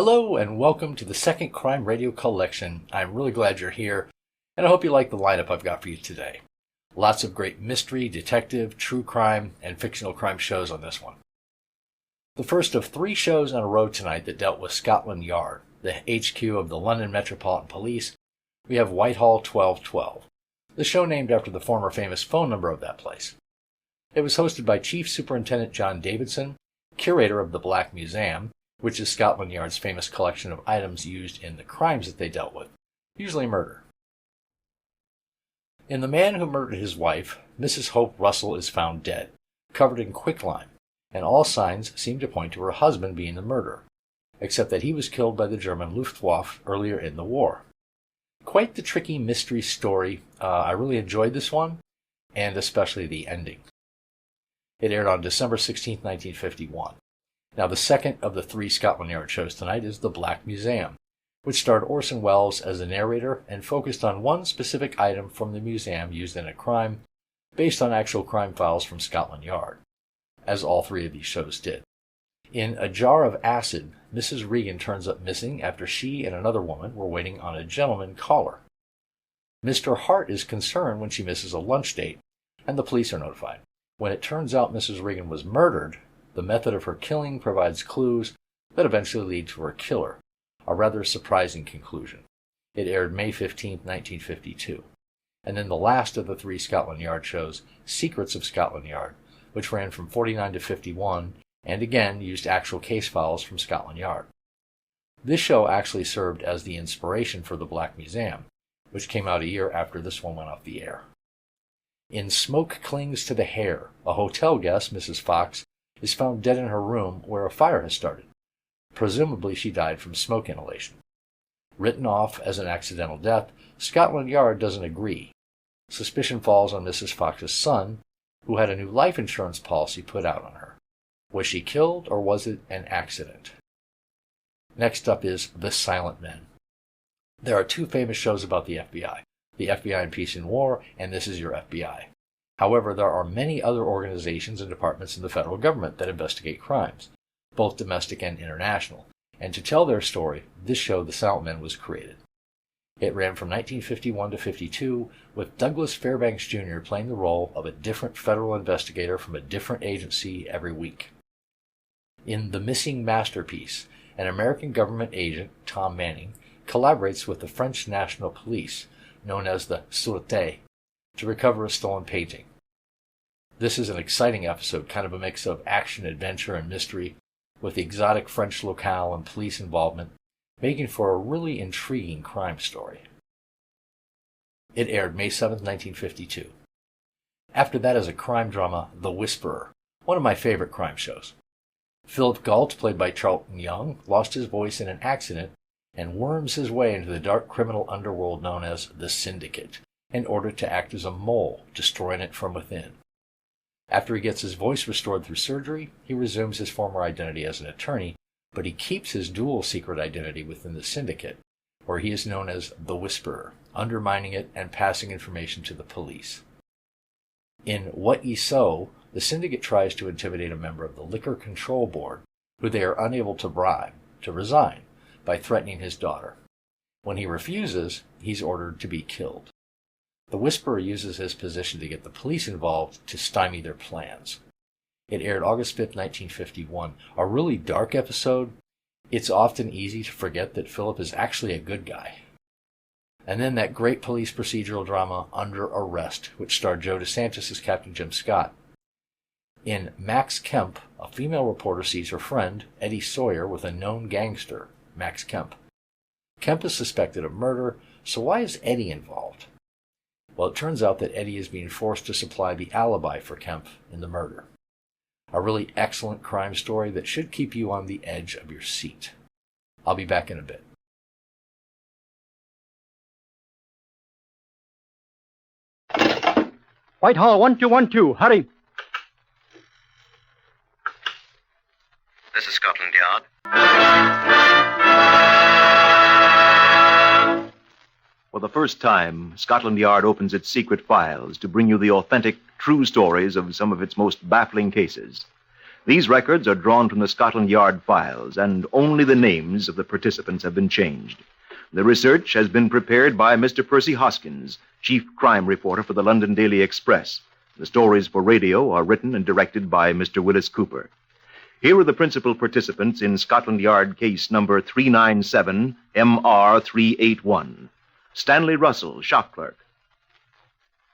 Hello and welcome to the second Crime Radio Collection. I'm really glad you're here, and I hope you like the lineup I've got for you today. Lots of great mystery, detective, true crime, and fictional crime shows on this one. The first of 3 shows on a row tonight that dealt with Scotland Yard, the HQ of the London Metropolitan Police. We have Whitehall 1212, the show named after the former famous phone number of that place. It was hosted by Chief Superintendent John Davidson, curator of the Black Museum, which is Scotland Yard's famous collection of items used in the crimes that they dealt with, usually murder. In The Man Who Murdered His Wife, Mrs. Hope Russell is found dead, covered in quicklime, and all signs seem to point to her husband being the murderer, except that he was killed by the German Luftwaffe earlier in the war. Quite the tricky mystery story. I really enjoyed this one, and especially the ending. It aired on December 16, 1951. Now, the second of the 3 Scotland Yard shows tonight is The Black Museum, which starred Orson Welles as the narrator and focused on one specific item from the museum used in a crime based on actual crime files from Scotland Yard, as all 3 of these shows did. In A Jar of Acid, Mrs. Regan turns up missing after she and another woman were waiting on a gentleman caller. Mr. Hart is concerned when she misses a lunch date, and the police are notified. When it turns out Mrs. Regan was murdered, the method of her killing provides clues that eventually lead to her killer, a rather surprising conclusion. It aired May 15, 1952. And then the last of the 3 Scotland Yard shows, Secrets of Scotland Yard, which ran from 49 to 51, and again used actual case files from Scotland Yard. This show actually served as the inspiration for The Black Museum, which came out a year after this one went off the air. In Smoke Clings to the Hair, a hotel guest, Mrs. Fox, is found dead in her room where a fire has started. Presumably she died from smoke inhalation. Written off as an accidental death, Scotland Yard doesn't agree. Suspicion falls on Mrs. Fox's son, who had a new life insurance policy put out on her. Was she killed, or was it an accident? Next up is The Silent Men. There are 2 famous shows about the FBI, The FBI in Peace and War, and This Is Your FBI. However, there are many other organizations and departments in the federal government that investigate crimes, both domestic and international, and to tell their story, this show, The Silent Men, was created. It ran from 1951 to 52, with Douglas Fairbanks Jr. playing the role of a different federal investigator from a different agency every week. In The Missing Masterpiece, an American government agent, Tom Manning, collaborates with the French National Police, known as the Sûreté, to recover a stolen painting. This is an exciting episode, kind of a mix of action, adventure, and mystery, with the exotic French locale and police involvement, making for a really intriguing crime story. It aired May 7, 1952. After that is a crime drama, The Whisperer, one of my favorite crime shows. Philip Galt, played by Charlton Young, lost his voice in an accident and worms his way into the dark criminal underworld known as the Syndicate, in order to act as a mole, destroying it from within. After he gets his voice restored through surgery, he resumes his former identity as an attorney, but he keeps his dual secret identity within the Syndicate, where he is known as the Whisperer, undermining it and passing information to the police. In Ye Sow, the Syndicate tries to intimidate a member of the Liquor Control Board, who they are unable to bribe, to resign, by threatening his daughter. When he refuses, he's ordered to be killed. The Whisperer uses his position to get the police involved to stymie their plans. It aired August 5, 1951, a really dark episode. It's often easy to forget that Philip is actually a good guy. And then that great police procedural drama, Under Arrest, which starred Joe DeSantis as Captain Jim Scott. In Max Kemp, a female reporter sees her friend, Eddie Sawyer, with a known gangster, Max Kemp. Kemp is suspected of murder, so why is Eddie involved? Well, it turns out that Eddie is being forced to supply the alibi for Kemp in the murder. A really excellent crime story that should keep you on the edge of your seat. I'll be back in a bit. Whitehall 1212, hurry. This is Scotland Yard. For the first time, Scotland Yard opens its secret files to bring you the authentic, true stories of some of its most baffling cases. These records are drawn from the Scotland Yard files, and only the names of the participants have been changed. The research has been prepared by Mr. Percy Hoskins, chief crime reporter for the London Daily Express. The stories for radio are written and directed by Mr. Willis Cooper. Here are the principal participants in Scotland Yard case number 397 MR381. Stanley Russell, shop clerk.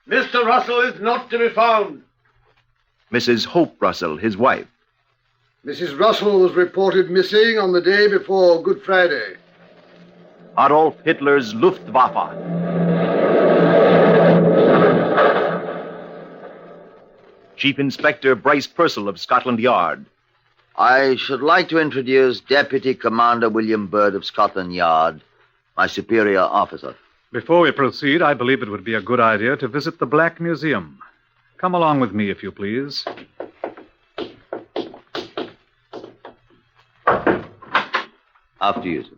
Mr. Russell is not to be found. Mrs. Hope Russell, his wife. Mrs. Russell was reported missing on the day before Good Friday. Adolf Hitler's Luftwaffe. Chief Inspector Bryce Purcell of Scotland Yard. I should like to introduce Deputy Commander William Bird of Scotland Yard, my superior officer. Before we proceed, I believe it would be a good idea to visit the Black Museum. Come along with me, if you please. After you, sir.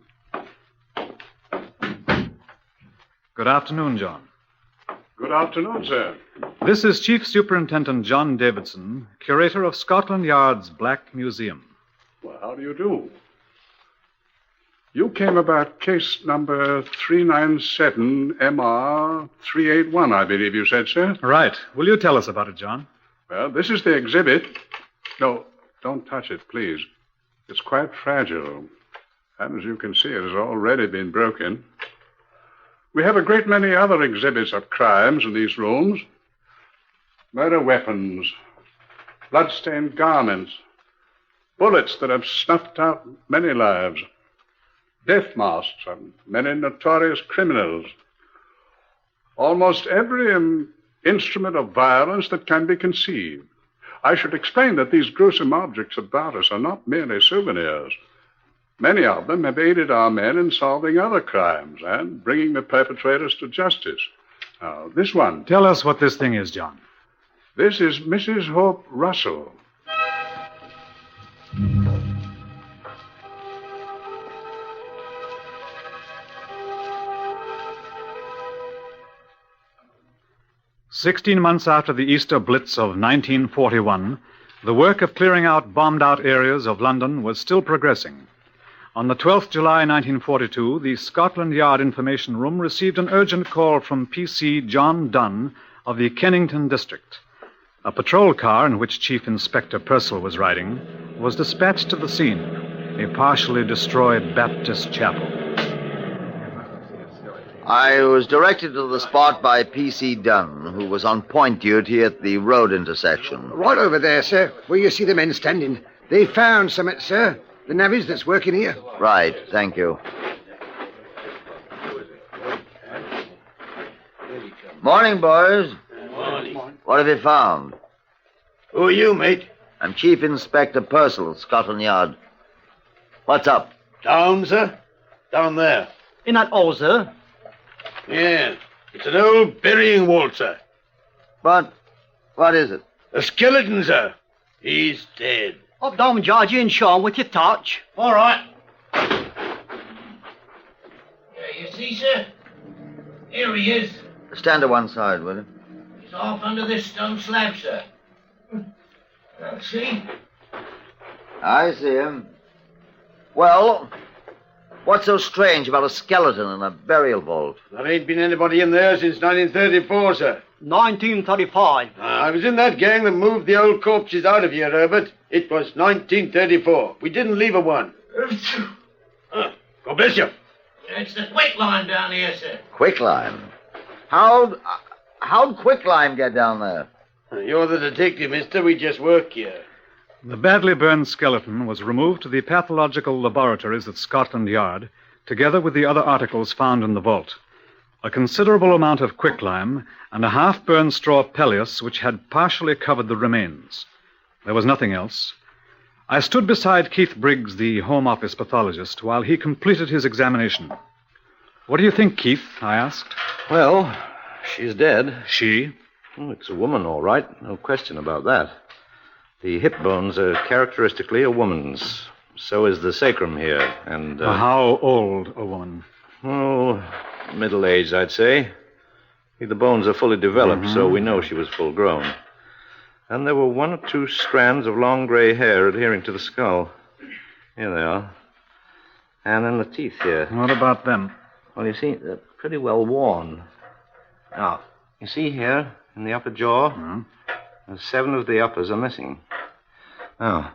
Good afternoon, John. Good afternoon, sir. This is Chief Superintendent John Davidson, curator of Scotland Yard's Black Museum. Well, how do you do? You came about case number 397 MR381, I believe you said, sir. Right. Will you tell us about it, John? Well, this is the exhibit. No, don't touch it, please. It's quite fragile. And as you can see, it has already been broken. We have a great many other exhibits of crimes in these rooms. Murder weapons, blood-stained garments, bullets that have snuffed out many lives, death masks of many notorious criminals. Almost every instrument of violence that can be conceived. I should explain that these gruesome objects about us are not merely souvenirs. Many of them have aided our men in solving other crimes and bringing the perpetrators to justice. Now, this one. Tell us what this thing is, John. This is Mrs. Hope Russell. "16 months after the Easter Blitz of 1941, the work of clearing out bombed-out areas of London was still progressing. On the 12th July 1942, the Scotland Yard Information Room received an urgent call from P.C. John Dunn of the Kennington District. A patrol car in which Chief Inspector Purcell was riding was dispatched to the scene, a partially destroyed Baptist chapel. I was directed to the spot by P.C. Dunn, who was on point duty at the road intersection. Right over there, sir, where you see the men standing. They found something, sir. The navvies that's working here. Right, thank you. Morning, boys. Morning. What have you found? Who are you, mate? I'm Chief Inspector Purcell, Scotland Yard. What's up? Down, sir? Down there. In that hole, sir? Yeah. It's an old burying vault, sir. But what is it? A skeleton, sir. He's dead. Up down, Georgie and Sean, with your torch. All right. You see, sir? Here he is. Stand to one side, will you? He's off under this stone slab, sir. See? I see him. Well, what's so strange about a skeleton in a burial vault? There ain't been anybody in there since 1934, sir. 1935. I was in that gang that moved the old corpses out of here, Herbert. It was 1934. We didn't leave a one. God bless you. It's the quicklime down here, sir. Quicklime? How'd quicklime get down there? You're the detective, mister. We just work here. The badly burned skeleton was removed to the pathological laboratories at Scotland Yard, together with the other articles found in the vault. A considerable amount of quicklime and a half-burned straw pelleas which had partially covered the remains. There was nothing else. I stood beside Keith Briggs, the Home Office pathologist, while he completed his examination. "What do you think, Keith?" I asked. Well, she's dead. She? Oh, it's a woman, all right. No question about that. The hip bones are characteristically a woman's. So is the sacrum here, and... How old a woman? Oh, middle-aged, I'd say. The bones are fully developed, so we know she was full-grown. And there were 1 or 2 strands of long gray hair adhering to the skull. Here they are. And then the teeth here. What about them? Well, you see, they're pretty well worn. Now, you see here, in the upper jaw, 7 of the uppers are missing. Now,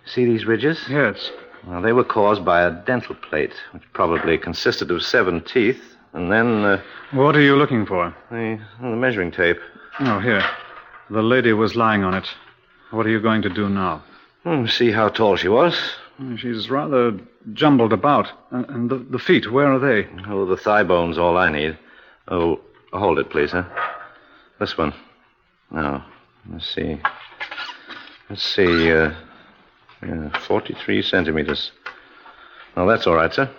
see these ridges? Yes. Well, they were caused by a dental plate, which probably consisted of 7 teeth, and then... What are you looking for? The measuring tape. Oh, here. The lady was lying on it. What are you going to do now? See how tall she was. She's rather jumbled about. And the feet, where are they? Oh, the thigh bone's all I need. Oh, hold it, please, huh? This one. Now, let's see. 43 centimeters. Well, that's all right, sir.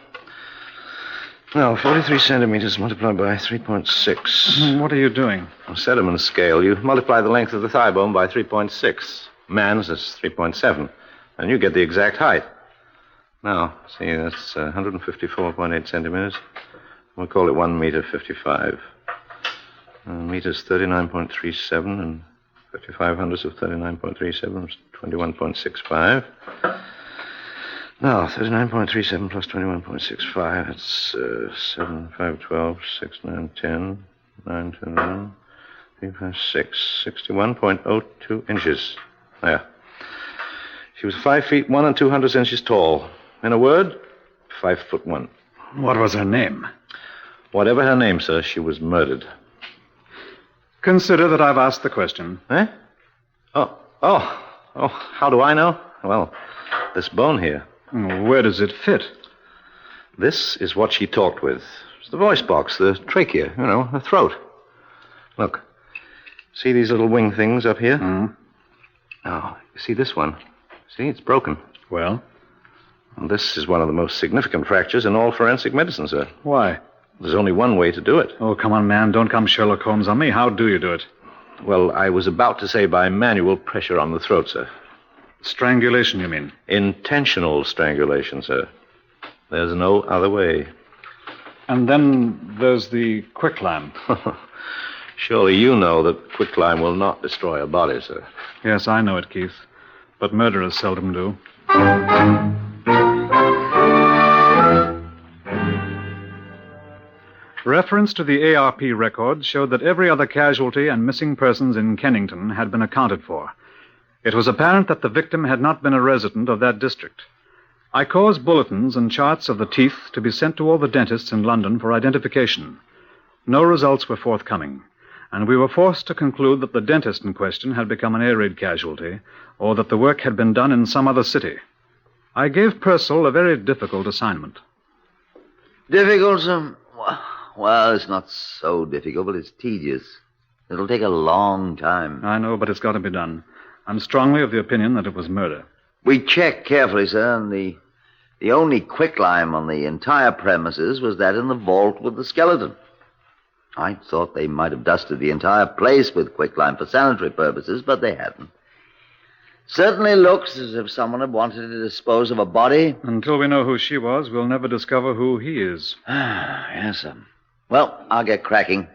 Now, 43 centimeters multiplied by 3.6. What are you doing? On Sediment scale, you multiply the length of the thigh bone by 3.6. Man's is 3.7. And you get the exact height. Now, see, that's 154.8 centimeters. We'll call it 1 meter 55. Meters 39.37 and 55 hundredths of 39.37 is 21.65. Now, 39.37 plus 21.65, that's 7, 5, 12, 6, 9, 10, 9, 10, 11, 3, 5, 6, 61.02 inches. There. She was 5 feet 1 200 inches tall. In a word, 5'1". What was her name? Whatever her name, sir, she was murdered. Consider that I've asked the question. Eh? Oh, how do I know? Well, this bone here. Where does it fit? This is what she talked with. It's the voice box, the trachea, the throat. Look, see these little wing things up here? Oh, you see this one? See, it's broken. Well? This is one of the most significant fractures in all forensic medicine, sir. Why? There's only one way to do it. Oh, come on, man. Don't come Sherlock Holmes on me. How do you do it? Well, I was about to say by manual pressure on the throat, sir. Strangulation, you mean? Intentional strangulation, sir. There's no other way. And then there's the quicklime. Surely you know that quicklime will not destroy a body, sir. Yes, I know it, Keith. But murderers seldom do. Reference to the ARP records showed that every other casualty and missing persons in Kennington had been accounted for. It was apparent that the victim had not been a resident of that district. I caused bulletins and charts of the teeth to be sent to all the dentists in London for identification. No results were forthcoming, and we were forced to conclude that the dentist in question had become an air raid casualty, or that the work had been done in some other city. I gave Purcell a very difficult assignment. Difficult, sir? Well, it's not so difficult, but it's tedious. It'll take a long time. I know, but it's got to be done. I'm strongly of the opinion that it was murder. We checked carefully, sir, and the only quicklime on the entire premises was that in the vault with the skeleton. I thought they might have dusted the entire place with quicklime for sanitary purposes, but they hadn't. Certainly looks as if someone had wanted to dispose of a body. Until we know who she was, we'll never discover who he is. Yes, sir. Well, I'll get cracking.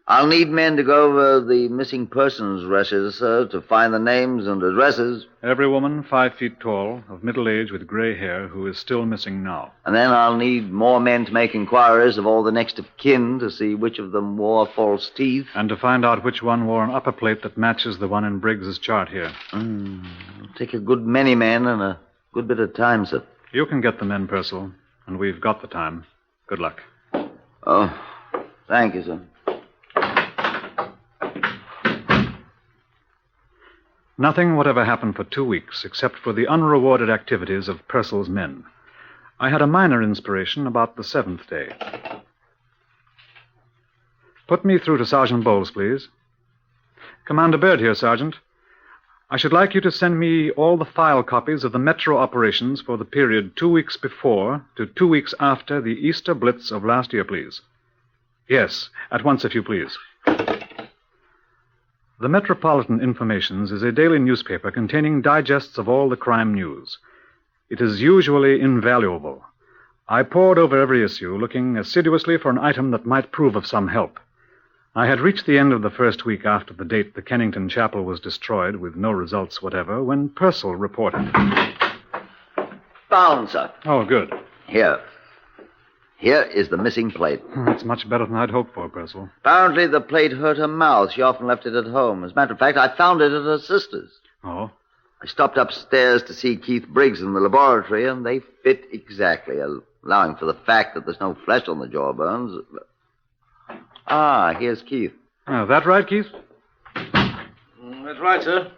I'll need men to go over the missing persons registers, sir, to find the names and addresses. Every woman 5 feet tall, of middle age with gray hair, who is still missing now. And then I'll need more men to make inquiries of all the next of kin to see which of them wore false teeth. And to find out which one wore an upper plate that matches the one in Briggs's chart here. It'll take a good many men and a good bit of time, sir. You can get the men, Purcell, and we've got the time. Good luck. Oh, thank you, sir. Nothing whatever happened for 2 weeks, except for the unrewarded activities of Purcell's men. I had a minor inspiration about the 7th day. Put me through to Sergeant Bowles, please. Commander Baird here, Sergeant. I should like you to send me all the file copies of the Metro operations for the period 2 weeks before to 2 weeks after the Easter Blitz of last year, please. Yes, at once, if you please. The Metropolitan Informations is a daily newspaper containing digests of all the crime news. It is usually invaluable. I pored over every issue, looking assiduously for an item that might prove of some help. I had reached the end of the first week after the date the Kennington Chapel was destroyed with no results whatever when Purcell reported. Found, sir. Oh, good. Here. Here is the missing plate. That's much better than I'd hoped for, Purcell. Apparently the plate hurt her mouth. She often left it at home. As a matter of fact, I found it at her sister's. Oh? I stopped upstairs to see Keith Briggs in the laboratory, and they fit exactly, allowing for the fact that there's no flesh on the jawbones. Ah, here's Keith. Oh, that right, Keith? That's right, sir.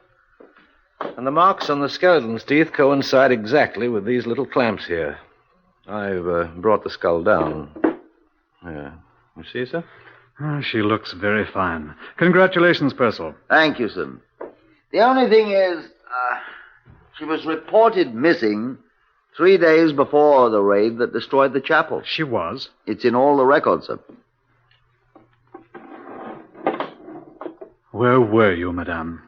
And the marks on the skeleton's teeth coincide exactly with these little clamps here. I've brought the skull down. You see, sir? Oh, she looks very fine. Congratulations, Purcell. Thank you, sir. The only thing is, she was reported missing 3 days before the raid that destroyed the chapel. She was? It's in all the records, sir. Where were you, madame?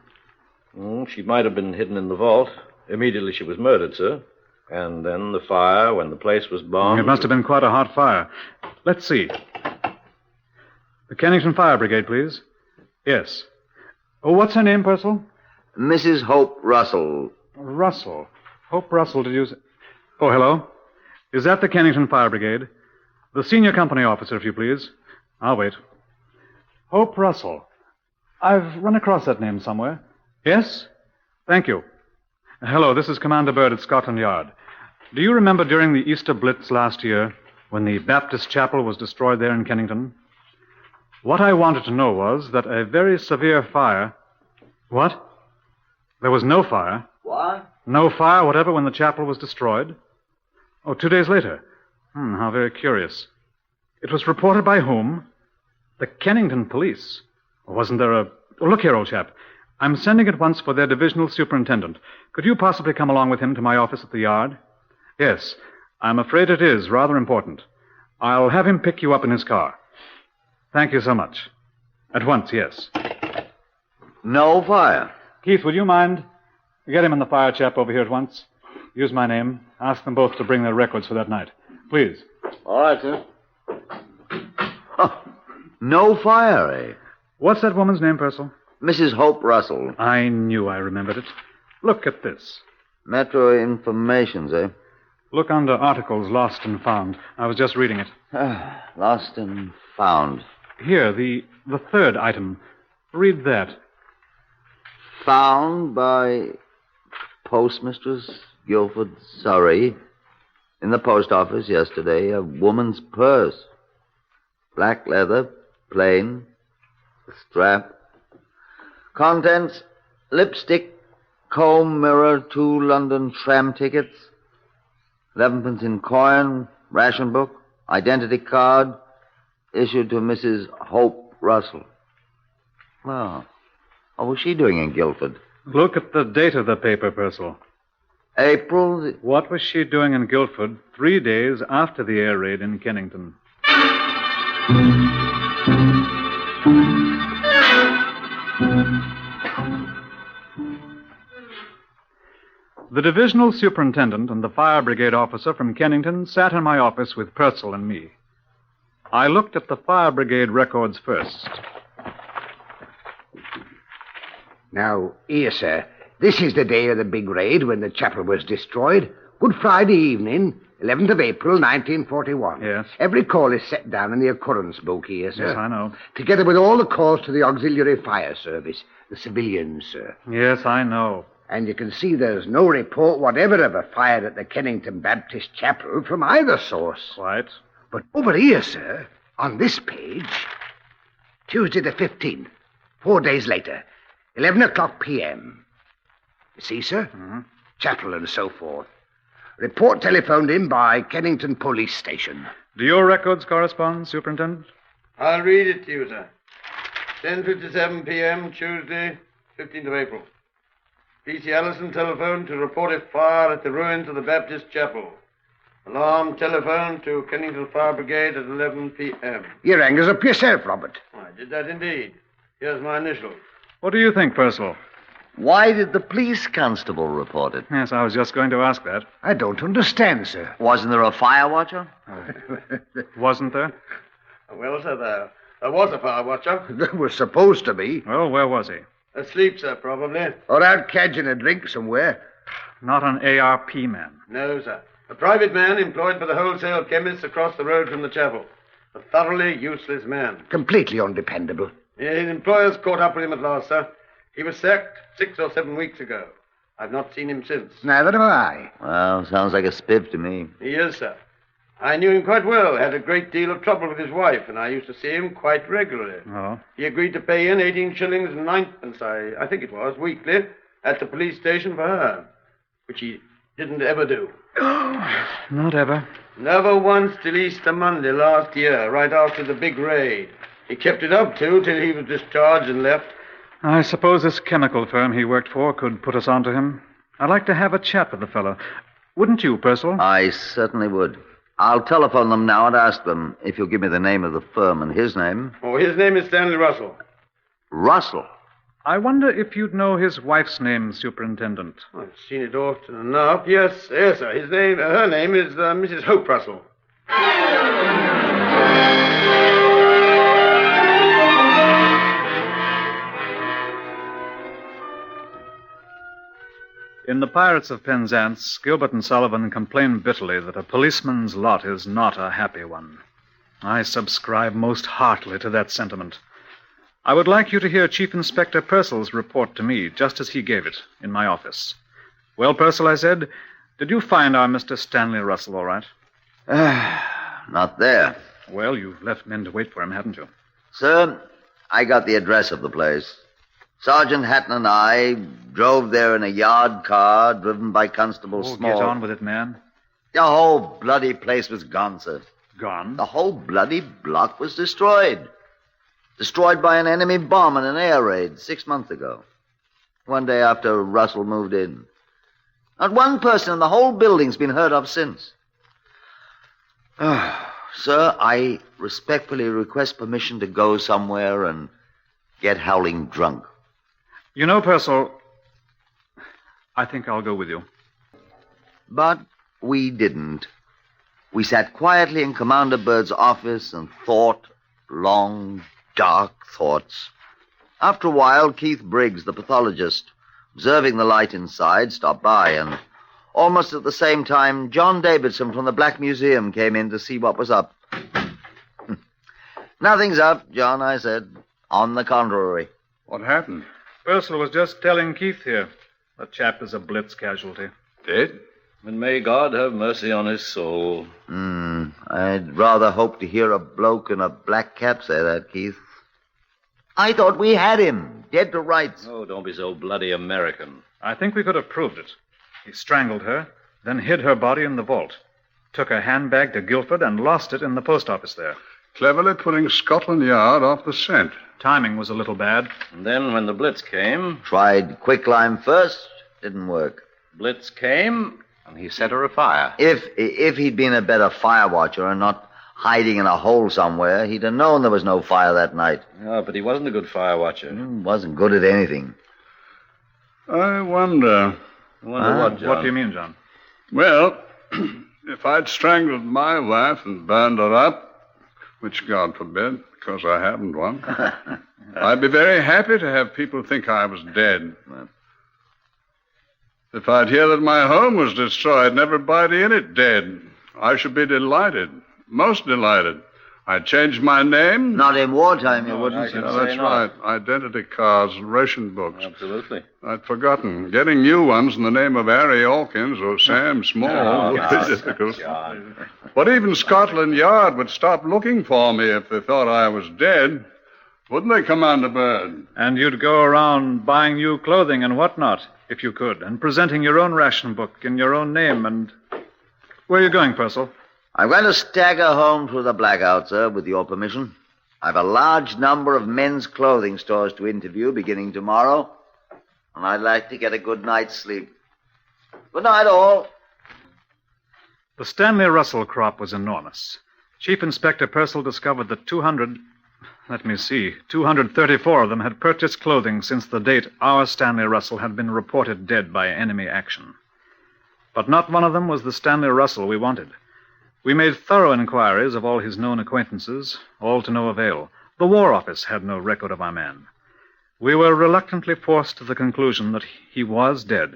She might have been hidden in the vault. Immediately she was murdered, sir. And then the fire, when the place was bombed... It must have been quite a hot fire. Let's see. The Kennington Fire Brigade, please. Yes. Oh, what's her name, Purcell? Mrs. Hope Russell. Russell. Hope Russell, did you say... Oh, hello. Is that the Kennington Fire Brigade? The senior company officer, if you please. I'll wait. Hope Russell. I've run across that name somewhere. Yes? Thank you. Hello, this is Commander Bird at Scotland Yard. Do you remember during the Easter Blitz last year when the Baptist chapel was destroyed there in Kennington? What I wanted to know was that a very severe fire... What? There was no fire? What? No fire whatever when the chapel was destroyed? Oh, 2 days later. How very curious. It was reported by whom? The Kennington police. Wasn't there a... Oh, look here, old chap. I'm sending at once for their divisional superintendent. Could you possibly come along with him to my office at the yard? Yes. I'm afraid it is rather important. I'll have him pick you up in his car. Thank you so much. At once, yes. No fire. Keith, would you mind? Get him and the fire chap over here at once. Use my name. Ask them both to bring their records for that night. Please. All right, sir. No fire, eh? What's that woman's name, Purcell? Mrs. Hope Russell. I knew I remembered it. Look at this. Metro Informations, eh? Look under Articles Lost and Found. I was just reading it. Lost and Found. Here, the third item. Read that. Found by Postmistress Guilford, Surrey, in the post office yesterday, a woman's purse. Black leather, plain, strap. Contents, lipstick, comb, mirror, 2 London tram tickets, 11pence in coin, ration book, identity card, issued to Mrs. Hope Russell. Well, what was she doing in Guildford? Look at the date of the paper, Purcell. April... What was she doing in Guildford 3 days after the air raid in Kennington? The divisional superintendent and the fire brigade officer from Kennington sat in my office with Purcell and me. I looked at the fire brigade records first. Now, here, sir. This is the day of the big raid when the chapel was destroyed. Good Friday evening, 11th of April, 1941. Yes. Every call is set down in the occurrence book here, sir. Yes, I know. Together with all the calls to the auxiliary fire service, the civilians, sir. Yes, I know. And you can see there's no report whatever of a fire at the Kennington Baptist Chapel from either source. Quite. But over here, sir, on this page, Tuesday the 15th, 4 days later, 11 o'clock p.m. You see, sir? Mm-hmm. Chapel and so forth. Report telephoned in by Kennington Police Station. Do your records correspond, Superintendent? I'll read it to you, sir. 10:57 p.m., Tuesday, 15th of April. P.C. Allison telephoned to report a fire at the ruins of the Baptist Chapel. Alarm telephone to Kennington Fire Brigade at 11 p.m. You rang us up yourself, Robert. I did that indeed. Here's my initials. What do you think, Purcell? Why did the police constable report it? Yes, I was just going to ask that. I don't understand, sir. Wasn't there a fire watcher? Wasn't there? Well, sir, There was a fire watcher. There was supposed to be. Well, where was he? Asleep, sir, probably. Or out catching a drink somewhere. Not an ARP man. No, sir. A private man employed by the wholesale chemists across the road from the chapel. A thoroughly useless man. Completely undependable. Yeah, his employers caught up with him at last, sir. He was sacked 6 or 7 weeks ago. I've not seen him since. Neither have I. Well, sounds like a spiv to me. He is, sir. I knew him quite well. Had a great deal of trouble with his wife, and I used to see him quite regularly. Oh? He agreed to pay in 18 shillings and ninepence, I think it was, weekly, at the police station for her, which he didn't ever do. Not ever. Never once till Easter Monday last year, right after the big raid. He kept it up, too, till he was discharged and left. I suppose this chemical firm he worked for could put us on to him. I'd like to have a chat with the fellow. Wouldn't you, Purcell? I certainly would. I'll telephone them now and ask them if you'll give me the name of the firm and his name. Oh, his name is Stanley Russell. Russell? I wonder if you'd know his wife's name, Superintendent. I've seen it often enough. Yes, sir. Her name is Mrs. Hope Russell. In The Pirates of Penzance, Gilbert and Sullivan complain bitterly that a policeman's lot is not a happy one. I subscribe most heartily to that sentiment. I would like you to hear Chief Inspector Purcell's report to me, just as he gave it, in my office. Well, Purcell, I said, did you find our Mr. Stanley Russell all right? Not there. Well, you left men to wait for him, hadn't you? Sir, I got the address of the place. Sergeant Hatton and I drove there in a yard car driven by Constable Small. Get on with it, man. The whole bloody place was gone, sir. Gone? The whole bloody block was destroyed. Destroyed by an enemy bomb in an air raid 6 months ago. One day after Russell moved in. Not one person in the whole building's been heard of since. Sir, I respectfully request permission to go somewhere and get howling drunk. You know, Purcell, I think I'll go with you. But we didn't. We sat quietly in Commander Bird's office and thought long, dark thoughts. After a while, Keith Briggs, the pathologist, observing the light inside, stopped by, and almost at the same time, John Davidson from the Black Museum came in to see what was up. Nothing's up, John, I said. On the contrary. What happened? Purcell was just telling Keith here. The chap is a Blitz casualty. Dead? And may God have mercy on his soul. I'd rather hope to hear a bloke in a black cap say that, Keith. I thought we had him, dead to rights. Oh, don't be so bloody American. I think we could have proved it. He strangled her, then hid her body in the vault. Took her handbag to Guildford and lost it in the post office there. Cleverly putting Scotland Yard off the scent. Timing was a little bad. And then when the Blitz came... Tried quicklime first, didn't work. Blitz came, and he set her afire. If he'd been a better fire watcher and not hiding in a hole somewhere, he'd have known there was no fire that night. Oh, but he wasn't a good fire watcher. Wasn't good at anything. I wonder... What, John? What do you mean, John? Well, if I'd strangled my wife and burned her up, which God forbid, because I haven't one, I'd be very happy to have people think I was dead. If I'd hear that my home was destroyed and everybody in it dead, I should be delighted, most delighted. I'd change my name. Not in wartime, you wouldn't. I should Yeah, say that's not. right. Identity cards, ration books. Absolutely. I'd forgotten. Getting new ones in the name of Harry Hawkins or Sam Small would be difficult. John. But even Scotland Yard would stop looking for me if they thought I was dead. Wouldn't they, Commander Bird? And you'd go around buying new clothing and whatnot, if you could, and presenting your own ration book in your own name, and... Where are you going, Purcell? I'm going to stagger home through the blackout, sir, with your permission. I've a large number of men's clothing stores to interview beginning tomorrow, and I'd like to get a good night's sleep. Good night, all. The Stanley Russell crop was enormous. Chief Inspector Purcell discovered that 234 of them had purchased clothing since the date our Stanley Russell had been reported dead by enemy action. But not one of them was the Stanley Russell we wanted. We made thorough inquiries of all his known acquaintances, all to no avail. The War Office had no record of our man. We were reluctantly forced to the conclusion that he was dead,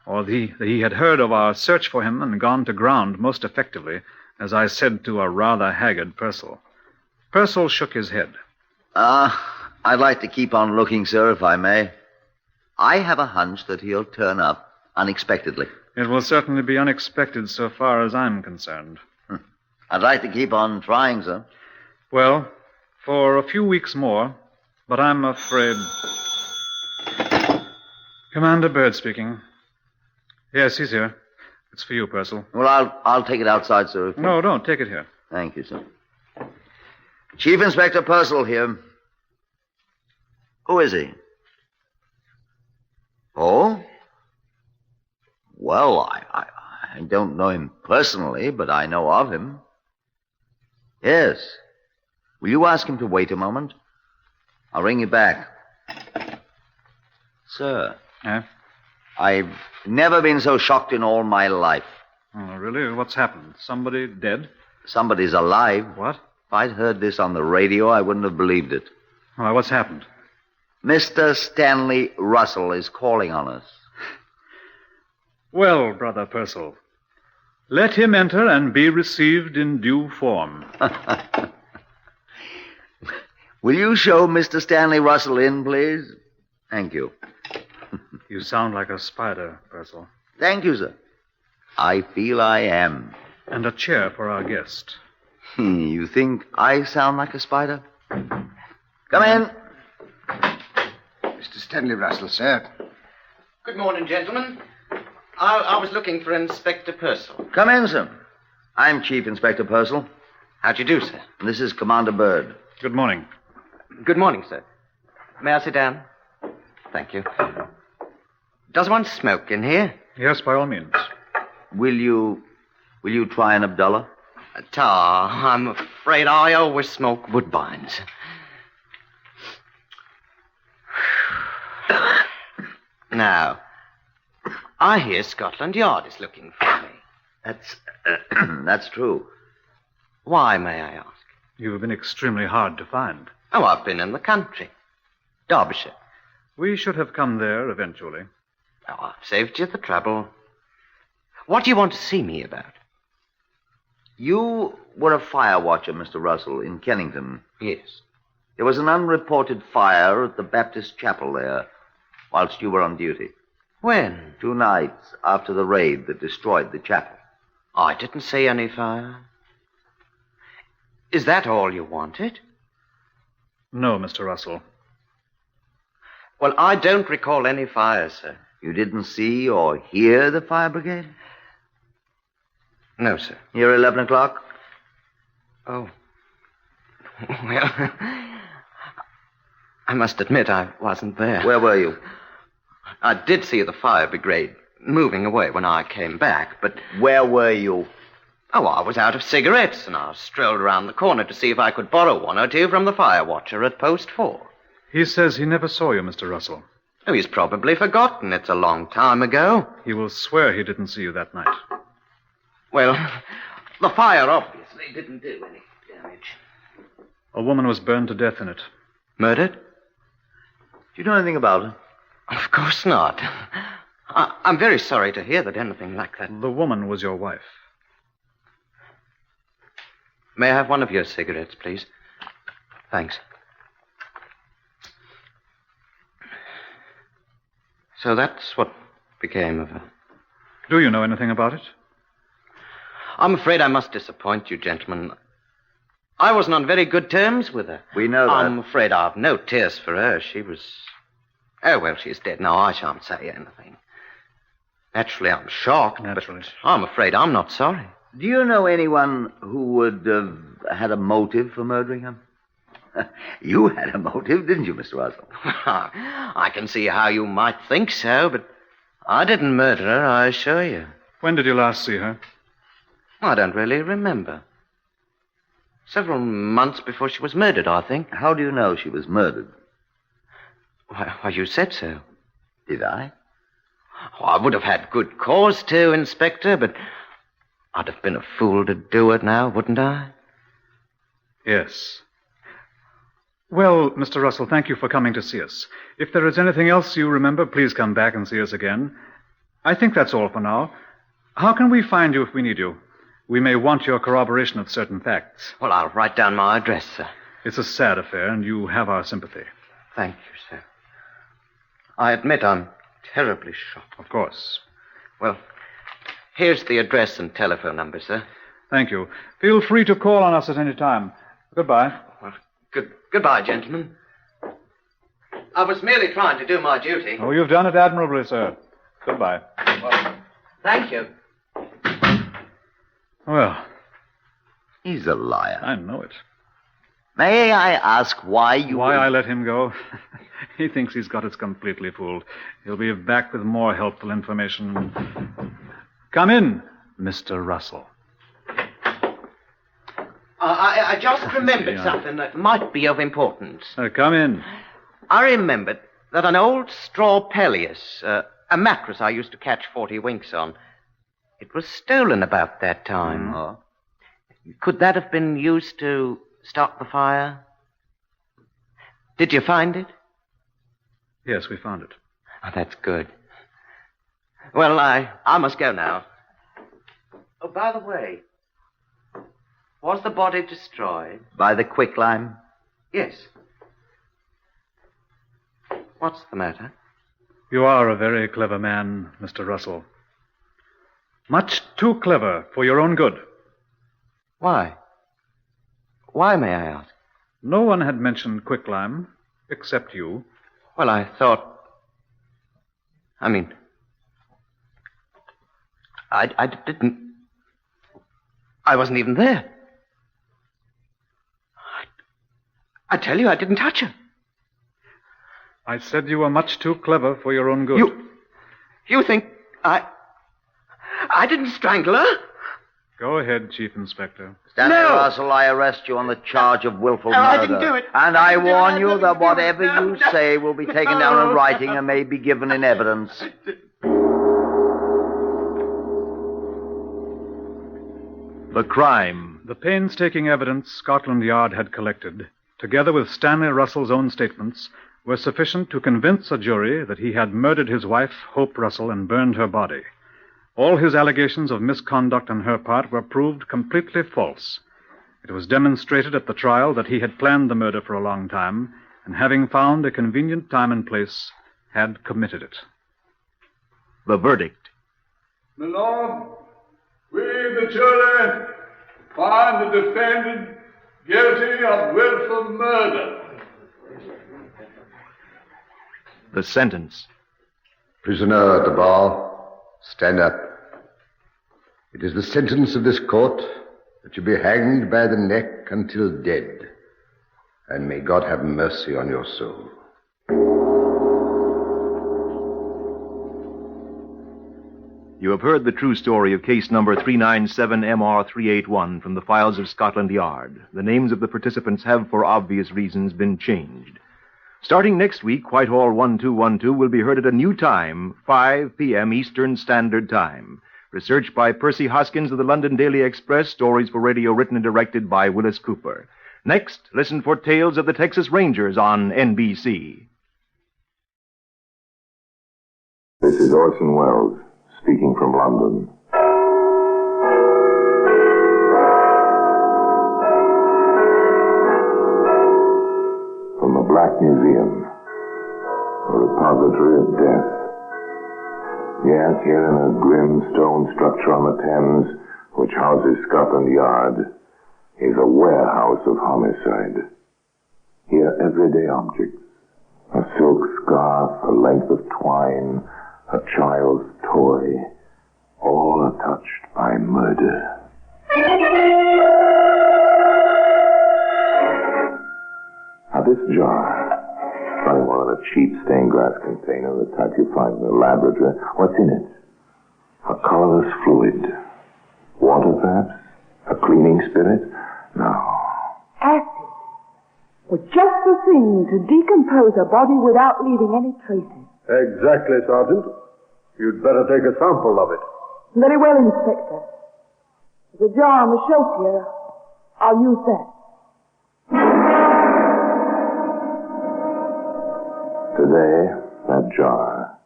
or that he had heard of our search for him and gone to ground most effectively, as I said to a rather haggard Purcell. Purcell shook his head. I'd like to keep on looking, sir, if I may. I have a hunch that he'll turn up unexpectedly. It will certainly be unexpected so far as I'm concerned. I'd like to keep on trying, sir. Well, for a few weeks more, but I'm afraid... Commander Byrd speaking. Yes, he's here. It's for you, Purcell. Well, I'll take it outside, sir. No, don't. Take it here. Thank you, sir. Chief Inspector Purcell here. Who is he? Oh? Well, I don't know him personally, but I know of him. Yes. Will you ask him to wait a moment? I'll ring you back. Sir. Eh? I've never been so shocked in all my life. Oh, really? What's happened? Somebody dead? Somebody's alive. What? If I'd heard this on the radio, I wouldn't have believed it. Why, what's happened? Mr. Stanley Russell is calling on us. Well, Brother Purcell, let him enter and be received in due form. Will you show Mr. Stanley Russell in, please? Thank you. You sound like a spider, Purcell. Thank you, sir. I feel I am. And a chair for our guest. You think I sound like a spider? Come in. Mr. Stanley Russell, sir. Good morning, gentlemen. I was looking for Inspector Purcell. Come in, sir. I'm Chief Inspector Purcell. How do you do, sir? And this is Commander Byrd. Good morning. Good morning, sir. May I sit down? Thank you. Does one smoke in here? Yes, by all means. Will you try an Abdullah? I'm afraid I always smoke Woodbines. Now, I hear Scotland Yard is looking for me. That's true. Why, may I ask? You've been extremely hard to find. Oh, I've been in the country. Derbyshire. We should have come there eventually. Oh, I've saved you the trouble. What do you want to see me about? You were a fire watcher, Mr. Russell, in Kennington. Yes. There was an unreported fire at the Baptist chapel there whilst you were on duty. When? 2 nights after the raid that destroyed the chapel. I didn't see any fire. Is that all you wanted? No, Mr. Russell. Well, I don't recall any fire, sir. You didn't see or hear the fire brigade? No, sir. Here 11 o'clock? Oh. Well, I must admit I wasn't there. Where were you? I did see the fire brigade moving away when I came back, but... Where were you? Oh, I was out of cigarettes, and I strolled around the corner to see if I could borrow 1 or 2 from the fire watcher at post 4. He says he never saw you, Mr. Russell. Oh, he's probably forgotten. It's a long time ago. He will swear he didn't see you that night. Well, the fire obviously didn't do any damage. A woman was burned to death in it. Murdered? Do you know anything about her? Of course not. I'm very sorry to hear that anything like that... The woman was your wife. May I have 1 of your cigarettes, please? Thanks. So that's what became of her. Do you know anything about it? I'm afraid I must disappoint you, gentlemen. I wasn't on very good terms with her. We know that. I'm afraid I've no tears for her. She was... Oh, well, she's dead now. I shan't say anything. Naturally, I'm shocked. Naturally. But I'm afraid I'm not sorry. Do you know anyone who would have had a motive for murdering him? You had a motive, didn't you, Mr. Russell? I can see how you might think so, but I didn't murder her, I assure you. When did you last see her? I don't really remember. Several months before she was murdered, I think. How do you know she was murdered? Why, you said so. Did I? Oh, I would have had good cause to, Inspector, but I'd have been a fool to do it now, wouldn't I? Yes. Well, Mr. Russell, thank you for coming to see us. If there is anything else you remember, please come back and see us again. I think that's all for now. How can we find you if we need you? We may want your corroboration of certain facts. Well, I'll write down my address, sir. It's a sad affair, and you have our sympathy. Thank you, sir. I admit I'm terribly shocked. Of course. Well, here's the address and telephone number, sir. Thank you. Feel free to call on us at any time. Goodbye. Well, goodbye, gentlemen. I was merely trying to do my duty. Oh, you've done it admirably, sir. Goodbye. Well, thank you. Well. He's a liar. I know it. May I ask why you... Why I let him go? He thinks he's got us completely fooled. He'll be back with more helpful information. Come in, Mr. Russell. I just remembered something that might be of importance. Come in. I remembered that an old straw pelleas, a mattress I used to catch 40 winks on, it was stolen about that time. Oh. Could that have been used to start the fire? Did you find it? Yes, we found it. Oh, that's good. Well, I must go now. Oh, by the way, was the body destroyed? By the quicklime? Yes. What's the matter? You are a very clever man, Mr. Russell. Much too clever for your own good. Why? Why, may I ask? No one had mentioned quicklime, except you. Well, I thought... I mean... I didn't... I wasn't even there. I tell you, I didn't touch her. I said you were much too clever for your own good. You think I didn't strangle her? Go ahead, Chief Inspector. Stanley Russell, I arrest you on the charge of willful murder. I didn't do it. And I warn you that whatever you say will be taken down in writing and may be given in evidence. The crime. The painstaking evidence Scotland Yard had collected, together with Stanley Russell's own statements, were sufficient to convince a jury that he had murdered his wife, Hope Russell, and burned her body. All his allegations of misconduct on her part were proved completely false. It was demonstrated at the trial that he had planned the murder for a long time, and having found a convenient time and place, had committed it. The verdict. My Lord, we, the jury, find the defendant guilty of willful murder. The sentence. Prisoner at the bar, stand up. It is the sentence of this court that you be hanged by the neck until dead. And may God have mercy on your soul. You have heard the true story of case number 397MR381 from the files of Scotland Yard. The names of the participants have, for obvious reasons, been changed. Starting next week, Whitehall 1212 will be heard at a new time, 5 p.m. Eastern Standard Time. Research by Percy Hoskins of the London Daily Express. Stories for radio written and directed by Willis Cooper. Next, listen for Tales of the Texas Rangers on NBC. This is Orson Welles, speaking from London. From the Black Museum, a repository of death. Yes, here in a grim stone structure on the Thames, which houses Scotland Yard, is a warehouse of homicide. Here, everyday objects, a silk scarf, a length of twine, a child's toy, all are touched by murder. Now, this jar, nothing more than a cheap stained glass container, the type you find in a laboratory. What's in it? A colorless fluid. Water, perhaps? A cleaning spirit? No. Acid. Was just the thing to decompose a body without leaving any traces. Exactly, Sergeant. You'd better take a sample of it. Very well, Inspector. There's a jar on the shelf here. I'll use that. Today, that jar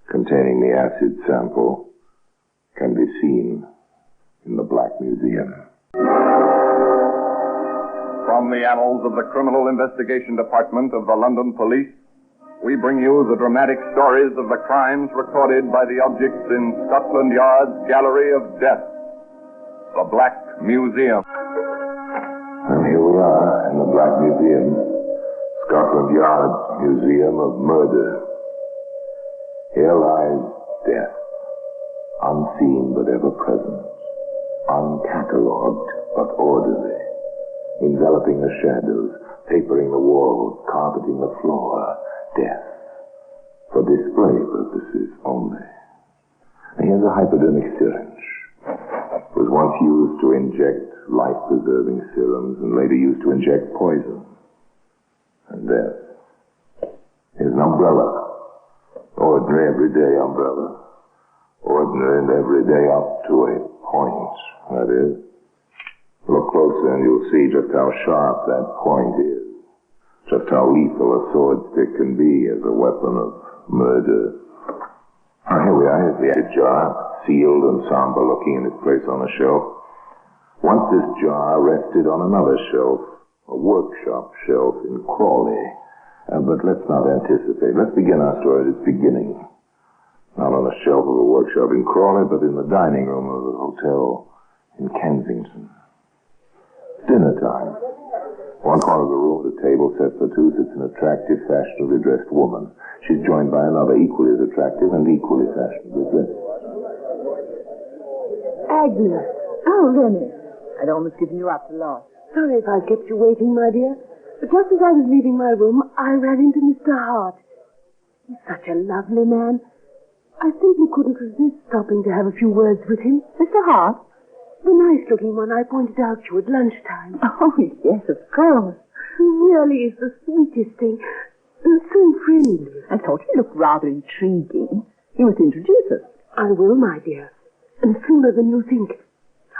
containing the acid sample can be seen in the Black Museum. From the annals of the Criminal Investigation Department of the London Police, we bring you the dramatic stories of the crimes recorded by the objects in Scotland Yard's Gallery of Death, the Black Museum. And here we are in the Black Museum, Scotland Yard's Museum of Murder. Here lies death, unseen but ever present, uncatalogued but orderly, enveloping the shadows, papering the walls, carpeting the floor. Death, for display purposes only. And here's a hypodermic syringe. It was once used to inject life-preserving serums and later used to inject poison. And death. Here's an umbrella. Ordinary, everyday umbrella. Ordinary and everyday up to a point, that is. Look closer and you'll see just how sharp that point is. Just how lethal a sword stick can be as a weapon of murder. Oh, here we are. Here's the acid jar, sealed and somber looking in its place on the shelf. Once this jar rested on another shelf, a workshop shelf in Crawley. But let's not anticipate. Let's begin our story at its beginning. Not on a shelf of a workshop in Crawley, but in the dining room of a hotel in Kensington. Dinner time. One corner of the room, at a table set for two, sits an attractive, fashionably dressed woman. She's joined by another equally as attractive and equally fashionably dressed. Agnes. Oh, Lenny. I'd almost given you up to lost. Sorry if I kept you waiting, my dear. But just as I was leaving my room, I ran into Mr. Hart. He's such a lovely man. I simply couldn't resist stopping to have a few words with him. Mr. Hart? The nice-looking one I pointed out to you at lunchtime. Oh, yes, of course. He really is the sweetest thing. And so friendly. I thought he looked rather intriguing. You must introduce us. I will, my dear. And sooner than you think.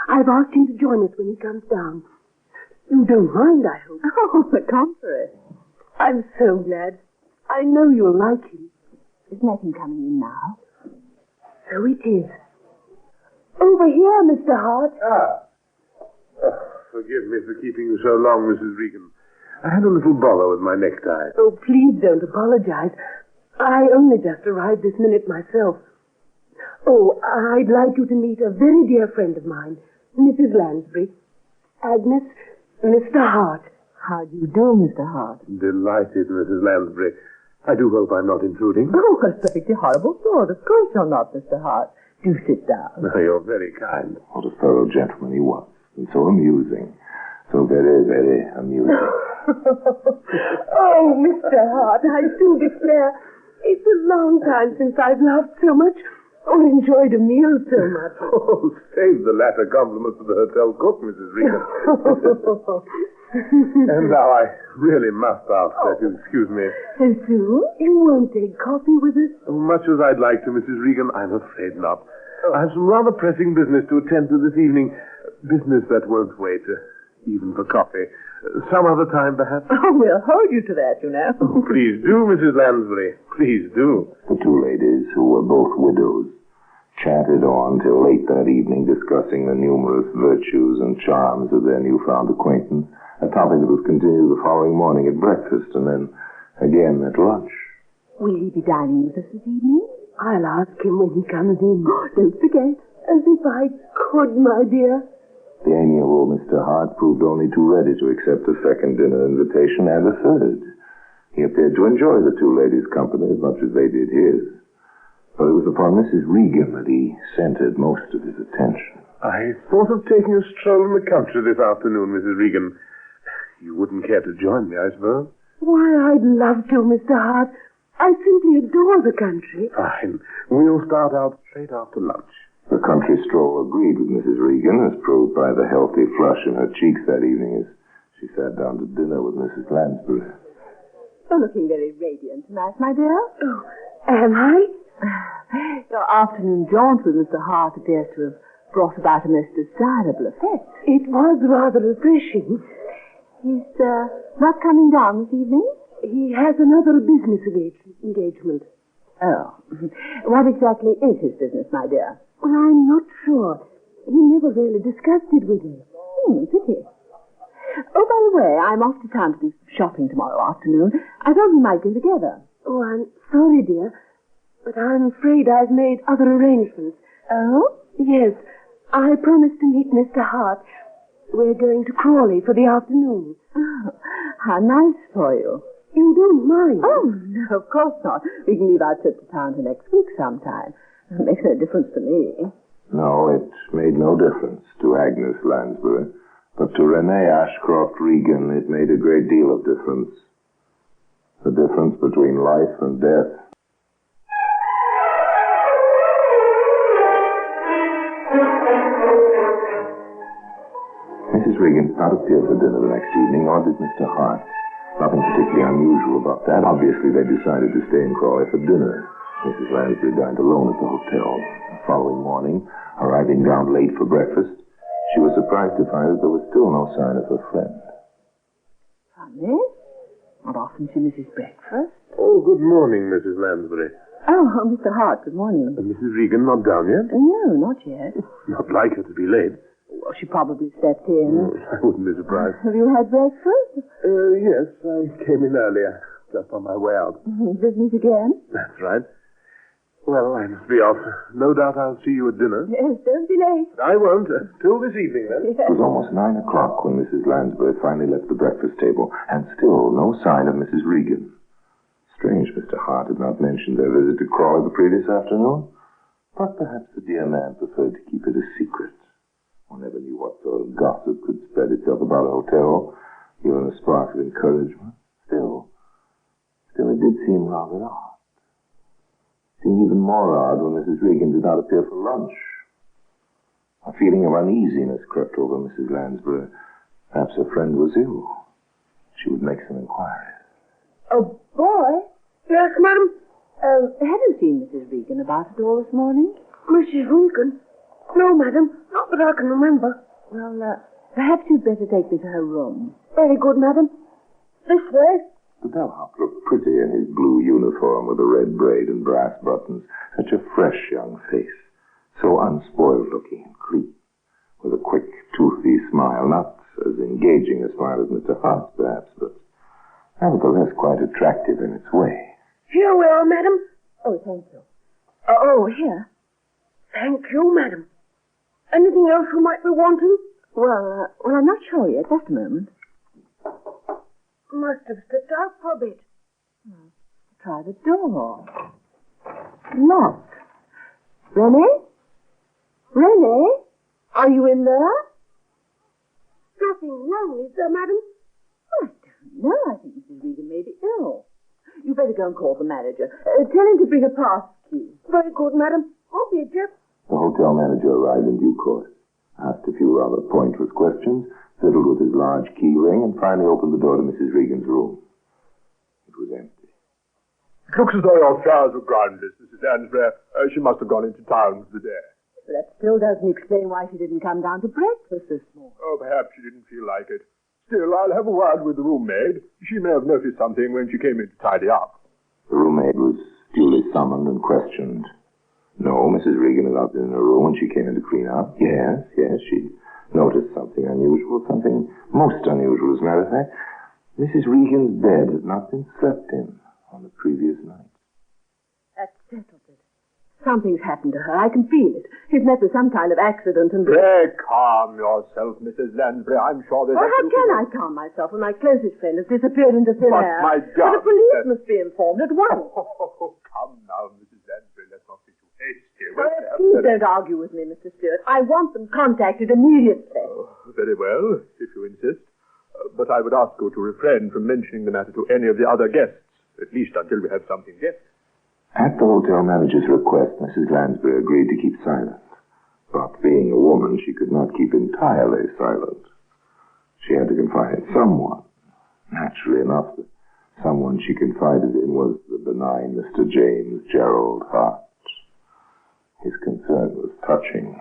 I've asked him to join us when he comes down. You don't mind, I hope. Oh, the contrary. I'm so glad. I know you'll like him. Isn't that him coming in now? So it is. Over here, Mr. Hart. Forgive me for keeping you so long, Mrs. Regan. I had a little bother with my necktie. Oh, please don't apologize. I only just arrived this minute myself. Oh, I'd like you to meet a very dear friend of mine, Mrs. Lansbury. Agnes, Mr. Hart. How do you do, Mr. Hart? Delighted, Mrs. Lansbury. I do hope I'm not intruding. Oh, a perfectly horrible thought. Of course you're not, Mr. Hart. Do sit down. Oh, you're very kind. What a thorough gentleman he was. And so amusing. So very, very amusing. Oh, Mr. Hart, I do declare, it's a long time since I've laughed so much or enjoyed a meal so much. Oh, save the latter compliment to the hotel cook, Mrs. Regan. And now I really must ask that you excuse me. And Sue, you won't take coffee with us? Much as I'd like to, Mrs. Regan, I'm afraid not. I have some rather pressing business to attend to this evening. Business that won't wait, even for coffee. Some other time, perhaps? Oh, we'll hold you to that, you know. Oh, please do, Mrs. Lansbury. Please do. The two ladies, who were both widows, chatted on till late that evening, discussing the numerous virtues and charms of their newfound acquaintance, a topic that was continued the following morning at breakfast and then again at lunch. Will he be dining with us this evening? I'll ask him when he comes in. Don't forget. As if I could, my dear. The amiable Mr. Hart proved only too ready to accept a second dinner invitation and a third. He appeared to enjoy the two ladies' company as much as they did his. But it was upon Mrs. Regan that he centered most of his attention. I thought of taking a stroll in the country this afternoon, Mrs. Regan. You wouldn't care to join me, I suppose? Why, I'd love to, Mr. Hart. I simply adore the country. Fine. We'll start out straight after lunch. The country stroll agreed with Mrs. Regan, as proved by the healthy flush in her cheeks that evening as she sat down to dinner with Mrs. Lansbury. You're looking very radiant tonight, my dear. Oh, am I? Your afternoon jaunt with Mr. Hart appears to have brought about a most desirable effect. It was rather refreshing. He's not coming down this evening? He has another business engagement. Oh. What exactly is his business, my dear? Well, I'm not sure. He never really discussed it with me. Pity. Oh, by the way, I'm off to town to do some shopping tomorrow afternoon. I thought we might go together. Oh, I'm sorry, dear, but I'm afraid I've made other arrangements. Oh? Yes. I promised to meet Mr. Hart. We're going to Crawley for the afternoon. Oh, how nice for you. You don't mind? Oh, no, of course not. We can leave our trip to town to next week sometime. It makes no difference to me. No, it made no difference to Agnes Lansbury. But to Renee Ashcroft Regan, it made a great deal of difference. The difference between life and death. Mrs. Regan did not appear for dinner the next evening, nor did Mr. Hart. Nothing particularly unusual about that. Obviously, they decided to stay in Crawley for dinner. Mrs. Lansbury dined alone at the hotel. The following morning, arriving down late for breakfast, she was surprised to find that there was still no sign of her friend. Funny. Not often she misses breakfast. Oh, good morning, Mrs. Lansbury. Oh, Mr. Hart, good morning. Mrs. Regan not down yet? No, not yet. Not like her to be late. Well, she probably stepped in. I wouldn't be surprised. Have you had breakfast? Yes, I came in earlier, just on my way out. Business again? That's right. Well, I must be off. No doubt I'll see you at dinner. Yes, don't be late. I won't. Till this evening, then. It was almost 9 o'clock when Mrs. Lansbury finally left the breakfast table, and still no sign of Mrs. Regan. Strange Mr. Hart had not mentioned their visit to Crawley the previous afternoon. But perhaps the dear man preferred to keep it a secret. One never knew what sort of gossip could spread itself about a hotel, even a spark of encouragement. Still, it did seem rather odd. It seemed even more odd when Mrs. Regan did not appear for lunch. A feeling of uneasiness crept over Mrs. Lansbury. Perhaps her friend was ill. She would make some inquiries. Oh, boy. Yes, madam? Have you seen Mrs. Regan about at all this morning? Mrs. Regan? No, madam. Not that I can remember. Well, perhaps you'd better take me to her room. Very good, madam. This way. The bellhop looked pretty in his blue uniform with a red braid and brass buttons. Such a fresh young face. So unspoiled looking and clean. With a quick, toothy smile. Not as engaging a smile as Mr. Hart's, perhaps, but nevertheless quite attractive in its way. Here we are, madam. Oh, thank you. Oh, here. Thank you, madam. Anything else you might be wanting? Well, I'm not sure yet. Just a moment. Must have stepped out for a bit. Try the door. Locked. Renee? Renee? Are you in there? Nothing wrong, is there, madam? I don't know. I think Mrs. Regan may be ill. You better go and call the manager. Tell him to bring a pass key. Very good, madam. I'll be Jeff. The hotel manager arrived in due course, asked a few rather pointless questions, fiddled with his large key ring, and finally opened the door to Mrs. Regan's room. It was empty. It looks as though your flowers were groundless, Mrs. Lansbury. She must have gone into town for the day. That still doesn't explain why she didn't come down to breakfast this morning. Oh, perhaps she didn't feel like it. Still, I'll have a word with the room-maid. She may have noticed something when she came in to tidy up. The room-maid was duly summoned and questioned. No, Mrs. Regan had not been in her room when she came in to clean up. Yes, she noticed something unusual, something most unusual, as a matter of fact. Mrs. Regan's bed had not been slept in on the previous night. That settles it. Something's happened to her. I can feel it. She's met with some kind of accident and... Pray calm yourself, Mrs. Lansbury. I'm sure there's... Well, how can I calm myself when my closest friend has disappeared into thin air? But, my The God... police must be informed at once. Oh, come now, Mrs. Lansbury. Let's not be too hasty. Please don't argue with me, Mr. Stewart. I want them contacted immediately. Oh, very well, if you insist. But I would ask you to refrain from mentioning the matter to any of the other guests, at least until we have something definite. At the hotel manager's request, Mrs. Lansbury agreed to keep silent. But being a woman, she could not keep entirely silent. She had to confide in someone. Naturally enough, the someone she confided in was the benign Mr. James Gerald Hart. His concern was touching.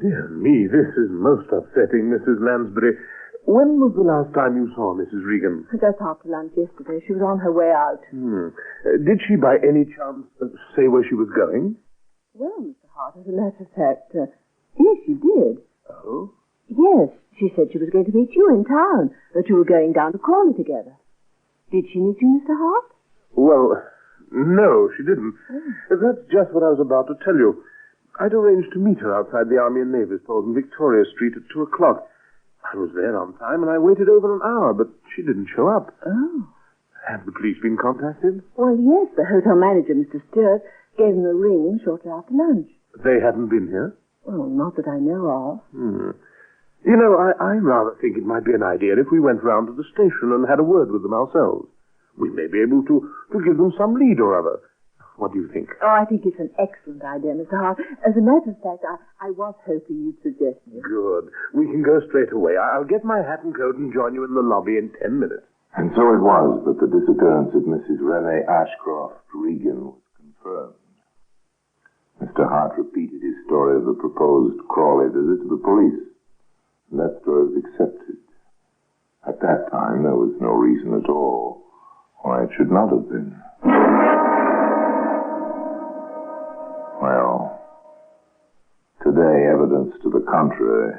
Dear me, this is most upsetting, Mrs. Lansbury. When was the last time you saw Mrs. Regan? Just after lunch yesterday. She was on her way out. Did she by any chance say where she was going? Well, Mr. Hart, as a matter of fact, yes, she did. Oh? Yes, she said she was going to meet you in town, that you were going down to Crawley together. Did she meet you, Mr. Hart? Well, no, she didn't. That's just what I was about to tell you. I'd arranged to meet her outside the Army and Navy stores in Victoria Street at 2 o'clock. I was there on time, and I waited over an hour, but she didn't show up. Oh. Have the police been contacted? Well, yes, the hotel manager, Mr. Sturt, gave them a ring shortly after lunch. They hadn't been here? Well, not that I know of. You know, I rather think it might be an idea if we went round to the station and had a word with them ourselves. We may be able to give them some lead or other. What do you think? Oh, I think it's an excellent idea, Mr. Hart. As a matter of fact, I was hoping you'd suggest it. Good. We can go straight away. I'll get my hat and coat and join you in the lobby in 10 minutes. And so it was that the disappearance of Mrs. Renee Ashcroft Regan was confirmed. Mr. Hart repeated his story of the proposed Crawley visit to the police, and that story was accepted. At that time, there was no reason at all why it should not have been. Well, today evidence to the contrary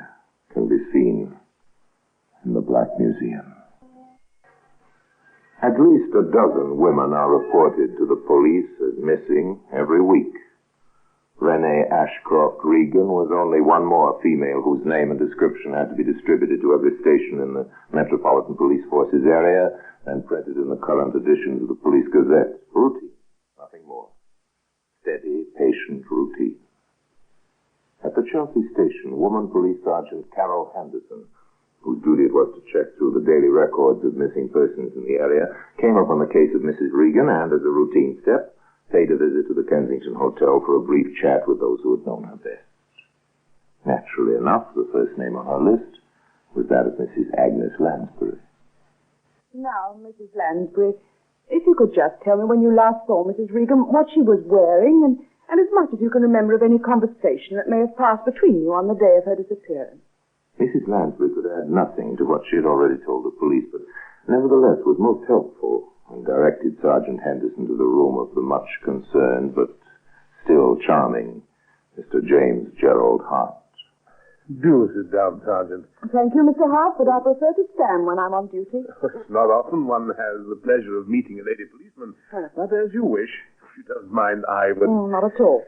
can be seen in the Black Museum. At least a dozen women are reported to the police as missing every week. Renee Ashcroft Regan was only one more female whose name and description had to be distributed to every station in the Metropolitan Police Force's area and printed in the current editions of the Police Gazette. Routine, nothing more. Steady, patient routine. At the Chelsea station, Woman Police Sergeant Carol Henderson, whose duty it was to check through the daily records of missing persons in the area, came up on the case of Mrs. Regan and, as a routine step, paid a visit to the Kensington Hotel for a brief chat with those who had known her best. Naturally enough, the first name on her list was that of Mrs. Agnes Lansbury. Now, Mrs. Lansbury, if you could just tell me when you last saw Mrs. Regan, what she was wearing, and as much as you can remember of any conversation that may have passed between you on the day of her disappearance. Mrs. Lansbury could add nothing to what she had already told the police, but nevertheless was most helpful and directed Sergeant Henderson to the room of the much concerned but still charming Mr. James Gerald Hart. Do sit down, Sergeant. Thank you, Mr. Hart, but I prefer to stand when I'm on duty. It's not often one has the pleasure of meeting a lady policeman. But as you wish. If you don't mind, I would... Not at all.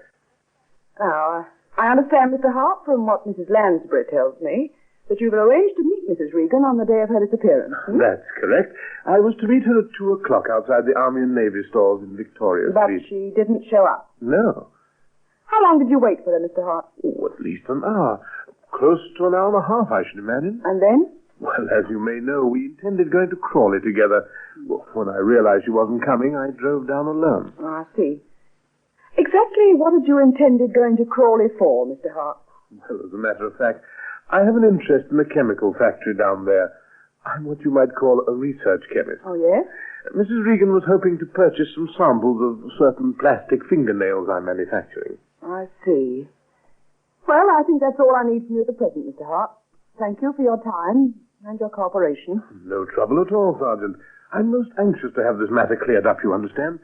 Now, I understand, Mr. Hart, from what Mrs. Lansbury tells me, that you've arranged to meet Mrs. Regan on the day of her disappearance. That's correct. I was to meet her at 2 o'clock outside the Army and Navy stores in Victoria Street. But she didn't show up. No. How long did you wait for her, Mr. Hart? Oh, at least an hour. Close to an hour and a half, I should imagine. And then? Well, as you may know, we intended going to Crawley together. Well, when I realized she wasn't coming, I drove down alone. Oh, I see. Exactly what had you intended going to Crawley for, Mr. Hart? Well, as a matter of fact, I have an interest in the chemical factory down there. I'm what you might call a research chemist. Oh, yes? Mrs. Regan was hoping to purchase some samples of certain plastic fingernails I'm manufacturing. I see. Well, I think that's all I need from you at the present, Mr. Hart. Thank you for your time and your cooperation. No trouble at all, Sergeant. I'm most anxious to have this matter cleared up, you understand.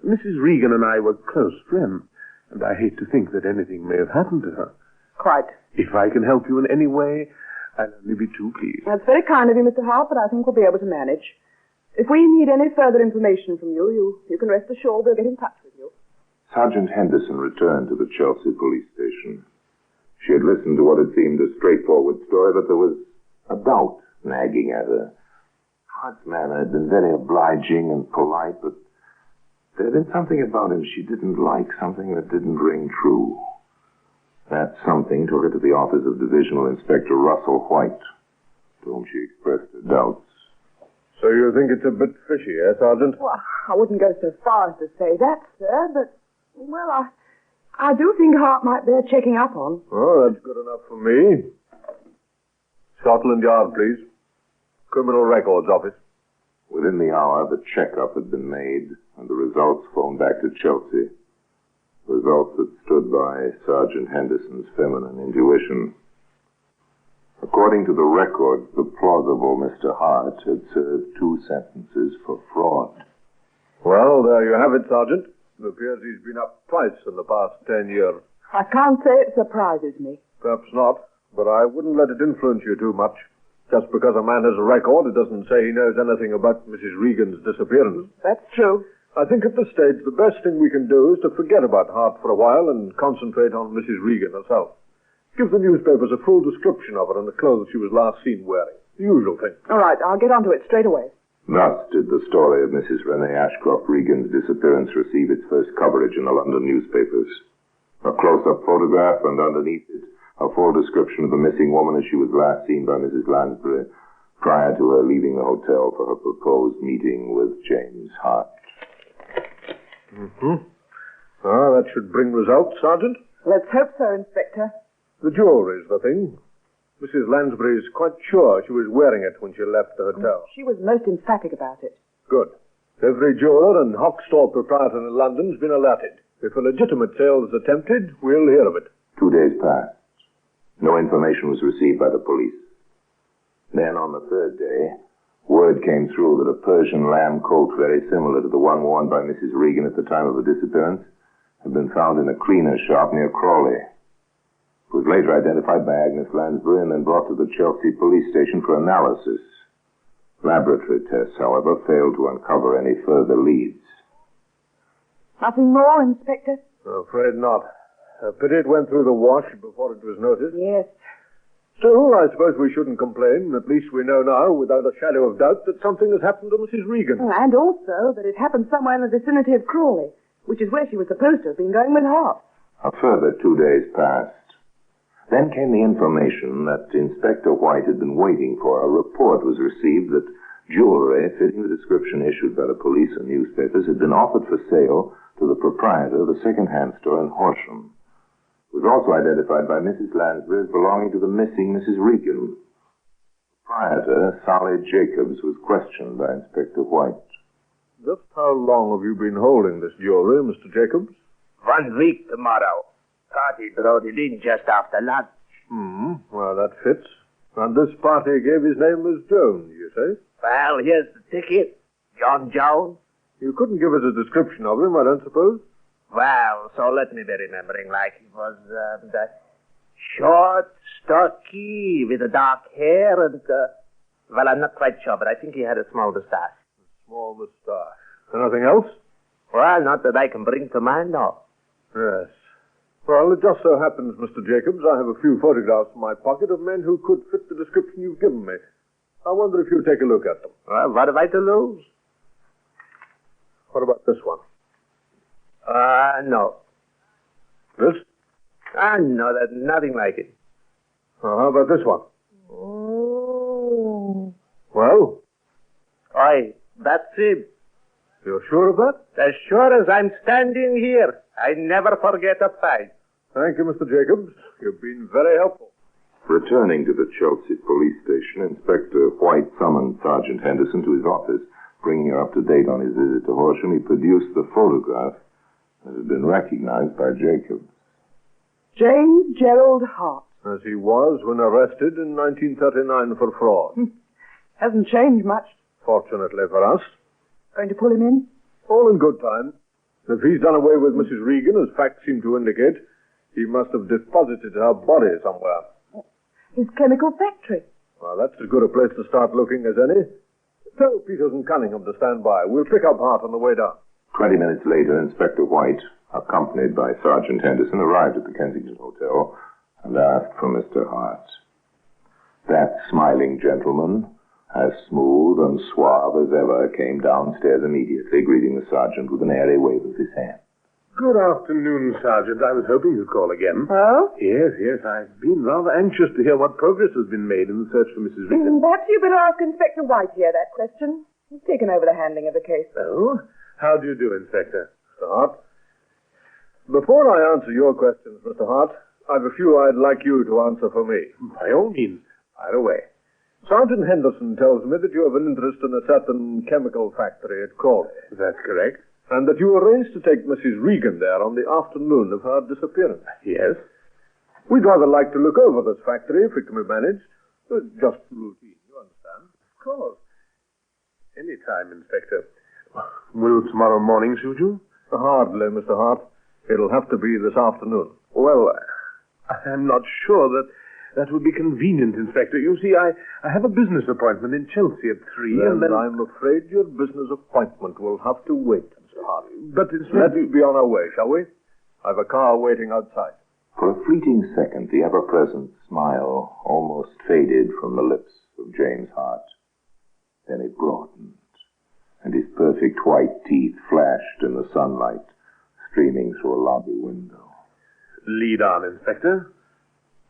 Mrs. Regan and I were close friends, and I hate to think that anything may have happened to her. Quite. If I can help you in any way, I'll only be too pleased. That's very kind of you, Mr. Hart, but I think we'll be able to manage. If we need any further information from you, you can rest assured we'll get in touch with you. Sergeant Henderson returned to the Chelsea police station. She had listened to what had seemed a straightforward story, but there was a doubt nagging at her. Hart's manner had been very obliging and polite, but there had been something about him she didn't like, something that didn't ring true. That something took her to the office of Divisional Inspector Russell White, to whom she expressed her doubts. So you think it's a bit fishy, eh, Sergeant? Well, I wouldn't go so far as to say that, sir, but, well, I do think Hart might bear checking up on. Oh, that's good enough for me. Scotland Yard, please. Criminal Records Office. Within the hour, the checkup had been made, and the results phoned back to Chelsea. Results that stood by Sergeant Henderson's feminine intuition. According to the records, the plausible Mr. Hart had served 2 sentences for fraud. Well, there you have it, Sergeant. It appears he's been up twice in the past 10 years. I can't say it surprises me. Perhaps not, but I wouldn't let it influence you too much. Just because a man has a record, it doesn't say he knows anything about Mrs. Regan's disappearance. That's true. I think at this stage, the best thing we can do is to forget about Hart for a while and concentrate on Mrs. Regan herself. Give the newspapers a full description of her and the clothes she was last seen wearing. The usual thing. All right, I'll get onto it straight away. Thus did the story of Mrs. Renee Ashcroft Regan's disappearance receive its first coverage in the London newspapers. A close-up photograph and underneath it, a full description of the missing woman as she was last seen by Mrs. Lansbury prior to her leaving the hotel for her proposed meeting with James Hart. That should bring results, Sergeant. Let's hope so, Inspector. The jewelry's the thing. Mrs. Lansbury is quite sure she was wearing it when she left the hotel. She was most emphatic about it. Good. Every jeweler and hock store proprietor in London's been alerted. If a legitimate sale is attempted, we'll hear of it. 2 days passed. No information was received by the police. Then, on the 3rd day, word came through that a Persian lamb coat very similar to the one worn by Mrs. Regan at the time of her disappearance had been found in a cleaner's shop near Crawley. It was later identified by Agnes Lansbury and then brought to the Chelsea police station for analysis. Laboratory tests, however, failed to uncover any further leads. Nothing more, Inspector? Afraid not. A pity it went through the wash before it was noticed. Yes. Still, I suppose we shouldn't complain. At least we know now, without a shadow of doubt, that something has happened to Mrs. Regan. And also that it happened somewhere in the vicinity of Crawley, which is where she was supposed to have been going with Hart. A further 2 days passed. Then came the information that Inspector White had been waiting for. A report was received that jewelry fitting the description issued by the police and newspapers had been offered for sale to the proprietor of a second-hand store in Horsham. It was also identified by Mrs. Lansbury as belonging to the missing Mrs. Regan. Proprietor, Sally Jacobs, was questioned by Inspector White. Just how long have you been holding this jewelry, Mr. Jacobs? 1 week tomorrow. Party brought it in just after lunch. Well, that fits. And this party gave his name as Jones, you say? Well, here's the ticket. John Jones. You couldn't give us a description of him, I don't suppose? Well, so let me be remembering like he was short, stocky, with a dark hair and, well, I'm not quite sure, but I think he had a small moustache. Small moustache. Anything else? Well, not that I can bring to mind, no. Yes. Well, it just so happens, Mr. Jacobs, I have a few photographs in my pocket of men who could fit the description you've given me. I wonder if you'll take a look at them. Well, what have I to lose? What about this one? No. This? No, that's nothing like it. How about this one? Oh. Well? Aye, that's him. You're sure of that? As sure as I'm standing here. I never forget a fight. Thank you, Mr. Jacobs. You've been very helpful. Returning to the Chelsea police station, Inspector White summoned Sergeant Henderson to his office. Bringing her up to date on his visit to Horsham, he produced the photograph that had been recognized by Jacobs. James Gerald Hart. As he was when arrested in 1939 for fraud. Hasn't changed much. Fortunately for us. Going to pull him in? All in good time. If he's done away with Mrs. Regan, as facts seem to indicate, he must have deposited her body somewhere. His chemical factory. Well, that's as good a place to start looking as any. Tell Peters and Cunningham to stand by. We'll pick up Hart on the way down. 20 minutes later, Inspector White, accompanied by Sergeant Henderson, arrived at the Kensington Hotel and asked for Mr. Hart. That smiling gentleman, as smooth and suave as ever, came downstairs immediately, greeting the sergeant with an airy wave of his hand. Good afternoon, Sergeant. I was hoping you'd call again. Oh? Yes. I've been rather anxious to hear what progress has been made in the search for Mrs. Regan. Perhaps you better ask Inspector White here that question. He's taken over the handling of the case. Oh? How do you do, Inspector? Mr. Hart? Before I answer your questions, Mr. Hart, I've a few I'd like you to answer for me. By all means. Fire away. Sergeant Henderson tells me that you have an interest in a certain chemical factory at Crawley. That's correct. And that you arranged to take Mrs. Regan there on the afternoon of her disappearance. Yes. We'd rather like to look over this factory, if it can be managed. Just routine, you understand? Of course. Any time, Inspector. Will tomorrow morning suit you? Hardly, Mr. Hart. It'll have to be this afternoon. Well, I'm not sure that would be convenient, Inspector. You see, I have a business appointment in Chelsea at 3, and then... I'm afraid your business appointment will have to wait, Mr. Hart. But, Inspector... Let's be on our way, shall we? I've a car waiting outside. For a fleeting second, the ever-present smile almost faded from the lips of James Hart. Then it broadened, and his perfect white teeth flashed in the sunlight, streaming through a lobby window. Lead on, Inspector.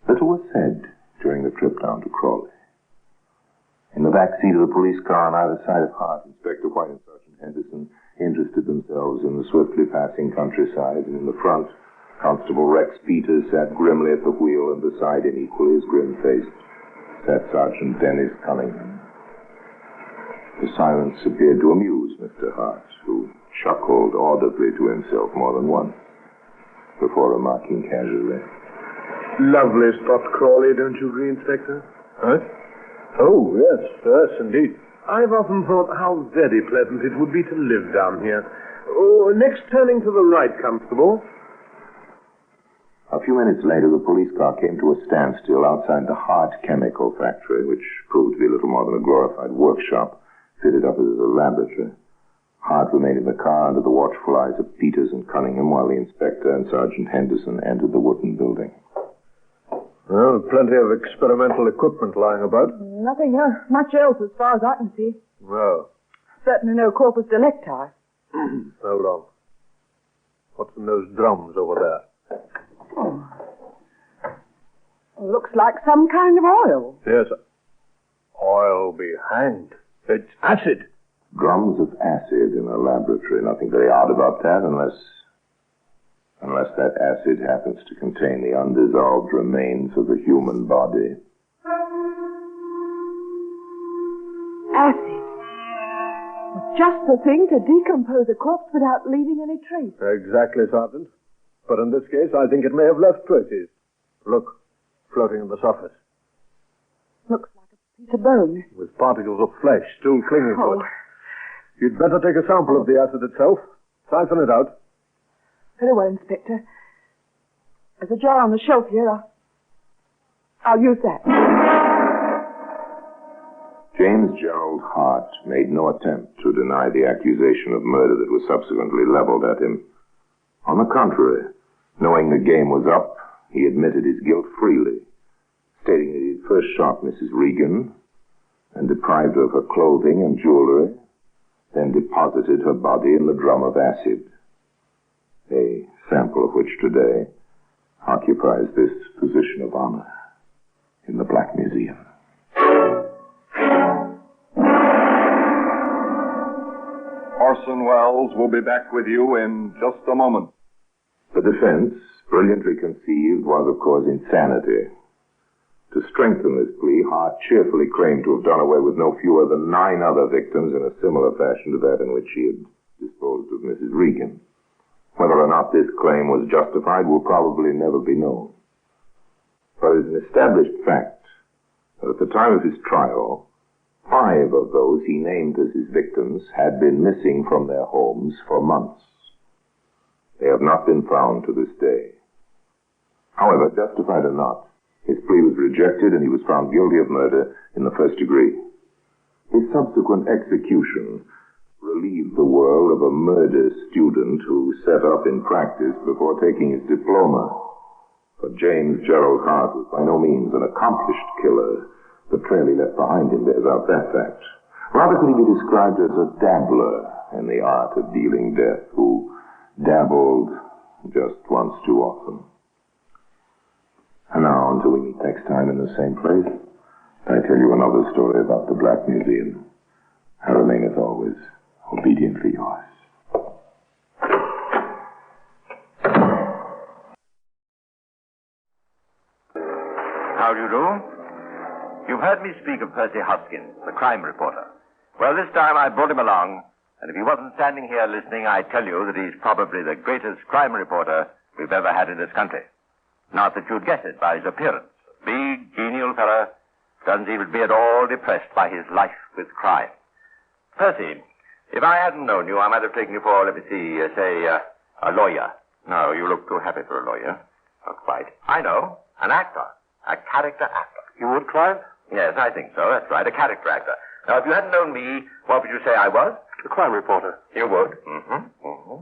Little was said during the trip down to Crawley. In the back seat of the police car on either side of Hart, Inspector White and Sergeant Henderson interested themselves in the swiftly passing countryside, and in the front, Constable Rex Peters sat grimly at the wheel, and beside him, equally as grim-faced, sat Sergeant Dennis Cunningham. The silence appeared to amuse Mr. Hart, who chuckled audibly to himself more than once, before remarking casually, Lovely spot, Crawley, don't you agree, Inspector? Huh? Oh, yes, indeed. I've often thought how very pleasant it would be to live down here. Oh, next turning to the right, Constable. A few minutes later, the police car came to a standstill outside the Hart Chemical Factory, which proved to be little more than a glorified workshop, fitted up as a laboratory. Hart remained in the car under the watchful eyes of Peters and Cunningham, while the inspector and Sergeant Henderson entered the wooden building. Well, plenty of experimental equipment lying about. Nothing much else as far as I can see. Well, Certainly no corpus delicti. hold on. What's in those drums over there? Oh. Looks like some kind of oil. Yes. Oil be hanged. It's acid. Drums of acid in a laboratory. Nothing very odd about that, unless that acid happens to contain the undissolved remains of a human body. Acid. Just the thing to decompose a corpse without leaving any trace. Exactly, Sergeant. But in this case, I think it may have left traces. Look, floating in the surface. Looks like a piece of bone. With particles of flesh still clinging to Oh. it. You'd better take a sample of the acid itself. Siphon it out. Very well, Inspector. There's a jar on the shelf here. I'll use that. James Gerald Hart made no attempt to deny the accusation of murder that was subsequently leveled at him. On the contrary, knowing the game was up, he admitted his guilt freely, stating that he had first shot Mrs. Regan and deprived her of her clothing and jewelry, then deposited her body in the drum of acid, a sample of which today occupies this position of honor in the Black Museum. Orson Welles will be back with you in just a moment. The defense, brilliantly conceived, was, of course, insanity. To strengthen this plea, Hart cheerfully claimed to have done away with no fewer than 9 other victims in a similar fashion to that in which he had disposed of Mrs. Regan. Whether or not this claim was justified will probably never be known. But it is an established fact that at the time of his trial, 5 of those he named as his victims had been missing from their homes for months. They have not been found to this day. However, justified or not, his plea was rejected and he was found guilty of murder in the first degree. His subsequent execution relieved the world of a murder student who set up in practice before taking his diploma. But James Gerald Hart was by no means an accomplished killer. The trail he left behind him bears out that fact. Rather could he be described as a dabbler in the art of dealing death, who dabbled just once too often. And now, until we meet next time in the same place, I tell you another story about the Black Museum. I remain, as always, obediently yours. How do you do? You've heard me speak of Percy Hoskins, the crime reporter. Well, this time I brought him along, and if he wasn't standing here listening, I'd tell you that he's probably the greatest crime reporter we've ever had in this country. Not that you'd guess it by his appearance. Big, genial fellow, doesn't seem to be at all depressed by his life with crime. Percy, if I hadn't known you, I might have taken you for, let me see, a lawyer. No, you look too happy for a lawyer. Not quite. I know. An actor. A character actor. You would, Clive? Yes, I think so. That's right. A character actor. Now, if you hadn't known me, what would you say I was? The crime reporter. You would?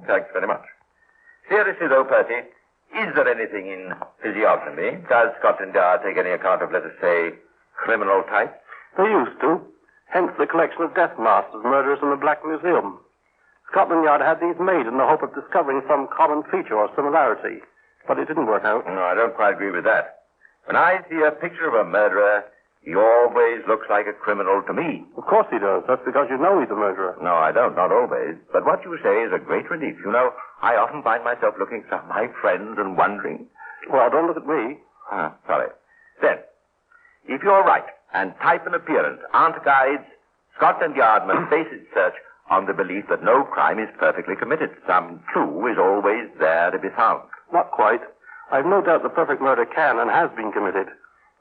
Thanks very much. Seriously, though, Percy, is there anything in physiognomy? Does Scotland Yard take any account of, let us say, criminal type? They used to. Hence the collection of death masks of murderers in the Black Museum. Scotland Yard had these made in the hope of discovering some common feature or similarity. But it didn't work out. No, I don't quite agree with that. When I see a picture of a murderer, he always looks like a criminal to me. Of course he does. That's because you know he's a murderer. No, I don't. Not always. But what you say is a great relief. You know, I often find myself looking at my friends and wondering. Well, don't look at me. Sorry. Then, if you're right, and type and appearance aren't guides, Scotland Yard must base its search on the belief that no crime is perfectly committed. Some clue is always there to be found. Not quite. I've no doubt the perfect murder can and has been committed.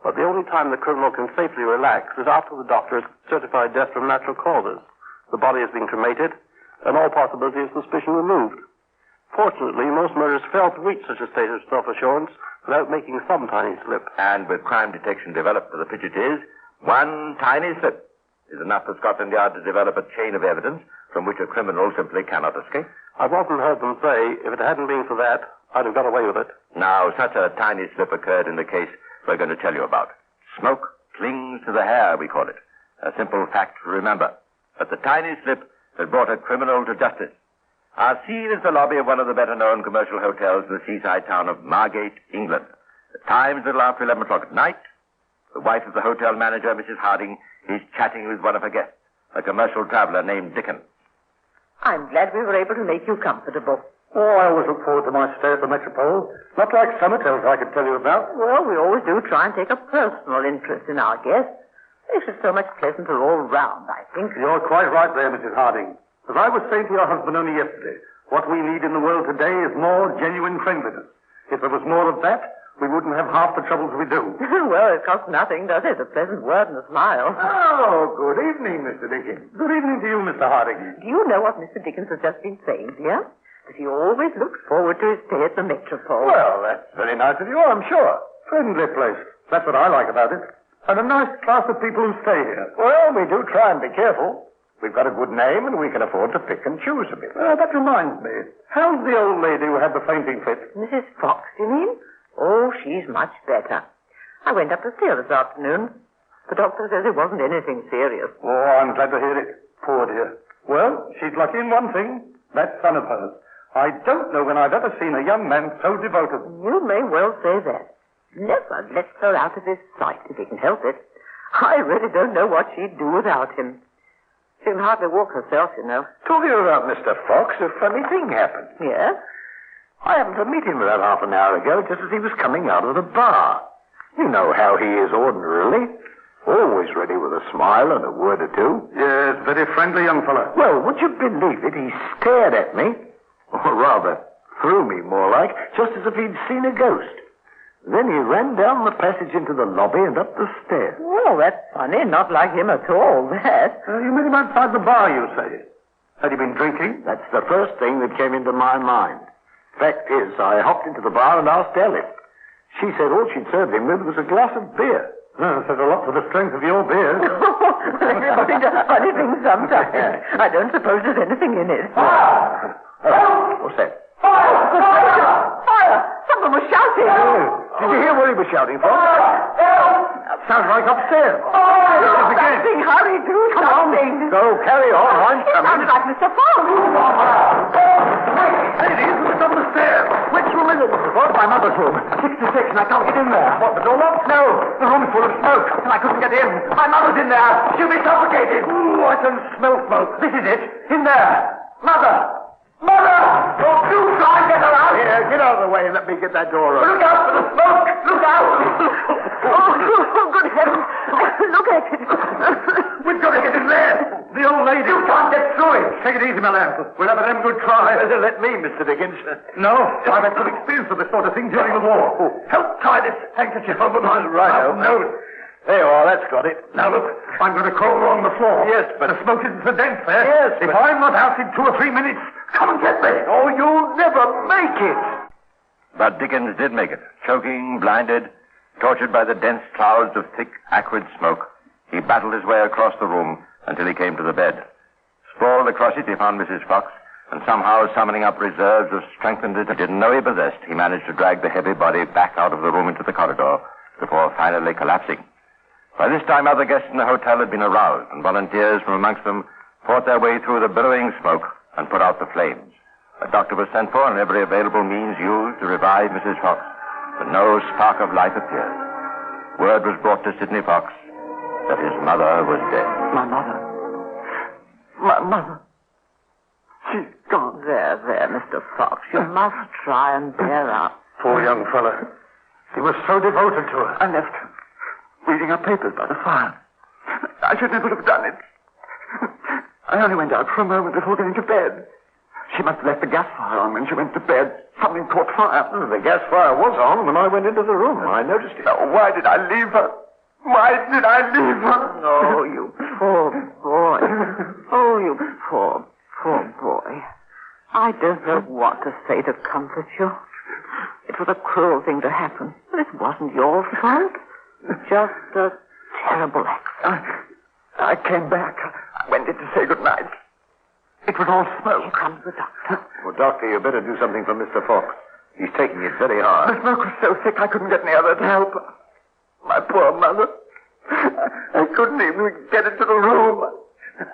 But the only time the criminal can safely relax is after the doctor has certified death from natural causes. The body has been cremated, and all possibility of suspicion removed. Fortunately, most murderers fail to reach such a state of self-assurance without making some tiny slip. And with crime detection developed to the pitch it is, one tiny slip is enough for Scotland Yard to develop a chain of evidence from which a criminal simply cannot escape. I've often heard them say, if it hadn't been for that, I'd have got away with it. Now, such a tiny slip occurred in the case we're going to tell you about. Smoke clings to the hair, we call it. A simple fact to remember. But the tiny slip that brought a criminal to justice. Our scene is the lobby of one of the better-known commercial hotels in the seaside town of Margate, England. The time's a little after 11 o'clock at night. The wife of the hotel manager, Mrs. Harding, is chatting with one of her guests, a commercial traveler named Dickon. I'm glad we were able to make you comfortable. Oh, I always look forward to my stay at the Metropole. Not like some hotels I could tell you about. Well, we always do try and take a personal interest in our guests. Makes it so much pleasanter all round, I think. You're quite right there, Mrs. Harding. As I was saying to your husband only yesterday, what we need in the world today is more genuine friendliness. If there was more of that, we wouldn't have half the troubles we do. Well, it costs nothing, does it? A pleasant word and a smile. Oh, good evening, Mr. Dickens. Good evening to you, Mr. Harding. Do you know what Mr. Dickens has just been saying, dear? That he always looks forward to his stay at the Metropole. Well, that's very nice of you, I'm sure. Friendly place. That's what I like about it. And a nice class of people who stay here. Well, we do try and be careful. We've got a good name, and we can afford to pick and choose a bit. That reminds me. How's the old lady who had the fainting fit? Mrs. Fox, you mean? Oh, she's much better. I went up to see her this afternoon. The doctor says it wasn't anything serious. Oh, I'm glad to hear it. Poor dear. Well, she's lucky in one thing. That son of hers. I don't know when I've ever seen a young man so devoted. You may well say that. Never lets her out of his sight if he can help it. I really don't know what she'd do without him. She can hardly walk herself, you know. Talking about Mr. Fox, a funny thing happened. Yes? I happened to meet him about half an hour ago, just as he was coming out of the bar. You know how he is ordinarily. Always ready with a smile and a word or two. Yes, very friendly young fellow. Well, would you believe it? He stared at me. Or rather, through me, more like, just as if he'd seen a ghost. Then he ran down the passage into the lobby and up the stairs. Well, that's funny. Not like him at all, that. You met him outside the bar, you say? Had he been drinking? That's the first thing that came into my mind. Fact is, I hopped into the bar and asked Alice. She said all she'd served him with was a glass of beer. Says a lot for the strength of your beer. Everybody does funny things sometimes. I don't suppose there's anything in it. What's that? Fire! Someone was shouting. Did you hear where he was shouting from? Sounds like upstairs. Something, hurry, do something. Go, carry on. I'm It sounded like Mr. Fox. Ladies, who's on the stairs? Which room is it, Mr. Fox? My mother's room. 66, and I can't get in there. What, the door locked? No. The room's full of smoke, and I couldn't get in. My mother's in there. She'll be suffocated. Ooh, I can smell smoke. This is it. In there. Mother! Mother! Oh, do try and get her out! Here, get out of the way and let me get that door open. Look out for the smoke! Look out! Oh, good heavens. Look at it. We've got to get in there. The old lady. You can't get through it. Take it easy, my lad. We'll have a damn good try. Let me, Mr. Dickens. No, I've had some experience of this sort of thing during the war. Help tie this handkerchief over my mouth. Right, nose. There you are, that's got it. Now look, I'm going to crawl along the floor. Yes, but... The smoke isn't so dense there. Yes, If but- I'm not out in 2 or 3 minutes, come and get me. Oh, you'll never make it. But Dickens did make it. Choking, blinded, tortured by the dense clouds of thick, acrid smoke, he battled his way across the room until he came to the bed. Sprawled across it, he found Mrs. Fox, and somehow summoning up reserves of strength that he didn't know he possessed, he managed to drag the heavy body back out of the room into the corridor before finally collapsing. By this time, other guests in the hotel had been aroused, and volunteers from amongst them fought their way through the billowing smoke and put out the flames. A doctor was sent for and every available means used to revive Mrs. Fox, but no spark of life appeared. Word was brought to Sidney Fox that his mother was dead. My mother. My mother. She's gone. There, Mr. Fox. You must try and bear up. Poor young fellow. He was so devoted to her. I left her, reading her papers by the fire. I should never have done it. I only went out for a moment before going to bed. She must have left the gas fire on when she went to bed. Something caught fire. The gas fire was on when I went into the room. I noticed it. Oh, why did I leave her? Why did I leave her? Oh, you poor boy. Oh, you poor boy. I don't know what to say to comfort you. It was a cruel thing to happen, but it wasn't your fault. Just a terrible accident. I came back. I went in to say goodnight. It was all smoke. Here comes the doctor. Well, Doctor, you better do something for Mr. Fox. He's taking it very hard. The smoke was so thick I couldn't get any other help. My poor mother. I couldn't even get into the room.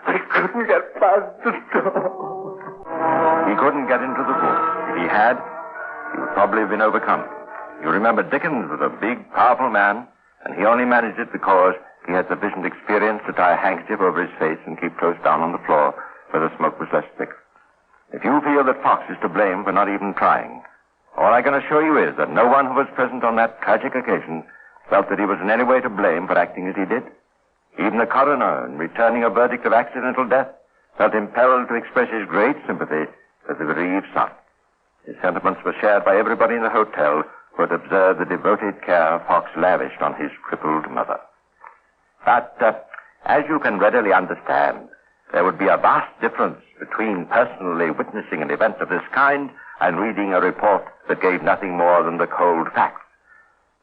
I couldn't get past the door. He couldn't get into the room. If he had, he would probably have been overcome. You remember Dickens was a big, powerful man, and he only managed it because he had sufficient experience to tie a handkerchief over his face and keep close down on the floor where the smoke was less thick. If you feel that Fox is to blame for not even trying, all I can assure you is that no one who was present on that tragic occasion felt that he was in any way to blame for acting as he did. Even the coroner, in returning a verdict of accidental death, felt impelled to express his great sympathy with the bereaved son. His sentiments were shared by everybody in the hotel who had observed the devoted care Fox lavished on his crippled mother. But, as you can readily understand, there would be a vast difference between personally witnessing an event of this kind and reading a report that gave nothing more than the cold facts.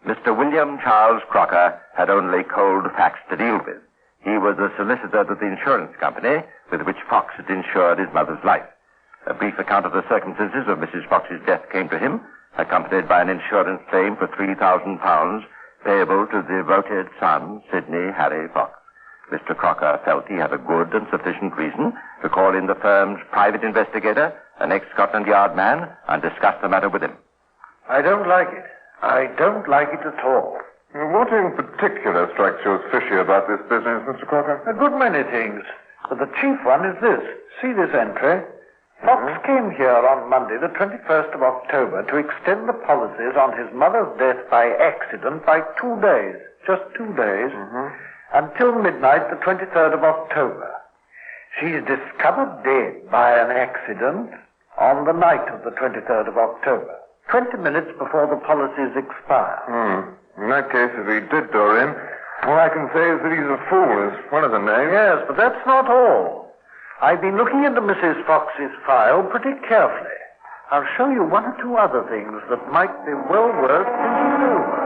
Mr. William Charles Crocker had only cold facts to deal with. He was the solicitor to the insurance company with which Fox had insured his mother's life. A brief account of the circumstances of Mrs. Fox's death came to him, accompanied by an insurance claim for £3,000 payable to the devoted son, Sidney Harry Fox. Mr. Crocker felt he had a good and sufficient reason to call in the firm's private investigator, an ex-Scotland Yard man, and discuss the matter with him. I don't like it. I don't like it at all. What in particular strikes you as fishy about this business, Mr. Crocker? A good many things. But the chief one is this. See this entry? Fox came here on Monday, the 21st of October, to extend the policies on his mother's death by accident by 2 days. Just 2 days. Until midnight, the 23rd of October. She's discovered dead by an accident on the night of the 23rd of October. 20 minutes before the policies expire. In that case, if he did Doreen, all I can say is that he's a fool, is one of the names. Yes, but that's not all. I've been looking into Mrs. Fox's file pretty carefully. I'll show you one or two other things that might be well worth thinking over.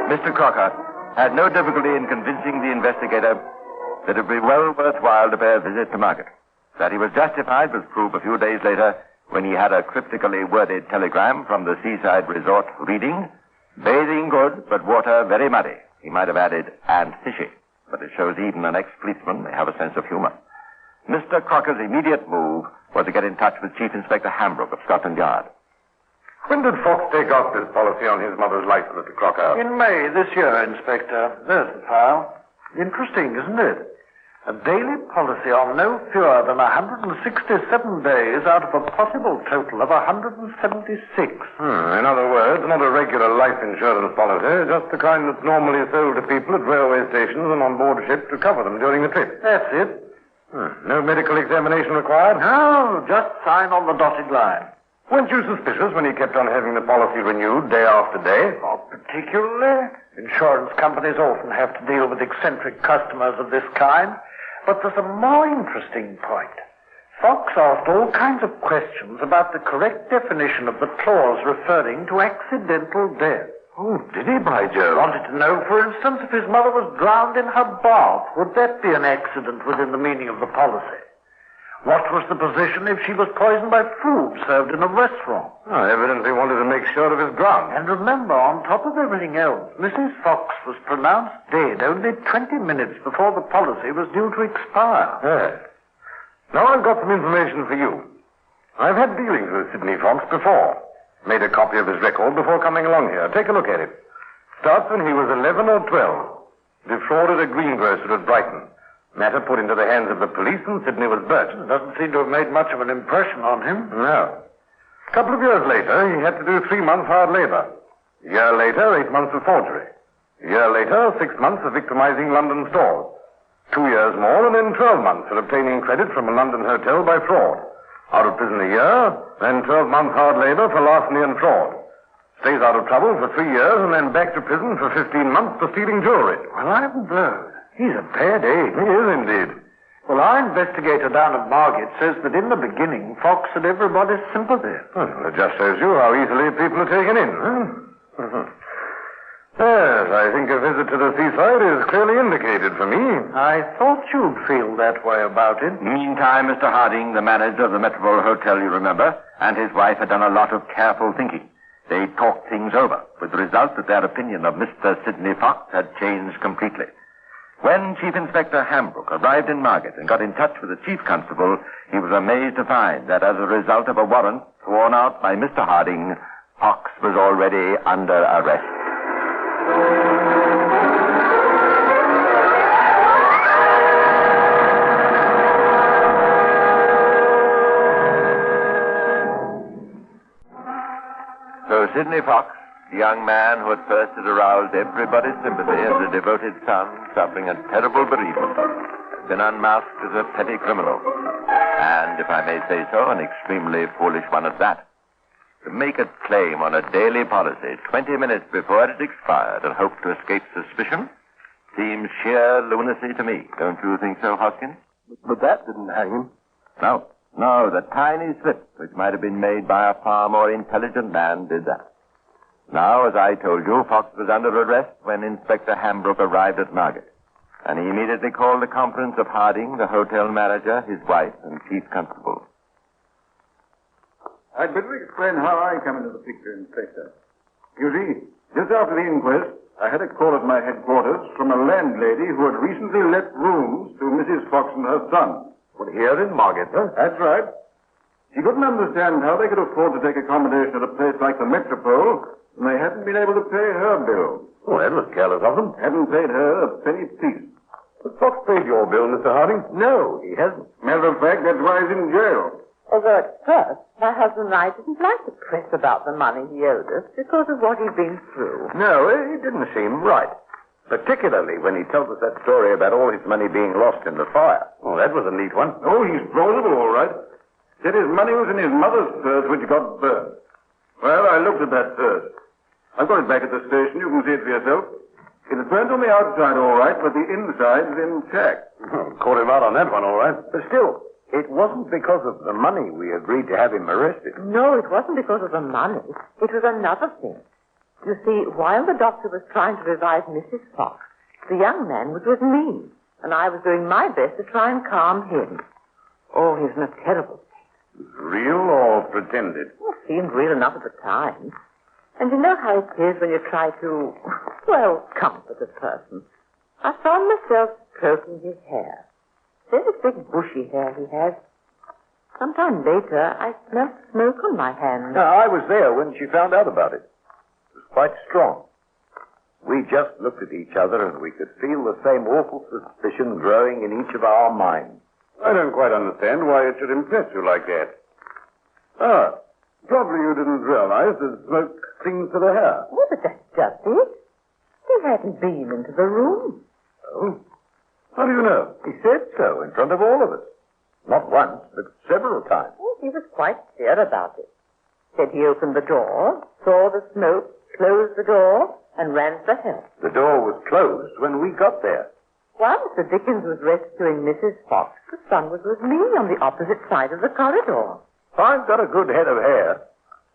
Mr. Crocker had no difficulty in convincing the investigator that it would be well worthwhile to pay a visit to Market. That he was justified was proved a few days later when he had a cryptically worded telegram from the seaside resort reading, "Bathing good, but water very muddy." He might have added, "and fishy," but it shows even an ex-policeman may have a sense of humor. Mr. Crocker's immediate move was to get in touch with Chief Inspector Hambrook of Scotland Yard. When did Fox take off this policy on his mother's life, Mr. Crocker? In May this year, Inspector. There's the file. Interesting, isn't it? A daily policy on no fewer than 167 days out of a possible total of 176. In other words, not a regular life insurance policy, just the kind that's normally sold to people at railway stations and on board ship to cover them during the trip. That's it. No medical examination required? No, just sign on the dotted line. Weren't you suspicious when he kept on having the policy renewed day after day? Not particularly. Insurance companies often have to deal with eccentric customers of this kind. But there's a more interesting point. Fox asked all kinds of questions about the correct definition of the clause referring to accidental death. Oh, did he, by Jove? Wanted to know, for instance, if his mother was drowned in her bath. Would that be an accident within the meaning of the policy? What was the position if she was poisoned by food served in a restaurant? Oh, evidently wanted to make sure of his ground. And remember, on top of everything else, Mrs. Fox was pronounced dead only 20 minutes before the policy was due to expire. Yes. Now I've got some information for you. I've had dealings with Sidney Fox before. Made a copy of his record before coming along here. Take a look at it. Starts when he was 11 or 12. Defrauded a greengrocer at Brighton. Matter put into the hands of the police and Sidney was burnt. Doesn't seem to have made much of an impression on him. No. A couple of years later, he had to do 3 months hard labor. A year later, 8 months of forgery. A year later, 6 months of victimizing London stores. 2 years more, and then 12 months for obtaining credit from a London hotel by fraud. Out of prison a year, then 12 months hard labor for larceny and fraud. Stays out of trouble for 3 years, and then back to prison for 15 months for stealing jewelry. Well, I'm blowed. He's a bad egg. He is indeed. Well, our investigator down at Margate says that in the beginning, Fox had everybody's sympathy. Well, it just shows you how easily people are taken in, huh? Yes, I think a visit to the seaside is clearly indicated for me. I thought you'd feel that way about it. Meantime, Mr. Harding, the manager of the Metropole Hotel, you remember, and his wife had done a lot of careful thinking. They talked things over, with the result that their opinion of Mr. Sidney Fox had changed completely. When Chief Inspector Hambrook arrived in Margate and got in touch with the Chief Constable, he was amazed to find that as a result of a warrant sworn out by Mr. Harding, Fox was already under arrest. So Sidney Fox, the young man who at first had aroused everybody's sympathy as a devoted son suffering a terrible bereavement, had been unmasked as a petty criminal. And, if I may say so, an extremely foolish one at that. To make a claim on a daily policy 20 minutes before it expired and hope to escape suspicion seems sheer lunacy to me. Don't you think so, Hoskins? But that didn't hang him. No, the tiny slip which might have been made by a far more intelligent man did that. Now, as I told you, Fox was under arrest when Inspector Hambrook arrived at Margate. And he immediately called a conference of Harding, the hotel manager, his wife, and Chief Constable. I'd better explain how I come into the picture, Inspector. You see, just after the inquest, I had a call at my headquarters from a landlady who had recently let rooms to Mrs. Fox and her son. Well, here in Margate, huh? That's right. She couldn't understand how they could afford to take accommodation at a place like the Metropole when they hadn't been able to pay her bill. Oh, that was careless of them. Hadn't paid her a penny piece. But Fox paid your bill, Mr. Harding. No, he hasn't. Matter of fact, that's why he's in jail. Although at first, my husband and I didn't like to press about the money he owed us because of what he'd been through. No, it didn't seem right. Particularly when he told us that story about all his money being lost in the fire. Oh, that was a neat one. Oh, he's plausible, all right. Said his money was in his mother's purse, which got burned. Well, I looked at that purse. I've got it back at the station. You can see it for yourself. It is burnt on the outside, all right, but the inside's intact. Caught him out on that one, all right. But still, it wasn't because of the money we agreed to have him arrested. No, it wasn't because of the money. It was another thing. You see, while the doctor was trying to revive Mrs. Fox, the young man was with me, and I was doing my best to try and calm him. Oh, he was in a terrible state. Real or pretended? Well, seemed real enough at the time. And you know how it is when you try to, well, comfort a person. I found myself stroking his hair. Very big bushy hair he has. Sometime later, I smelled smoke on my hands. No, I was there when she found out about it. It was quite strong. We just looked at each other and we could feel the same awful suspicion growing in each of our minds. I don't quite understand why it should impress you like that. Probably you didn't realize that smoke clings to the hair. Oh, but that's just it. He hadn't been into the room. Oh? How do you know? He said so in front of all of us. Not once, but several times. Oh, he was quite clear about it. Said he opened the door, saw the smoke, closed the door, and ran for help. The door was closed when we got there. While Mr. Dickens was rescuing Mrs. Fox, the son was with me on the opposite side of the corridor. I've got a good head of hair,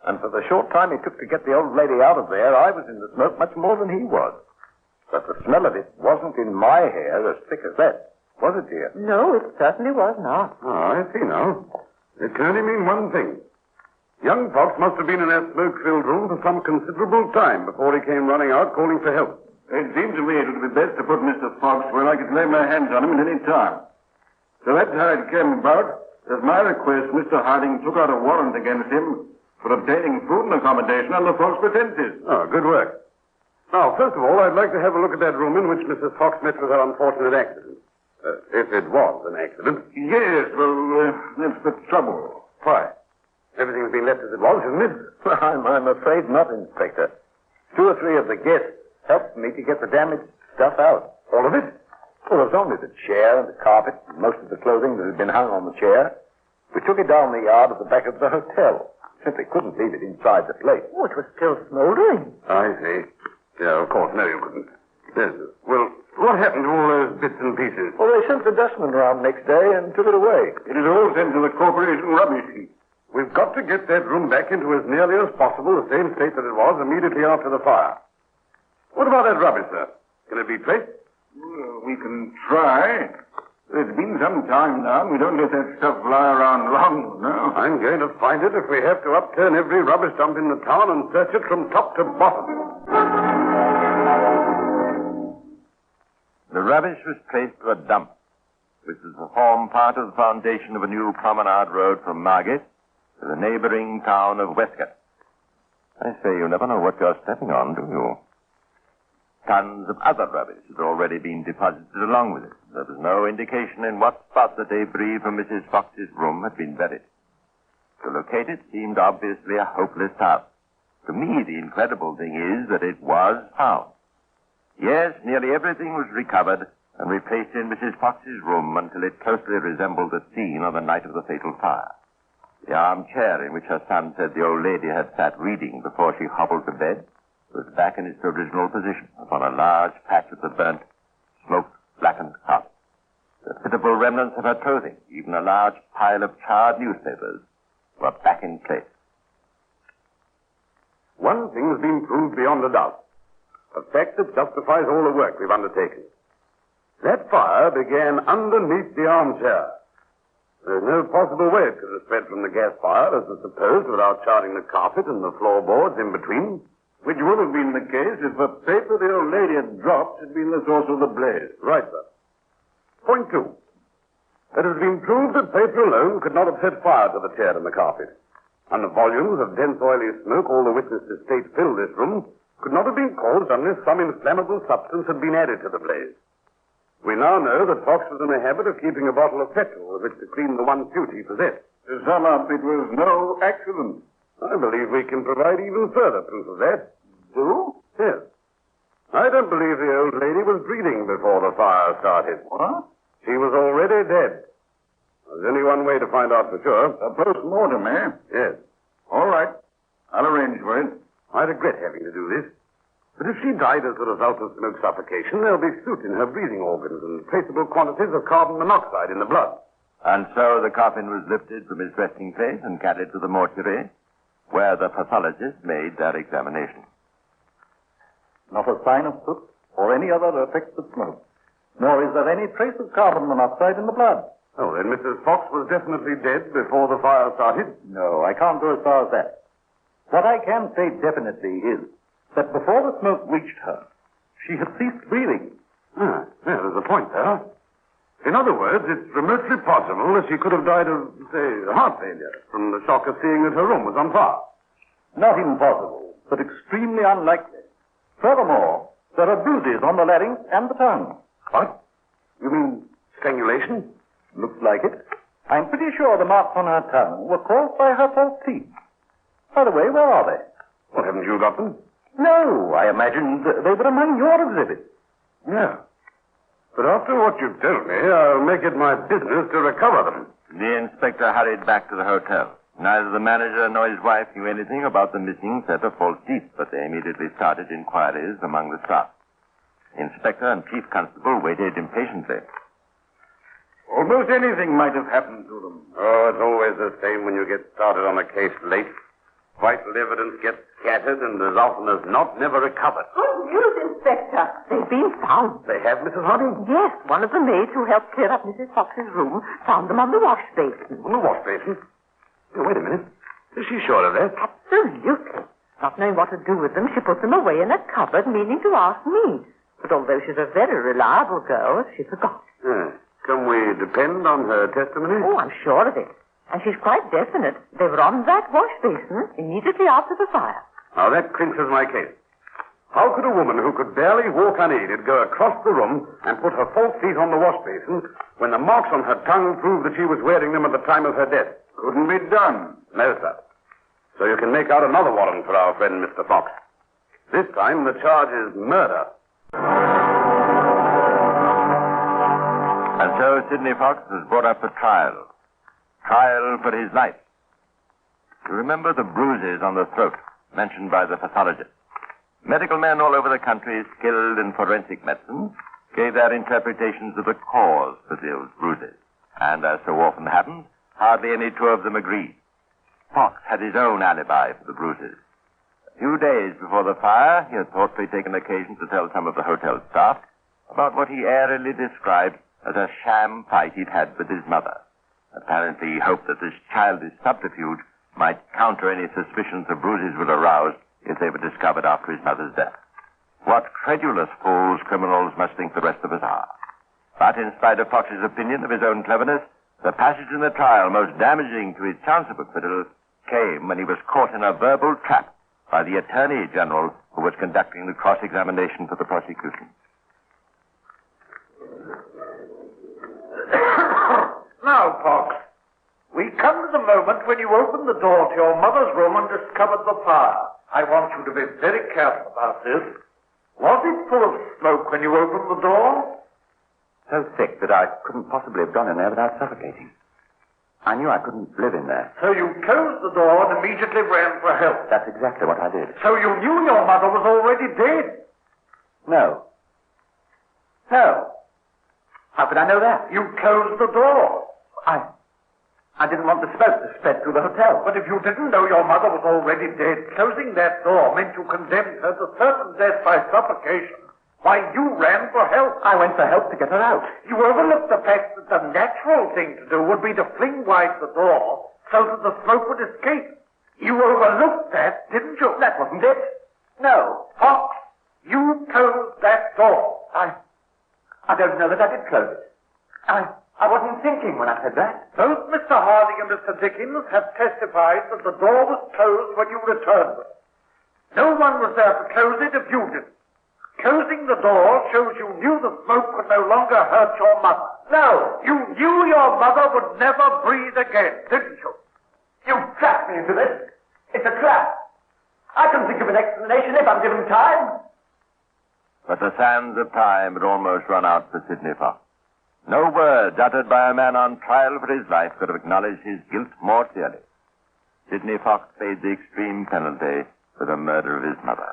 and for the short time it took to get the old lady out of there, I was in the smoke much more than he was. But the smell of it wasn't in my hair as thick as that, was it, dear? No, it certainly was not. Oh, I see now. It can only mean one thing. Young Fox must have been in that smoke-filled room for some considerable time before he came running out calling for help. It seemed to me it would be best to put Mr. Fox where I could lay my hands on him at any time. So that's how it came about. At my request, Mr. Harding took out a warrant against him for obtaining food and accommodation under false pretenses. Oh, good work. Now, first of all, I'd like to have a look at that room in which Mrs. Fox met with her unfortunate accident. If it was an accident. Yes, well, that's the trouble. Why? Everything's been left as it was, hasn't it? I'm afraid not, Inspector. 2 or 3 of the guests helped me to get the damaged stuff out. All of it? Well, it was only the chair and the carpet and most of the clothing that had been hung on the chair. We took it down the yard at the back of the hotel. Simply couldn't leave it inside the place. Oh, it was still smoldering. I see. Yeah, of course. No, you couldn't. Yes. Well, what happened to all those bits and pieces? Well, they sent the dustman around next day and took it away. It is all sent to the corporation rubbish heap. We've got to get that room back into as nearly as possible the same state that it was immediately after the fire. What about that rubbish, sir? Can it be traced? Well, we can try. It's been some time now. We don't let that stuff lie around long, no. I'm going to find it if we have to upturn every rubbish dump in the town and search it from top to bottom. The rubbish was placed to a dump, which was to form part of the foundation of a new promenade road from Margate to the neighboring town of Westcott. I say, you never know what you're stepping on, do you? Tons of other rubbish had already been deposited along with it. There was no indication in what spot the debris from Mrs. Fox's room had been buried. To locate it seemed obviously a hopeless task. To me, the incredible thing is that it was found. Yes, nearly everything was recovered and replaced in Mrs. Fox's room until it closely resembled the scene on the night of the fatal fire. The armchair in which her son said the old lady had sat reading before she hobbled to bed was back in its original position upon a large patch of the burnt, smoked, blackened carpet. The pitiful remnants of her clothing, even a large pile of charred newspapers, were back in place. One thing has been proved beyond a doubt. A fact that justifies all the work we've undertaken. That fire began underneath the armchair. There's no possible way it could have spread from the gas fire, as was supposed, without charring the carpet and the floorboards in between. Which would have been the case if the paper the old lady had dropped had been the source of the blaze. Right, sir. Point 2. It has been proved that paper alone could not have set fire to the chair and the carpet. And the volumes of dense oily smoke all the witnesses state filled this room could not have been caused unless some inflammable substance had been added to the blaze. We now know that Fox was in the habit of keeping a bottle of petrol with which to clean the one suit he possessed. To sum up, it was no accident. I believe we can provide even further proof of that. Do? Yes. I don't believe the old lady was breathing before the fire started. What? She was already dead. There's only one way to find out for sure. A post-mortem, eh? Yes. All right. I'll arrange for it. I regret having to do this. But if she died as a result of smoke suffocation, there'll be soot in her breathing organs and traceable quantities of carbon monoxide in the blood. And so the coffin was lifted from its resting place and carried to the mortuary, where the pathologists made their examination. Not a sign of soot or any other effects of smoke. Nor is there any trace of carbon monoxide in the blood. Oh, then Mrs. Fox was definitely dead before the fire started? No, I can't go as far as that. What I can say definitely is that before the smoke reached her, she had ceased breathing. Yeah, there's a point there. In other words, it's remotely possible that she could have died of, say, heart failure from the shock of seeing that her room was on fire. Not impossible, but extremely unlikely. Furthermore, there are bruises on the larynx and the tongue. What? You mean strangulation? Looks like it. I'm pretty sure the marks on her tongue were caused by her false teeth. By the way, where are they? Well, haven't you got them? No, I imagined they were among your exhibits. Yeah. But after what you've told me, I'll make it my business to recover them. The inspector hurried back to the hotel. Neither the manager nor his wife knew anything about the missing set of false teeth, but they immediately started inquiries among the staff. Inspector and Chief Constable waited impatiently. Almost anything might have happened to them. Oh, it's always the same when you get started on a case late. Vital evidence gets scattered and as often as not never recovered. Good news, Inspector. They've been found. They have, Mrs. Harding? Yes, one of the maids who helped clear up Mrs. Fox's room found them on the wash basin. On the wash basin? Oh, wait a minute. Is she sure of that? Absolutely. Not knowing what to do with them, she put them away in a cupboard, meaning to ask me. But although she's a very reliable girl, she forgot. Can we depend on her testimony? Oh, I'm sure of it. And she's quite definite. They were on that wash basin immediately after the fire. Now, that clinches my case. How could a woman who could barely walk unaided go across the room and put her false teeth on the wash basin when the marks on her tongue prove that she was wearing them at the time of her death? Couldn't be done. No, sir. So you can make out another warrant for our friend, Mr. Fox. This time, the charge is murder. And so Sidney Fox was brought up for trial. Trial for his life. You remember the bruises on the throat mentioned by the pathologist. Medical men all over the country skilled in forensic medicine gave their interpretations of the cause for those bruises. And as so often happens, hardly any two of them agreed. Fox had his own alibi for the bruises. A few days before the fire, he had thoughtfully taken occasion to tell some of the hotel staff about what he airily described as a sham fight he'd had with his mother. Apparently, he hoped that this childish subterfuge might counter any suspicions the bruises would arouse if they were discovered after his mother's death. What credulous fools criminals must think the rest of us are. But in spite of Fox's opinion of his own cleverness, the passage in the trial most damaging to his chance of acquittal came when he was caught in a verbal trap by the Attorney General who was conducting the cross-examination for the prosecution. Now, Fox, we come to the moment when you opened the door to your mother's room and discovered the fire. I want you to be very careful about this. Was it full of smoke when you opened the door? So thick that I couldn't possibly have gone in there without suffocating. I knew I couldn't live in there. So you closed the door and immediately ran for help. That's exactly what I did. So you knew your mother was already dead? No. How could I know that? You closed the door. I didn't want the smoke to spread through the hotel. But if you didn't know your mother was already dead, closing that door meant you condemned her to certain death by suffocation. Why, you ran for help. I went for help to get her out. You overlooked the fact that the natural thing to do would be to fling wide the door so that the smoke would escape. You overlooked that, didn't you? That wasn't it. No. Fox, you closed that door. I don't know that I did close it. I wasn't thinking when I said that. Both Mr. Harding and Mr. Dickens have testified that the door was closed when you returned it. No one was there to close it if you didn't. Closing the door shows you knew the smoke could no longer hurt your mother. No, you knew your mother would never breathe again, didn't you? You trapped me into this. It's a trap. I can think of an explanation if I'm given time. But the sands of time had almost run out for Sidney Fox. No words uttered by a man on trial for his life could have acknowledged his guilt more clearly. Sidney Fox paid the extreme penalty for the murder of his mother.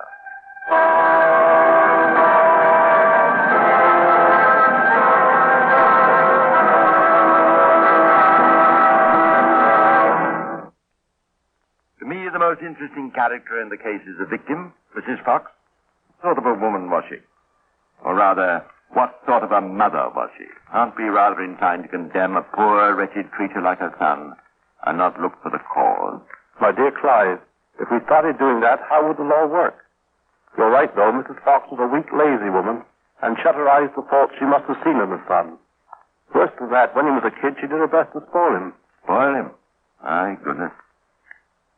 To me, the most interesting character in the case is the victim, Mrs. Fox. What sort of a woman was she? Or rather, what sort of a mother was she? Aren't we rather inclined to condemn a poor, wretched creature like her son and not look for the cause? My dear Clive, if we started doing that, how would the law work? You're right, though. Mrs. Fox was a weak, lazy woman and shut her eyes to faults she must have seen in her son. Worse than that, when he was a kid, she did her best to spoil him. Spoil him? My goodness.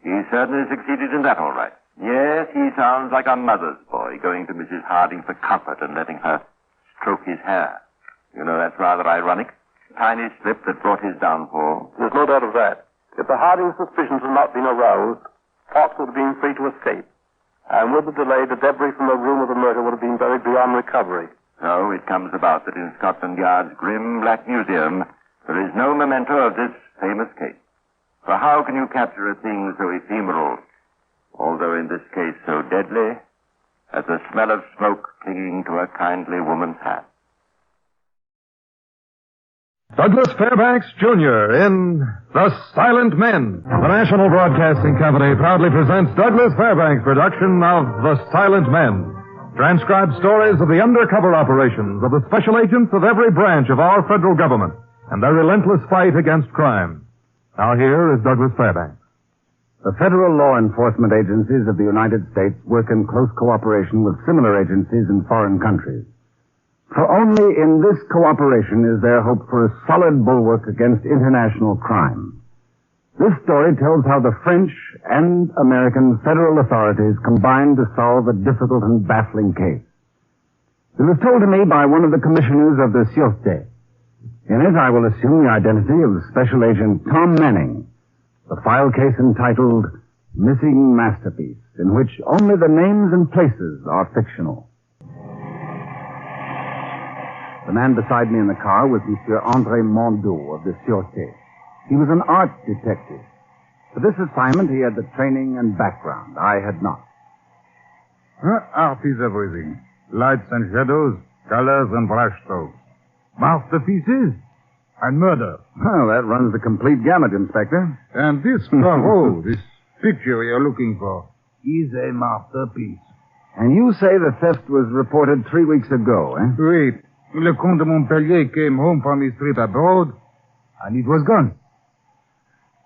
He certainly succeeded in that, all right. Yes, he sounds like a mother's boy going to Mrs. Harding for comfort and letting her stroke his hair. You know, that's rather ironic. Tiny slip that brought his downfall. There's no doubt of that. If the Harding suspicions had not been aroused, Fox would have been free to escape. And with the delay, the debris from the room of the murder would have been buried beyond recovery. So it comes about that in Scotland Yard's grim black museum, there is no memento of this famous case. For how can you capture a thing so ephemeral, although in this case so deadly, as the smell of smoke clinging to a kindly woman's hand? Douglas Fairbanks, Jr. in The Silent Men. The National Broadcasting Company proudly presents Douglas Fairbanks' production of The Silent Men. Transcribed stories of the undercover operations of the special agents of every branch of our federal government and their relentless fight against crime. Now here is Douglas Fairbanks. The federal law enforcement agencies of the United States work in close cooperation with similar agencies in foreign countries. For only in this cooperation is there hope for a solid bulwark against international crime. This story tells how the French and American federal authorities combined to solve a difficult and baffling case. It was told to me by one of the commissioners of the Sûreté. In it, I will assume the identity of Special Agent Tom Manning, the file case entitled Missing Masterpiece, in which only the names and places are fictional. The man beside me in the car was Monsieur André Mondeau of the Sûreté. He was an art detective. For this assignment, he had the training and background. I had not. Art is everything. Lights and shadows, colors and brush strokes. Masterpieces and murder. Well, that runs the complete gamut, Inspector. And this Parole, this picture you're looking for, is a masterpiece. And you say the theft was reported 3 weeks ago, eh? Wait. Le Comte de Montpellier came home from his trip abroad, and it was gone.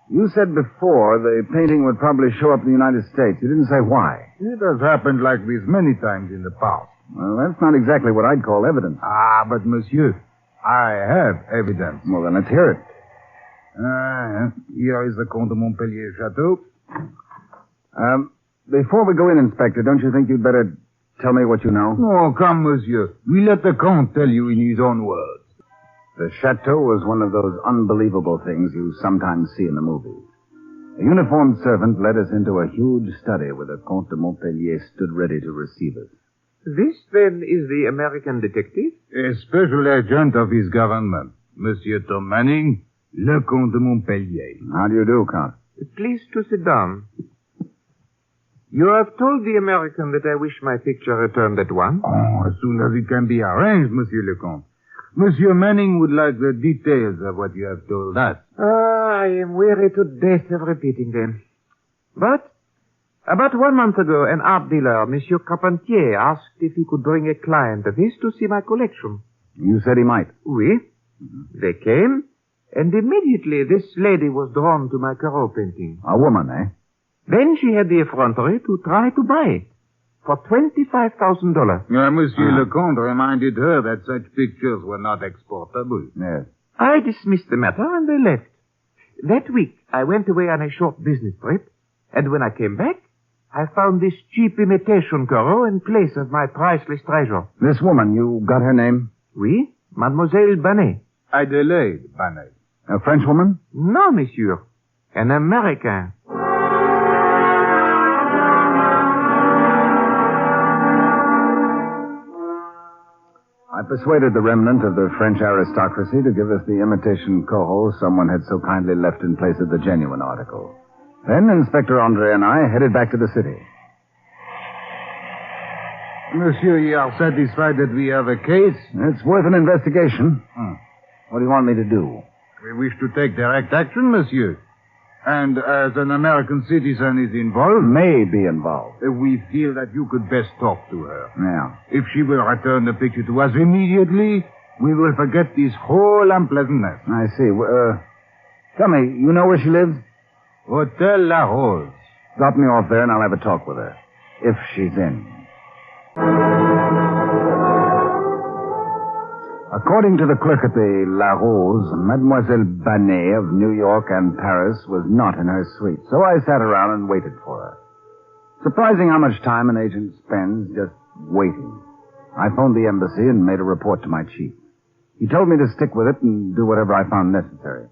You said before the painting would probably show up in the United States. You didn't say why. It has happened like this many times in the past. Well, that's not exactly what I'd call evidence. Ah, but monsieur, I have evidence. Well, then let's hear it. Here is the Comte de Montpellier chateau. Before we go in, Inspector, don't you think you'd better tell me what you know? Oh, come, monsieur. We let the Comte tell you in his own words. The chateau was one of those unbelievable things you sometimes see in the movies. A uniformed servant led us into a huge study where the Comte de Montpellier stood ready to receive us. This, then, is the American detective? A special agent of his government, Monsieur Tom Manning, Le Comte de Montpellier. How do you do, Count? Please to sit down. You have told the American that I wish my picture returned at once? Oh, as soon as it can be arranged, Monsieur le Comte. Monsieur Manning would like the details of what you have told us. I am weary to death of repeating them. But, about 1 month ago, an art dealer, Monsieur Carpentier, asked if he could bring a client of his to see my collection. You said he might. Oui. They came, and immediately this lady was drawn to my Parole painting. A woman, eh? Then she had the effrontery to try to buy it for $25,000. Monsieur Lecomte reminded her that such pictures were not exportable. Yes. I dismissed the matter and they left. That week, I went away on a short business trip, and when I came back, I found this cheap imitation Corot in place of my priceless treasure. This woman, you got her name? Oui, Mademoiselle Banet. Adelaide Banet. A French woman? No, monsieur. An American. I persuaded the remnant of the French aristocracy to give us the imitation Corot someone had so kindly left in place of the genuine article. Then Inspector Andre and I headed back to the city. Monsieur, you are satisfied that we have a case? It's worth an investigation. What do you want me to do? We wish to take direct action, monsieur. And as an American citizen is involved... May be involved. We feel that you could best talk to her. Yeah. If she will return the picture to us immediately, we will forget this whole unpleasantness. I see. Tell me, you know where she lives? Hotel La Rose. Drop me off there and I'll have a talk with her. If she's in. According to the clerk at the La Rose, Mademoiselle Banet of New York and Paris was not in her suite, so I sat around and waited for her. Surprising how much time an agent spends just waiting. I phoned the embassy and made a report to my chief. He told me to stick with it and do whatever I found necessary.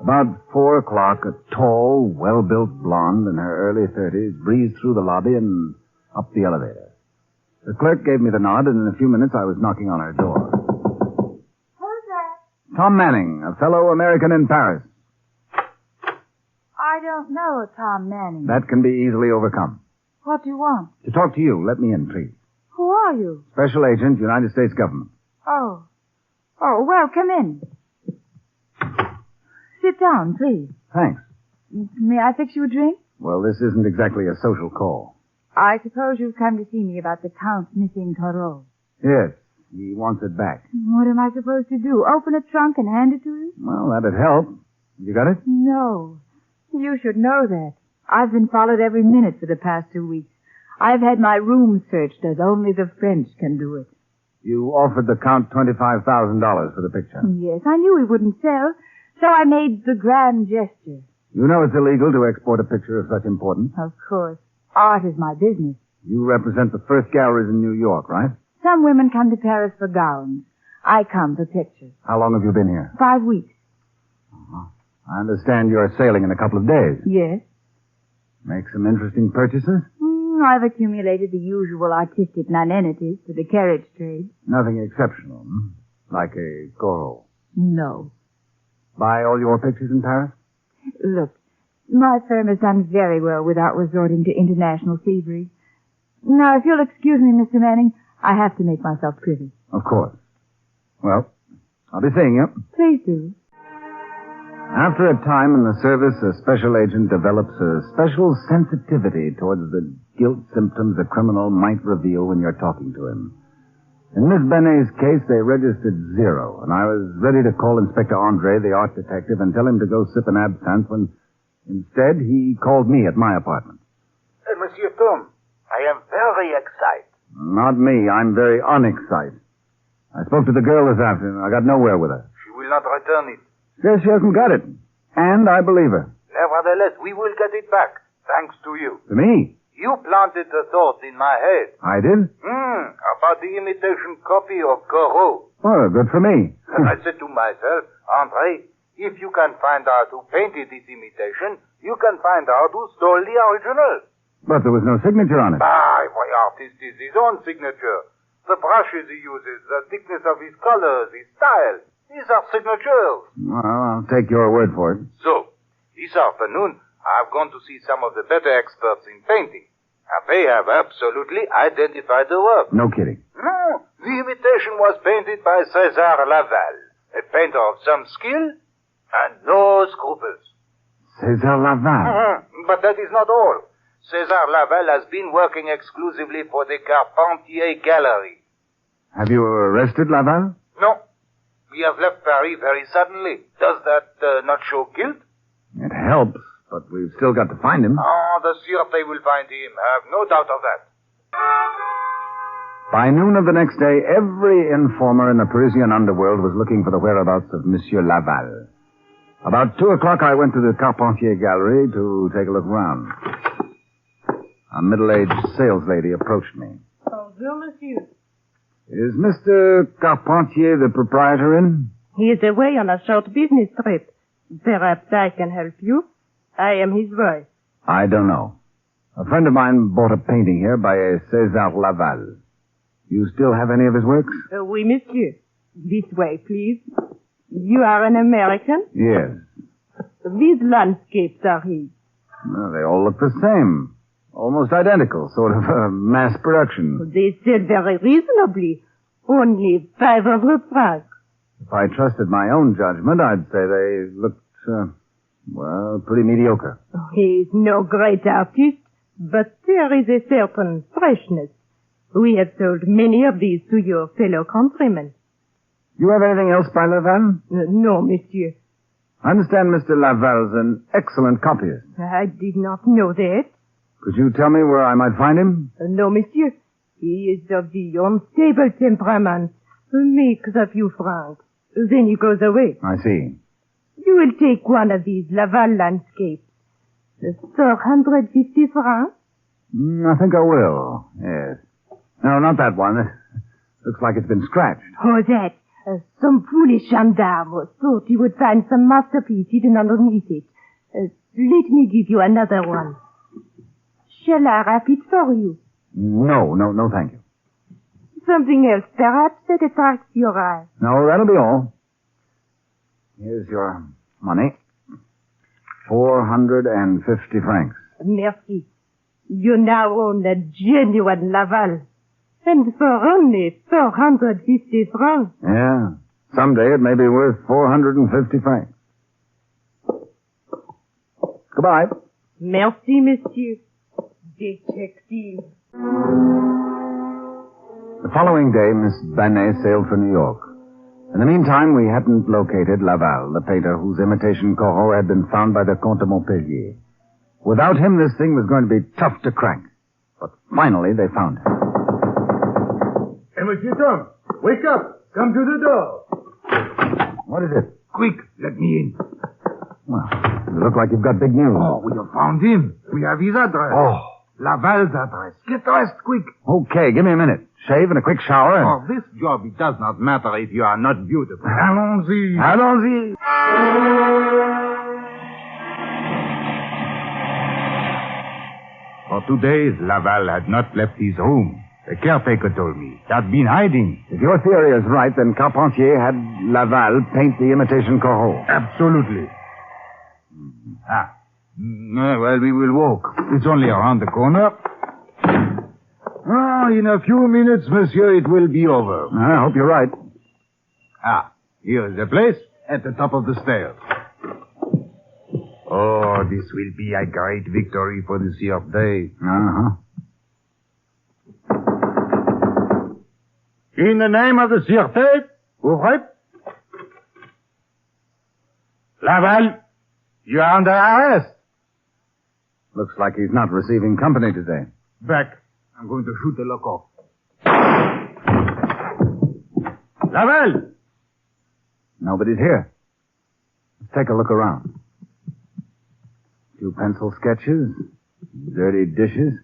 About 4 o'clock, a tall, well-built blonde in her early 30s breezed through the lobby and up the elevator. The clerk gave me the nod, and in a few minutes I was knocking on her door. Tom Manning, a fellow American in Paris. I don't know Tom Manning. That can be easily overcome. What do you want? To talk to you, let me in, please. Who are you? Special Agent, United States Government. Oh. Oh, well, come in. Sit down, please. Thanks. May I fix you a drink? Well, this isn't exactly a social call. I suppose you've come to see me about the Count's missing Parole. Yes, he wants it back. What am I supposed to do? Open a trunk and hand it to you? Well, that'd help. You got it? No. You should know that. I've been followed every minute for the past 2 weeks. I've had my room searched as only the French can do it. You offered the Count $25,000 for the picture. Yes, I knew he wouldn't sell, so I made the grand gesture. You know it's illegal to export a picture of such importance. Of course. Art is my business. You represent the first galleries in New York, right? Some women come to Paris for gowns. I come for pictures. How long have you been here? 5 weeks. I understand you're sailing in a couple of days. Yes. Make some interesting purchases? I've accumulated the usual artistic nonentities for the carriage trade. Nothing exceptional, like a Goro. No. Buy all your pictures in Paris? Look, my firm has done very well without resorting to international thievery. Now, if you'll excuse me, Mr. Manning, I have to make myself privy. Of course. Well, I'll be seeing you. Please do. After a time in the service, a special agent develops a special sensitivity towards the guilt symptoms a criminal might reveal when you're talking to him. In Miss Benet's case, they registered 0, and I was ready to call Inspector Andre, the art detective, and tell him to go sip an absinthe when, instead, he called me at my apartment. Monsieur Tom, I am very excited. Not me. I'm very unexcited. I spoke to the girl this afternoon. I got nowhere with her. She will not return it. Yes, she hasn't got it. And I believe her. Nevertheless, we will get it back, thanks to you. To me? You planted the thought in my head. I did? About the imitation copy of Corot. Oh, good for me. I said to myself, Andre, if you can find out who painted this imitation, you can find out who stole the original. But there was no signature on it. Every artist is his own signature. The brushes he uses, the thickness of his colors, his style. These are signatures. Well, I'll take your word for it. So, this afternoon, I've gone to see some of the better experts in painting. And they have absolutely identified the work. No kidding. No, the imitation was painted by César Laval, a painter of some skill and no scruples. César Laval? But that is not all. César Laval has been working exclusively for the Carpentier Gallery. Have you arrested Laval? No. We have left Paris very suddenly. Does that not show guilt? It helps, but we've still got to find him. The Sûreté will find him. Have no doubt of that. By noon of the next day, every informer in the Parisian underworld was looking for the whereabouts of Monsieur Laval. About 2 o'clock, I went to the Carpentier Gallery to take a look round. A middle-aged saleslady approached me. Bonjour, monsieur. Is Mr. Carpentier the proprietor in? He is away on a short business trip. Perhaps I can help you. I am his wife. I don't know. A friend of mine bought a painting here by a César Laval. You still have any of his works? Oui, monsieur. This way, please. You are an American? Yes. These landscapes are his. Well, they all look the same. Almost identical, sort of a mass production. They sell very reasonably. Only 500 francs. If I trusted my own judgment, I'd say they looked, pretty mediocre. He is no great artist, but there is a certain freshness. We have sold many of these to your fellow countrymen. You have anything else by Laval? No, monsieur. I understand Mr. Laval's an excellent copyist. I did not know that. Could you tell me where I might find him? No, monsieur. He is of the unstable temperament. Makes a few francs. Then he goes away. I see. You will take one of these Laval landscapes. 450 francs? I think I will, yes. No, not that one. Looks like it's been scratched. Oh, that. Some foolish gendarme thought he would find some masterpiece hidden underneath it. Let me give you another one. Shall I wrap it for you? No, thank you. Something else, perhaps, that attracts your eye. No, that'll be all. Here's your money. 450 francs. Merci. You now own a genuine Laval. And for only 450 francs. Yeah. Someday it may be worth 450 francs. Goodbye. Merci, monsieur. Detective. The following day, Miss Banet sailed for New York. In the meantime, we hadn't located Laval, the painter whose imitation Corot had been found by the Comte de Montpellier. Without him, this thing was going to be tough to crack. But finally, they found him. Hey, Monsieur Tom, wake up. Come to the door. What is it? Quick, let me in. Well, you look like you've got big news. Oh, we have found him. We have his address. Oh. Laval's address. Get dressed, quick. Okay, give me a minute. Shave and a quick shower. And... For this job, it does not matter if you are not beautiful. Allons-y. Allons-y. For 2 days, Laval had not left his room. The caretaker told me. He had been hiding. If your theory is right, then Carpentier had Laval paint the imitation Corot. Absolutely. Well, we will walk. It's only around the corner. In a few minutes, monsieur, it will be over. I hope you're right. Here is the place at the top of the stairs. Oh, this will be a great victory for the Sûreté. Uh-huh. In the name of the Sûreté, ouvrez. Laval, you are under arrest. Looks like he's not receiving company today. Back. I'm going to shoot the loco. Laval! Nobody's here. Let's take a look around. 2 pencil sketches, dirty dishes.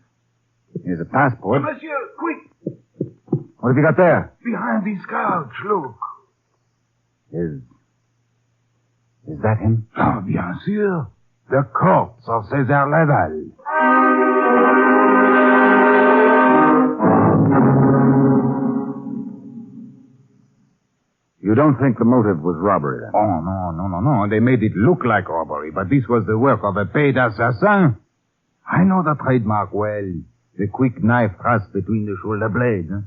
Here's a passport. Monsieur, quick! What have you got there? Behind this couch, look. Is that him? Oh, bien sûr. The corpse of César Laval. You don't think the motive was robbery, then? Oh, no. They made it look like robbery, but this was the work of a paid assassin. I know the trademark well. The quick knife thrust between the shoulder blades. Huh?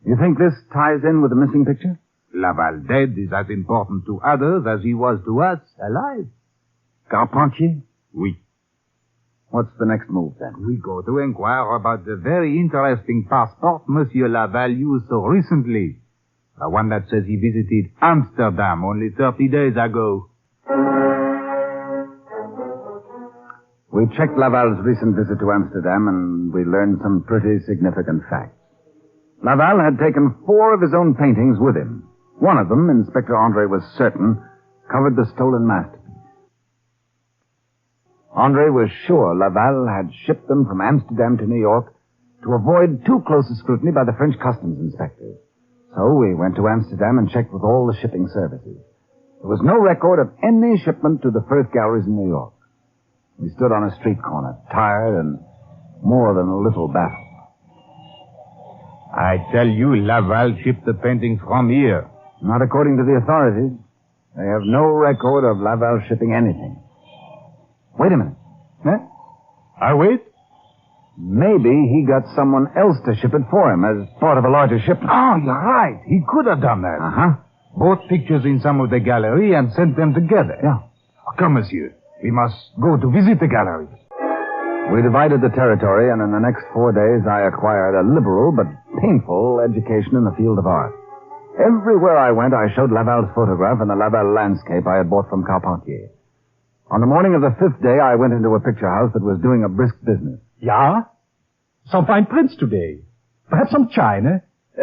You think this ties in with the missing picture? Laval dead is as important to others as he was to us alive. Carpentier? Oui. What's the next move, then? We go to inquire about the very interesting passport Monsieur Laval used so recently. The one that says he visited Amsterdam only 30 days ago. We checked Laval's recent visit to Amsterdam, and we learned some pretty significant facts. Laval had taken 4 of his own paintings with him. One of them, Inspector Andre was certain, covered the stolen masterpiece. Andre was sure Laval had shipped them from Amsterdam to New York to avoid too close a scrutiny by the French customs inspectors. So we went to Amsterdam and checked with all the shipping services. There was no record of any shipment to the Firth Galleries in New York. We stood on a street corner, tired and more than a little baffled. I tell you, Laval shipped the paintings from here. Not according to the authorities. They have no record of Laval shipping anything. Wait a minute. Huh? I wait? Maybe he got someone else to ship it for him as part of a larger shipment. Oh, you're right. He could have done that. Uh-huh. Bought pictures in some of the gallery and sent them together. Yeah. Come, monsieur. We must go to visit the gallery. We divided the territory, and in the next 4 days I acquired a liberal but painful education in the field of art. Everywhere I went, I showed Laval's photograph and the Laval landscape I had bought from Carpentier. On the morning of the 5th day, I went into a picture house that was doing a brisk business. Yeah? Some fine prints today. Perhaps some China.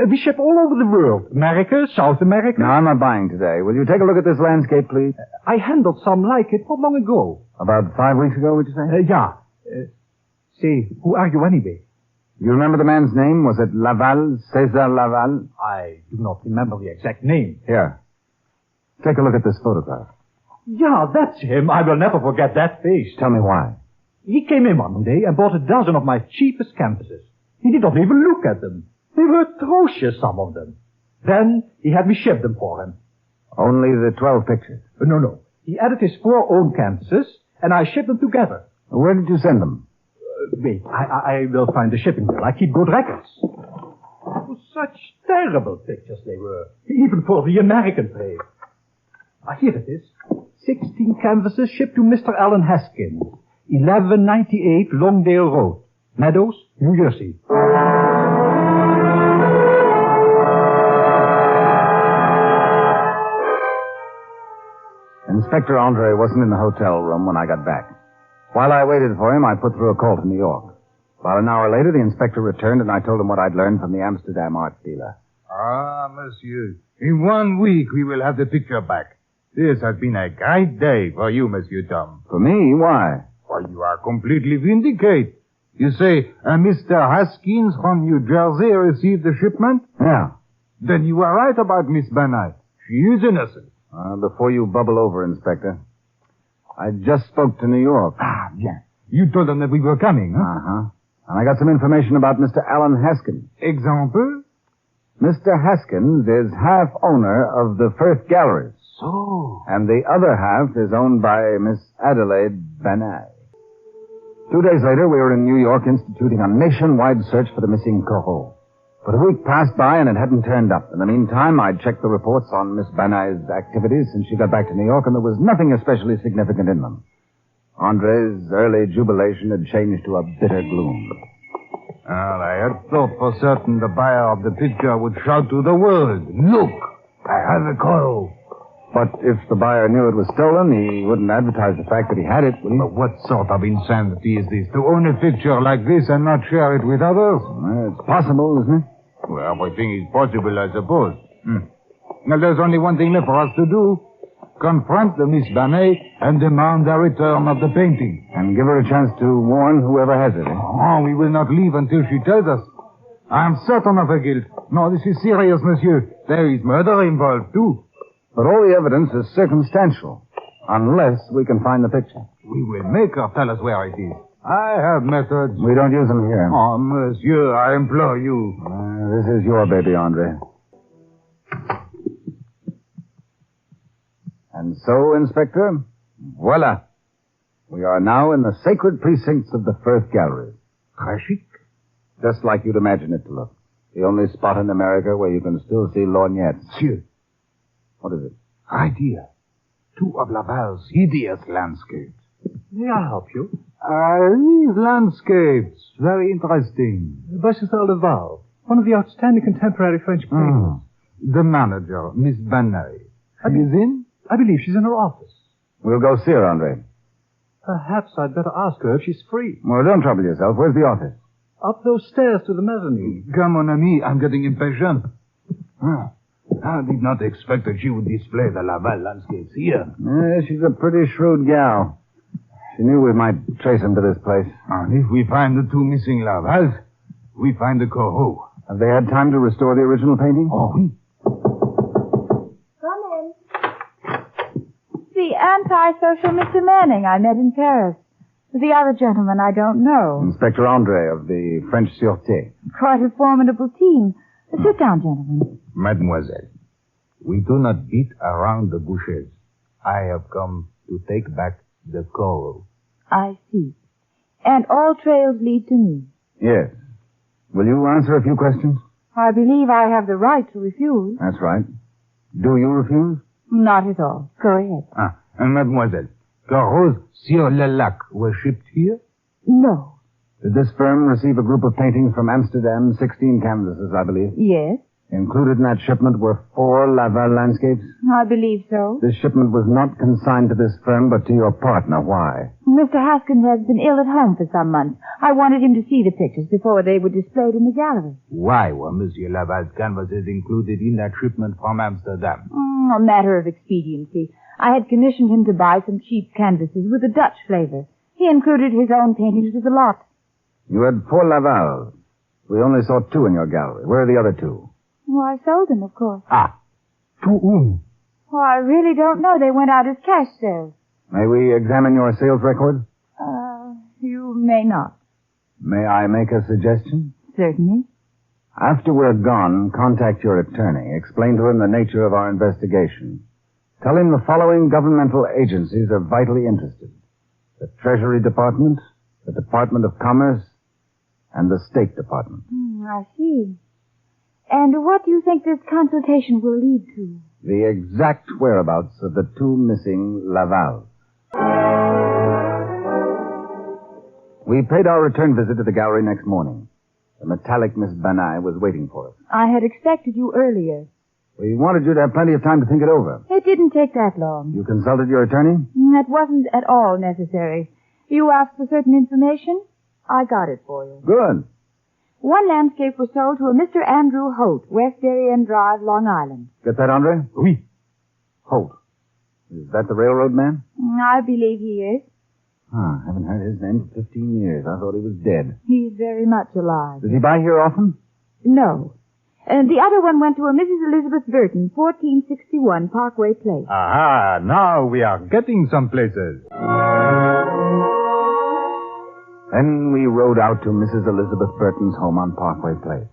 We ship all over the world. America, South America. No, I'm not buying today. Will you take a look at this landscape, please? I handled some like it not long ago. About 5 weeks ago, would you say? Yeah. Say, who are you anyway? Do you remember the man's name? Was it Laval, César Laval? I do not remember the exact name. Here. Take a look at this photograph. Yeah, that's him. I will never forget that face. Tell me why. He came in one day and bought a dozen of my cheapest canvases. He did not even look at them. They were atrocious, some of them. Then he had me ship them for him. Only the 12 pictures? No. He added his 4 own canvases and I ship them together. Where did you send them? Wait, I will find the shipping bill. I keep good records. Oh, such terrible pictures they were, even for the American trade. Here it is. 16 canvases shipped to Mr. Allen Haskins, 1198 Longdale Road, Meadows, New Jersey. Inspector Andre wasn't in the hotel room when I got back. While I waited for him, I put through a call to New York. About an hour later, the inspector returned, and I told him what I'd learned from the Amsterdam art dealer. Ah, monsieur. In 1 week, we will have the picture back. This has been a great day for you, Monsieur Tom. For me? Why? Why, you are completely vindicated. You say, Mr. Haskins from New Jersey received the shipment? Yeah. Then you are right about Miss Banai. She is innocent. Before you bubble over, Inspector, I just spoke to New York. Ah, bien. You told them that we were coming, huh? Uh-huh. And I got some information about Mr. Allen Haskins. Example? Mr. Haskins is half owner of the Firth Galleries. So? And the other half is owned by Miss Adelaide Banai. 2 days later, we were in New York instituting a nationwide search for the missing Parole. But a week passed by and it hadn't turned up. In the meantime, I'd checked the reports on Miss Banai's activities since she got back to New York, and there was nothing especially significant in them. Andre's early jubilation had changed to a bitter gloom. Well, I had thought for certain the buyer of the picture would shout to the world, "Look, I have a coil." But if the buyer knew it was stolen, he wouldn't advertise the fact that he had it, would he? But what sort of insanity is this, to own a picture like this and not share it with others? Well, it's possible, isn't it? Well, everything is possible, I suppose. Now, there's only one thing left for us to do. Confront the Miss Banai and demand the return of the painting. And give her a chance to warn whoever has it, eh? Oh, we will not leave until she tells us. I am certain of her guilt. No, this is serious, monsieur. There is murder involved, too. But all the evidence is circumstantial, unless we can find the picture. We will make her tell us where it is. I have methods. We don't use them here. Oh, monsieur, I implore you. This is your baby, Andre. And so, Inspector, voila. We are now in the sacred precincts of the Firth Galleries. Trashik? Just like you'd imagine it to look. The only spot in America where you can still see lorgnettes. Monsieur. What is it? Idea. 2 of Laval's hideous landscapes. May I help you? These landscapes. Very interesting. Bachusel Laval, one of the outstanding contemporary French painters. The manager, Miss Banai. She is in? I believe she's in her office. We'll go see her, Andre. Perhaps I'd better ask her if she's free. Well, don't trouble yourself. Where's the office? Up those stairs to the mezzanine. Come on, ami. I'm getting impatient. I did not expect that she would display the Laval landscapes here. She's a pretty shrewd gal. She knew we might trace him to this place. And if we find the 2 missing Lavals, we find the Corot. Have they had time to restore the original painting? Oh, oui. Come in. The anti-social Mr. Manning I met in Paris. The other gentleman I don't know. Inspector Andre of the French Sûreté. Quite a formidable team. Sit down, gentlemen. Mademoiselle, we do not beat around the bushes. I have come to take back the coral. I see. And all trails lead to me. Yes. Will you answer a few questions? I believe I have the right to refuse. That's right. Do you refuse? Not at all. Go ahead. And mademoiselle, Corot's sur le lac were shipped here? No. Did this firm receive a group of paintings from Amsterdam, 16 canvases, I believe? Yes. Included in that shipment were 4 Laval landscapes? I believe so. This shipment was not consigned to this firm, but to your partner. Why? Mr. Haskins has been ill at home for some months. I wanted him to see the pictures before they were displayed in the gallery. Why were Monsieur Laval's canvases included in that shipment from Amsterdam? A matter of expediency. I had commissioned him to buy some cheap canvases with a Dutch flavor. He included his own paintings with the lot. You had 4 Lavals. We only saw 2 in your gallery. Where are the other 2? Well, I sold them, of course. To whom? Well, I really don't know. They went out as cash sales. May we examine your sales record? You may not. May I make a suggestion? Certainly. After we're gone, contact your attorney. Explain to him the nature of our investigation. Tell him the following governmental agencies are vitally interested. the Treasury Department, the Department of Commerce, and the State Department. I see. And what do you think this consultation will lead to? The exact whereabouts of the two missing Lavals. We paid our return visit to the gallery next morning. The metallic Miss Banai was waiting for us. I had expected you earlier. We wanted you to have plenty of time to think it over. It didn't take that long. You consulted your attorney? That wasn't at all necessary. You asked for certain information. I got it for you. Good. One landscape was sold to a Mr. Andrew Holt, West Darien Drive, Long Island. Get that, Andre? Oui. Holt. Is that the railroad man? I believe he is. I haven't heard his name for 15 years. I thought he was dead. He's very much alive. Does he buy here often? No. The other one went to a Mrs. Elizabeth Burton, 1461 Parkway Place. Aha, now we are getting some places. Then we rode out to Mrs. Elizabeth Burton's home on Parkway Place.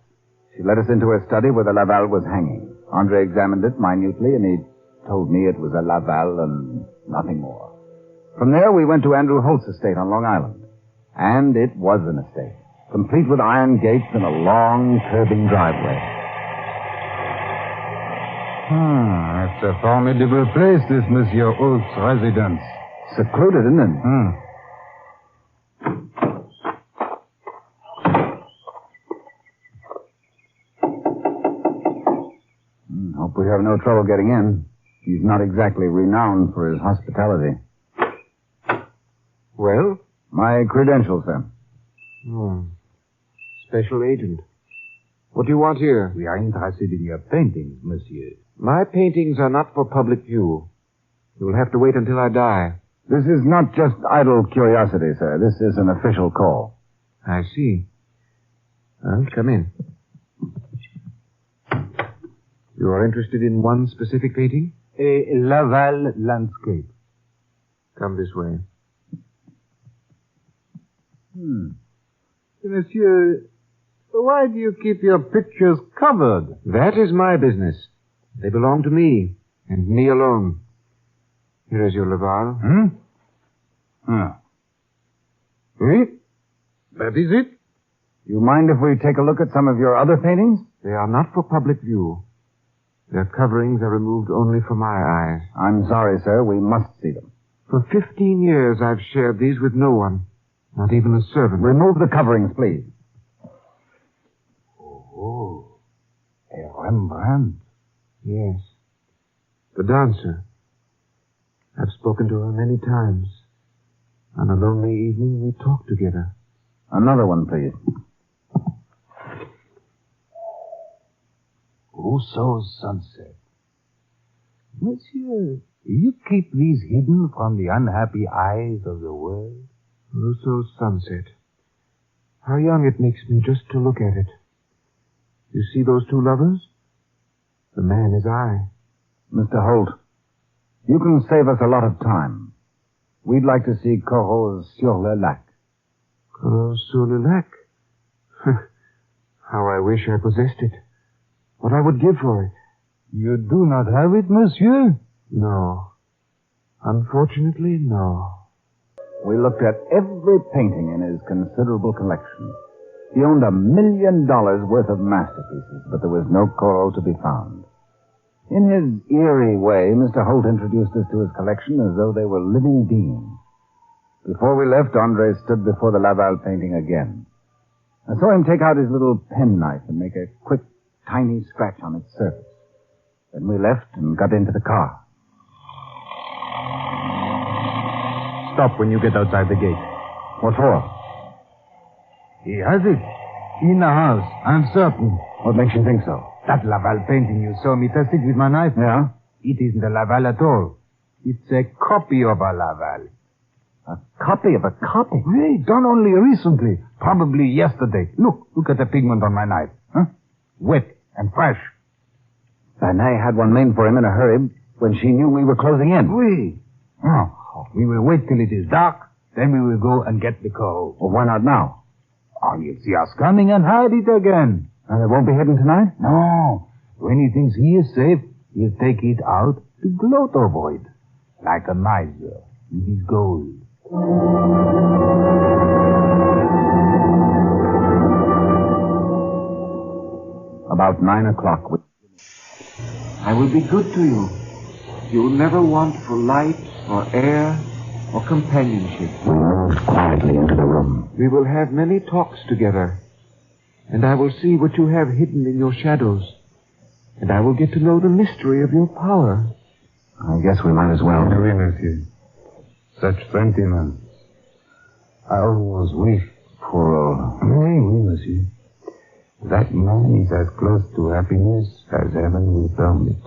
She led us into her study where the Laval was hanging. Andre examined it minutely, and he told me it was a Laval and nothing more. From there, we went to Andrew Holt's estate on Long Island. And it was an estate, complete with iron gates and a long, curving driveway. It's a formidable place, this Monsieur Holt's residence. Secluded, isn't it? Hope we have no trouble getting in. He's not exactly renowned for his hospitality. Well? My credentials, sir. Special agent. What do you want here? We are interested in your paintings, monsieur. My paintings are not for public view. You'll have to wait until I die. This is not just idle curiosity, sir. This is an official call. I see. Well, come in. You are interested in one specific painting? A Laval landscape. Come this way. Monsieur, why do you keep your pictures covered? That is my business. They belong to me, and me alone. Here is your Laval. Oui? That is it? You mind if we take a look at some of your other paintings? They are not for public view. Their coverings are removed only for my eyes. I'm sorry, sir. We must see them. For 15 years, I've shared these with no one. Not even a servant. Remove the coverings, please. Oh, a Rembrandt. Yes. The dancer. I've spoken to her many times. On a lonely evening, we talked together. Another one, please. Rousseau's Sunset. Monsieur, you keep these hidden from the unhappy eyes of the world? Rousseau's Sunset. How young it makes me just to look at it. You see those two lovers? The man is I. Mr. Holt, you can save us a lot of time. We'd like to see Corot sur le lac. Corot sur le lac? How I wish I possessed it. What I would give for it. You do not have it, monsieur? No. Unfortunately, no. We looked at every painting in his considerable collection. He owned $1 million worth of masterpieces, but there was no Corot to be found. In his eerie way, Mr. Holt introduced us to his collection as though they were living beings. Before we left, Andre stood before the Laval painting again. I saw him take out his little penknife and make a quick, tiny scratch on its surface. Then we left and got into the car. Stop when you get outside the gate. What for? He has it. In the house. I'm certain. What makes you think so? That Laval painting you saw me test it with my knife. Yeah? It isn't a Laval at all. It's a copy of a Laval. A copy of a copy? Hey, done only recently. Probably yesterday. Look at the pigment on my knife. Huh? Wet and fresh. Banai had one made for him in a hurry when she knew we were closing in. Oui. Oh, we will wait till it is dark, then we will go and get the coal. Well, why not now? Oh, you'll see us coming and hide it again. And it won't be hidden tonight? No. When he thinks he is safe, he'll take it out to gloat over it. Like a miser with his gold. About 9 o'clock. I will be good to you. You will never want for light or air or companionship. We moved quietly into the room. We will have many talks together, and I will see what you have hidden in your shadows, and I will get to know the mystery of your power. I guess we might as well. Oui, monsieur. Such sentiments. I always wish for... Oui, monsieur. That man is as close to happiness as heaven will permit.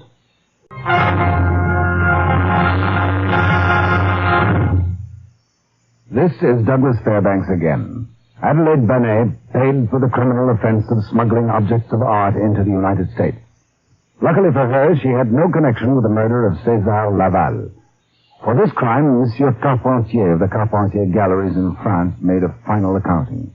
This is Douglas Fairbanks again. Adelaide Benet paid for the criminal offense of smuggling objects of art into the United States. Luckily for her, she had no connection with the murder of César Laval. For this crime, Monsieur Carpentier of the Carpentier Galleries in France made a final accounting.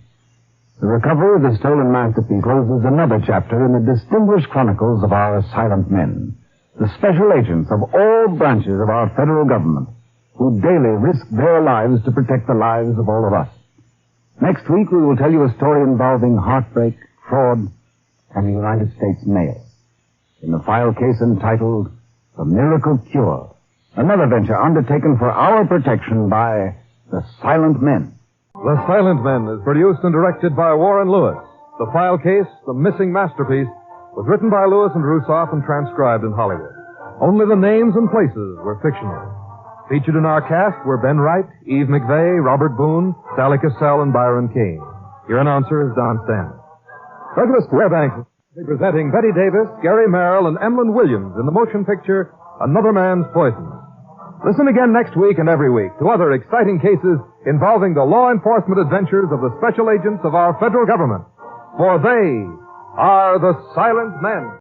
The recovery of the stolen masterpiece closes another chapter in the distinguished chronicles of our silent men, the special agents of all branches of our federal government, who daily risk their lives to protect the lives of all of us. Next week, we will tell you a story involving heartbreak, fraud, and the United States mail. In the file case entitled The Miracle Cure, another venture undertaken for our protection by the Silent Men. The Silent Men is produced and directed by Warren Lewis. The file case, The Missing Masterpiece, was written by Lewis and Rusoff and transcribed in Hollywood. Only the names and places were fictional. Featured in our cast were Ben Wright, Eve McVeigh, Robert Boone, Sally Cassell, and Byron Kane. Your announcer is Don Stanton. Douglas Fairbanks is presenting Betty Davis, Gary Merrill, and Emlyn Williams in the motion picture Another Man's Poison. Listen again next week and every week to other exciting cases involving the law enforcement adventures of the special agents of our federal government. For they are the Silent Men.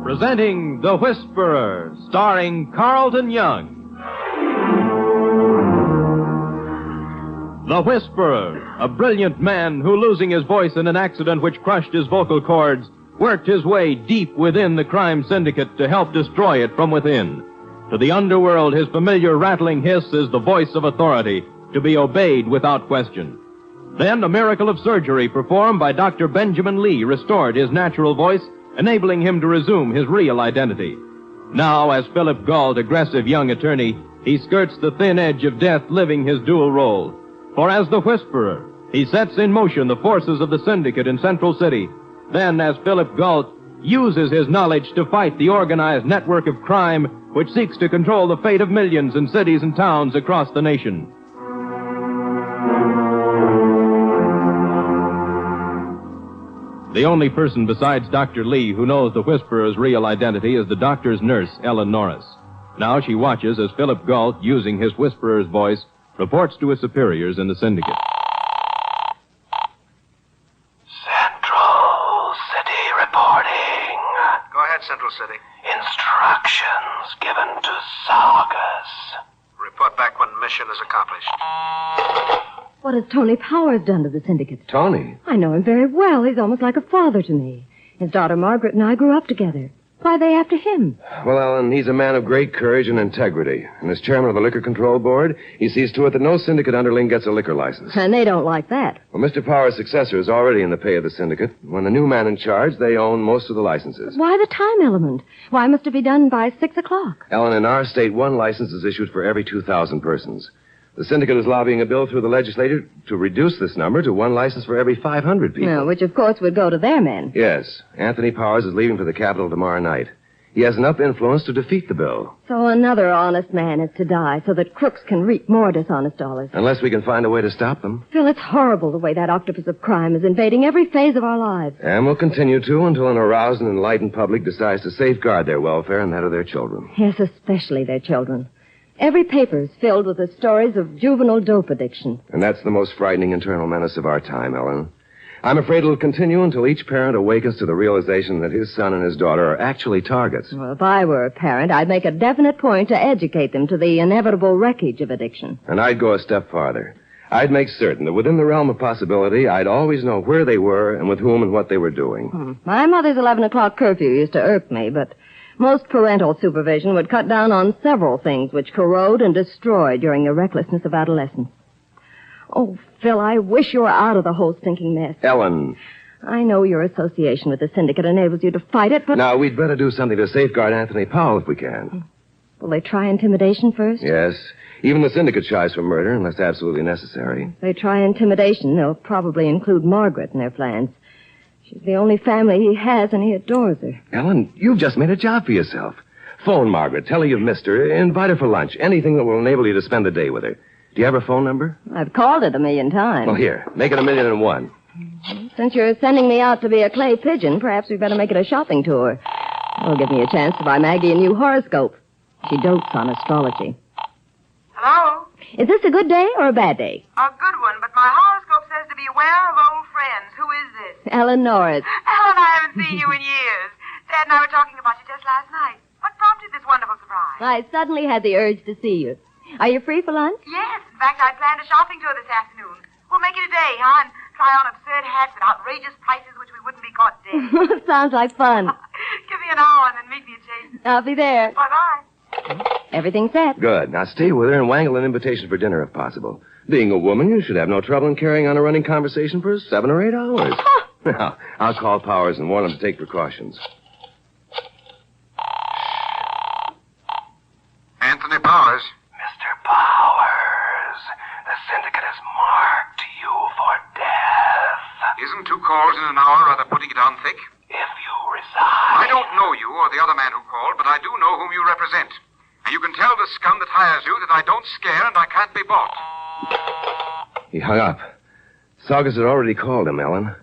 Presenting The Whisperer, starring Carlton Young. The Whisperer, a brilliant man who, losing his voice in an accident which crushed his vocal cords, worked his way deep within the crime syndicate to help destroy it from within. To the underworld, his familiar rattling hiss is the voice of authority, to be obeyed without question. Then a miracle of surgery performed by Dr. Benjamin Lee restored his natural voice, enabling him to resume his real identity. Now, as Philip Gault, aggressive young attorney, he skirts the thin edge of death, living his dual role. For as the Whisperer, he sets in motion the forces of the syndicate in Central City. Then, as Philip Gault, uses his knowledge to fight the organized network of crime which seeks to control the fate of millions in cities and towns across the nation. The only person besides Dr. Lee who knows the Whisperer's real identity is the doctor's nurse, Ellen Norris. Now she watches as Philip Gault, using his Whisperer's voice, reports to his superiors in the syndicate. Central City reporting. Go ahead, Central City. Instructions given to Saugus. Report back when mission is accomplished. What has Tony Powers done to the syndicate? Tony? I know him very well. He's almost like a father to me. His daughter Margaret and I grew up together. Why are they after him? Well, Ellen, he's a man of great courage and integrity. And as chairman of the Liquor Control Board, he sees to it that no syndicate underling gets a liquor license. And they don't like that. Well, Mr. Powers' successor is already in the pay of the syndicate. When the new man in charge, they own most of the licenses. Why the time element? Why must it be done by 6 o'clock? Ellen, in our state, one license is issued for every 2,000 persons. The syndicate is lobbying a bill through the legislature to reduce this number to one license for every 500 people. No, which, of course, would go to their men. Yes. Anthony Powers is leaving for the capital tomorrow night. He has enough influence to defeat the bill. So another honest man is to die so that crooks can reap more dishonest dollars. Unless we can find a way to stop them. Phil, it's horrible the way that octopus of crime is invading every phase of our lives. And will continue to until an aroused and enlightened public decides to safeguard their welfare and that of their children. Yes, especially their children. Every paper is filled with the stories of juvenile dope addiction. And that's the most frightening internal menace of our time, Ellen. I'm afraid it'll continue until each parent awakens to the realization that his son and his daughter are actually targets. Well, if I were a parent, I'd make a definite point to educate them to the inevitable wreckage of addiction. And I'd go a step farther. I'd make certain that within the realm of possibility, I'd always know where they were and with whom and what they were doing. My mother's 11 o'clock curfew used to irk me, but most parental supervision would cut down on several things which corrode and destroy during the recklessness of adolescence. Oh, Phil, I wish you were out of the whole stinking mess. Ellen. I know your association with the syndicate enables you to fight it, but... Now, we'd better do something to safeguard Anthony Powell if we can. Will they try intimidation first? Yes. Even the syndicate shies from murder unless absolutely necessary. If they try intimidation, they'll probably include Margaret in their plans. She's the only family he has, and he adores her. Ellen, you've just made a job for yourself. Phone Margaret. Tell her you've missed her. Invite her for lunch. Anything that will enable you to spend the day with her. Do you have her phone number? I've called it 1,000,000 times. Well, here. Make it 1,000,001. Since you're sending me out to be a clay pigeon, perhaps we'd better make it a shopping tour. That'll give me a chance to buy Maggie a new horoscope. She dotes on astrology. Hello? Is this a good day or a bad day? A good one, but my horoscope says to beware of old friends. Who is this? Ellen Norris. Ellen, I haven't seen you in years. Dad and I were talking about you just last night. What prompted this wonderful surprise? I suddenly had the urge to see you. Are you free for lunch? Yes. In fact, I planned a shopping tour this afternoon. We'll make it a day, huh? And try on absurd hats at outrageous prices which we wouldn't be caught dead. Sounds like fun. Give me an hour and then meet me at Jason's. I'll be there. Bye-bye. Everything's set. Good. Now stay with her and wangle an invitation for dinner if possible. Being a woman, you should have no trouble in carrying on a running conversation for 7 or 8 hours. Now, I'll call Powers and warn him to take precautions. Anthony Powers. Mr. Powers, the syndicate has marked you for death. Isn't 2 calls in an hour rather putting it on thick? If you resign... I don't know you or the other man who called, but I do know whom you represent. And you can tell the scum that hires you that I don't scare and I can't be bought. He hung up. Saugus had already called him, Ellen.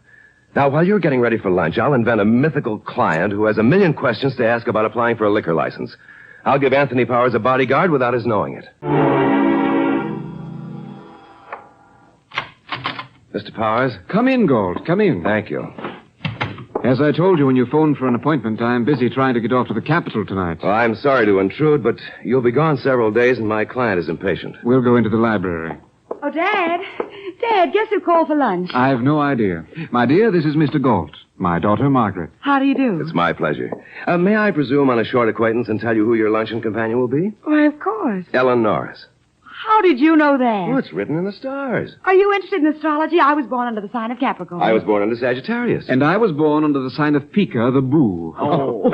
Now, while you're getting ready for lunch, I'll invent a mythical client who has 1,000,000 questions to ask about applying for a liquor license. I'll give Anthony Powers a bodyguard without his knowing it. Mr. Powers? Come in, Gold. Come in. Thank you. As I told you when you phoned for an appointment, I'm busy trying to get off to the capital tonight. Well, I'm sorry to intrude, but you'll be gone several days, and my client is impatient. We'll go into the library. Oh, Dad. Dad, guess who called for lunch? I've no idea. My dear, this is Mr. Galt. My daughter, Margaret. How do you do? It's my pleasure. May I presume on a short acquaintance and tell you who your luncheon companion will be? Why, of course. Ellen Norris. How did you know that? Oh, it's written in the stars. Are you interested in astrology? I was born under the sign of Capricorn. I was born under Sagittarius. And I was born under the sign of Pica, the boo. Oh.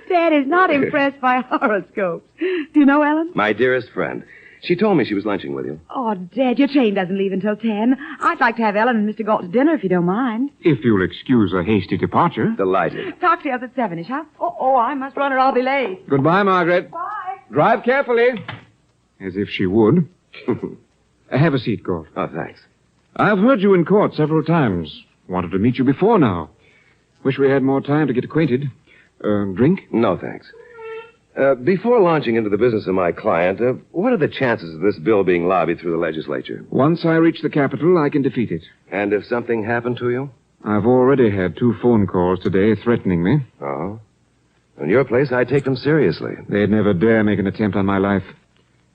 Dad is not impressed by horoscopes. Do you know Ellen? My dearest friend. She told me she was lunching with you. Oh, Dad, your train doesn't leave until 10. I'd like to have Ellen and Mr. Galt to dinner if you don't mind. If you'll excuse a hasty departure. Delighted. Cocktails at 7-ish, huh? Oh, I must run or I'll be late. Goodbye, Margaret. Bye. Drive carefully. As if she would. Have a seat, Galt. Oh, thanks. I've heard you in court several times. Wanted to meet you before now. Wish we had more time to get acquainted. Drink? No, thanks. Before launching into the business of my client, what are the chances of this bill being lobbied through the legislature? Once I reach the Capitol, I can defeat it. And if something happened to you? I've already had 2 phone calls today threatening me. Oh? In your place, I'd take them seriously. They'd never dare make an attempt on my life.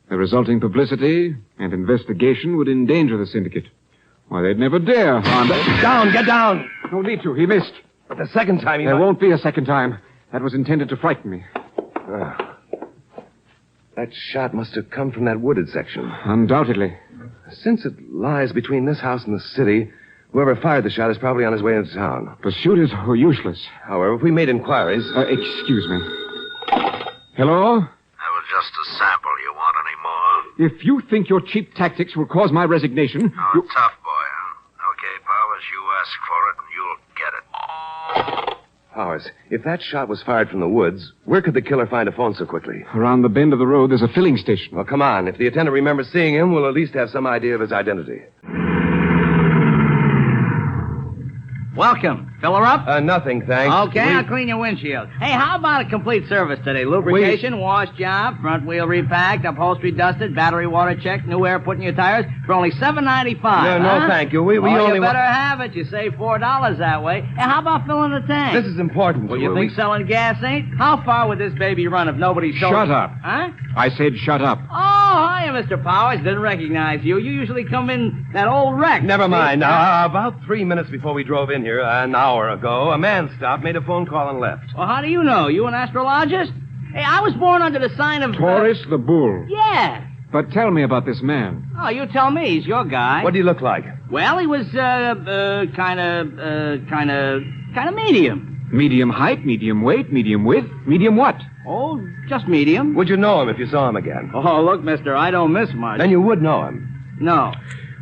The resulting publicity and investigation would endanger the syndicate. Why, they'd never dare harm... Down! Get down! No need to. He missed. But the second time he... There won't be a second time. That was intended to frighten me. That shot must have come from that wooded section. Undoubtedly. Since it lies between this house and the city, whoever fired the shot is probably on his way into town. Pursuit is useless. However, if we made inquiries... Excuse me. Hello? That was just a sample. You want any more? If you think your cheap tactics will cause my resignation... Oh, tough boy, huh? Okay, Powers, you ask for it, and you'll get it. Powers, if that shot was fired from the woods, where could the killer find a phone so quickly? Around the bend of the road, there's a filling station. Well, come on. If the attendant remembers seeing him, we'll at least have some idea of his identity. Welcome. Fill her up? Nothing, thanks. Okay, I'll clean your windshield. Hey, how about a complete service today? Lubrication, wash job, front wheel repacked, upholstery dusted, battery water checked, new air put in your tires for only $7.95. No, thank you. We only you better have it. You save $4 that way. Hey, how about filling the tank? This is important. Well, you think selling gas ain't? How far would this baby run if nobody sold Shut it? up. Huh? I said shut up. Oh, hiya, Mr. Powers. Didn't recognize you. You usually come in that old wreck. Never mind. Now, about 3 minutes before we drove in here, an hour ago, a man stopped, made a phone call, and left. Well, how do you know? You an astrologist? Hey, I was born under the sign of... Taurus the bull. Yeah. But tell me about this man. Oh, you tell me. He's your guy. What do you look like? Well, he was, kind of medium. Medium height, medium weight, medium width, medium what? Oh, just medium. Would you know him if you saw him again? Oh, look, mister, I don't miss much. Then you would know him. No.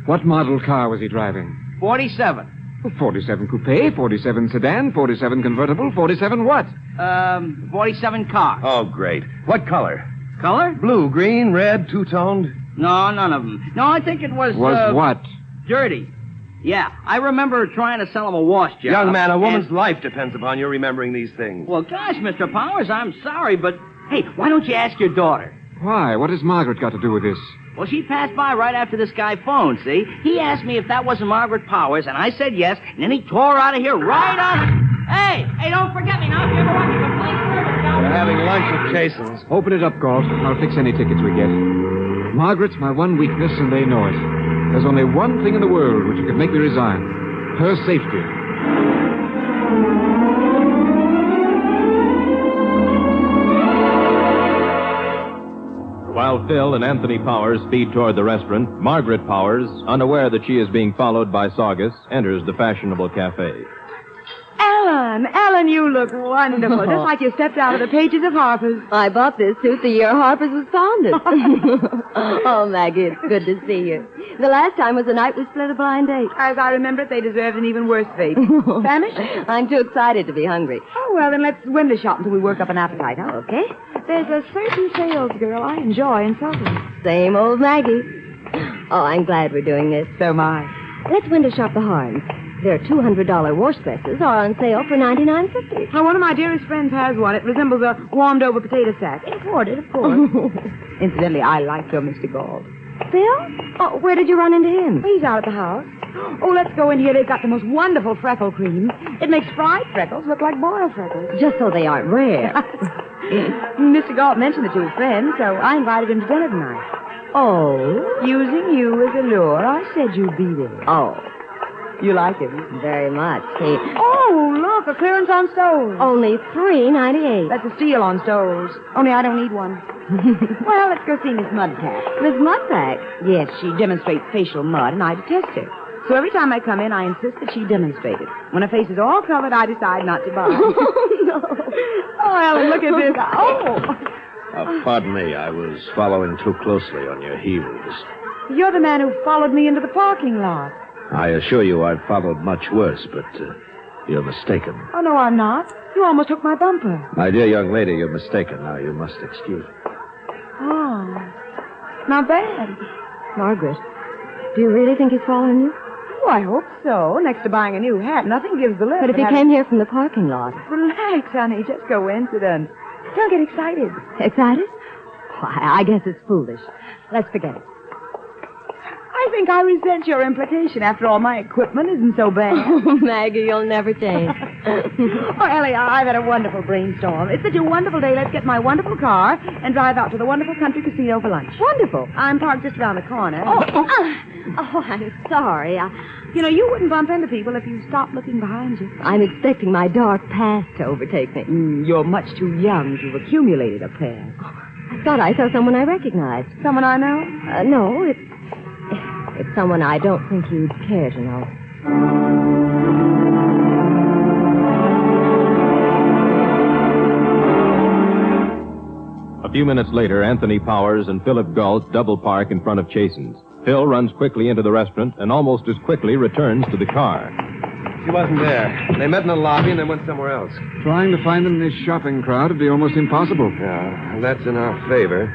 What model car was he driving? 47. 47 coupe, 47 sedan, 47 convertible, 47 what? 47 car. Oh, great. What color? Color? Blue, green, red, two-toned? No, none of them. No, I think it was... Was what? Dirty. Yeah, I remember trying to sell him a wash job. Young man, a woman's life depends upon your remembering these things. Well, gosh, Mr. Powers, I'm sorry, but... Hey, why don't you ask your daughter? Why? What has Margaret got to do with this? Well, she passed by right after this guy phoned, see? He asked me if that wasn't Margaret Powers, and I said yes, and then he tore out of here right on... Hey, don't forget me now. If you ever want to complete service down We're having lunch at Jason's. Open it up, Galt. I'll fix any tickets we get. Margaret's my one weakness, and they know it. There's only one thing in the world which could make me resign. Her safety. While Phil and Anthony Powers speed toward the restaurant, Margaret Powers, unaware that she is being followed by Saugus, enters the fashionable cafe. Ellen, you look wonderful. Just like you stepped out of the pages of Harper's. I bought this suit the year Harper's was founded. Oh, Maggie, it's good to see you. The last time was the night we split a blind date. As I remember it, they deserved an even worse fate. Famished? I'm too excited to be hungry. Oh, well, then let's window shop until we work up an appetite, huh? Okay. There's a certain sales girl I enjoy insulting. Same old Maggie. Oh, I'm glad we're doing this. So am I. Let's window shop the Harms. Their $200 wash dresses are on sale for $99.50. Now, one of my dearest friends has one. It resembles a warmed-over potato sack. Imported, of course. Incidentally, I like your Mr. Galt. Phil? Oh, where did you run into him? He's out at the house. Oh, let's go in here. They've got the most wonderful freckle cream. It makes fried freckles look like boiled freckles. Just so they aren't rare. Mr. Galt mentioned the two friends, so I invited him to dinner tonight. Oh? Using you as a lure, I said you'd be there. Oh. You like him? Very much. Oh, look, a clearance on stoves. Only $3.98. That's a steal on stoves. Only I don't need one. Well, let's go see Miss Mudpack. Miss Mudpack? Yes, she demonstrates facial mud, and I detest her. So every time I come in, I insist that she demonstrate it. When her face is all covered, I decide not to buy. No. Oh, Ellen, look at this. Oh. Pardon me, I was following too closely on your heels. You're the man who followed me into the parking lot. I assure you I've followed much worse, but you're mistaken. Oh, no, I'm not. You almost took my bumper. My dear young lady, you're mistaken. Now, you must excuse me. Oh, not bad. Margaret, do you really think he's following you? Oh, I hope so. Next to buying a new hat, nothing gives the lift. But if he came here from the parking lot... Relax, honey. Just coincidence. Don't get excited. Excited? Oh, I guess it's foolish. Let's forget it. I think I resent your implication. After all, my equipment isn't so bad. Oh, Maggie, you'll never change. Oh, Ellie, I've had a wonderful brainstorm. It's such a wonderful day. Let's get my wonderful car and drive out to the wonderful country casino for lunch. Wonderful. I'm parked just around the corner. Oh, I'm sorry. You know, you wouldn't bump into people if you stopped looking behind you. I'm expecting my dark past to overtake me. You're much too young to have accumulated a pair. I thought I saw someone I recognized. Someone I know? No, it's someone I don't think you'd care to know. A few minutes later, Anthony Powers and Philip Galt double park in front of Chasen's. Phil runs quickly into the restaurant and almost as quickly returns to the car. She wasn't there. They met in the lobby and then went somewhere else. Trying to find them in this shopping crowd would be almost impossible. Yeah, that's in our favor.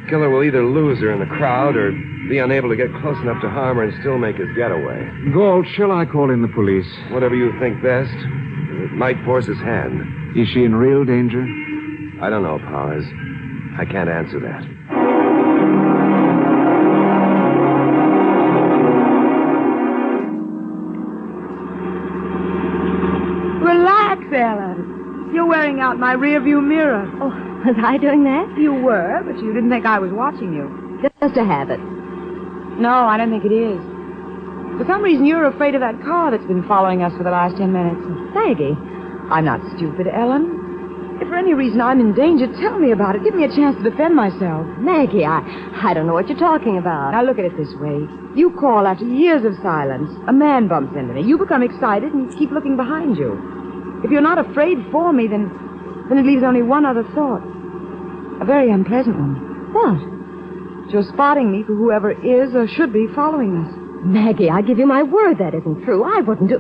Killer will either lose her in the crowd or be unable to get close enough to harm her and still make his getaway. Galt, shall I call in the police? Whatever you think best. It might force his hand. Is she in real danger? I don't know, Powers. I can't answer that. Relax, Ellen. You're wearing out my rearview mirror. Oh, was I doing that? You were, but you didn't think I was watching you. Just a habit. No, I don't think it is. For some reason, you're afraid of that car that's been following us for the last 10 minutes. Maggie. I'm not stupid, Ellen. If for any reason I'm in danger, tell me about it. Give me a chance to defend myself. Maggie, I don't know what you're talking about. Now, look at it this way. You call after years of silence. A man bumps into me. You become excited and keep looking behind you. If you're not afraid for me, then it leaves only one other thought. A very unpleasant one. What? You're spotting me for whoever is or should be following us. Maggie, I give you my word that isn't true. I wouldn't do...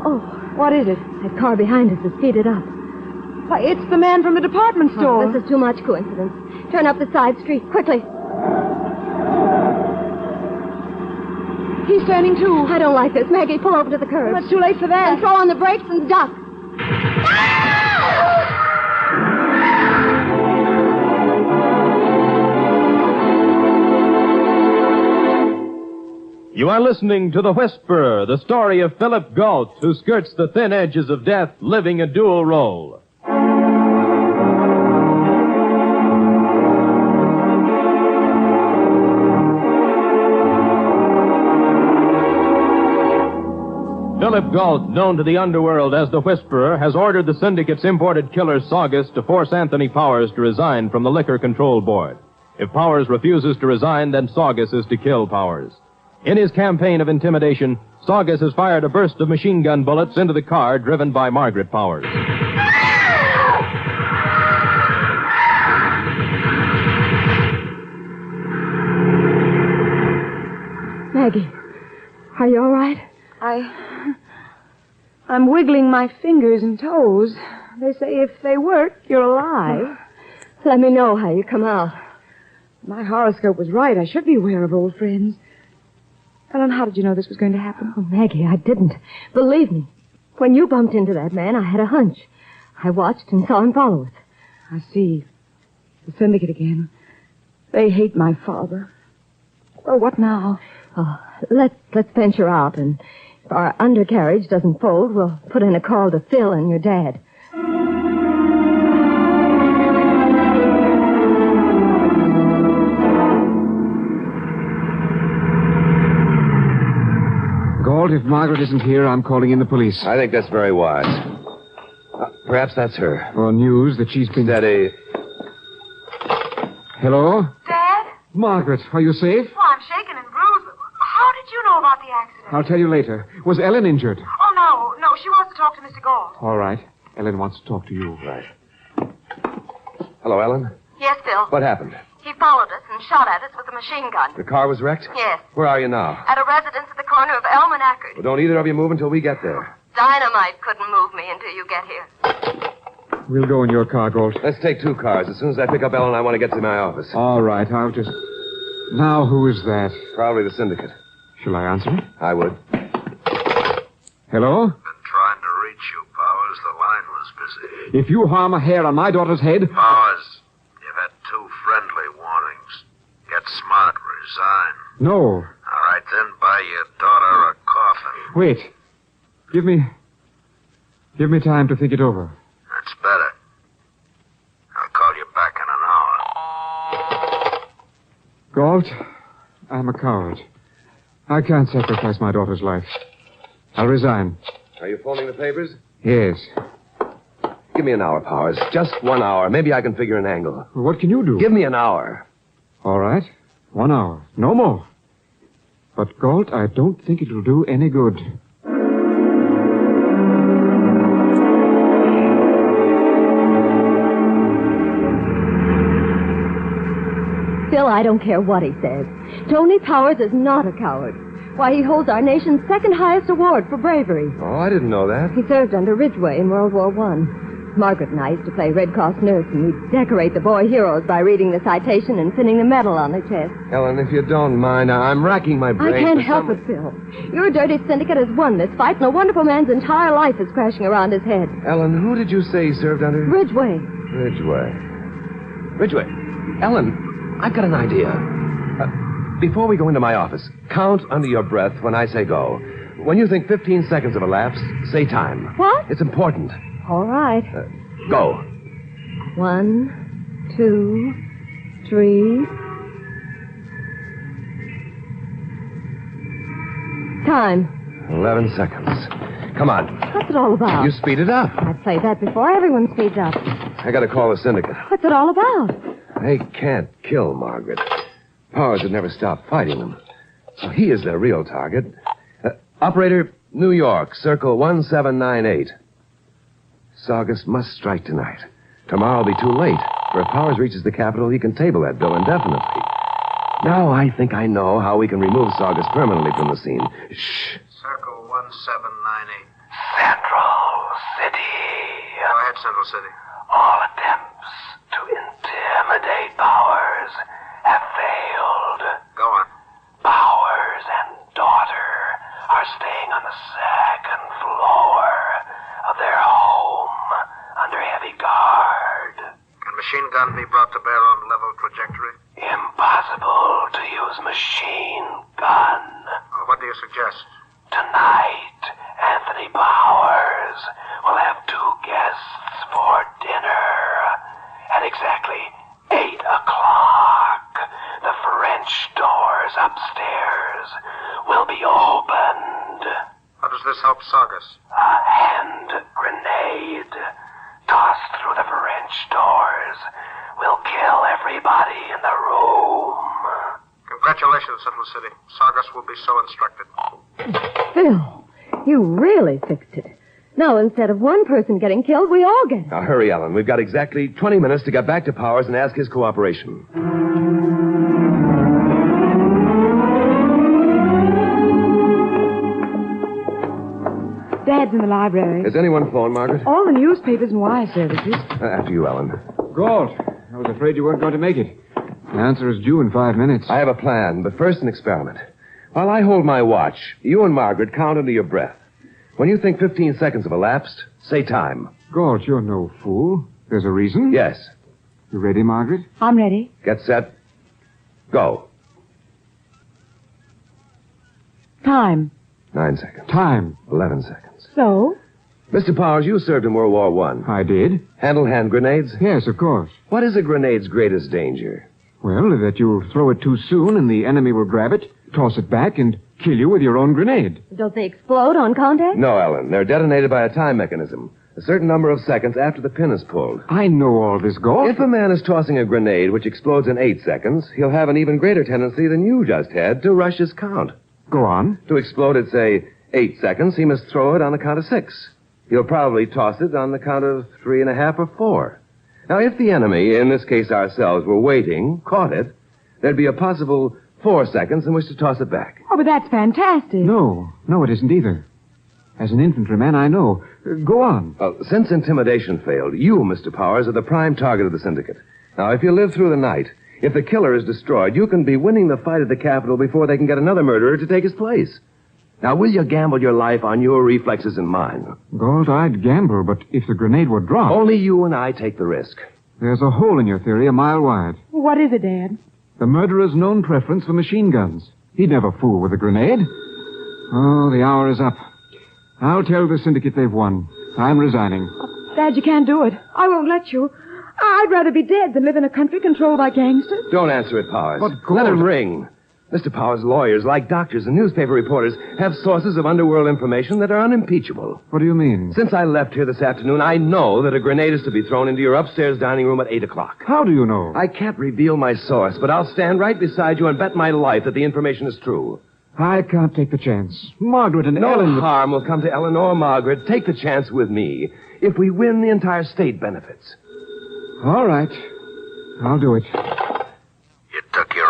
Oh, what is it? That car behind us is speeded up. Why, it's the man from the department store. Oh, this is too much coincidence. Turn up the side street, quickly. He's turning too. I don't like this. Maggie, pull over to the curb. Well, it's too late for that. And throw on the brakes and duck. You are listening to The Whisperer, the story of Philip Galt, who skirts the thin edges of death, living a dual role. Philip Galt, known to the underworld as the Whisperer, has ordered the syndicate's imported killer Saugus to force Anthony Powers to resign from the Liquor Control Board. If Powers refuses to resign, then Saugus is to kill Powers. In his campaign of intimidation, Saugus has fired a burst of machine gun bullets into the car driven by Margaret Powers. Maggie, are you all right? I'm wiggling my fingers and toes. They say if they work, you're alive. Let me know how you come out. My horoscope was right. I should be aware of old friends. Ellen, how did you know this was going to happen? Oh, Maggie, I didn't. Believe me. When you bumped into that man, I had a hunch. I watched and saw him follow us. I see. The syndicate again. They hate my father. Well, what now? Oh, let's venture out, and if our undercarriage doesn't fold, we'll put in a call to Phil and your dad. Galt, if Margaret isn't here, I'm calling in the police. I think that's very wise. Perhaps that's her. For news that she's been... Steady. Hello? Dad? Margaret, are you safe? Oh, I'm shaken and bruised. How did you know about the accident? I'll tell you later. Was Ellen injured? Oh, no. She wants to talk to Mr. Galt. All right. Ellen wants to talk to you. Right. Hello, Ellen. Yes, Phil. What happened? He followed us and shot at us with a machine gun. The car was wrecked? Yes. Where are you now? At a residence at the corner of Elm and Ackerd. Well, don't either of you move until we get there. Dynamite couldn't move me until you get here. We'll go in your car, Galt. Let's take two cars. As soon as I pick up Ellen, I want to get to my office. All right, I'll just... Now, who is that? Probably the syndicate. Shall I answer it? I would. Hello? Been trying to reach you, Powers. The line was busy. If you harm a hair on my daughter's head... Powers, you've had two friendly warnings. Get smart, resign. No. All right, then buy your daughter a coffin. Wait. Give me time to think it over. That's better. I'll call you back in an hour. Galt, I'm a coward. I can't sacrifice my daughter's life. I'll resign. Are you phoning the papers? Yes. Give me an hour, Powers. Just 1 hour. Maybe I can figure an angle. What can you do? Give me an hour. All right. 1 hour. No more. But, Galt, I don't think it'll do any good. I don't care what he says. Tony Powers is not a coward. Why, he holds our nation's second highest award for bravery. Oh, I didn't know that. He served under Ridgway in World War I. Margaret and I used to play Red Cross nurse, and we'd decorate the boy heroes by reading the citation and pinning the medal on their chest. Ellen, if you don't mind, I'm racking my brain. I can't help it, Phil. Your dirty syndicate has won this fight, and a wonderful man's entire life is crashing around his head. Ellen, who did you say he served under? Ridgway. Ridgway. Ellen, I've got an idea. Before we go into my office, count under your breath when I say go. When you think 15 seconds have elapsed, say time. What? It's important. All right. Go. 1, 2, 3. Time. 11 seconds. Come on. What's it all about? You speed it up. I've played that before. Everyone speeds up. I gotta call the syndicate. What's it all about? They can't kill Margaret. Powers would never stop fighting them. So he is their real target. Operator, New York, circle 1798. Saugus must strike tonight. Tomorrow will be too late. For if Powers reaches the capital, he can table that bill indefinitely. Now I think I know how we can remove Saugus permanently from the scene. Shh. Circle 1798. Central City. Go ahead, Central City. All attempts to intimidate Powers have failed. Go on. Powers and daughter are staying on the second floor of their home under heavy guard. Can machine gun be brought to bear on level trajectory? Impossible to use machine gun. Well, what do you suggest? Tonight, Anthony Powers will have 2 guests for dinner. At exactly 8 o'clock, the French doors upstairs will be opened. How does this help Saugus? A hand grenade tossed through the French doors will kill everybody in the room. Congratulations, Central City. Saugus will be so instructed. Phil, you really fixed it. Now, instead of one person getting killed, we all get it. Now, hurry, Ellen. We've got exactly 20 minutes to get back to Powers and ask his cooperation. Dad's in the library. Has anyone phoned, Margaret? All the newspapers and wire services. After you, Ellen. Galt, I was afraid you weren't going to make it. The answer is due in 5 minutes. I have a plan, but first an experiment. While I hold my watch, you and Margaret count under your breath. When you think 15 seconds have elapsed, say time. Galt, you're no fool. There's a reason. Yes. You ready, Margaret? I'm ready. Get set. Go. Time. 9 seconds. Time. 11 seconds. So? Mr. Powers, you served in World War I. I did. Handle hand grenades? Yes, of course. What is a grenade's greatest danger? Well, that you'll throw it too soon and the enemy will grab it, toss it back, and kill you with your own grenade. Don't they explode on contact? No, Ellen. They're detonated by a time mechanism. A certain number of seconds after the pin is pulled. I know all this, Galt. If a man is tossing a grenade which explodes in 8 seconds, he'll have an even greater tendency than you just had to rush his count. Go on. To explode at, say, 8 seconds, he must throw it on the count of 6. He'll probably toss it on the count of 3.5 or 4. Now, if the enemy, in this case ourselves, were waiting, caught it, there'd be a possible 4 seconds in which to toss it back. Oh, but that's fantastic. No, it isn't either. As an infantryman, I know. Go on. Well, since intimidation failed, you, Mr. Powers, are the prime target of the syndicate. Now, if you live through the night, if the killer is destroyed, you can be winning the fight at the Capitol before they can get another murderer to take his place. Now, will you gamble your life on your reflexes and mine? Galt, I'd gamble, but if the grenade were dropped... Only you and I take the risk. There's a hole in your theory a mile wide. What is it, Dad? The murderer's known preference for machine guns. He'd never fool with a grenade. Oh, the hour is up. I'll tell the syndicate they've won. I'm resigning. Oh, Dad, you can't do it. I won't let you. I'd rather be dead than live in a country controlled by gangsters. Don't answer it, Powers. But let it ring. Mr. Powers, lawyers, like doctors and newspaper reporters, have sources of underworld information that are unimpeachable. What do you mean? Since I left here this afternoon, I know that a grenade is to be thrown into your upstairs dining room at 8 o'clock. How do you know? I can't reveal my source, but I'll stand right beside you and bet my life that the information is true. I can't take the chance. Margaret and No Ellen... harm will come to Ellen or Margaret. Take the chance with me. If we win, the entire state benefits. All right. I'll do it. You took your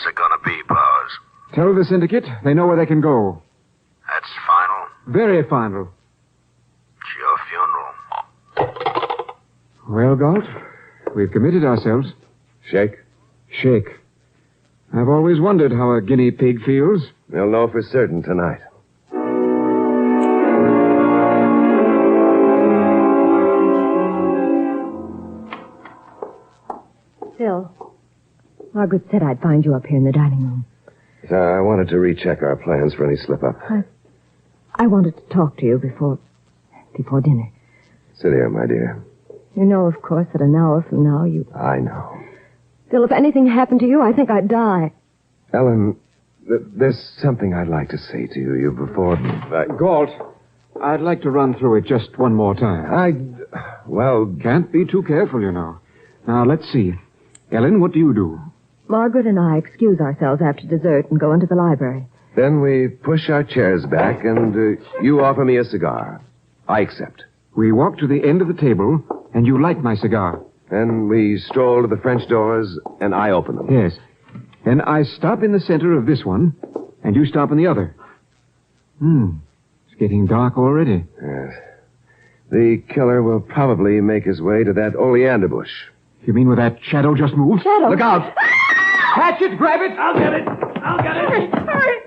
What's it gonna be, Powers? Tell the syndicate they know where they can go. That's final. Very final. It's your funeral. Well, Galt, we've committed ourselves. Shake? Shake. I've always wondered how a guinea pig feels. We'll know for certain tonight. Phil, Margaret said I'd find you up here in the dining room. So I wanted to recheck our plans for any slip-up. I wanted to talk to you before dinner. Sit here, my dear. You know, of course, that an hour from now you... I know. Phil, if anything happened to you, I think I'd die. Ellen, there's something I'd like to say to you before... Galt, I'd like to run through it just one more time. Well... Can't be too careful, you know. Now, let's see. Ellen, what do you do? Margaret and I excuse ourselves after dessert and go into the library. Then we push our chairs back and you offer me a cigar. I accept. We walk to the end of the table and you light my cigar. Then we stroll to the French doors and I open them. Yes. Then I stop in the center of this one and you stop in the other. It's getting dark already. Yes. The killer will probably make his way to that oleander bush. You mean where that shadow just moved? Shadow? Look out! Catch it! Grab it! I'll get it! Hurry!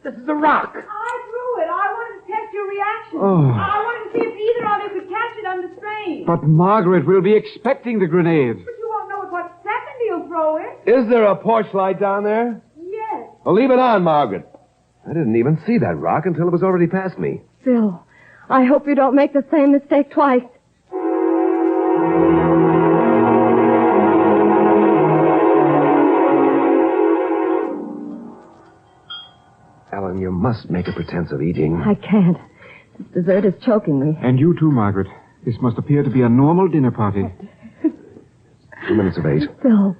This is a rock. I threw it. I wanted to test your reaction. Oh. I wanted to see if either of you could catch it under strain. But Margaret will be expecting the grenade. But you won't know at what second he'll throw it. Is there a porch light down there? Yes. Well, leave it on, Margaret. I didn't even see that rock until it was already past me. Phil, I hope you don't make the same mistake twice. Ellen, you must make a pretense of eating. I can't. This dessert is choking me. And you too, Margaret. This must appear to be a normal dinner party. 2 minutes of 8. Phil.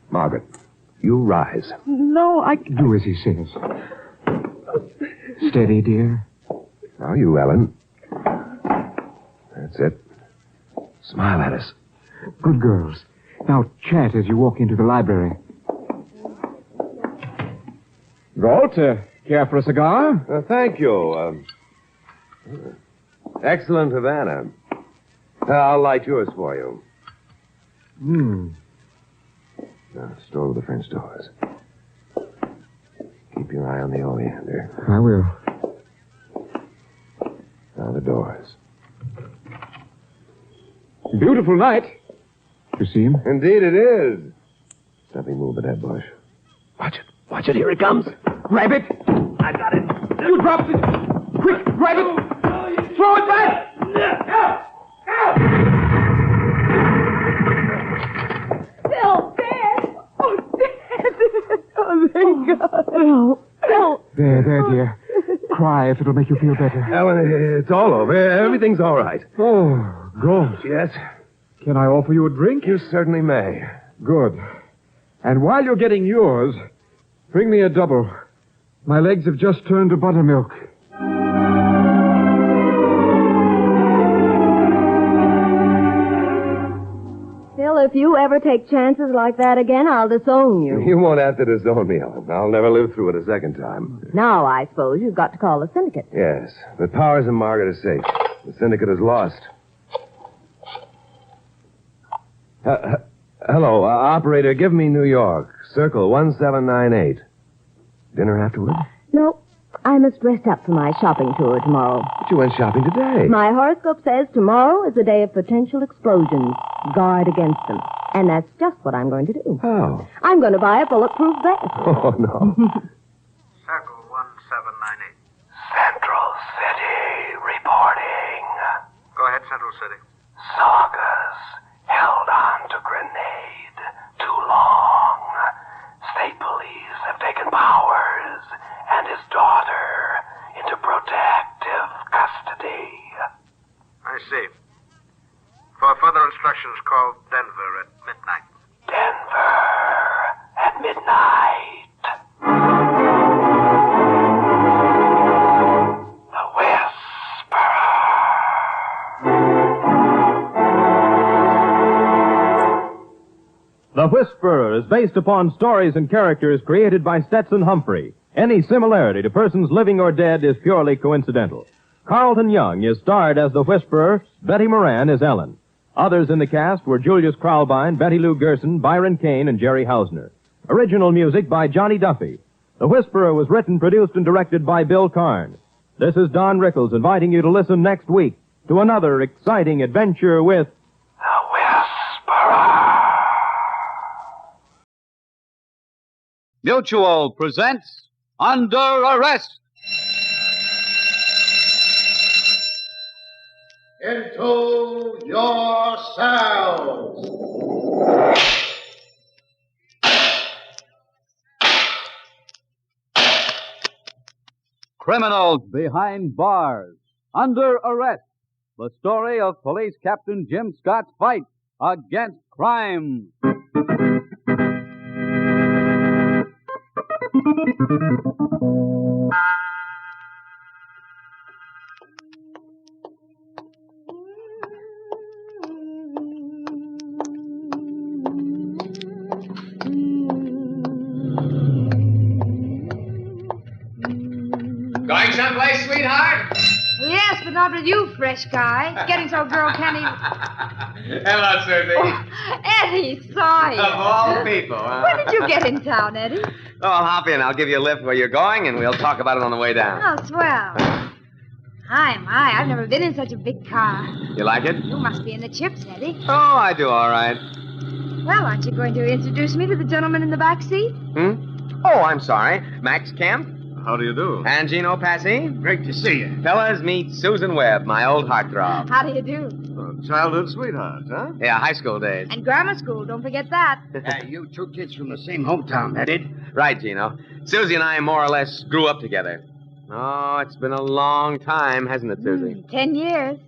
Margaret, you rise. No, I... Do as he says. Steady, dear. Now you, Ellen. That's it. Smile at us. Good girls. Now chat as you walk into the library. Galt, care for a cigar? Thank you. Excellent Havana. I'll light yours for you. Now, stroll to the French doors. Keep your eye on the oleander. I will. Now the doors. Beautiful night. You see him? Indeed it is. Nothing move but that bush. Watch it. Watch it. Here it comes. Grab it. I got it. You dropped it. Quick, grab it. Throw it back. Phil, Dad. Oh, Dad. Oh, thank God. Phil. There, dear. Cry if it'll make you feel better. Ellen, it's all over. Everything's all right. Oh, Galt. Yes? Can I offer you a drink? You certainly may. Good. And while you're getting yours, bring me a double. My legs have just turned to buttermilk. Phil, if you ever take chances like that again, I'll disown you. You won't have to disown me, Ellen. I'll never live through it a second time. Now, I suppose you've got to call the syndicate. Yes, but Powers and Margaret are safe. The syndicate is lost. Hello, operator, give me New York. Circle 1798. Dinner afterward? No, I must rest up for my shopping tour tomorrow. But you went shopping today. My horoscope says tomorrow is a day of potential explosions. Guard against them. And that's just what I'm going to do. Oh. I'm going to buy a bulletproof vest. Oh, no. Circle 1798. Central City reporting. Go ahead, Central City. Sagas held on to grenade too long. State police have taken Powers and his daughter into protective custody. I see. For further instructions, call Denver at midnight. Denver at midnight. The Whisperer. The Whisperer is based upon stories and characters created by Stetson Humphrey. Any similarity to persons living or dead is purely coincidental. Carlton Young is starred as the Whisperer. Betty Moran is Ellen. Others in the cast were Julius Kralbein, Betty Lou Gerson, Byron Kane, and Jerry Hausner. Original music by Johnny Duffy. The Whisperer was written, produced, and directed by Bill Karn. This is Don Rickles inviting you to listen next week to another exciting adventure with Mutual presents Under Arrest. Into your cells. Criminals behind bars. Under Arrest. The story of Police Captain Jim Scott's fight against crime. Going someplace, sweetheart? Yes, but not with you, fresh guy. It's getting so girl can't even... Hello, Susie. Oh, Eddie, sorry. Of all people, huh? When did you get in town, Eddie? Oh, I'll hop in. I'll give you a lift where you're going, and we'll talk about it on the way down. Oh, swell. My, I've never been in such a big car. You like it? You must be in the chips, Eddie. Oh, I do all right. Well, aren't you going to introduce me to the gentleman in the back seat? Oh, I'm sorry. Max Kemp. How do you do? And Gino Passy. Great to see you. Fellas, meet Susan Webb, my old heartthrob. How do you do? Childhood sweethearts, huh? Yeah, high school days. And grammar school, don't forget that. You two kids from the same hometown, that it? Right, Gino. Susie and I more or less grew up together. Oh, it's been a long time, hasn't it, Susie? 10 years.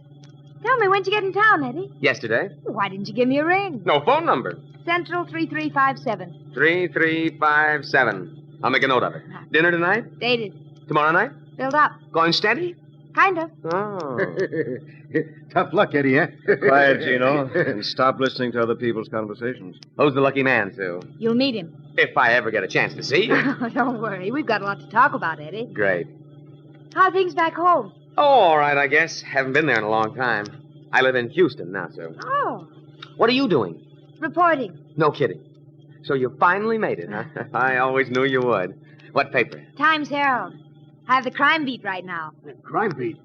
Tell me, when'd you get in town, Eddie? Yesterday. Why didn't you give me a ring? No phone number. Central 3357. 3357. I'll make a note of it. Dinner tonight? Dated. Tomorrow night? Filled up. Going steady? Kind of. Oh. Tough luck, Eddie, eh? Quiet, Gino, and stop listening to other people's conversations. Who's the lucky man, Sue? You'll meet him. If I ever get a chance to see you. Don't worry. We've got a lot to talk about, Eddie. Great. How are things back home? Oh, all right, I guess. Haven't been there in a long time. I live in Houston now, Sue. Oh. What are you doing? Reporting. No kidding. So you finally made it, huh? I always knew you would. What paper? Times Herald. I have the crime beat right now. Crime beat?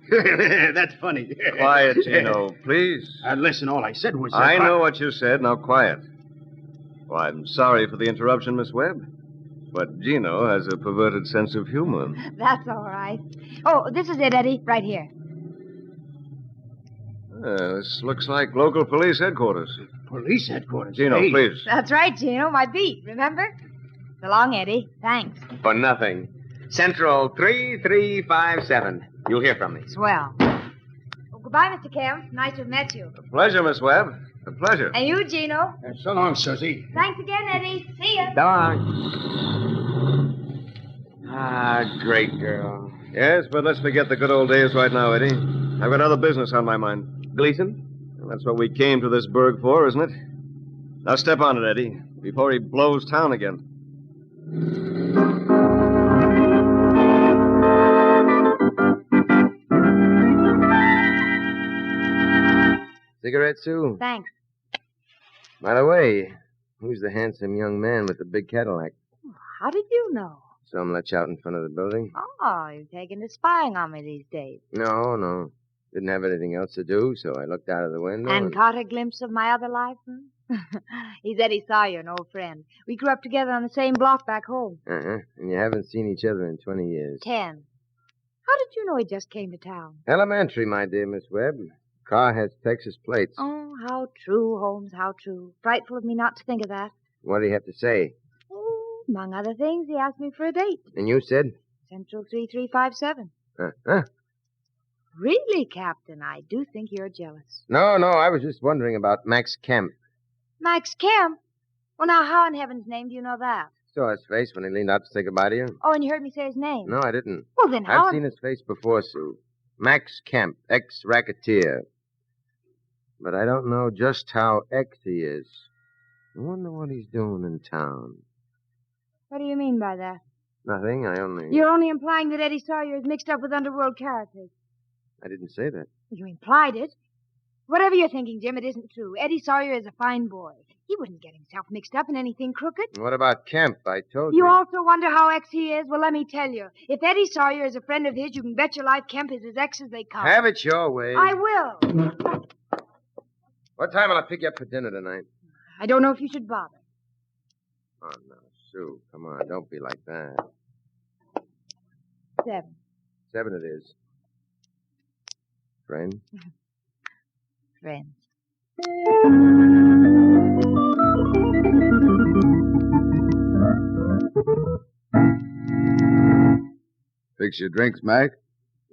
That's funny. Quiet, Gino, please. Listen, all I said was... I know what you said. Now, quiet. Well, I'm sorry for the interruption, Miss Webb. But Gino has a perverted sense of humor. That's all right. Oh, this is it, Eddie, right here. This looks like local police headquarters. Police headquarters? Gino, Hey. please. That's right, Gino, my beat, remember? So long, Eddie. Thanks. For nothing. Central 3357. You'll hear from me. Swell. Oh, goodbye, Mr. Kemp. Nice to have met you. Pleasure, Miss Webb. A pleasure. And you, Gino. So long, Susie. Thanks again, Eddie. See ya. Ah, great girl. Yes, but let's forget the good old days right now, Eddie. I've got other business on my mind. Gleason? Well, that's what we came to this burg for, isn't it? Now step on it, Eddie, before he blows town again. Cigarette, Sue? Thanks. By the way, who's the handsome young man with the big Cadillac? How did you know? Saw him let you out in front of the building. Oh, you're taking to spying on me these days. No. Didn't have anything else to do, so I looked out of the window. And caught a glimpse of my other life? He's Eddie Sawyer, an old friend. We grew up together on the same block back home. Uh-huh. And you haven't seen each other in 20 years. 10. How did you know he just came to town? Elementary, my dear Miss Webb. Car has Texas plates. Oh, how true, Holmes, how true. Frightful of me not to think of that. What do you have to say? Oh, among other things, he asked me for a date. And you said? Central 3357. Uh-huh. Really, Captain, I do think you're jealous. No, I was just wondering about Max Kemp. Max Kemp? Well, now, how in heaven's name do you know that? Saw his face when he leaned out to say goodbye to you. Oh, and you heard me say his name? No, I didn't. Well, then how... I've seen his face before, Sue. Max Kemp, ex-racketeer. But I don't know just how ex he is. I wonder what he's doing in town. What do you mean by that? Nothing, You're only implying that Eddie Sawyer is mixed up with underworld characters. I didn't say that. You implied it. Whatever you're thinking, Jim, it isn't true. Eddie Sawyer is a fine boy. He wouldn't get himself mixed up in anything crooked. What about Kemp? I told you. You also wonder how ex he is? Well, let me tell you. If Eddie Sawyer is a friend of his, you can bet your life Kemp is as ex as they come. Have it your way. I will. What time will I pick you up for dinner tonight? I don't know if you should bother. Oh, no, Sue. Come on, don't be like that. 7. 7 it is. Friend? Friends. Fix your drinks, Mac?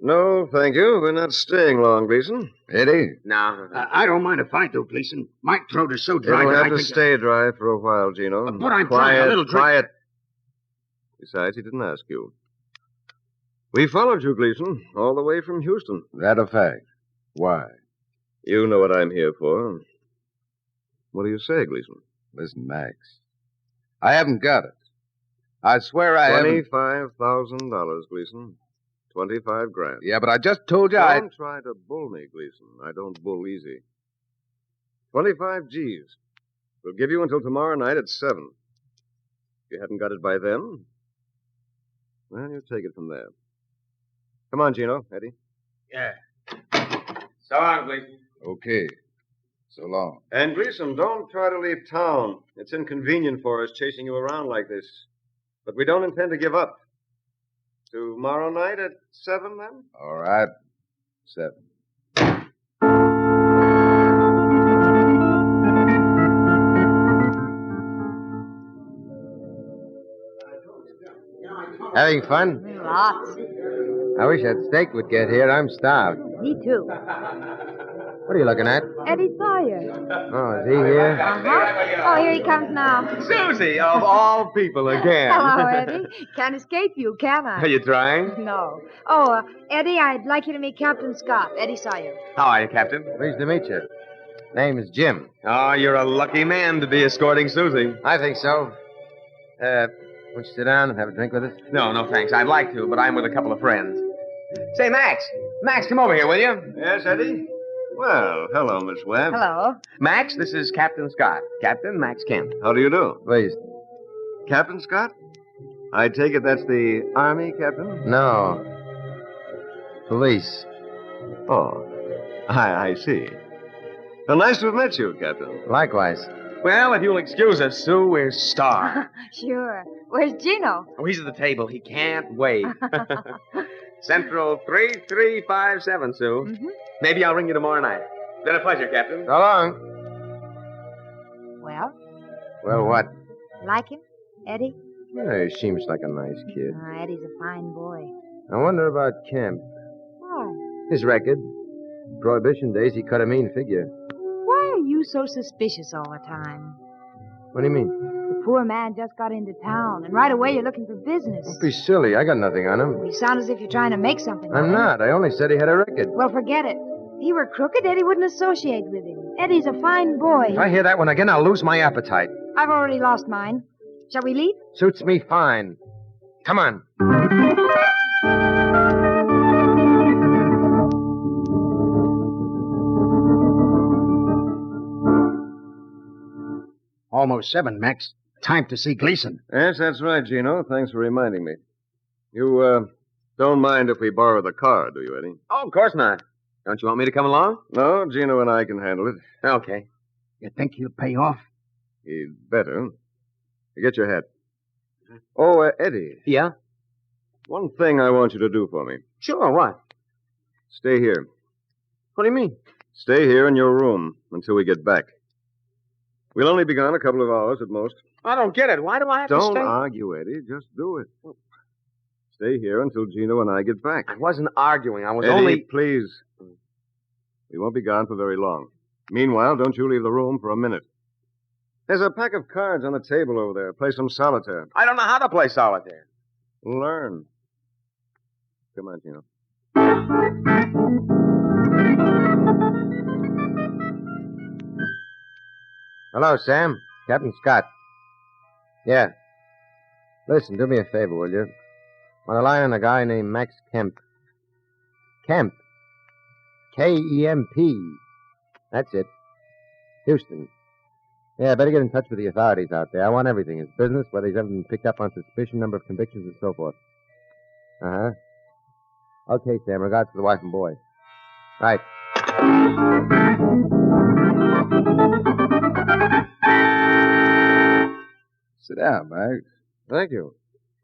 No, thank you. We're not staying long, Gleason. Eddie? No. I don't mind if I do, Gleason. My throat is so dry It'll that have I to think... stay dry for a while, Gino. But I'm quiet, trying a little drink. Quiet. Besides, he didn't ask you. We followed you, Gleason, all the way from Houston. That a fact. Why? You know what I'm here for. What do you say, Gleason? Listen, Max. I haven't got it. I swear I haven't... $25,000, Gleason. 25 grand. Yeah, but I just told you Don't try to bull me, Gleason. I don't bull easy. 25 G's. We'll give you until tomorrow night at 7. If you hadn't got it by then, well, you take it from there. Come on, Gino. Eddie. Yeah. So long, Gleason. Okay. So long. And, Gleason, don't try to leave town. It's inconvenient for us chasing you around like this. But we don't intend to give up. Tomorrow night at 7, then? All right. 7. Having fun? Lots. I wish that steak would get here. I'm starved. Me too. What are you looking at? Eddie Sawyer. Oh, is he here? Uh-huh. Oh, here he comes now. Susie, of all people again. Hello, Eddie. Can't escape you, can I? Are you trying? No. Oh, Eddie, I'd like you to meet Captain Scott, Eddie Sawyer. How are you, Captain? Pleased to meet you. Name is Jim. Oh, you're a lucky man to be escorting Susie. I think so. Won't you sit down and have a drink with us? No, thanks. I'd like to, but I'm with a couple of friends. Say, Max. Max, come over here, will you? Yes, Eddie? Well, hello, Miss Webb. Hello. Max, this is Captain Scott. Captain Max Kemp. How do you do? Pleased. Captain Scott? I take it that's the Army, Captain? No. Police. Oh, I see. Well, nice to have met you, Captain. Likewise. Well, if you'll excuse us, Sue, we're starved. Sure. Where's Gino? Oh, he's at the table. He can't wait. Central 3357, Sue. Mm-hmm. Maybe I'll ring you tomorrow night. Been a pleasure, Captain. So long. Well, Well, what? like him? Eddie? Well, he seems like a nice kid. Eddie's a fine boy. I wonder about Kemp. Why? His record. Prohibition days, he cut a mean figure. Why are you so suspicious all the time? What do you mean? The poor man just got into town, and right away you're looking for business. Don't be silly. I got nothing on him. You sound as if you're trying to make something. I'm of him. not. I only said he had a record. Well, forget it. If he were crooked, Eddie wouldn't associate with him. Eddie's a fine boy. If I hear that one again, I'll lose my appetite. I've already lost mine. Shall we leave? Suits me fine. Come on. Almost 7, Max. Time to see Gleason. Yes, that's right, Gino. Thanks for reminding me. You, don't mind if we borrow the car, do you, Eddie? Oh, of course not. Don't you want me to come along? No, Gino and I can handle it. Okay. You think he'll pay off? He'd better. Get your hat. Oh, Eddie. Yeah? One thing I want you to do for me. Sure, what? Stay here. What do you mean? Stay here in your room until we get back. We'll only be gone a couple of hours at most. I don't get it. Why do I have to stay? Don't argue, Eddie. Just do it. Stay here until Gino and I get back. I wasn't arguing. I was Eddie, only... please. We won't be gone for very long. Meanwhile, don't you leave the room for a minute. There's a pack of cards on the table over there. Play some solitaire. I don't know how to play solitaire. Learn. Come on, Gino. Hello, Sam. Captain Scott. Yeah. Listen, do me a favor, will you? Want a line on a guy named Max Kemp. Kemp. K-E-M-P. That's it. Houston. Yeah, better get in touch with the authorities out there. I want everything. His business, whether he's ever been picked up on suspicion, number of convictions, and so forth. Uh-huh. Okay, Sam. Regards to the wife and boy. Right. Sit down, Max. Thank you.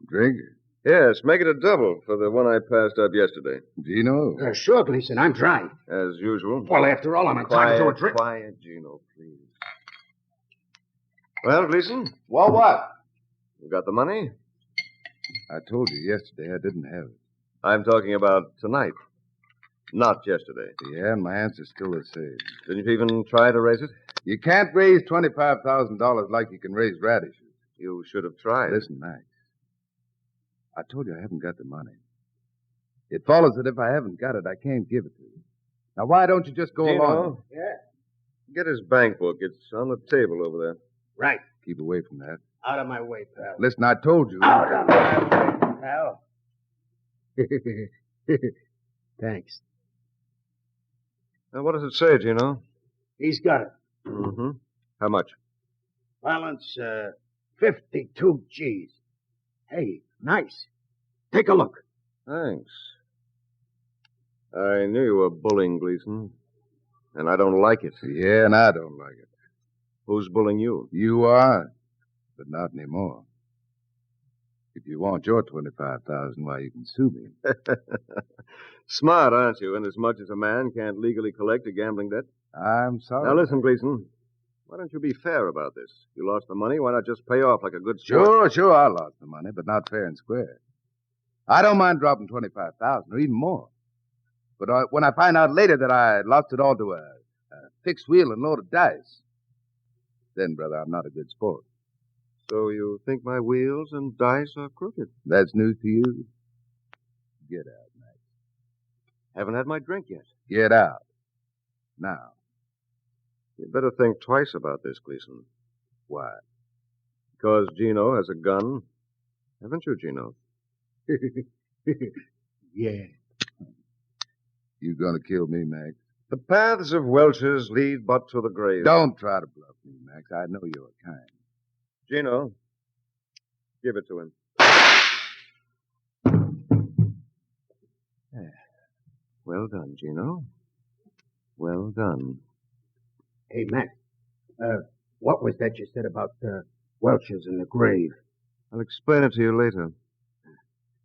Drink? Yes, make it a double for the one I passed up yesterday. Gino? Sure, Gleason. I'm dry. As usual. Well, after all, I'm entitled to a drink. Quiet, Gino, please. Well, Gleason? Well, what? You got the money? I told you yesterday I didn't have it. I'm talking about tonight. Not yesterday. Yeah, and my answer's still the same. Didn't you even try to raise it? You can't raise $25,000 like you can raise radishes. You should have tried. Listen, Max. I told you I haven't got the money. It follows that if I haven't got it, I can't give it to you. Now, why don't you just go along? Yeah. Get his bank book. It's on the table over there. Right. Keep away from that. Out of my way, pal. Listen, I told you. Out of my way, pal. Thanks. Now, what does it say, Gino? He's got it. Mm-hmm. How much? Balance, 52 G's. Hey, nice. Take a look. Thanks. I knew you were bullying Gleason, and I don't like it. Yeah, and I don't like it. Who's bullying you? You are, but not anymore. If you want your $25,000, why, you can sue me. Smart, aren't you? Inasmuch as a man can't legally collect a gambling debt. I'm sorry. Now, listen, Gleason. Why don't you be fair about this? You lost the money, why not just pay off like a good sport? Sure, I lost the money, but not fair and square. I don't mind dropping $25,000 or even more. But when I find out later that I lost it all to a fixed wheel and load of dice, then, brother, I'm not a good sport. So you think my wheels and dice are crooked? That's news to you? Get out, Max. Haven't had my drink yet. Get out. Now. You'd better think twice about this, Gleason. Why? Because Gino has a gun. Haven't you, Gino? Yeah. You gonna kill me, Max? The paths of Welch's lead but to the grave. Don't try to bluff me, Max. I know you're kind. Gino, give it to him. Well done, Gino. Well done. Hey, Mac. What was that you said about Welch's in the grave? I'll explain it to you later.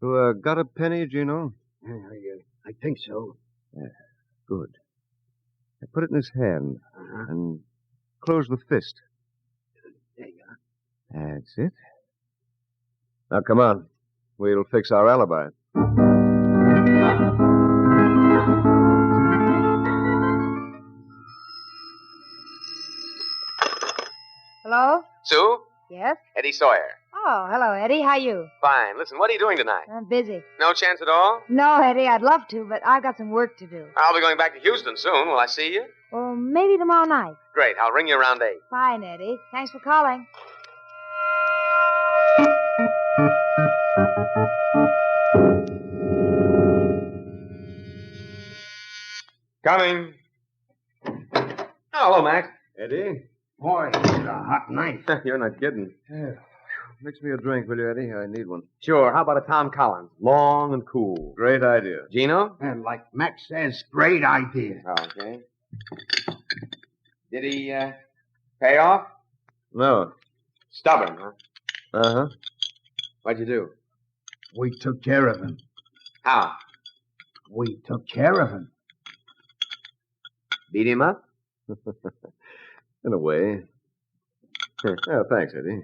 You got a penny, Gino? I think so. Yeah, good. I put it in his hand and close the fist. There you are. That's it. Now, come on. We'll fix our alibi. Hello? Sue? Yes? Eddie Sawyer. Oh, hello, Eddie. How you? Fine. Listen, what are you doing tonight? I'm busy. No chance at all? No, Eddie, I'd love to, but I've got some work to do. I'll be going back to Houston soon. Will I see you? Well, maybe tomorrow night. Great. I'll ring you around 8. Fine, Eddie. Thanks for calling. Coming. Oh, hello, Mac. Eddie? Boy, it's a hot night. You're not kidding. Mix me a drink, will you, Eddie? I need one. Sure. How about a Tom Collins? Long and cool. Great idea. Gino? And like Max says, great idea. Okay. Did he pay off? No. Stubborn, huh? Uh-huh. What'd you do? We took care of him. How? We took care of him. Beat him up? In a way. Oh, thanks, Eddie.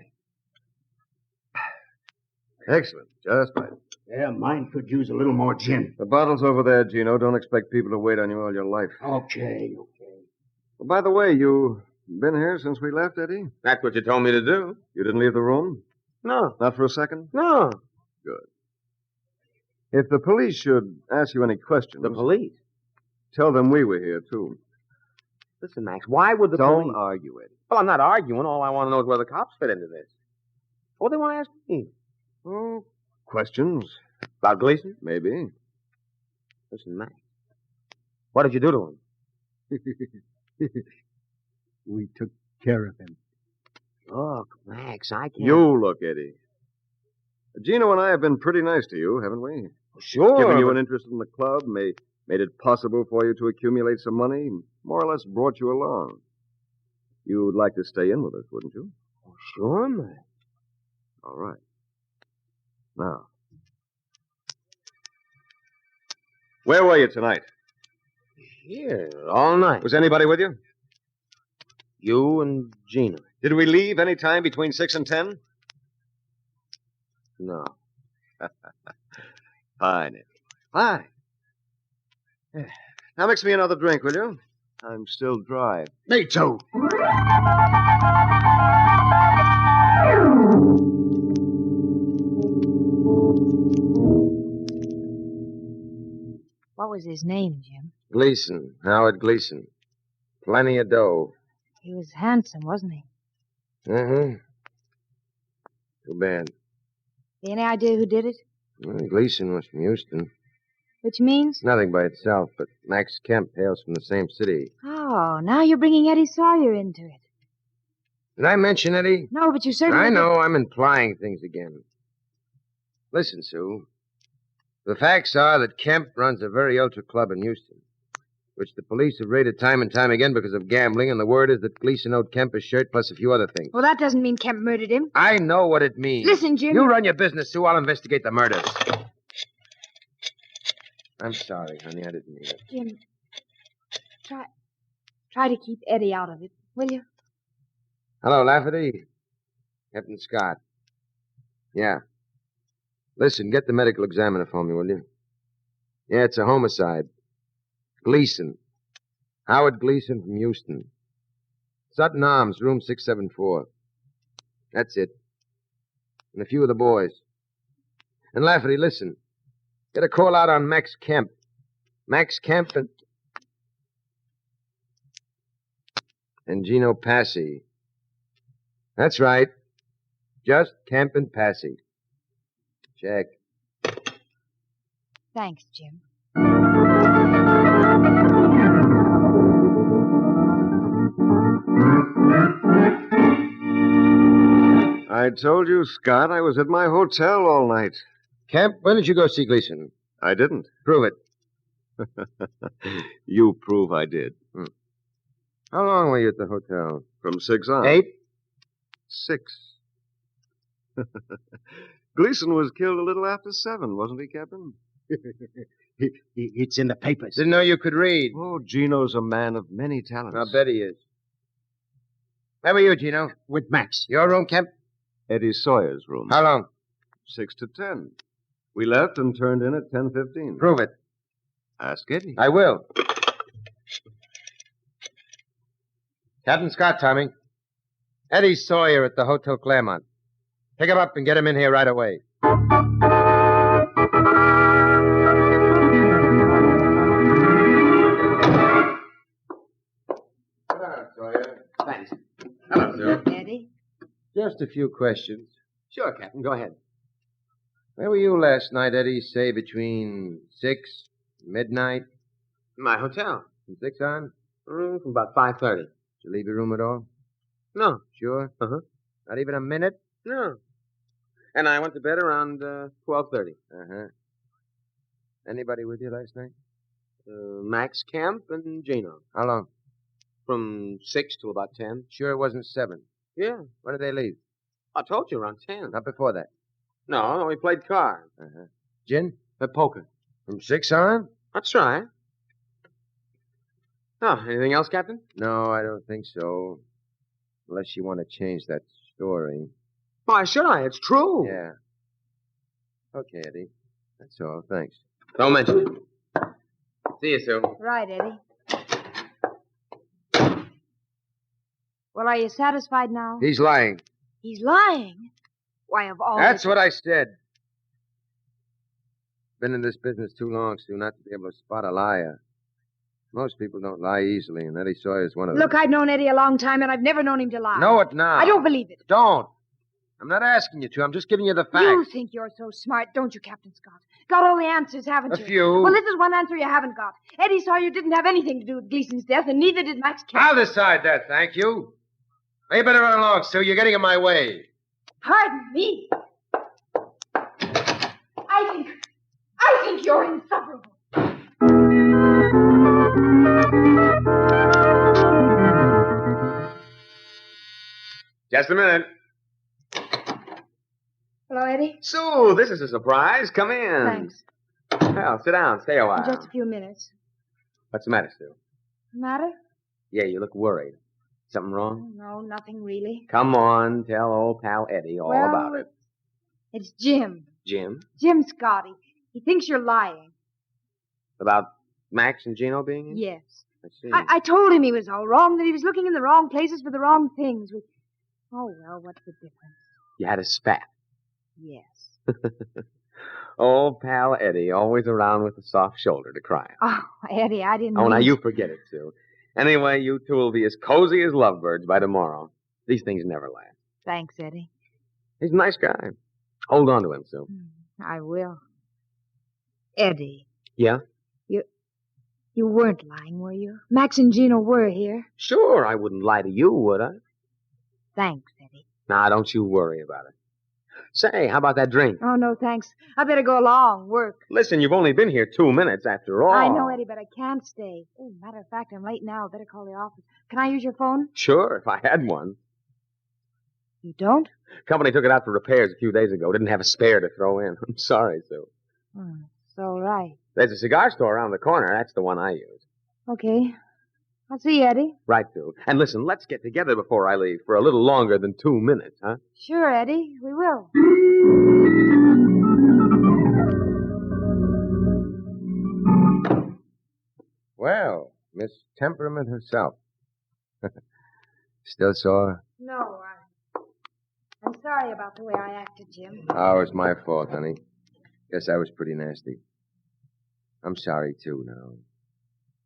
Excellent. Just right. Yeah, mine could use a little more gin. The bottle's over there, Gino. Don't expect people to wait on you all your life. Okay. Well, by the way, you been here since we left, Eddie? That's what you told me to do. You didn't leave the room? No. Not for a second? No. Good. If the police should ask you any questions... The police? Tell them we were here, too. Listen, Max, why would the Don't police... argue, Eddie. Well, I'm not arguing. All I want to know is where the cops fit into this. What do they want to ask me? Oh, questions. About Gleason? Maybe. Listen, Max, what did you do to him? We took care of him. Look, Max, I can't... You look, Eddie. Gino and I have been pretty nice to you, haven't we? Sure. Given you but- an interest in the club, made it possible for you to accumulate some money, more or less brought you along. You'd like to stay in with us, wouldn't you? Oh, sure, Max. All right. Now, where were you tonight? Here, all night. Was anybody with you? You and Gina. Did we leave any time between 6 and 10? No. Fine, Eddie. Fine. Now mix me another drink, will you? I'm still dry. Ye Sow. What was his name, Jim? Gleason. Howard Gleason. Plenty of dough. He was handsome, wasn't he? Mm-hmm. Too bad. Any idea who did it? Well, Gleason was from Houston. Which means? Nothing by itself, but Max Kemp hails from the same city. Oh, now you're bringing Eddie Sawyer into it. Did I mention Eddie? No, but you certainly... I know, I'm implying things again. Listen, Sue. The facts are that Kemp runs a very ultra club in Houston, which the police have raided time and time again because of gambling, and the word is that Gleason owed Kemp a shirt plus a few other things. Well, that doesn't mean Kemp murdered him. I know what it means. Listen, Jim. You run your business, Sue. I'll investigate the murders. I'm sorry, honey. I didn't mean it. Jim, try to keep Eddie out of it, will you? Hello, Lafferty. Captain Scott. Yeah. Listen, get the medical examiner for me, will you? Yeah, it's a homicide. Gleason. Howard Gleason from Houston. Sutton Arms, room 674. That's it. And a few of the boys. And Lafferty, listen. Get a call out on Max Kemp. Max Kemp and Gino Passy. That's right. Just Kemp and Passy. Check. Thanks, Jim. I told you, Scott, I was at my hotel all night. Kemp, when did you go see Gleason? I didn't. Prove it. You prove I did. How long were you at the hotel? From 6 on. 8? 6. Gleason was killed a little after 7, wasn't he, Captain? It's in the papers. Didn't know you could read. Oh, Gino's a man of many talents. I'll bet he is. Where were you, Gino? With Max. Your room, Kemp? Eddie Sawyer's room. How long? 6 to 10. We left and turned in at 10:15. Prove it. Ask Eddie. I will. Captain Scott, Tommy. Eddie Sawyer at the Hotel Claremont. Pick him up and get him in here right away. Hello, Sawyer. Thanks. Hello, sir. Eddie? Just a few questions. Sure, Captain. Go ahead. Where were you last night, Eddie? Say between 6 midnight? My hotel. From 6 on? From about 5:30. Did you leave your room at all? No. Sure? Uh-huh. Not even a minute? No. And I went to bed around 12:30. Uh-huh. Anybody with you last night? Max Kemp and Gino. How long? From 6 to about 10. Sure it wasn't 7. Yeah. When did they leave? I told you around 10. Not before that. No, we played cards. Uh-huh. Gin? Poker. From 6 on? That's right. Oh, anything else, Captain? No, I don't think so. Unless you want to change that story. Why, should I? It's true. Yeah. Okay, Eddie. That's all. Thanks. Don't mention it. See you, Sue. Right, Eddie. Well, are you satisfied now? He's lying. He's lying? Why, of all... That's what I said. Been in this business too long, Sue, not to be able to spot a liar. Most people don't lie easily, and Eddie Sawyer's one of them. Look, I've known Eddie a long time, and I've never known him to lie. Know it now. I don't believe it. Don't. I'm not asking you to. I'm just giving you the facts. You think you're so smart, don't you, Captain Scott? Got all the answers, haven't you? A few. Well, this is one answer you haven't got. Eddie Sawyer didn't have anything to do with Gleason's death, and neither did Max Kemp. I'll decide that, thank you. Now, you better run along, Sue. You're getting in my way. Pardon me. I think you're insufferable. Just a minute. Hello, Eddie? Sue, this is a surprise. Come in. Thanks. Well, sit down. Stay a while. Just a few minutes. What's the matter, Sue? Matter? Yeah, you look worried. Something wrong? No, nothing really. Come on, tell old pal Eddie all about it. It's Jim. Jim? Jim Scotty. He thinks you're lying. About Max and Gino being here? Yes. I see. I told him he was all wrong, that he was looking in the wrong places for the wrong things. Oh, well, what's the difference? You had a spat. Yes. Old pal Eddie, always around with a soft shoulder to cry on. Oh, Eddie, I didn't Oh, now mean... you forget it, Sue. Anyway, you two will be as cozy as lovebirds by tomorrow. These things never last. Thanks, Eddie. He's a nice guy. Hold on to him, Sue. I will. Eddie. Yeah? You weren't lying, were you? Max and Gino were here. Sure, I wouldn't lie to you, would I? Thanks, Eddie. Nah, don't you worry about it. Say, how about that drink? Oh, no, thanks. I better go along, work. Listen, you've only been here 2 minutes after all. I know, Eddie, but I can't stay. Oh, matter of fact, I'm late now. Better call the office. Can I use your phone? Sure, if I had one. You don't? Company took it out for repairs a few days ago. Didn't have a spare to throw in. I'm sorry, Sue. It's all right. There's a cigar store around the corner. That's the one I use. Okay. I'll see you, Eddie. Right, Sue. And listen, let's get together before I leave for a little longer than 2 minutes, huh? Sure, Eddie. We will. Well, Miss Temperament herself. Still sore? No, I'm sorry about the way I acted, Jim. Oh, it's my fault, honey. Guess I was pretty nasty. I'm sorry, too, now.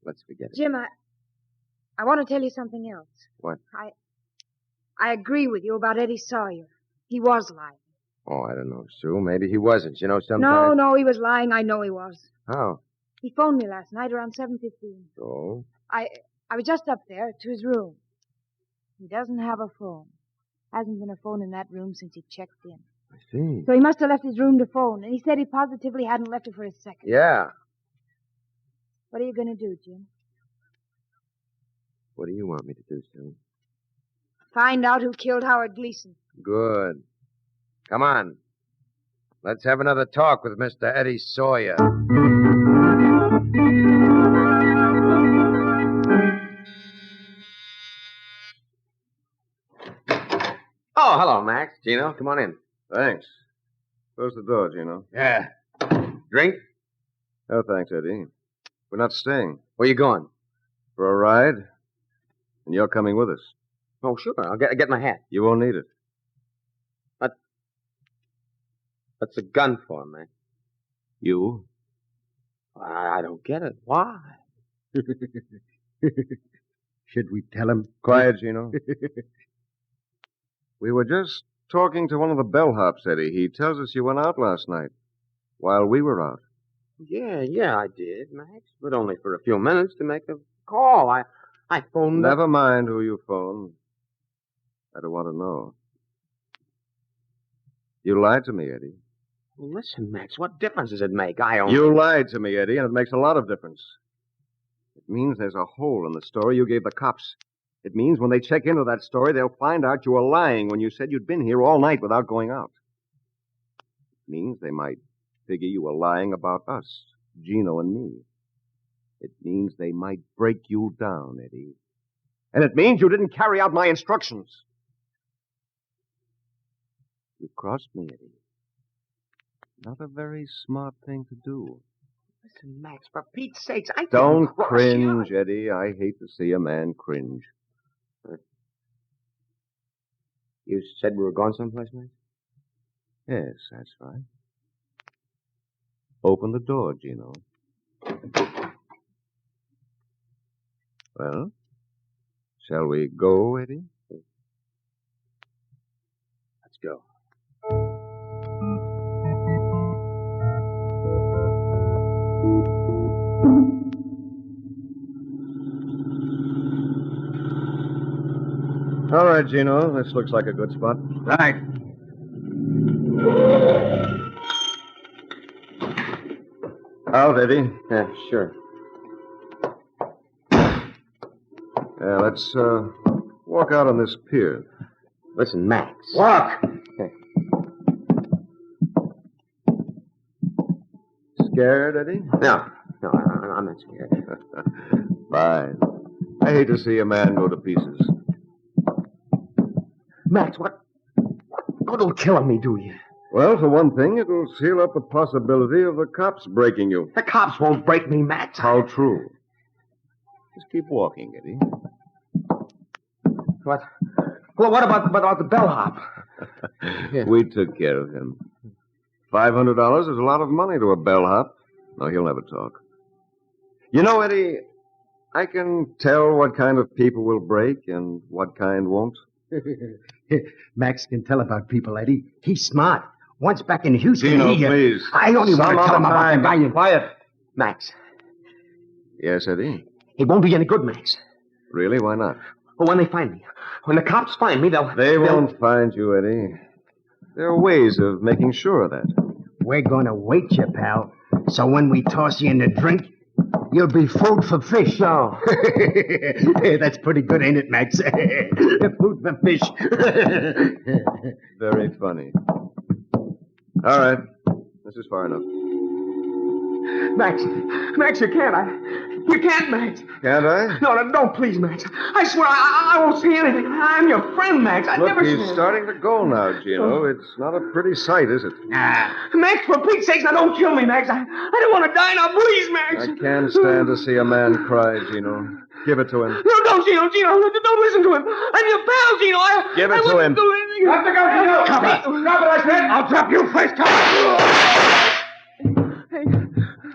Let's forget it. Jim, I want to tell you something else. What? I agree with you about Eddie Sawyer. He was lying. Oh, I don't know, Sue. Maybe he wasn't. You know, sometimes... No, he was lying. I know he was. How? He phoned me last night around 7:15. Oh? I was just up there to his room. He doesn't have a phone. Hasn't been a phone in that room since he checked in. I see. So he must have left his room to phone, and he said he positively hadn't left it for a second. Yeah. What are you going to do, Jim? What do you want me to do, Sue? Find out who killed Howard Gleason. Good. Come on. Let's have another talk with Mr. Eddie Sawyer. Oh, hello, Max. Gino, come on in. Thanks. Close the door, Gino. Yeah. Drink? No, thanks, Eddie. We're not staying. Where you going? For a ride. And you're coming with us. Oh, sure. I'll get my hat. You won't need it. What's the gun for, man? You? I don't get it. Why? Should we tell him? Quiet, Gino. We were just talking to one of the bellhops, Eddie. He tells us you went out last night while we were out. Yeah, I did, Max. But only for a few minutes to make a call. I phoned Never mind who you phoned. I don't want to know. You lied to me, Eddie. Listen, Max, what difference does it make? You lied to me, Eddie, and it makes a lot of difference. It means there's a hole in the story you gave the cops. It means when they check into that story, they'll find out you were lying when you said you'd been here all night without going out. It means they might figure you were lying about us, Gino and me. It means they might break you down, Eddie. And it means you didn't carry out my instructions. You crossed me, Eddie. Not a very smart thing to do. Listen, Max, for Pete's sakes, I Don't cross cringe, you. Eddie. I hate to see a man cringe. You said we were going someplace, Max? Yes, that's right. Open the door, Gino. Well, shall we go, Eddie? Let's go. All right, Gino. This looks like a good spot. Right. Out, Eddie. Yeah, sure. Yeah, let's walk out on this pier. Listen, Max. Walk! Scared, Eddie? No, I'm not scared. Fine. I hate to see a man go to pieces. Max, what will killing me do you? Well, for one thing, it'll seal up the possibility of the cops breaking you. The cops won't break me, Max. How true. Just keep walking, Eddie. What? Well, what about the bellhop? We took care of him. $500 is a lot of money to a bellhop. No, he'll never talk. You know, Eddie, I can tell what kind of people will break and what kind won't. Max can tell about people, Eddie. He's smart. Once back in Houston, Gino, please. I only want to tell him about the guy in... Quiet. Max. Yes, Eddie? It won't be any good, Max. Really? Why not? Well, when they find me. When the cops find me, They won't find you, Eddie. There are ways of making sure of that. We're going to wait you, pal. So when we toss you in the drink, you'll be food for fish. Oh. That's pretty good, ain't it, Max? Food for fish. Very funny. All right. This is far enough. Max, you can't. You can't, Max. Can't I? No, don't, please, Max. I swear I won't say anything. I'm your friend, Max. Look, he's starting to go now, Gino. It's not a pretty sight, is it? Max, for Pete's sake, now don't kill me, Max. I don't want to die now, please, Max. I can't stand to see a man cry, Gino. Give it to him. No, don't, Gino. Don't listen to him. I'm your pal, Gino. Give it to him. Drop the gun, Gino. Drop it, I said. I'll drop you first.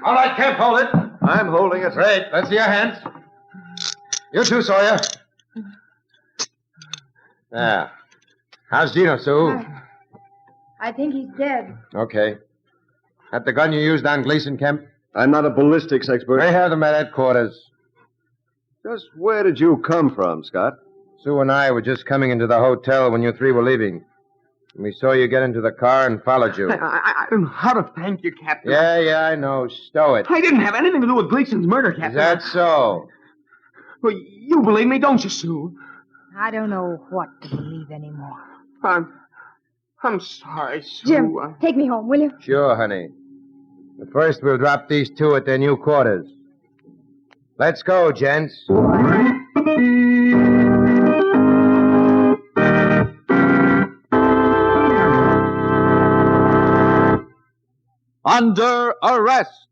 All right, Kemp, hold it. I'm holding it. Great. Let's see your hands. You too, Sawyer. Now, how's Gino, Sue? I think he's dead. Okay. That the gun you used on Gleason, Kemp? I'm not a ballistics expert. They have them at headquarters. Just where did you come from, Scott? Sue and I were just coming into the hotel when you three were leaving. And we saw you get into the car and followed you. I don't know how to thank you, Captain. Yeah, I know. Stow it. I didn't have anything to do with Gleason's murder, Captain. Is that so? Well, you believe me, don't you, Sue? I don't know what to believe anymore. I'm sorry, Sue. Jim, take me home, will you? Sure, honey. But first, we'll drop these two at their new quarters. Let's go, gents. Under arrest.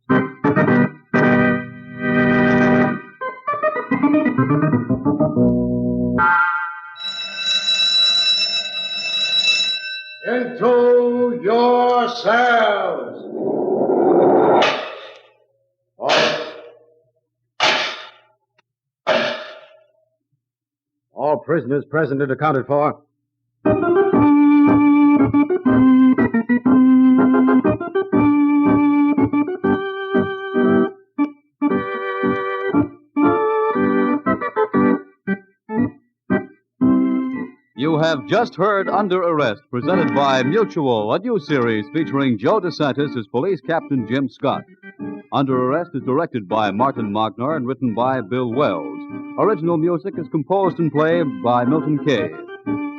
Into your cells. All prisoners present and accounted for. You have just heard Under Arrest, presented by Mutual, a new series featuring Joe DeSantis as Police Captain Jim Scott. Under Arrest is directed by Martin Magnar and written by Bill Wells. Original music is composed and played by Milton Kay.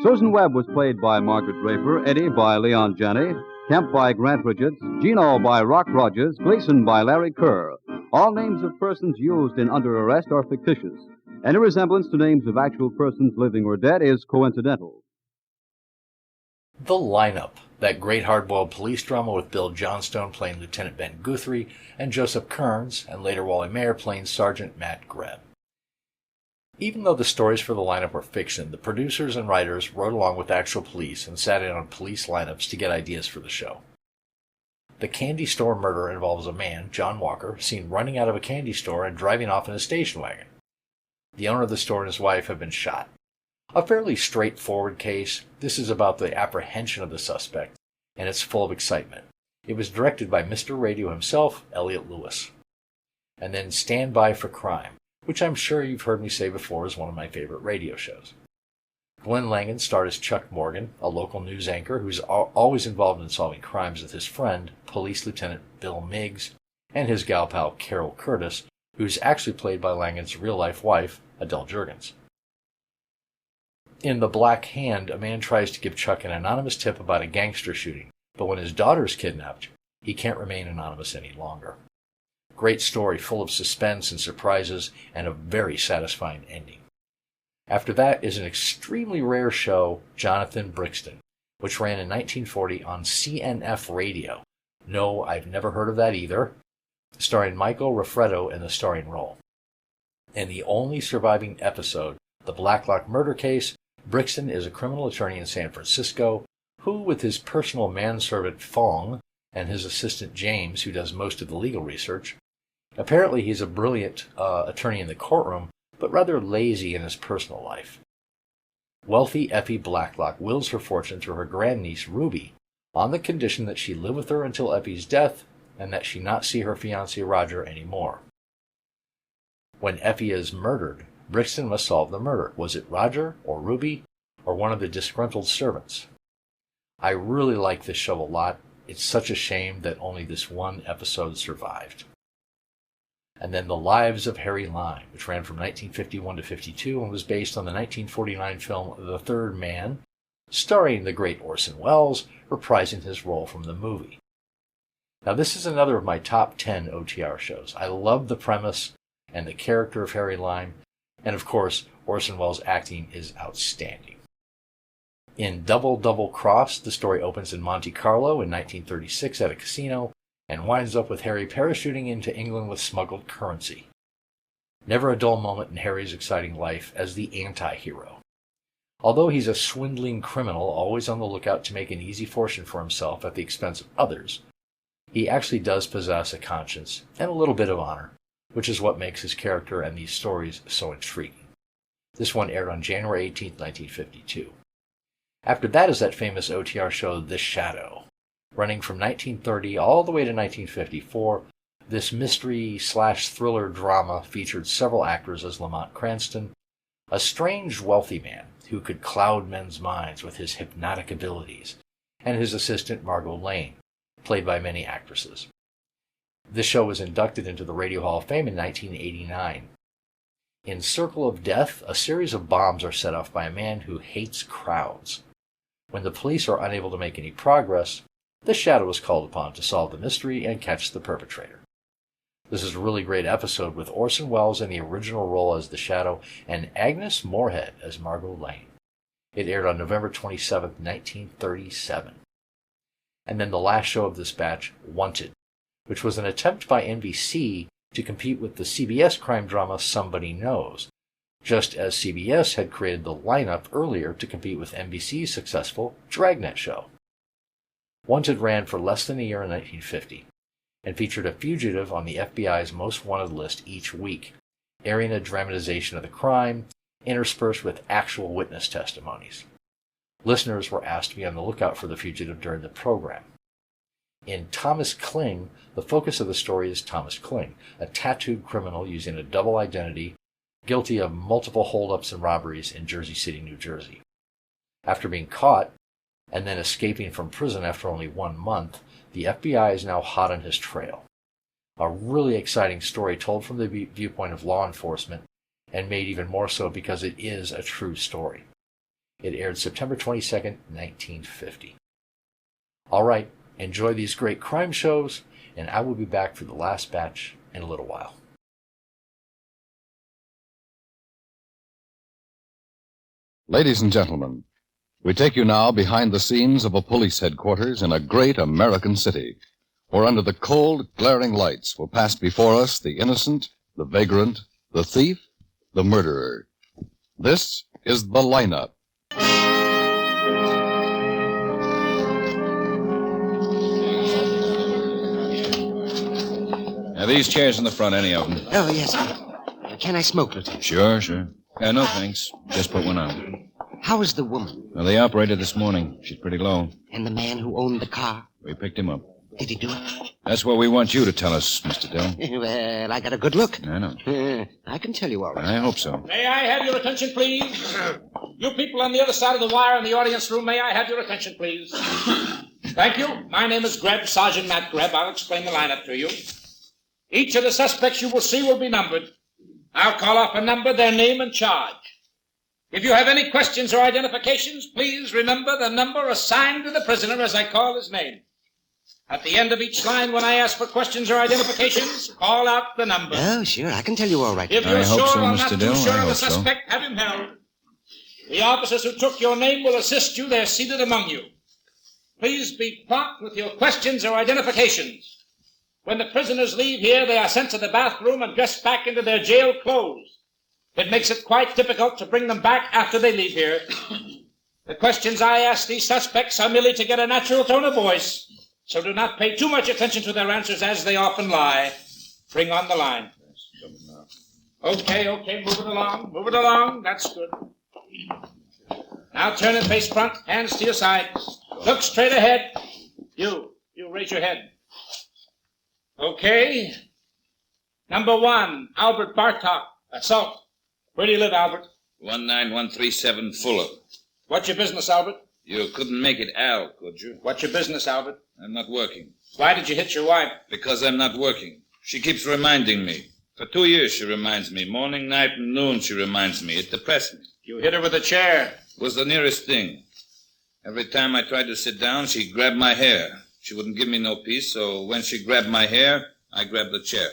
Susan Webb was played by Margaret Draper, Eddie by Leon Janney, Kemp by Grant Richards, Gino by Rock Rogers, Gleason by Larry Kerr. All names of persons used in Under Arrest are fictitious. Any resemblance to names of actual persons living or dead is coincidental. The Lineup, that great hard-boiled police drama with Bill Johnstone playing Lieutenant Ben Guthrie and Joseph Kearns, and later Wally Mayer playing Sergeant Matt Greb. Even though the stories for The Lineup were fiction, the producers and writers wrote along with actual police and sat in on police lineups to get ideas for the show. The candy store murder involves a man, John Walker, seen running out of a candy store and driving off in a station wagon. The owner of the store and his wife have been shot. A fairly straightforward case. This is about the apprehension of the suspect, and it's full of excitement. It was directed by Mr. Radio himself, Elliot Lewis. And then Stand By for Crime, which I'm sure you've heard me say before is one of my favorite radio shows. Glenn Langan starred as Chuck Morgan, a local news anchor who's always involved in solving crimes with his friend, Police Lieutenant Bill Miggs, and his gal pal Carol Curtis, who's actually played by Langan's real-life wife, Adele Jurgens. In The Black Hand, a man tries to give Chuck an anonymous tip about a gangster shooting, but when his daughter is kidnapped, he can't remain anonymous any longer. Great story, full of suspense and surprises, and a very satisfying ending. After that is an extremely rare show, Jonathan Brixton, which ran in 1940 on CNF Radio. No, I've never heard of that either. Starring Michael Raffretto in the starring role. In the only surviving episode, The Blacklock Murder Case, Brixton is a criminal attorney in San Francisco who, with his personal manservant Fong and his assistant James, who does most of the legal research, apparently he's a brilliant attorney in the courtroom, but rather lazy in his personal life. Wealthy Effie Blacklock wills her fortune to her grandniece Ruby on the condition that she live with her until Effie's death and that she not see her fiancé Roger anymore. When Effie is murdered, Brixton must solve the murder. Was it Roger or Ruby or one of the disgruntled servants? I really like this show a lot. It's such a shame that only this one episode survived. And then The Lives of Harry Lime, which ran from 1951 to 52 and was based on the 1949 film The Third Man, starring the great Orson Welles, reprising his role from the movie. Now, this is another of my top 10 OTR shows. I love the premise and the character of Harry Lime, and of course, Orson Welles' acting is outstanding. In Double Double Cross, the story opens in Monte Carlo in 1936 at a casino, and winds up with Harry parachuting into England with smuggled currency. Never a dull moment in Harry's exciting life as the anti-hero. Although he's a swindling criminal, always on the lookout to make an easy fortune for himself at the expense of others, he actually does possess a conscience and a little bit of honor, which is what makes his character and these stories so intriguing. This one aired on January 18, 1952. After that is that famous OTR show, The Shadow. Running from 1930 all the way to 1954, this mystery/thriller drama featured several actors as Lamont Cranston, a strange wealthy man who could cloud men's minds with his hypnotic abilities, and his assistant Margot Lane, played by many actresses. This show was inducted into the Radio Hall of Fame in 1989. In Circle of Death, a series of bombs are set off by a man who hates crowds. When the police are unable to make any progress, the Shadow is called upon to solve the mystery and catch the perpetrator. This is a really great episode with Orson Welles in the original role as the Shadow and Agnes Moorehead as Margot Lane. It aired on November 27, 1937. And then the last show of this batch, Wanted, which was an attempt by NBC to compete with the CBS crime drama Somebody Knows, just as CBS had created the lineup earlier to compete with NBC's successful Dragnet show. Wanted ran for less than a year in 1950 and featured a fugitive on the FBI's most wanted list each week, airing a dramatization of the crime interspersed with actual witness testimonies. Listeners were asked to be on the lookout for the fugitive during the program. In Thomas Kling, the focus of the story is Thomas Kling, a tattooed criminal using a double identity, guilty of multiple holdups and robberies in Jersey City, New Jersey. After being caught, and then escaping from prison after only 1 month, the FBI is now hot on his trail. A really exciting story told from the viewpoint of law enforcement, and made even more so because it is a true story. It aired September 22, 1950. All right, enjoy these great crime shows, and I will be back for the last batch in a little while. Ladies and gentlemen, we take you now behind the scenes of a police headquarters in a great American city, where under the cold, glaring lights will pass before us the innocent, the vagrant, the thief, the murderer. This is The Lineup. Now, these chairs in the front, any of them? Oh, yes. Can I smoke, Lieutenant? Sure. No, thanks. Just put one out. How is the woman? Well, they operated this morning. She's pretty low. And the man who owned the car? We picked him up. Did he do it? That's what we want you to tell us, Mr. Dill. Well, I got a good look. I know. I can tell you all right. I hope so. May I have your attention, please? You people on the other side of the wire in the audience room, may I have your attention, please? Thank you. My name is Greb, Sergeant Matt Greb. I'll explain the lineup to you. Each of the suspects you will see will be numbered. I'll call off a number, their name, and charge. If you have any questions or identifications, please remember the number assigned to the prisoner as I call his name. At the end of each line, when I ask for questions or identifications, call out the number. Oh, sure. I can tell you all right. If you're I hope sure so, or Mr. not too Dill. sure I of a hope so. suspect, have him held. The officers who took your name will assist you. They're seated among you. Please be prompt with your questions or identifications. When the prisoners leave here, they are sent to the bathroom and dressed back into their jail clothes. It makes it quite difficult to bring them back after they leave here. The questions I ask these suspects are merely to get a natural tone of voice, so do not pay too much attention to their answers as they often lie. Bring on the line. Okay, move it along. That's good. Now turn and face front, hands to your sides. Look straight ahead. You raise your head. Okay. Number 1, Albert Bartok, assault. Where do you live, Albert? 19137 Fuller. What's your business, Albert? You couldn't make it Al, could you? What's your business, Albert? I'm not working. Why did you hit your wife? Because I'm not working. She keeps reminding me. For 2 years she reminds me. Morning, night, and noon she reminds me. It depressed me. You hit her with a chair. Was the nearest thing. Every time I tried to sit down, she grabbed my hair. She wouldn't give me no peace, so when she grabbed my hair, I grabbed the chair.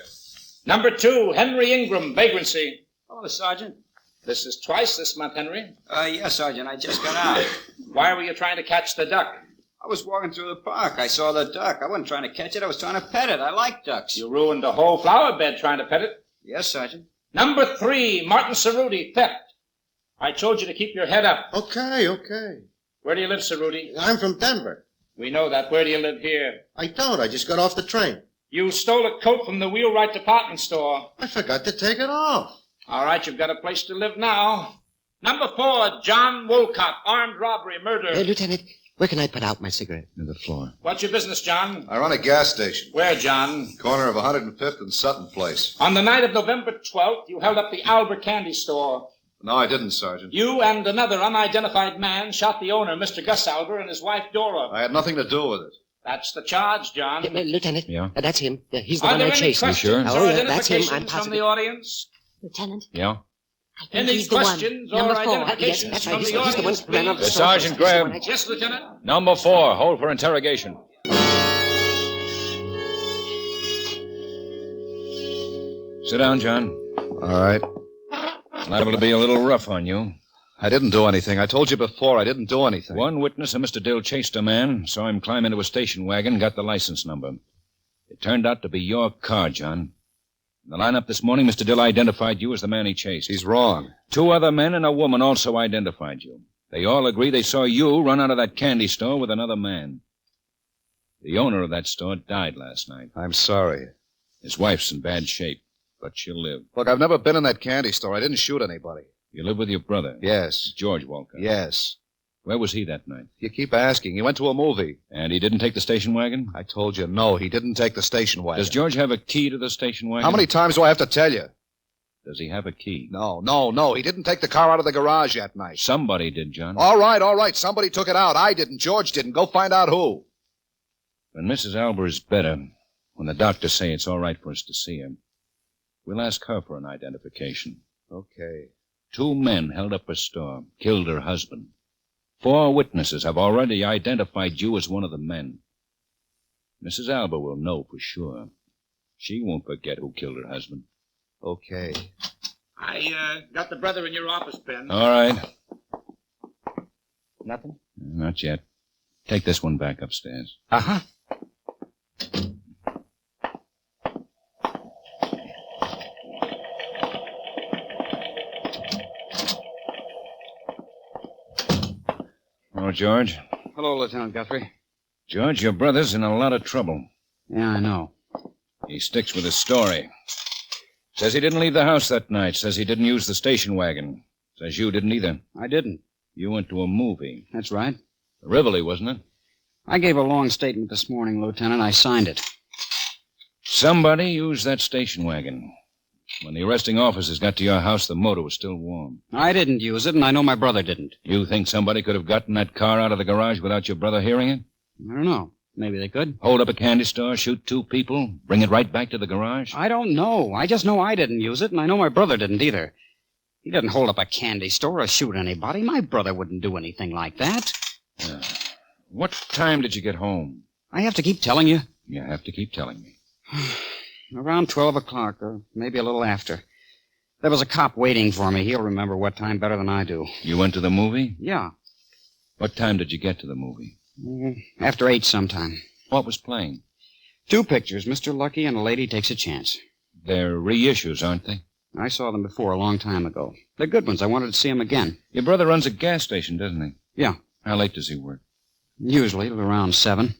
Number 2, Henry Ingram, vagrancy. Hello, Sergeant. This is twice this month, Henry. Yes, Sergeant. I just got out. Why were you trying to catch the duck? I was walking through the park. I saw the duck. I wasn't trying to catch it. I was trying to pet it. I like ducks. You ruined the whole flower bed trying to pet it. Yes, Sergeant. Number 3, Martin Cerruti, theft. I told you to keep your head up. Okay. Where do you live, Cerruti? I'm from Denver. We know that. Where do you live here? I don't. I just got off the train. You stole a coat from the Wheelwright department store. I forgot to take it off. All right, you've got a place to live now. Number 4, John Wolcott, armed robbery, murder. Lieutenant, where can I put out my cigarette? To the floor. What's your business, John? I run a gas station. Where, John? Corner of 105th and Sutton Place. On the night of November 12th, you held up the Albert Candy Store. No, I didn't, Sergeant. You and another unidentified man shot the owner, Mr. Gus Albert, and his wife, Dora. I had nothing to do with it. That's the charge, John. Lieutenant, Yeah? That's him. He's the Are one there I any chased. questions or Oh, that's him. I'm identifications from positive. the audience? Lieutenant? Yeah? Any he's the one. questions or Number 4. identifications Yes, that's from right. the He's the one audience, who ran up the please? store. Sergeant Graham. Yes, Lieutenant. Number 4, hold for interrogation. Sit down, John. All right. Liable to be a little rough on you. I didn't do anything. I told you before I didn't do anything. One witness of Mr. Dill chased a man, saw him climb into a station wagon, got the license number. It turned out to be your car, John. In the lineup this morning, Mr. Dill identified you as the man he chased. He's wrong. 2 other men and a woman also identified you. They all agree they saw you run out of that candy store with another man. The owner of that store died last night. I'm sorry. His wife's in bad shape, but she'll live. Look, I've never been in that candy store. I didn't shoot anybody. You live with your brother? Yes. George Walker? Yes. Where was he that night? You keep asking. He went to a movie. And he didn't take the station wagon? I told you, no, he didn't take the station wagon. Does George have a key to the station wagon? How many times do I have to tell you? Does he have a key? No. He didn't take the car out of the garage that night. Somebody did, John. All right. Somebody took it out. I didn't. George didn't. Go find out who. When Mrs. Albert is better, when the doctors say it's all right for us to see her, we'll ask her for an identification. Okay. 2 men held up her store, killed her husband. 4 witnesses have already identified you as one of the men. Mrs. Albert will know for sure. She won't forget who killed her husband. Okay. I got the brother in your office, Ben. All right. Nothing? Not yet. Take this one back upstairs. Uh-huh. Oh, George. Hello, Lieutenant Guthrie. George, your brother's in a lot of trouble. Yeah, I know. He sticks with his story. Says he didn't leave the house that night. Says he didn't use the station wagon. Says you didn't either. I didn't. You went to a movie. That's right. The Rivoli, wasn't it? I gave a long statement this morning, Lieutenant. I signed it. Somebody used that station wagon. When the arresting officers got to your house, the motor was still warm. I didn't use it, and I know my brother didn't. You think somebody could have gotten that car out of the garage without your brother hearing it? I don't know. Maybe they could. Hold up a candy store, shoot 2 people, bring it right back to the garage? I don't know. I just know I didn't use it, and I know my brother didn't either. He didn't hold up a candy store or shoot anybody. My brother wouldn't do anything like that. What time did you get home? I have to keep telling you. You have to keep telling me. Around 12 o'clock, or maybe a little after. There was a cop waiting for me. He'll remember what time better than I do. You went to the movie? Yeah. What time did you get to the movie? After 8 sometime. What was playing? 2 pictures, Mr. Lucky and A Lady Takes a Chance. They're reissues, aren't they? I saw them before a long time ago. They're good ones. I wanted to see them again. Your brother runs a gas station, doesn't he? Yeah. How late does he work? Usually around 7.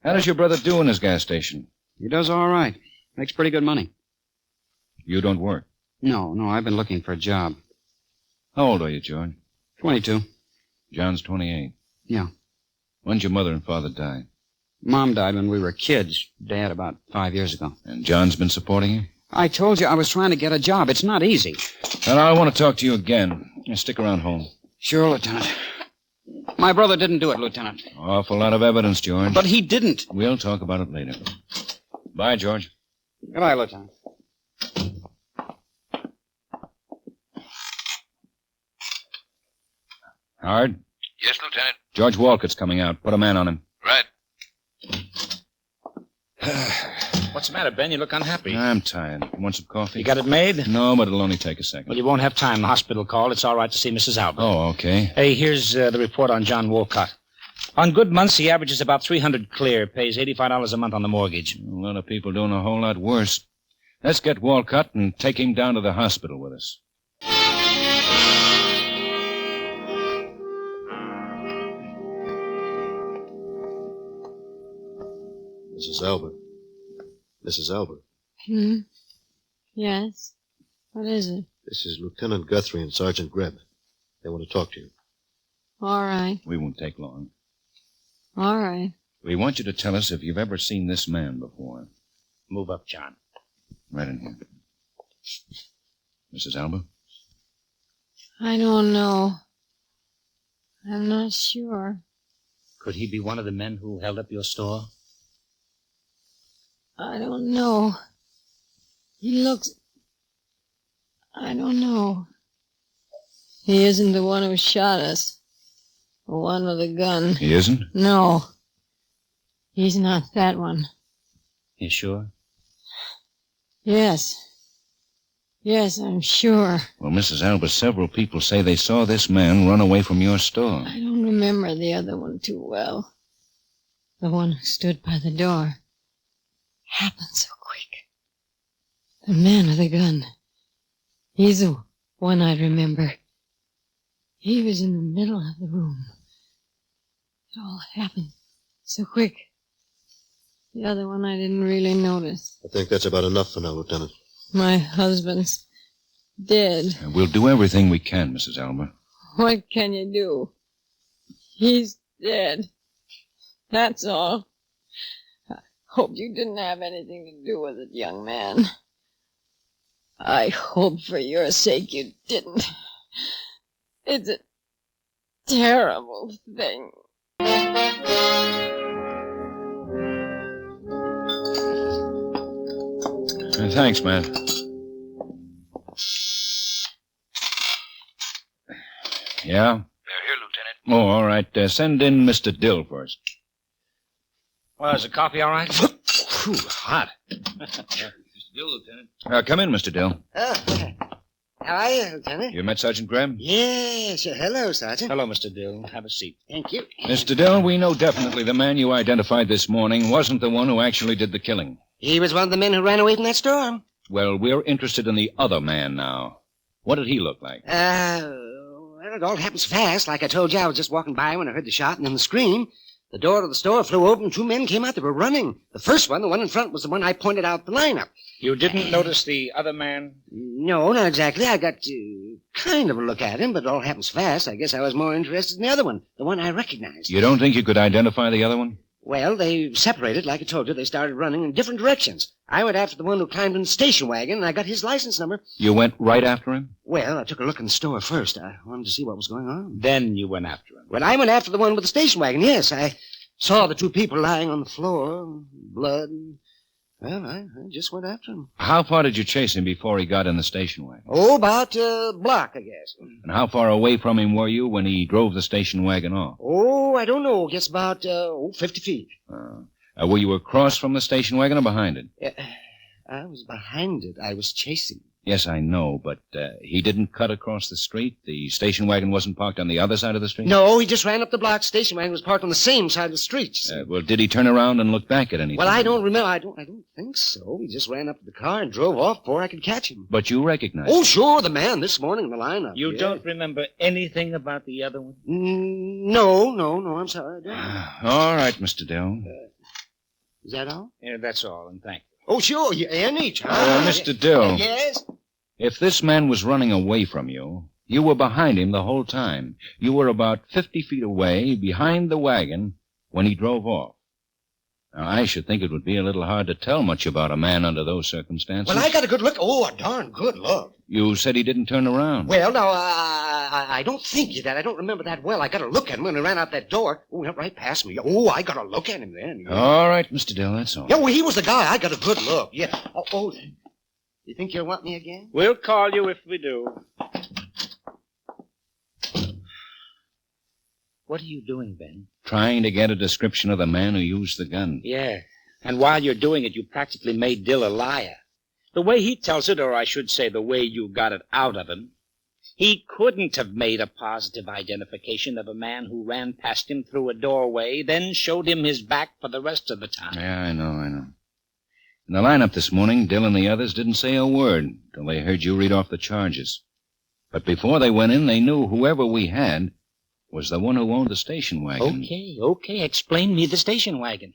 How does your brother do in his gas station? He does all right. Makes pretty good money. You don't work? No, I've been looking for a job. How old are you, George? 22. John's 28. Yeah. When'd your mother and father die? Mom died when we were kids. Dad about 5 years ago. And John's been supporting you? I told you I was trying to get a job. It's not easy. And I want to talk to you again. Stick around home. Sure, Lieutenant. My brother didn't do it, Lieutenant. Awful lot of evidence, George. But he didn't. We'll talk about it later. Bye, George. Goodbye, Lieutenant. Howard? Yes, Lieutenant. George Walcott's coming out. Put a man on him. Right. What's the matter, Ben? You look unhappy. I'm tired. You want some coffee? You got it made? No, but it'll only take a second. Well, you won't have time. The hospital called. It's all right to see Mrs. Albert. Oh, okay. Hey, here's the report on John Walcott. On good months, he averages about $300 clear, pays $85 a month on the mortgage. A lot of people doing a whole lot worse. Let's get Walcott and take him down to the hospital with us. Mrs. Albert. Mrs. Albert. Yes? What is it? This is Lieutenant Guthrie and Sergeant Greb. They want to talk to you. All right. We won't take long. All right. We want you to tell us if you've ever seen this man before. Move up, John. Right in here. Mrs. Albert? I don't know. I'm not sure. Could he be one of the men who held up your store? I don't know. He looks... I don't know. He isn't the one who shot us. The one with the gun. He isn't? No. He's not that one. You sure? Yes. Yes, I'm sure. Well, Mrs. Albert, several people say they saw this man run away from your store. I don't remember the other one too well. The one who stood by the door. Happened so quick. The man with the gun. He's the one I remember. He was in the middle of the room. It all happened so quick. The other one I didn't really notice. I think that's about enough for now, Lieutenant. My husband's dead. We'll do everything we can, Mrs. Albert. What can you do? He's dead. That's all. I hope you didn't have anything to do with it, young man. I hope for your sake you didn't. It's a terrible thing. Thanks, man. Yeah? They're here, Lieutenant. Oh, all right. Send in Mr. Dill first. Well, is the coffee all right? Whew, hot. Mr. Dill, Lieutenant. Come in, Mr. Dill. How are you, Lieutenant? You met Sergeant Graham? Yes. Hello, Sergeant. Hello, Mr. Dill. Have a seat. Thank you. Mr. Dill, we know definitely the man you identified this morning wasn't the one who actually did the killing. He was one of the men who ran away from that store. Well, we're interested in the other man now. What did he look like? Well, it all happened so fast. Like I told you, I was just walking by when I heard the shot and then the scream. The door of the store flew open. 2 men came out. They were running. The first one, the one in front, was the one I pointed out the lineup. You didn't notice the other man? No, not exactly. I got kind of a look at him, but it all happens fast. I guess I was more interested in the other one, the one I recognized. You don't think you could identify the other one? Well, they separated, like I told you. They started running in different directions. I went after the one who climbed in the station wagon, and I got his license number. You went right after him? Well, I took a look in the store first. I wanted to see what was going on. Then you went after him? Well, I went after the one with the station wagon, yes. I saw the 2 people lying on the floor, blood. Well, I just went after him. How far did you chase him before he got in the station wagon? Oh, about a block, I guess. And how far away from him were you when he drove the station wagon off? Oh, I don't know. I guess about 50 feet. Were you across from the station wagon or behind it? I was behind it. I was chasing. Yes, I know, but he didn't cut across the street? The station wagon wasn't parked on the other side of the street? No, he just ran up the block. The station wagon was parked on the same side of the street. Well, did he turn around and look back at anything? Well, I don't remember. I don't think so. He just ran up to the car and drove off before I could catch him. But you recognized him? Oh, sure, the man this morning in the lineup. You don't remember anything about the other one? No, I'm sorry. I don't. All right, Mr. Dill. Is that all? Yeah, that's all, and thank you. Oh, sure, anytime. Mr. Dill. Yes? If this man was running away from you, you were behind him the whole time. You were about 50 feet away, behind the wagon, when he drove off. Now, I should think it would be a little hard to tell much about a man under those circumstances. Well, I got a good look. Oh, a darn good look. You said he didn't turn around. Well, no, I don't think you did. I don't remember that well. I got a look at him when he ran out that door. Oh, he went right past me. Oh, I got a look at him then. Yeah. All right, Mr. Dill, that's all. Yeah, well, he was the guy. I got a good look. Yeah. Oh, you think you'll want me again? We'll call you if we do. What are you doing, Ben? Trying to get a description of the man who used the gun. Yeah, and while you're doing it, you practically made Dill a liar. The way he tells it, or I should say the way you got it out of him, he couldn't have made a positive identification of a man who ran past him through a doorway, then showed him his back for the rest of the time. Yeah, I know. In the lineup this morning, Dill and the others didn't say a word till they heard you read off the charges. But before they went in, they knew whoever we had was the one who owned the station wagon. Okay. Explain me the station wagon.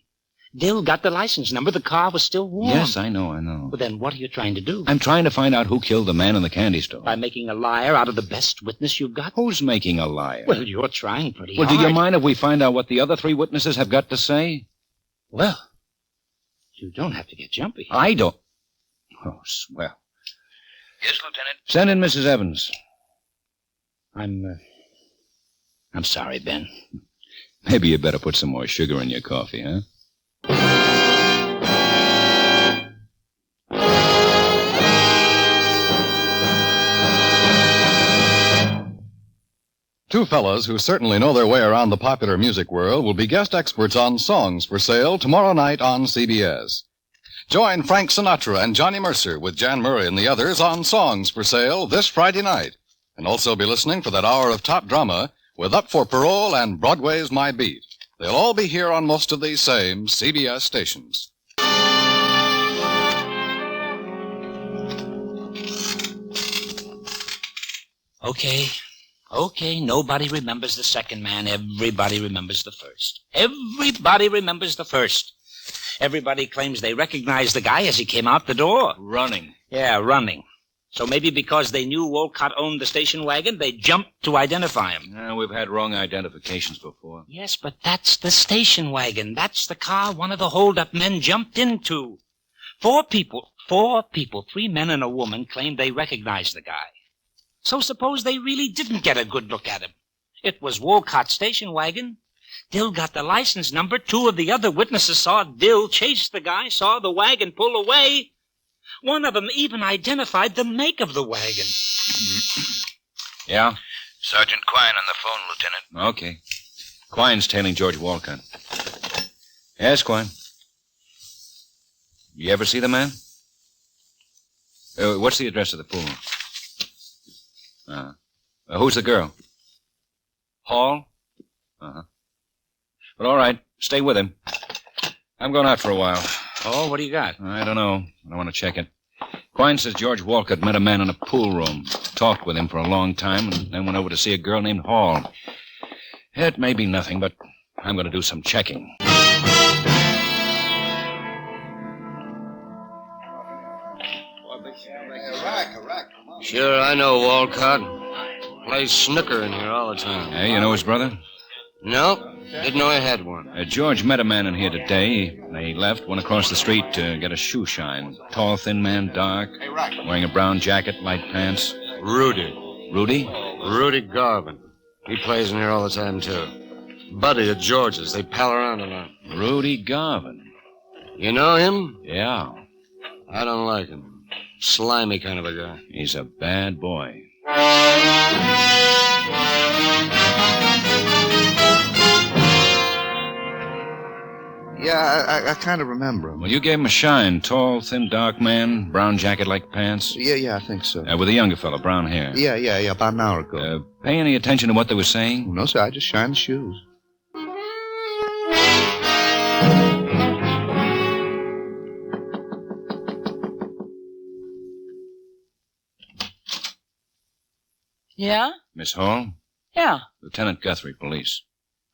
Dill got the license number. The car was still warm. Yes, I know. Well, then what are you trying to do? I'm trying to find out who killed the man in the candy store. By making a liar out of the best witness you've got? Who's making a liar? Well, you're trying pretty hard. hard. Do you mind if we find out what the other 3 witnesses have got to say? Well, you don't have to get jumpy. I don't. Oh, swell. Yes, Lieutenant? Send in Mrs. Evans. I'm sorry, Ben. Maybe you better put some more sugar in your coffee, huh? Two fellas who certainly know their way around the popular music world will be guest experts on Songs for Sale tomorrow night on CBS. Join Frank Sinatra and Johnny Mercer with Jan Murray and the others on Songs for Sale this Friday night. And also be listening for that hour of top drama with Up for Parole and Broadway's My Beat. They'll all be here on most of these same CBS stations. Okay, nobody remembers the second man. Everybody remembers the first. Everybody remembers the first. Everybody claims they recognized the guy as he came out the door. Running. Yeah, running. So maybe because they knew Wolcott owned the station wagon, they jumped to identify him. We've had wrong identifications before. Yes, but that's the station wagon. That's the car one of the hold-up men jumped into. 4 people, 3 men and a woman, claimed they recognized the guy. So suppose they really didn't get a good look at him. It was Wolcott's station wagon. Dill got the license number. 2 of the other witnesses saw Dill chase the guy, saw the wagon pull away. One of them even identified the make of the wagon. Yeah? Sergeant Quine on the phone, Lieutenant. Okay. Quine's tailing George Wolcott. Yes, Quine. You ever see the man? What's the address of the pool? Who's the girl? Hall? Uh-huh. Well, all right. Stay with him. I'm going out for a while. Oh, what do you got? I don't know. I want to check it. Quine says George Wolcott met a man in a pool room, talked with him for a long time, and then went over to see a girl named Hall. It may be nothing, but I'm going to do some checking. Sure, I know Walcott. Plays snooker in here all the time. Hey, you know his brother? Nope. Didn't know I had one. George met a man in here today. They left, went across the street to get a shoe shine. Tall, thin man, dark, wearing a brown jacket, light pants. Rudy. Rudy? Rudy Garvin. He plays in here all the time, too. Buddy of George's. They pal around a lot. Rudy Garvin. You know him? Yeah. I don't like him. Slimy kind of a guy. He's a bad boy. Yeah, I kind of remember him. Well, you gave him a shine. Tall, thin, dark man, brown jacket like pants. Yeah, I think so. With a younger fellow, brown hair. Yeah, about an hour ago. Pay any attention to what they were saying? No, sir, I just shined the shoes. Yeah? Miss Hall? Yeah. Lieutenant Guthrie, police.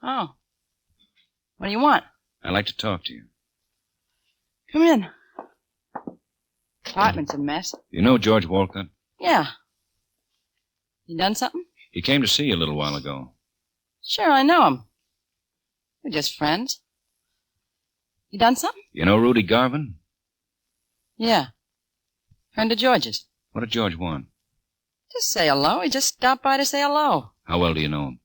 Oh. What do you want? I'd like to talk to you. Come in. Apartment's a mess. You know George Walcott? Yeah. You done something? He came to see you a little while ago. Sure, I know him. We're just friends. You done something? You know Rudy Garvin? Yeah. Friend of George's. What did George want? Just say hello. He just stopped by to say hello. How well do you know him?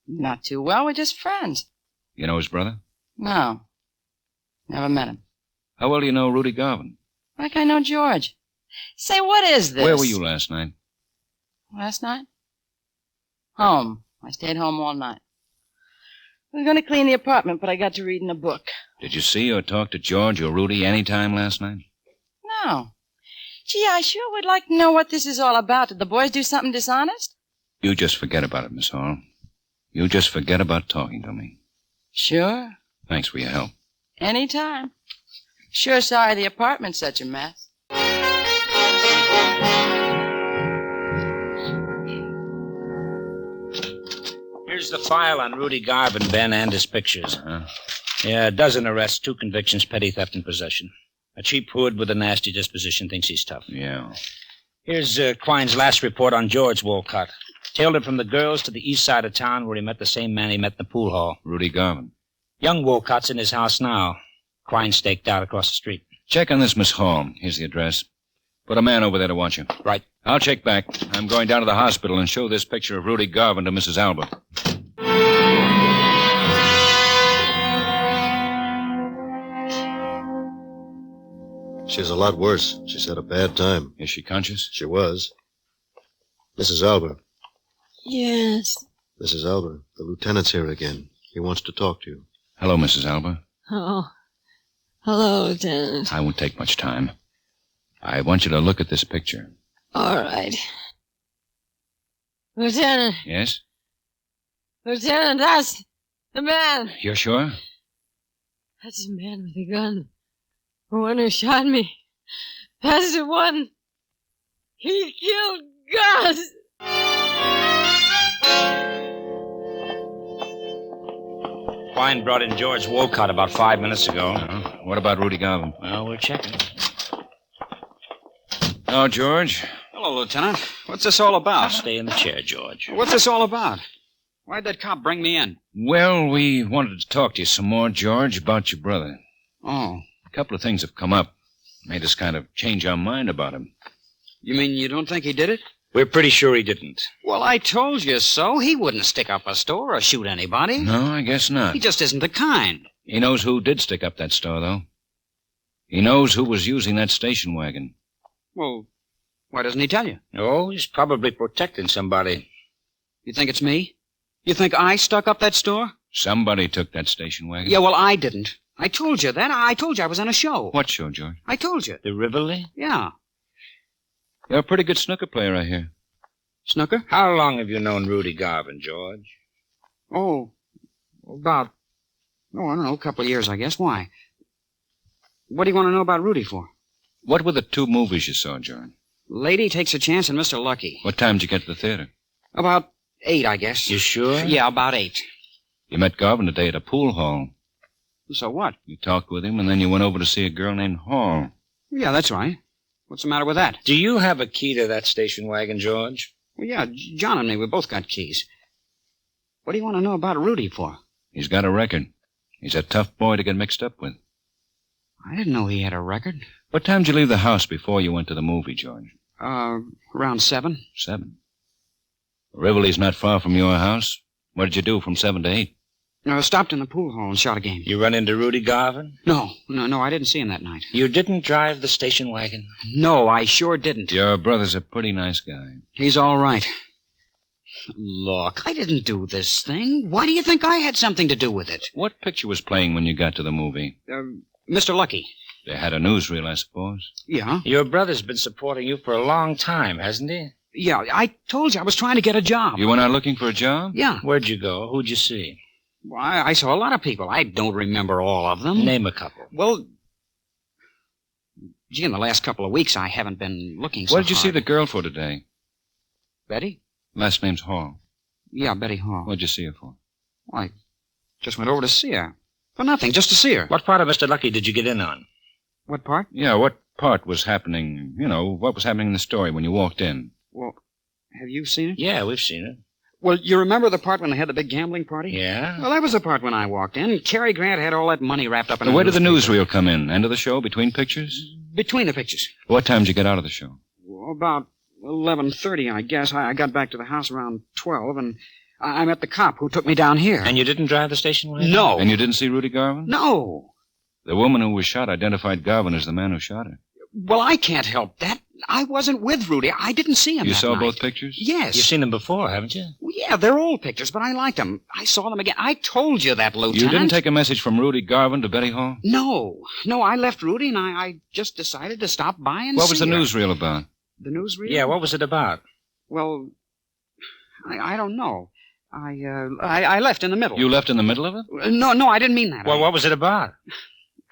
Not too well. We're just friends. You know his brother? No. Never met him. How well do you know Rudy Garvin? Like I know George. Say, what is this? Where were you last night? Last night? Home. I stayed home all night. I was going to clean the apartment, but I got to reading a book. Did you see or talk to George or Rudy any time last night? No. Gee, I sure would like to know what this is all about. Did the boys do something dishonest? You just forget about it, Miss Hall. You just forget about talking to me. Sure. Thanks for your help. Anytime. Sure sorry the apartment's such a mess. Here's the file on Rudy Garvin, Ben, and his pictures. Yeah, a dozen arrests, 2 convictions, petty theft and possession. A cheap hood with a nasty disposition thinks he's tough. Yeah. Here's Quine's last report on George Walcott. Tailed him from the girls to the east side of town where he met the same man he met in the pool hall. Rudy Garvin. Young Walcott's in his house now. Quine staked out across the street. Check on this, Miss Hall. Here's the address. Put a man over there to watch you. Right. I'll check back. I'm going down to the hospital and show this picture of Rudy Garvin to Mrs. Alba. She's a lot worse. She's had a bad time. Is she conscious? She was. Mrs. Alba. Yes. Mrs. Alba, the lieutenant's here again. He wants to talk to you. Hello, Mrs. Alba. Oh. Hello, Lieutenant. I won't take much time. I want you to look at this picture. All right. Lieutenant. Yes? Lieutenant, that's the man. You're sure? That's the man with the gun. The one who shot me. That's the one. He killed Gus. Quine brought in George Walcott about 5 minutes ago. What about Rudy Garvin? Well, we're checking. Oh, George. Hello, Lieutenant. What's this all about? Stay in the chair, George. What's this all about? Why'd that cop bring me in? Well, we wanted to talk to you some more, George, about your brother. Oh. A couple of things have come up. Made us kind of change our mind about him. You mean you don't think he did it? We're pretty sure he didn't. Well, I told you so. He wouldn't stick up a store or shoot anybody. No, I guess not. He just isn't the kind. He knows who did stick up that store, though. He knows who was using that station wagon. Well, why doesn't he tell you? Oh, he's probably protecting somebody. You think it's me? You think I stuck up that store? Somebody took that station wagon. Yeah, well, I didn't. I told you that. I told you I was on a show. What show, George? I told you. The Rivoli? Yeah. You're a pretty good snooker player, I hear. Snooker? How long have you known Rudy Garvin, George? Oh, about, I don't know, a couple of years, I guess. Why? What do you want to know about Rudy for? What were the 2 movies you saw, George? Lady Takes a Chance and Mr. Lucky. What time did you get to the theater? About 8, I guess. You sure? Yeah, about 8. You met Garvin today at a pool hall. So what? You talked with him, and then you went over to see a girl named Hall. Yeah, that's right. What's the matter with that? Do you have a key to that station wagon, George? Well, yeah, John and me, we both got keys. What do you want to know about Rudy for? He's got a record. He's a tough boy to get mixed up with. I didn't know he had a record. What time did you leave the house before you went to the movie, George? Around 7. 7. Rivoli's not far from your house. What did you do from 7 to 8? I stopped in the pool hall and shot a game. You run into Rudy Garvin? No, I didn't see him that night. You didn't drive the station wagon? No, I sure didn't. Your brother's a pretty nice guy. He's all right. Look, I didn't do this thing. Why do you think I had something to do with it? What picture was playing when you got to the movie? Mr. Lucky. They had a newsreel, I suppose. Yeah. Your brother's been supporting you for a long time, hasn't he? Yeah, I told you I was trying to get a job. You went out looking for a job? Yeah. Where'd you go? Who'd you see? Well, I saw a lot of people. I don't remember all of them. Name a couple. Well, gee, in the last couple of weeks, I haven't been looking so What did you hard. see the girl for today? Betty? Last name's Hall. Yeah, Betty Hall. What'd you see her for? Well, I just went over to see her. For nothing, just to see her. What part of Mr. Lucky did you get in on? What part? Yeah, what part was happening, what was happening in the story when you walked in? Well, have you seen it? Yeah, we've seen it. Well, you remember the part when they had the big gambling party? Yeah. Well, that was the part when I walked in. Cary Grant had all that money wrapped up in Now, a where did the newspaper. newsreel come in? End of the show, between pictures? Between the pictures. What time did you get out of the show? Well, about 11:30, I guess. I got back to the house around 12, and I met the cop who took me down here. And you didn't drive the station wagon? No. And you didn't see Rudy Garvin? No. The woman who was shot identified Garvin as the man who shot her. Well, I can't help that. I wasn't with Rudy. I didn't see him You that saw night. both pictures? Yes. You've seen them before, haven't you? Well, yeah, they're old pictures, but I liked them. I saw them again. I told you that, Lieutenant. You didn't take a message from Rudy Garvin to Betty Hall? No, I left Rudy, and I just decided to stop by and What was see the her. newsreel about? The newsreel? Yeah, what was it about? Well, I don't know. I left in the middle. You left in the middle of it? No, I didn't mean that. Well, what was it about?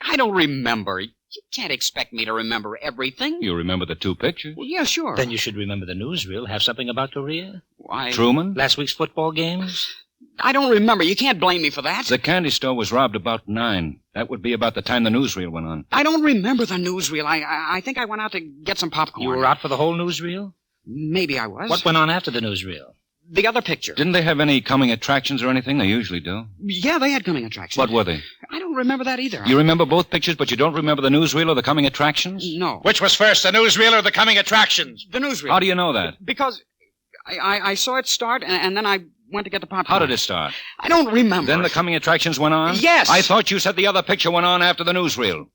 I don't remember. You can't expect me to remember everything. You remember the 2 pictures? Well, yeah, sure. Then you should remember the newsreel. Have something about Korea? Why? Truman? Last week's football games? I don't remember. You can't blame me for that. The candy store was robbed about 9. That would be about the time the newsreel went on. I don't remember the newsreel. I think I went out to get some popcorn. You were out for the whole newsreel? Maybe I was. What went on after the newsreel? The other picture. Didn't they have any coming attractions or anything? They usually do. Yeah, they had coming attractions. What were they? I don't remember that either. You remember both pictures, but you don't remember the newsreel or the coming attractions? No. Which was first, the newsreel or the coming attractions? The newsreel. How do you know that? Because I saw it start, and then I went to get the popcorn. How did it start? I don't remember. Then the coming attractions went on? Yes. I thought you said the other picture went on after the newsreel.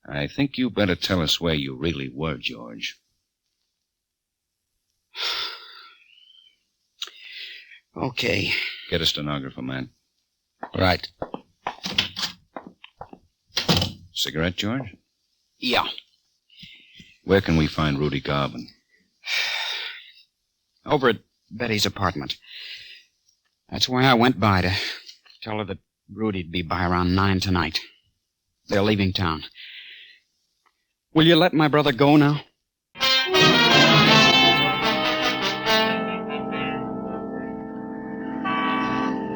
I think you better tell us where you really were, George. Okay. Get a stenographer, man. Right. Cigarette, George? Yeah. Where can we find Rudy Garvin? Over at Betty's apartment. That's why I went by to tell her that Rudy'd be by around 9 tonight. They're leaving town. Will you let my brother go now?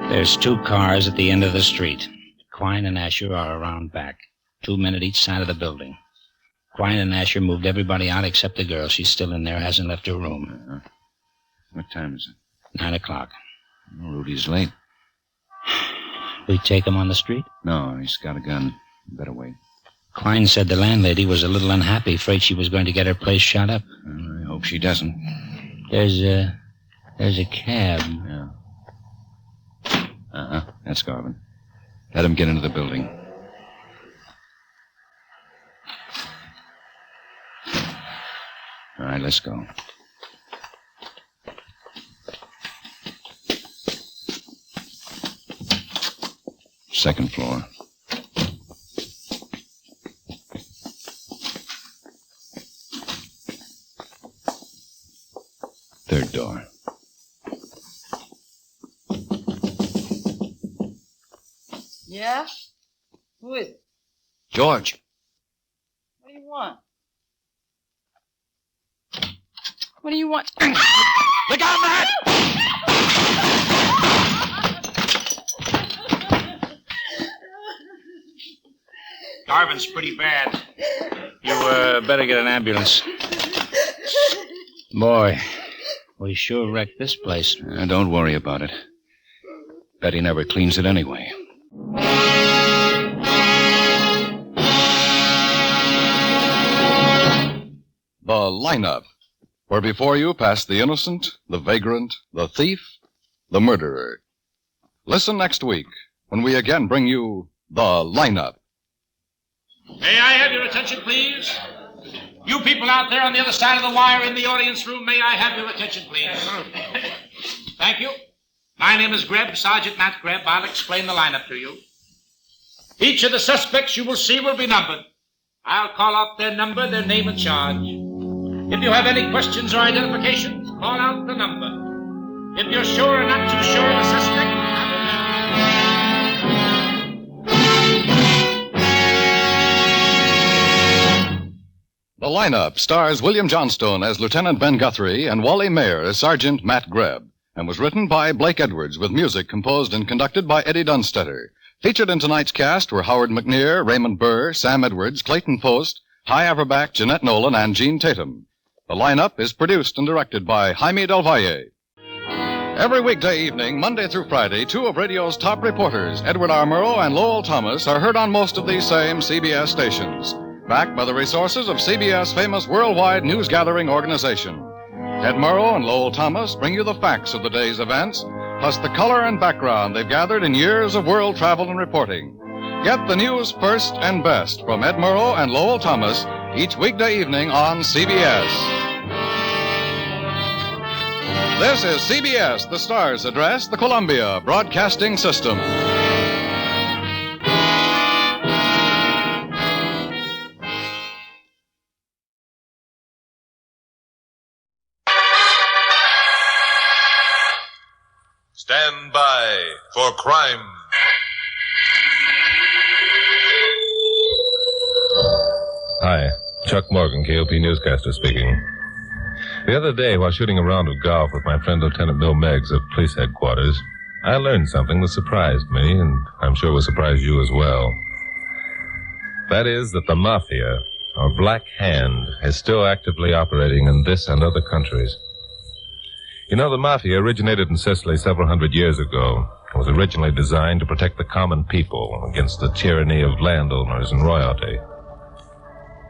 There's 2 cars at the end of the street. Quine and Asher are around back. 2 men at each side of the building. Quine and Asher moved everybody out except the girl. She's still in there, hasn't left her room. What time is it? 9 o'clock. Oh, Rudy's late. We take him on the street? No, he's got a gun. Better wait. Quine said the landlady was a little unhappy, afraid she was going to get her place shot up. Well, I hope she doesn't. There's a cab. Yeah. That's Garvin. Let him get into the building. All right, let's go. Second floor. Third door. Yeah? Who is it? George. What do you want? What do you want? Look out, man! Starving's pretty bad. You better get an ambulance. Boy, we sure wrecked this place. Don't worry about it. Betty never cleans it anyway. The Lineup, where before you pass the innocent, the vagrant, the thief, the murderer. Listen next week when we again bring you The Lineup. May I have your attention, please? You people out there on the other side of the wire in the audience room, may I have your attention, please? Thank you. My name is Greb, Sergeant Matt Greb. I'll explain the lineup to you. Each of the suspects you will see will be numbered. I'll call out their number, their name, and charge. If you have any questions or identifications, call out the number. If you're sure or not too sure of a suspect, The Lineup stars William Johnstone as Lieutenant Ben Guthrie and Wally Mayer as Sergeant Matt Greb, and was written by Blake Edwards with music composed and conducted by Eddie Dunstetter. Featured in tonight's cast were Howard McNear, Raymond Burr, Sam Edwards, Clayton Post, Hy Averback, Jeanette Nolan, and Gene Tatum. The Lineup is produced and directed by Jaime Del Valle. Every weekday evening, Monday through Friday, two of radio's top reporters, Edward R. Murrow and Lowell Thomas, are heard on most of these same CBS stations, backed by the resources of CBS' famous worldwide news-gathering organization. Ed Murrow and Lowell Thomas bring you the facts of the day's events, plus the color and background they've gathered in years of world travel and reporting. Get the news first and best from Ed Murrow and Lowell Thomas each weekday evening on CBS. This is CBS, the Star's address, the Columbia Broadcasting System. Stand by for crime. Hi, Chuck Morgan, KOP newscaster speaking. The other day, while shooting a round of golf with my friend Lieutenant Bill Meggs of police headquarters, I learned something that surprised me, and I'm sure will surprise you as well. That is that the Mafia, or Black Hand, is still actively operating in this and other countries. You know, the Mafia originated in Sicily several hundred years ago. It was originally designed to protect the common people against the tyranny of landowners and royalty.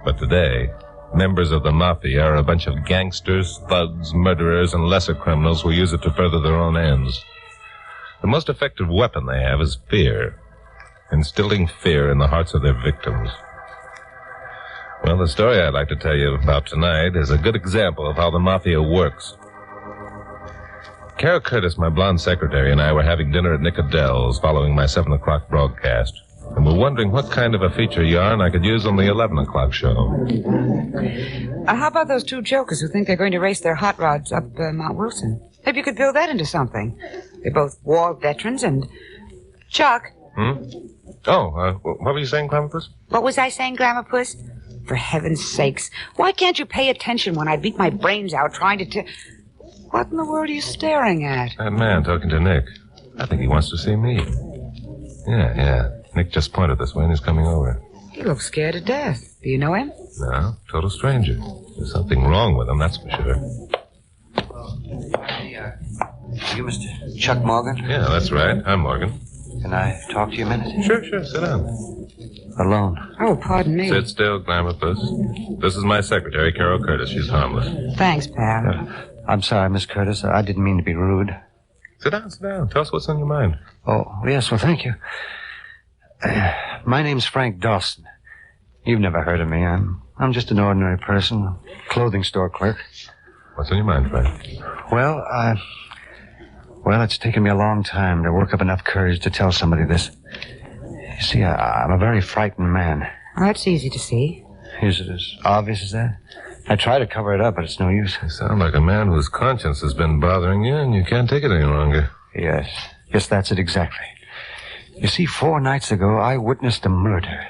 But today, members of the Mafia are a bunch of gangsters, thugs, murderers, and lesser criminals who use it to further their own ends. The most effective weapon they have is fear, instilling fear in the hearts of their victims. Well, the story I'd like to tell you about tonight is a good example of how the Mafia works. Carol Curtis, my blonde secretary, and I were having dinner at Nick Adele's following my 7 o'clock broadcast, and we're wondering what kind of a feature yarn I could use on the 11 o'clock show. How about those two jokers who think they're going to race their hot rods up Mount Wilson? Maybe you could build that into something. They're both war veterans and... Chuck? What were you saying, Grandmapuss? What was I saying, Grandmapuss? For heaven's sakes, why can't you pay attention when I beat my brains out trying to... What in the world are you staring at? That man talking to Nick. I think he wants to see me. Yeah. Nick just pointed this way and he's coming over. He looks scared to death. Do you know him? No, total stranger. There's something wrong with him, that's for sure. You Mr. Chuck Morgan? Yeah, that's right. I'm Morgan. Can I talk to you a minute? Sure. Sit down. Alone. Oh, pardon me. Sit still, Grandmapuss. This is my secretary, Carol Curtis. She's harmless. Thanks, pal. I'm sorry, Miss Curtis. I didn't mean to be rude. Sit down. Tell us what's on your mind. Oh, yes, well, thank you. My name's Frank Dawson. You've never heard of me. I'm just an ordinary person, a clothing store clerk. What's on your mind, Frank? Well, it's taken me a long time to work up enough courage to tell somebody this. You see, I'm a very frightened man. Oh, that's easy to see. Is it as obvious as that? I try to cover it up, but it's no use. You sound like a man whose conscience has been bothering you, and you can't take it any longer. Yes, that's it exactly. You see, 4 nights ago, I witnessed a murder.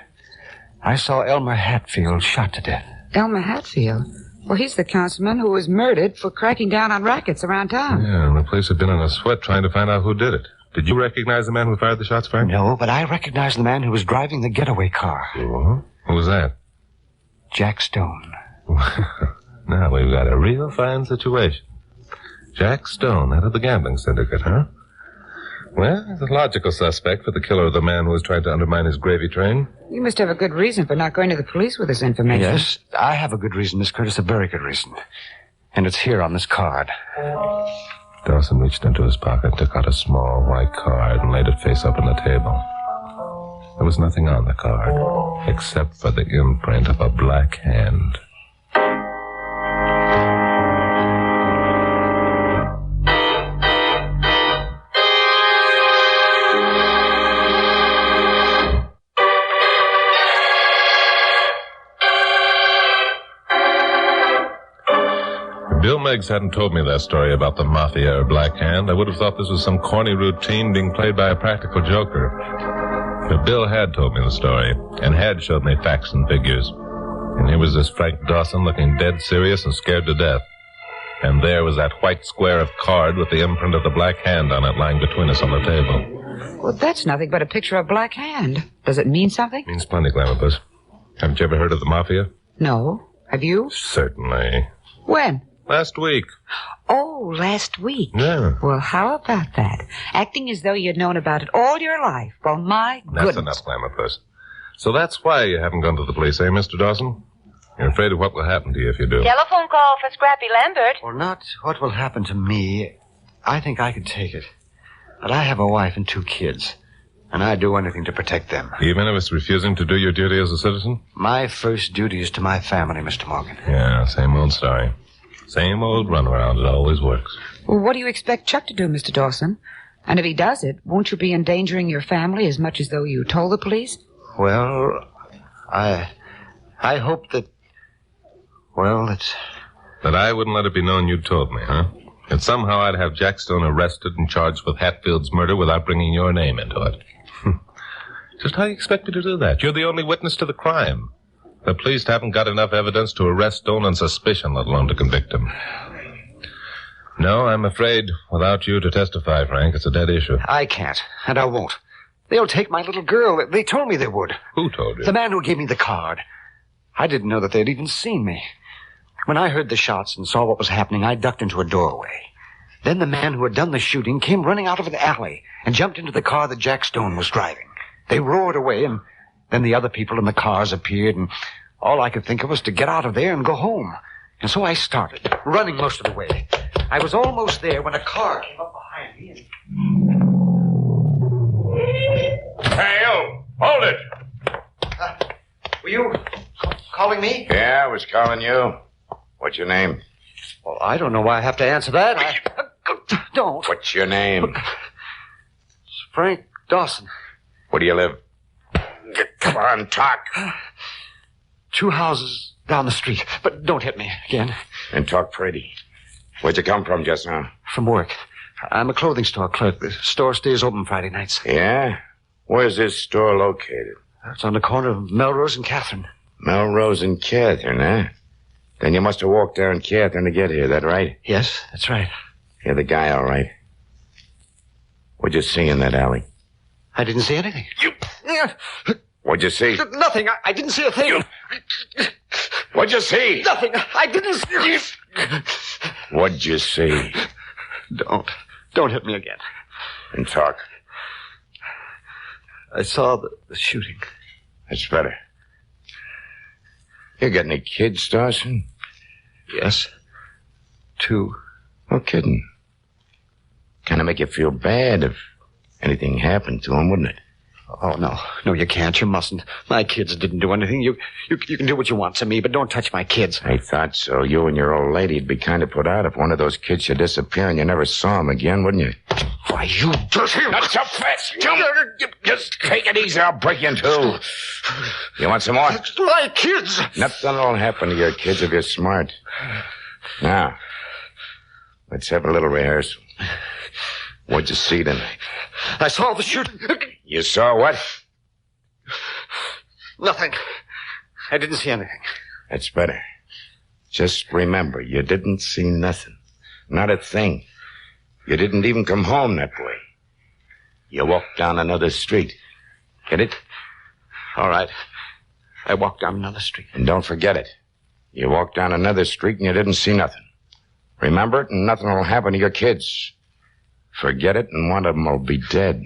I saw Elmer Hatfield shot to death. Elmer Hatfield? Well, he's the councilman who was murdered for cracking down on rackets around town. Yeah, and the police have been in a sweat trying to find out who did it. Did you recognize the man who fired the shots, Frank? No, but I recognized the man who was driving the getaway car. Oh, who was that? Jack Stone. Now we've got a real fine situation. Jack Stone, head of the gambling syndicate, huh? Well, he's a logical suspect for the killer of the man who was trying to undermine his gravy train. You must have a good reason for not going to the police with this information. Yes, I have a good reason, Miss Curtis, a very good reason. And it's here on this card. Dawson reached into his pocket, took out a small white card, and laid it face up on the table. There was nothing on the card, except for the imprint of a black hand. Bill Meggs hadn't told me that story about the Mafia or Black Hand. I would have thought this was some corny routine being played by a practical joker. But Bill had told me the story, and had showed me facts and figures. And here was this Frank Dawson looking dead serious and scared to death. And there was that white square of card with the imprint of the Black Hand on it lying between us on the table. Well, that's nothing but a picture of Black Hand. Does it mean something? Means plenty, Glamourpuss. Haven't you ever heard of the Mafia? No. Have you? Certainly. When? Last week. Oh, last week. Yeah. Well, how about that? Acting as though you'd known about it all your life. Well, my goodness. That's enough, Glamourpuss. So that's why you haven't gone to the police, eh, Mr. Dawson? You're afraid of what will happen to you if you do. Telephone call for Scrappy Lambert. Well, not what will happen to me. I think I could take it. But I have a wife and 2 kids. And I'd do anything to protect them. Even if it's refusing to do your duty as a citizen? My first duty is to my family, Mr. Morgan. Yeah, same old story. Same old runaround. It always works. Well, what do you expect Chuck to do, Mr. Dawson? And if he does it, won't you be endangering your family as much as though you told the police? Well, I hope that... Well, it's... That I wouldn't let it be known you'd told me, huh? That somehow I'd have Jack Stone arrested and charged with Hatfield's murder without bringing your name into it. Just how do you expect me to do that? You're the only witness to the crime. The police haven't got enough evidence to arrest Stone on suspicion, let alone to convict him. No, I'm afraid without you to testify, Frank, it's a dead issue. I can't, and I won't. They'll take my little girl. They told me they would. Who told you? The man who gave me the card. I didn't know that they'd even seen me. When I heard the shots and saw what was happening, I ducked into a doorway. Then the man who had done the shooting came running out of an alley and jumped into the car that Jack Stone was driving. They roared away, and then the other people in the cars appeared, and all I could think of was to get out of there and go home. And so I started, running most of the way. I was almost there when a car came up behind me and... Hey, you! Hold it! Were you calling me? Yeah, I was calling you. What's your name? Well, I don't know why I have to answer that. Don't. What's your name? It's Frank Dawson. Where do you live? Come on, talk. 2 houses down the street. But don't hit me again. And talk pretty. Where'd you come from just now? From work. I'm a clothing store clerk. The store stays open Friday nights. Yeah? Where's this store located? It's on the corner of Melrose and Catherine. Melrose and Catherine, huh? Then you must have walked down Catherine to get here, that right? Yes, that's right. You're the guy, all right. What'd you see in that alley? I didn't see anything. What'd you see? Nothing. I didn't see a thing. What'd you see? Nothing. I didn't see... What'd you see? Don't hit me again. And talk. I saw the shooting. That's better. You got any kids, Dawson? Yes. 2. No kidding. Kind of make you feel bad if anything happened to them, wouldn't it? Oh, no. No, you can't. You mustn't. My kids didn't do anything. You can do what you want to me, but don't touch my kids. I thought so. You and your old lady'd be kind of put out if one of those kids should disappear and you never saw him again, wouldn't you? Why, you dirty... Not so fast, Jump! Just take it easy. I'll break you in 2. You want some more? My kids! Nothing will happen to your kids if you're smart. Now, let's have a little rehearsal. What'd you see tonight? I saw the shooting. You saw what? Nothing. I didn't see anything. That's better. Just remember, you didn't see nothing. Not a thing. You didn't even come home that way. You walked down another street. Get it? All right. I walked down another street. And don't forget it. You walked down another street and you didn't see nothing. Remember it and nothing will happen to your kids. Forget it and one of them will be dead.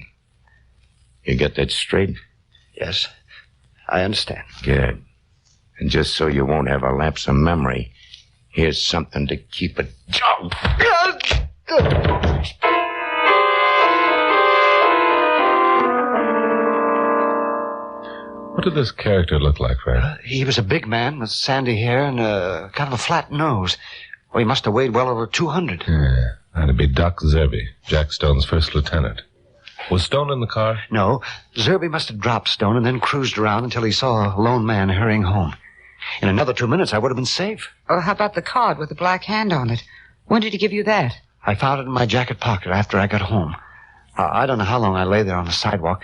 You get that straight? Yes, I understand. Good. And just so you won't have a lapse of memory, here's something to keep it... What did this character look like, Frank? He was a big man with sandy hair and kind of a flat nose. Well, he must have weighed well over 200. Yeah, that'd be Doc Zerby, Jack Stone's first lieutenant. Was Stone in the car? No. Zerby must have dropped Stone and then cruised around until he saw a lone man hurrying home. In another 2 minutes, I would have been safe. Oh, how about the card with the black hand on it? When did he give you that? I found it in my jacket pocket after I got home. I don't know how long I lay there on the sidewalk.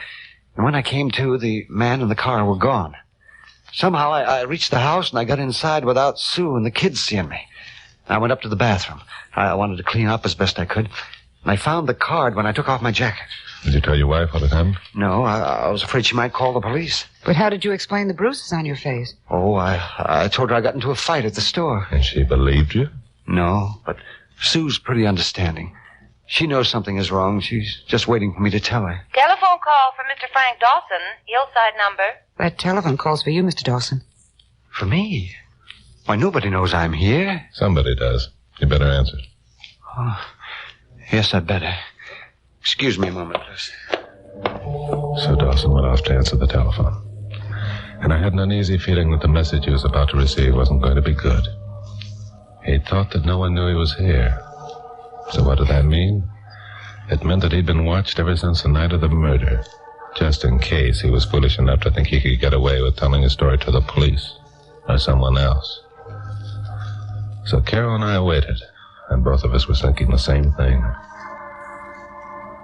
And when I came to, the man and the car were gone. Somehow I reached the house and I got inside without Sue and the kids seeing me. I went up to the bathroom. I wanted to clean up as best I could. And I found the card when I took off my jacket. Did you tell your wife what had happened? No, I was afraid she might call the police. But how did you explain the bruises on your face? Oh, I told her I got into a fight at the store. And she believed you? No, but Sue's pretty understanding. She knows something is wrong. She's just waiting for me to tell her. Telephone call from Mr. Frank Dawson, Hillside number. That telephone call's for you, Mr. Dawson. For me? Why, nobody knows I'm here. Somebody does. You better answer. Oh, yes, I'd better. Excuse me a moment, please. So Dawson went off to answer the telephone. And I had an uneasy feeling that the message he was about to receive wasn't going to be good. He thought that no one knew he was here. So what did that mean? It meant that he'd been watched ever since the night of the murder, just in case he was foolish enough to think he could get away with telling his story to the police or someone else. So Carol and I waited, and both of us were thinking the same thing.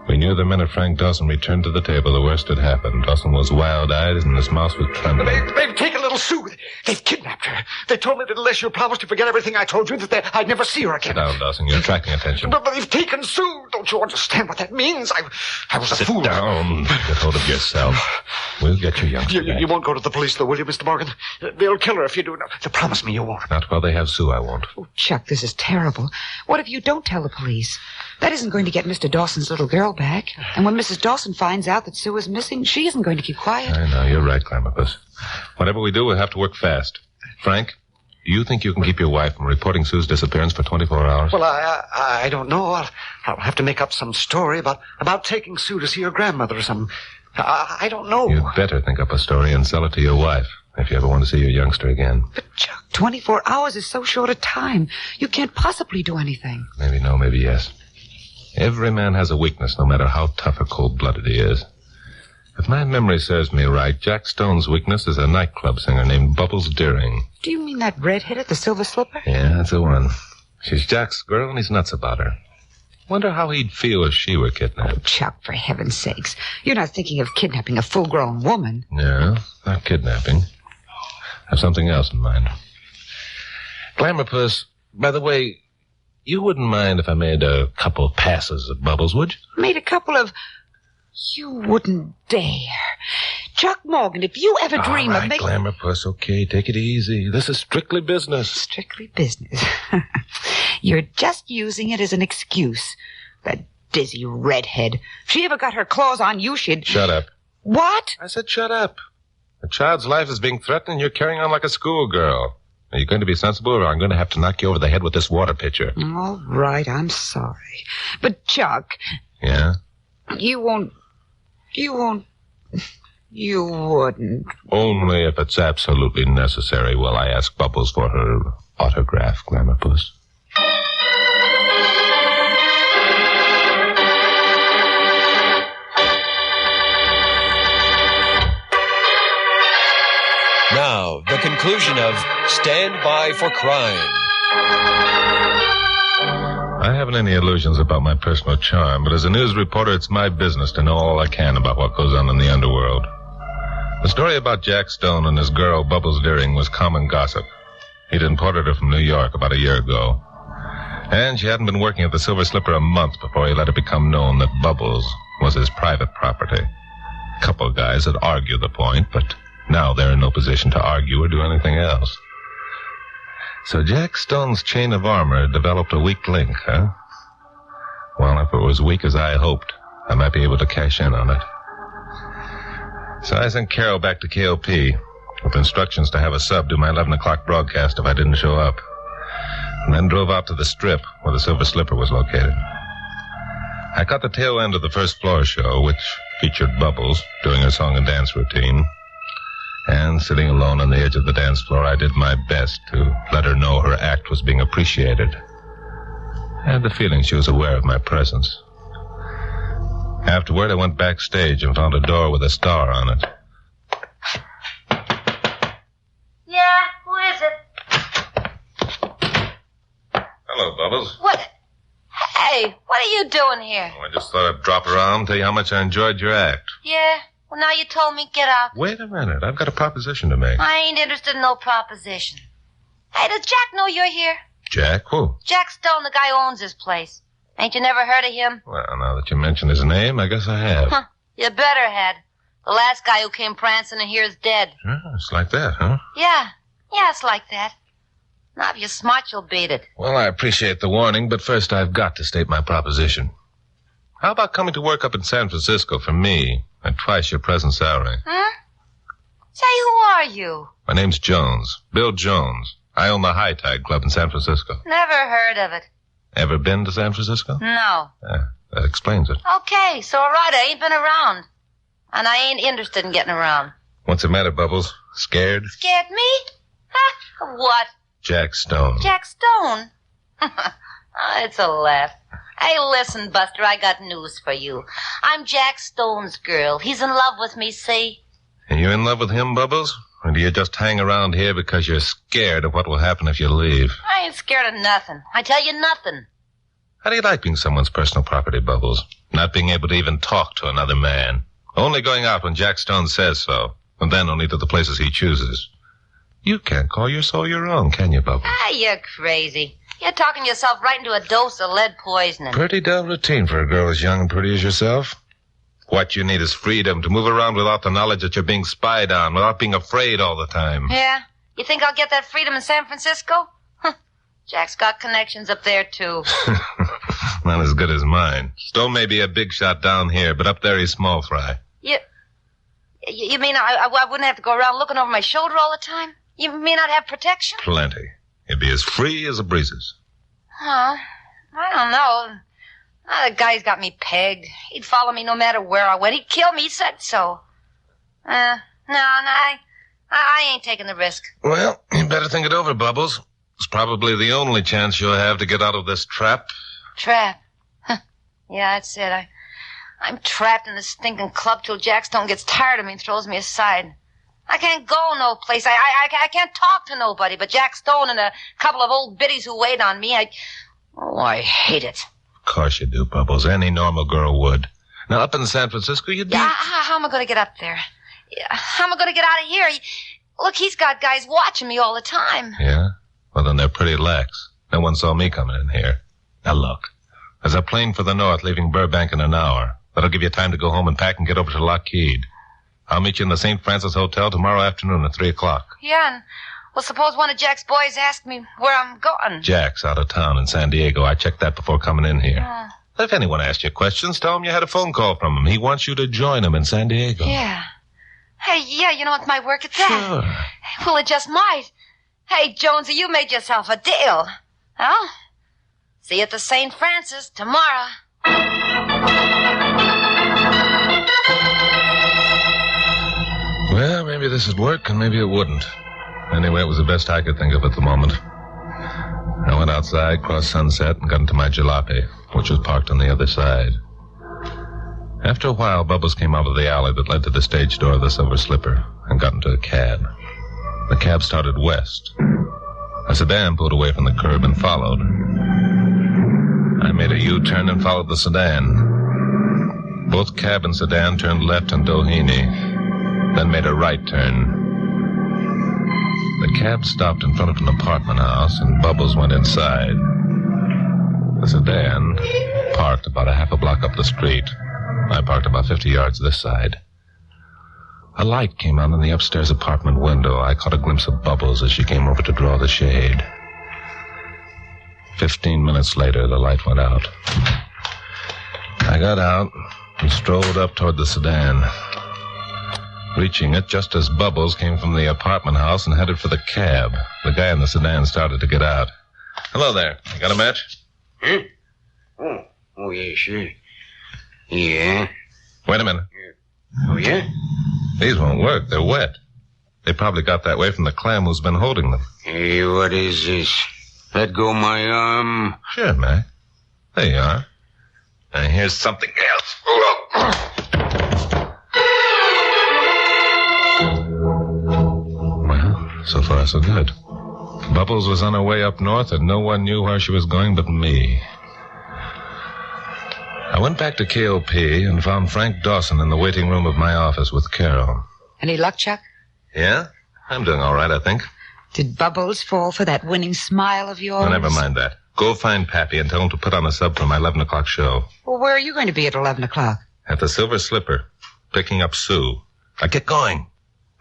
We knew the minute Frank Dawson returned to the table, the worst had happened. Dawson was wild-eyed and his mouth was trembling. They've taken little Sue. They've kidnapped her. They told me that unless you promised to forget everything I told you, that I'd never see her again. Sit down, Dawson. You're attracting attention. But they've taken Sue. Don't you understand what that means? I was a fool. Sit down. Get hold of yourself. We'll get your youngster back. You won't go to the police, though, will you, Mr. Morgan? They'll kill her if you do. So promise me you won't. Not while they have Sue, I won't. Oh, Chuck, this is terrible. What if you don't tell the police? That isn't going to get Mr. Dawson's little girl back. And when Mrs. Dawson finds out that Sue is missing, she isn't going to keep quiet. I know. You're right, Clamopus. Whatever we do, we'll have to work fast. Frank, do you think you can keep your wife from reporting Sue's disappearance for 24 hours? Well, I don't know. I'll have to make up some story about taking Sue to see her grandmother or something. I don't know. You'd better think up a story and sell it to your wife if you ever want to see your youngster again. But, Chuck, 24 hours is so short a time. You can't possibly do anything. Maybe no, maybe yes. Every man has a weakness, no matter how tough or cold-blooded he is. If my memory serves me right, Jack Stone's weakness is a nightclub singer named Bubbles Deering. Do you mean that redhead at the Silver Slipper? Yeah, that's the one. She's Jack's girl, and he's nuts about her. Wonder how he'd feel if she were kidnapped. Oh, Chuck, for heaven's sakes. You're not thinking of kidnapping a full-grown woman. No, not kidnapping. Have something else in mind. Glamourpuss, by the way, you wouldn't mind if I made a couple passes at Bubbles, would you? Made a couple of... You wouldn't dare. Chuck Morgan, if you ever dream of making... All right, Glamourpuss, okay, take it easy. This is strictly business. Strictly business. You're just using it as an excuse. That dizzy redhead. If she ever got her claws on you, she'd... Shut up. What? I said shut up. A child's life is being threatened and you're carrying on like a schoolgirl. Are you going to be sensible or I'm going to have to knock you over the head with this water pitcher? All right, I'm sorry. But, Chuck... Yeah? You wouldn't... Only if it's absolutely necessary will I ask Bubbles for her autograph, Glamourpuss. Now, the conclusion of Stand By for Crime. I haven't any illusions about my personal charm, but as a news reporter, it's my business to know all I can about what goes on in the underworld. The story about Jack Stone and his girl, Bubbles Deering, was common gossip. He'd imported her from New York about a year ago. And she hadn't been working at the Silver Slipper a month before he let it become known that Bubbles was his private property. A couple of guys had argued the point, but now they're in no position to argue or do anything else. So Jack Stone's chain of armor had developed a weak link, huh? Well, if it was weak as I hoped, I might be able to cash in on it. So I sent Carol back to KOP with instructions to have a sub do my 11 o'clock broadcast if I didn't show up. And then drove out to the Strip where the Silver Slipper was located. I caught the tail end of the first floor show, which featured Bubbles doing her song and dance routine. And sitting alone on the edge of the dance floor, I did my best to let her know her act was being appreciated. I had the feeling she was aware of my presence. Afterward, I went backstage and found a door with a star on it. Yeah, who is it? Hello, Bubbles. What? Hey, what are you doing here? I just thought I'd drop around and tell you how much I enjoyed your act. Yeah? Well, now you told me get out. Wait a minute. I've got a proposition to make. I ain't interested in no proposition. Hey, does Jack know you're here? Jack? Who? Jack Stone, the guy who owns this place. Ain't you never heard of him? Well, now that you mention his name, I guess I have. Huh. You better had. The last guy who came prancing in here is dead. Oh, it's like that, huh? Yeah. Yeah, it's like that. Now, if you're smart, you'll beat it. Well, I appreciate the warning, but first I've got to state my proposition. How about coming to work up in San Francisco for me at twice your present salary? Huh? Say, who are you? My name's Jones. Bill Jones. I own the High Tide Club in San Francisco. Never heard of it. Ever been to San Francisco? No. That explains it. Okay, so all right, I ain't been around. And I ain't interested in getting around. What's the matter, Bubbles? Scared? Scared me? Huh? What? Jack Stone. Jack Stone? Oh, it's a laugh. Hey, listen, Buster, I got news for you. I'm Jack Stone's girl. He's in love with me, see? Are you in love with him, Bubbles? Or do you just hang around here because you're scared of what will happen if you leave? I ain't scared of nothing. I tell you nothing. How do you like being someone's personal property, Bubbles? Not being able to even talk to another man. Only going out when Jack Stone says so. And then only to the places he chooses. You can't call your soul your own, can you, Bubbles? Ah, you're crazy. You're talking yourself right into a dose of lead poisoning. Pretty dull routine for a girl as young and pretty as yourself. What you need is freedom to move around without the knowledge that you're being spied on, without being afraid all the time. Yeah? You think I'll get that freedom in San Francisco? Huh. Jack's got connections up there, too. Not as good as mine. Stone may be a big shot down here, but up there he's small fry. You mean I wouldn't have to go around looking over my shoulder all the time? You mean I'd have protection? Plenty. He'd be as free as the breezes. Huh? I don't know. The guy's got me pegged. He'd follow me no matter where I went. He'd kill me, he said so. No, I ain't taking the risk. Well, you better think it over, Bubbles. It's probably the only chance you'll have to get out of this trap. Trap? Huh. Yeah, that's it. I'm trapped in this stinking club till Jack Stone gets tired of me and throws me aside. I can't go no place. I can't talk to nobody but Jack Stone and a couple of old biddies who wait on me. I hate it. Of course you do, Bubbles. Any normal girl would. Now, up in San Francisco, you'd be... Yeah, how am I going to get up there? How am I going to get out of here? Look, he's got guys watching me all the time. Yeah? Well, then they're pretty lax. No one saw me coming in here. Now, look. There's a plane for the north leaving Burbank in an hour. That'll give you time to go home and pack and get over to Lockheed. I'll meet you in the St. Francis Hotel tomorrow afternoon at 3 o'clock. Yeah, and, well, suppose one of Jack's boys asked me where I'm going. Jack's out of town in San Diego. I checked that before coming in here. If anyone asks you questions, tell him you had a phone call from him. He wants you to join him in San Diego. Yeah. Hey, yeah, you know, it might work at that. Sure. Well, it just might. Hey, Jonesy, you made yourself a deal. Well, see you at the St. Francis tomorrow. Well, maybe this would work, and maybe it wouldn't. Anyway, it was the best I could think of at the moment. I went outside, crossed Sunset, and got into my jalopy, which was parked on the other side. After a while, Bubbles came out of the alley that led to the stage door of the Silver Slipper and got into a cab. The cab started west. A sedan pulled away from the curb and followed. I made a U-turn and followed the sedan. Both cab and sedan turned left on Doheny, then made a right turn. The cab stopped in front of an apartment house, and Bubbles went inside. The sedan parked about a half a block up the street. I parked about 50 yards this side. A light came on in the upstairs apartment window. I caught a glimpse of Bubbles as she came over to draw the shade. 15 minutes later, the light went out. I got out and strolled up toward the sedan. Reaching it just as Bubbles came from the apartment house and headed for the cab. The guy in the sedan started to get out. Hello there. You got a match? Huh? Oh, yeah, sure. Yeah. Wait a minute. Oh, yeah? These won't work. They're wet. They probably got that way from the clam who's been holding them. Hey, what is this? Let go my arm. Sure, Mac. There you are. And here's something else. Well, so far so good. Bubbles was on her way up north and no one knew where she was going but me. I went back to KOP and found Frank Dawson in the waiting room of my office with Carol. Any luck, Chuck? Yeah? I'm doing all right, I think. Did Bubbles fall for that winning smile of yours? Oh, never mind that. Go find Pappy and tell him to put on a sub for my 11 o'clock show. Well, where are you going to be at 11 o'clock? At the Silver Slipper, picking up Sue. Now get going.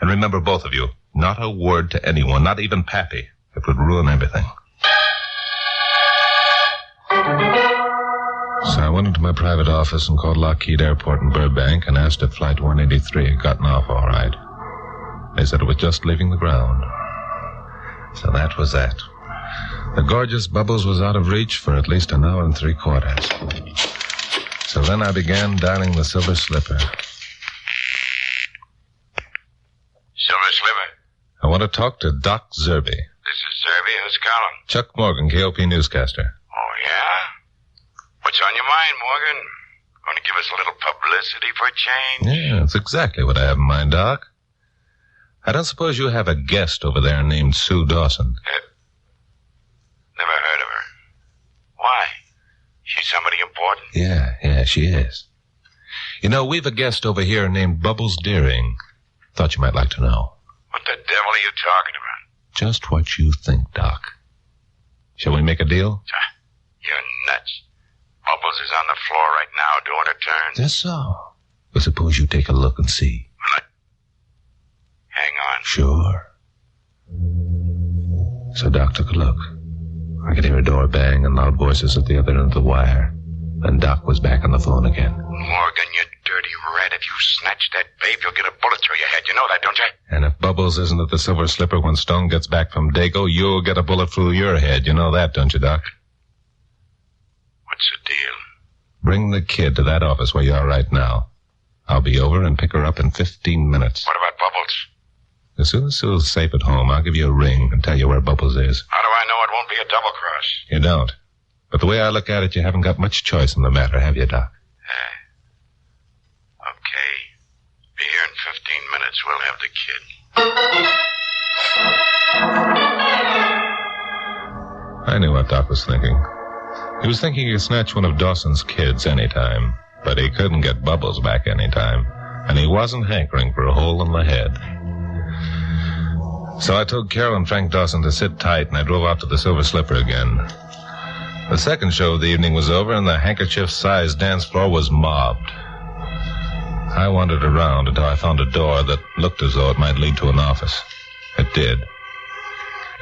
And remember, both of you, not a word to anyone, not even Pappy. It would ruin everything. So I went into my private office and called Lockheed Airport in Burbank and asked if Flight 183 had gotten off all right. They said it was just leaving the ground. So that was that. The gorgeous Bubbles was out of reach for at least an hour and 3/4. So then I began dialing the Silver Slipper. Silver Slipper. I want to talk to Doc Zerby. This is Zerby. Who's calling? Chuck Morgan, KOP newscaster. Oh, yeah? What's on your mind, Morgan? Want to give us a little publicity for a change? Yeah, that's exactly what I have in mind, Doc. I don't suppose you have a guest over there named Sue Dawson. Never heard of her. Why? She's somebody important? Yeah, she is. You know, we've a guest over here named Bubbles Deering. Thought you might like to know. What the devil are you talking about? Just what you think, Doc. Shall we make a deal? You're nuts. Bubbles is on the floor right now doing her turn. Just so. But suppose you take a look and see. Hang on. Sure. So Doc took a look. I could hear a door bang and loud voices at the other end of the wire. Then Doc was back on the phone again. Morgan, you dirty rat. If you snatch that babe, you'll get a bullet through your head. You know that, don't you? And if Bubbles isn't at the Silver Slipper when Stone gets back from Dago, you'll get a bullet through your head. You know that, don't you, Doc? What's the deal? Bring the kid to that office where you are right now. I'll be over and pick her up in 15 minutes. What about Bubbles? As soon as Sue's safe at home, I'll give you a ring and tell you where Bubbles is. How do I know it won't be a double-cross? You don't. But the way I look at it, you haven't got much choice in the matter, have you, Doc? Okay. Be here in 15 minutes. We'll have the kid. I knew what Doc was thinking. He was thinking he could snatch one of Dawson's kids anytime, but he couldn't get Bubbles back anytime, and he wasn't hankering for a hole in the head. So I told Carol and Frank Dawson to sit tight, and I drove out to the Silver Slipper again. The second show of the evening was over, and the handkerchief-sized dance floor was mobbed. I wandered around until I found a door that looked as though it might lead to an office. It did.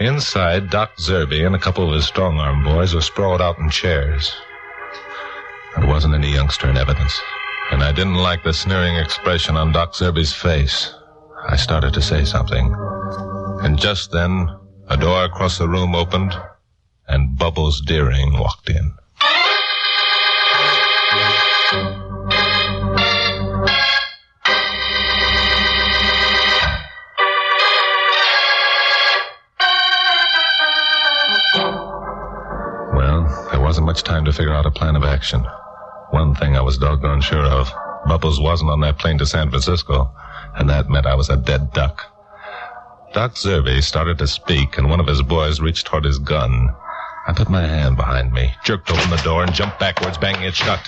Inside, Doc Zerby and a couple of his strong-arm boys were sprawled out in chairs. There wasn't any youngster in evidence, and I didn't like the sneering expression on Doc Zerby's face. I started to say something. And just then, a door across the room opened, and Bubbles Deering walked in. Well, there wasn't much time to figure out a plan of action. One thing I was doggone sure of. Bubbles wasn't on that plane to San Francisco, and that meant I was a dead duck. Doc Zerby started to speak, and one of his boys reached toward his gun. I put my hand behind me, jerked open the door, and jumped backwards, banging it shut.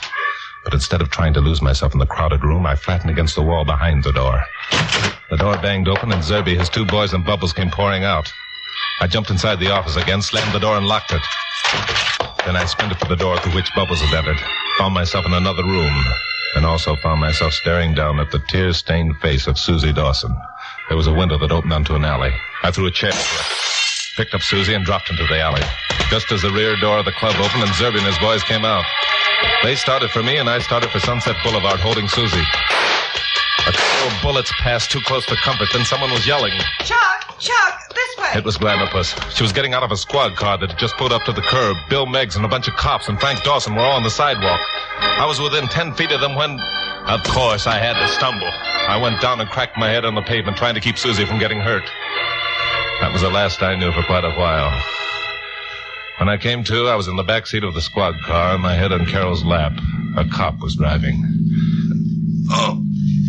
But instead of trying to lose myself in the crowded room, I flattened against the wall behind the door. The door banged open, and Zerby, his two boys, and Bubbles came pouring out. I jumped inside the office again, slammed the door, and locked it. Then I sprinted for the door through which Bubbles had entered. Found myself in another room. and also found myself staring down at the tear-stained face of Susie Dawson. There was a window that opened onto an alley. I threw a chair to her, picked up Susie, and dropped into the alley. Just as the rear door of the club opened and Zerby and his boys came out. They started for me, and I started for Sunset Boulevard, holding Susie. A couple of bullets passed too close to comfort, then someone was yelling. Chuck, this way. It was Glamopus. She was getting out of a squad car that had just pulled up to the curb. Bill Meggs and a bunch of cops and Frank Dawson were all on the sidewalk. I was within 10 feet of them when, of course, I had to stumble. I went down and cracked my head on the pavement, trying to keep Susie from getting hurt. That was the last I knew for quite a while. When I came to, I was in the back seat of the squad car, my head on Carol's lap. A cop was driving. Oh,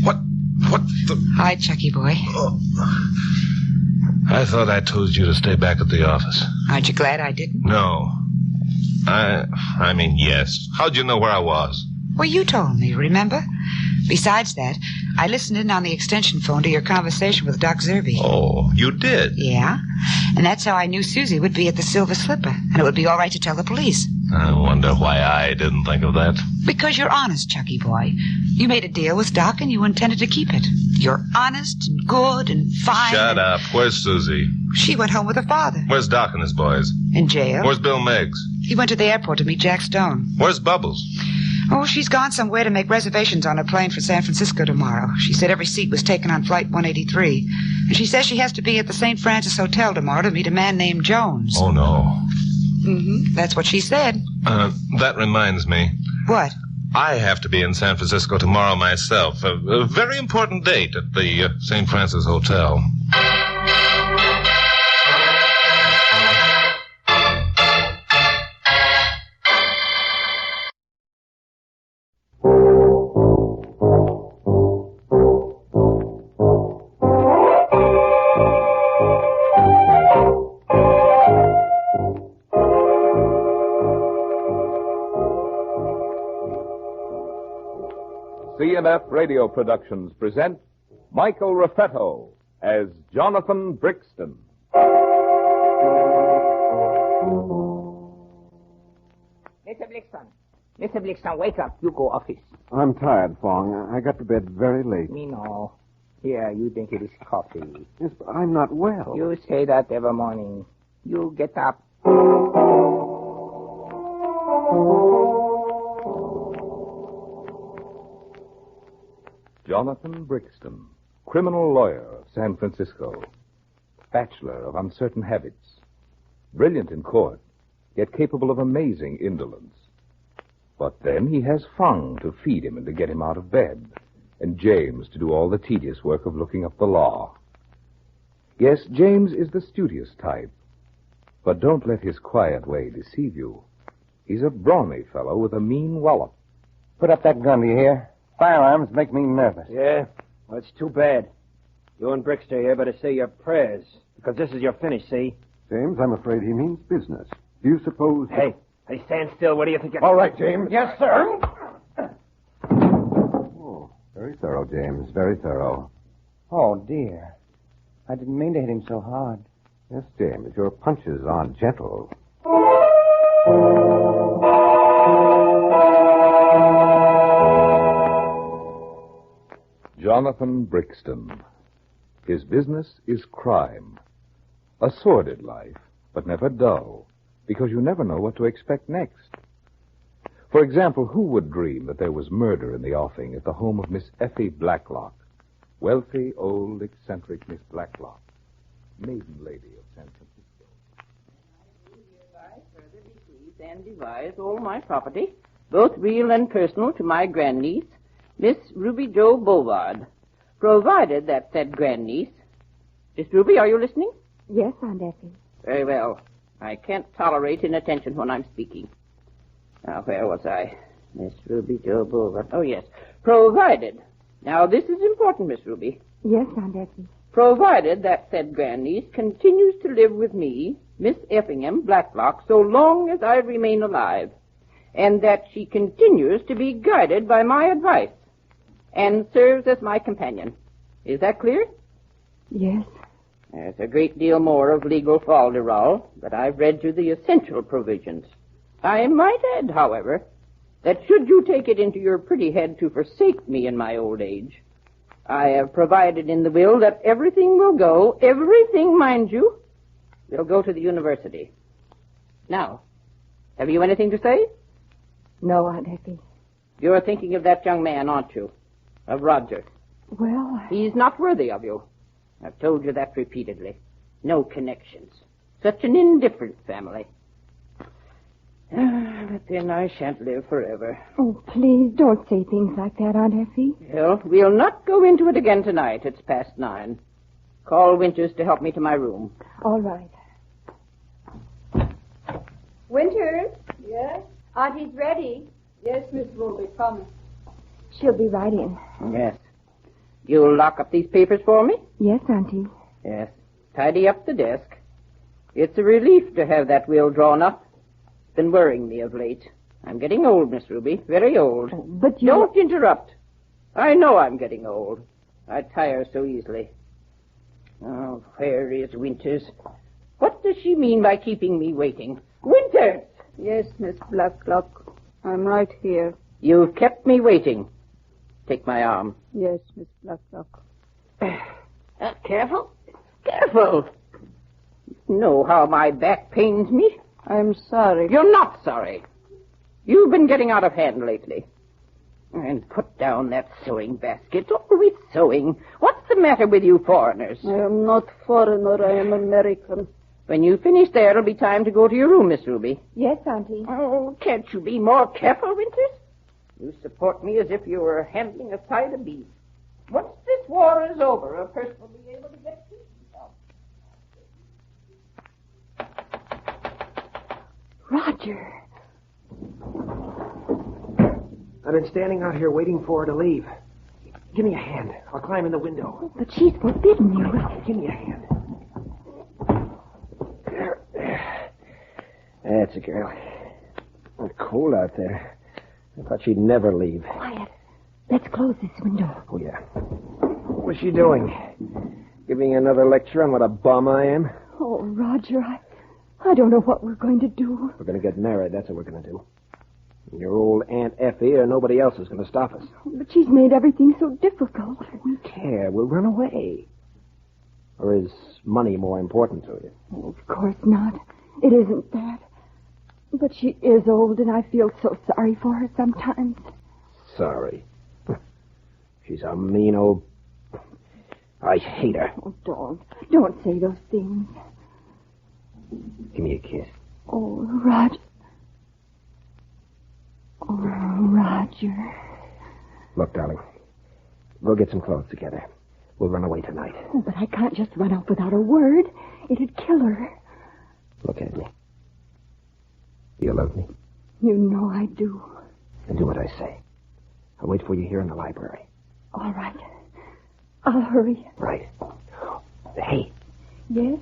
what the... Hi, Chucky boy. Oh. I thought I told you to stay back at the office. Aren't you glad I didn't? No. I mean, yes. How'd you know where I was? Well, you told me, remember? Besides that, I listened in on the extension phone to your conversation with Doc Zerby. Oh, you did? Yeah, and that's how I knew Susie would be at the Silver Slipper, and it would be all right to tell the police. I wonder why I didn't think of that. Because you're honest, Chucky boy. You made a deal with Doc, and you intended to keep it. You're honest and good and fine. Shut up. Where's Susie? She went home with her father. Where's Doc and his boys? In jail. Where's Bill Meggs? He went to the airport to meet Jack Stone. Where's Bubbles? Oh, she's gone somewhere to make reservations on a plane for San Francisco tomorrow. She said every seat was taken on Flight 183. And she says she has to be at the St. Francis Hotel tomorrow to meet a man named Jones. Oh, no. Mm-hmm. That's what she said. That reminds me. What? I have to be in San Francisco tomorrow myself. A very important date at the St. Francis Hotel. CNF Radio Productions present Michael Raffetto as Jonathan Brixton. Mr. Brixton, wake up. You go office. I'm tired, Fong. I got to bed very late. Me know. Here, you drink this coffee. Yes, but I'm not well. You say that every morning. You get up. Jonathan Brixton, criminal lawyer of San Francisco. Bachelor of uncertain habits. Brilliant in court, yet capable of amazing indolence. But then he has Fung to feed him and to get him out of bed, and James to do all the tedious work of looking up the law. Yes, James is the studious type, but don't let his quiet way deceive you. He's a brawny fellow with a mean wallop. Put up that gun, do you hear? Firearms make me nervous. Yeah? Well, it's too bad. You and Brixton here better say your prayers, because this is your finish, see? James, I'm afraid he means business. Do you suppose... Hey, stand still. What do you think you're... All right, James. Yes, sir. Oh, very thorough, James. Very thorough. Oh, dear. I didn't mean to hit him so hard. Yes, James, your punches aren't gentle. Jonathan Brixton. His business is crime. A sordid life, but never dull, because you never know what to expect next. For example, who would dream that there was murder in the offing at the home of Miss Effie Blacklock, wealthy, old, eccentric Miss Blacklock, maiden lady of San Francisco? I further bequeath and devise all my property, both real and personal, to my grandniece, Miss Ruby Jo Boulevard, provided that said grandniece... Miss Ruby, are you listening? Yes, Aunt Effie. Very well. I can't tolerate inattention when I'm speaking. Now, where was I? Miss Ruby Jo Boulevard. Oh, yes. Provided. Now, this is important, Miss Ruby. Yes, Aunt Effie. Provided that said grandniece continues to live with me, Miss Effingham Blacklock, so long as I remain alive, and that she continues to be guided by my advice and serves as my companion. Is that clear? Yes. There's a great deal more of legal falderall, but I've read you the essential provisions. I might add, however, that should you take it into your pretty head to forsake me in my old age, I have provided in the will that everything, mind you, will go to the university. Now, have you anything to say? No, Aunt Effie. You're thinking of that young man, aren't you? Of Roger. Well, He's not worthy of you. I've told you that repeatedly. No connections. Such an indifferent family. But then I shan't live forever. Oh, please don't say things like that, Aunt Effie. Well, we'll not go into it again tonight. It's past 9. Call Winters to help me to my room. All right. Winters? Yes? Auntie's ready. Yes, Miss Ruby, come. She'll be right in. Yes. You'll lock up these papers for me? Yes, Auntie. Yes. Tidy up the desk. It's a relief to have that will drawn up. It's been worrying me of late. I'm getting old, Miss Ruby. Very old. But you... Don't interrupt. I know I'm getting old. I tire so easily. Oh, where is Winters? What does she mean by keeping me waiting? Winters! Yes, Miss Blacklock. I'm right here. You've kept me waiting. Take my arm. Yes, Miss Blacklock. Careful. Careful. You know how my back pains me. I'm sorry. You're not sorry. You've been getting out of hand lately. And put down that sewing basket. Always sewing. What's the matter with you foreigners? I am not foreigner. I am American. When you finish there, it'll be time to go to your room, Miss Ruby. Yes, Auntie. Oh, can't you be more careful, Winters? You support me as if you were handling a side of beef. Once this war is over, a person will be able to get to himself. Roger. I've been standing out here waiting for her to leave. Give me a hand. I'll climb in the window. But she's forbidden you. Give me a hand. There. That's a girl. It's cold out there. I thought she'd never leave. Quiet. Let's close this window. Oh, yeah. What's she doing? Giving another lecture on what a bum I am? Oh, Roger, I don't know what we're going to do. We're going to get married. That's what we're going to do. Your old Aunt Effie or nobody else is going to stop us. But she's made everything so difficult. We care. We'll run away. Or is money more important to you? Oh, of course not. It isn't that. But she is old, and I feel so sorry for her sometimes. Sorry. She's a mean old... I hate her. Oh, don't say those things. Give me a kiss. Oh, Roger. Oh, Roger. Look, darling. We'll get some clothes together. We'll run away tonight. Oh, but I can't just run out without a word. It'd kill her. Look at me. You love me? You know I do. Then do what I say. I'll wait for you here in the library. All right. I'll hurry. Right. Hey. Yes?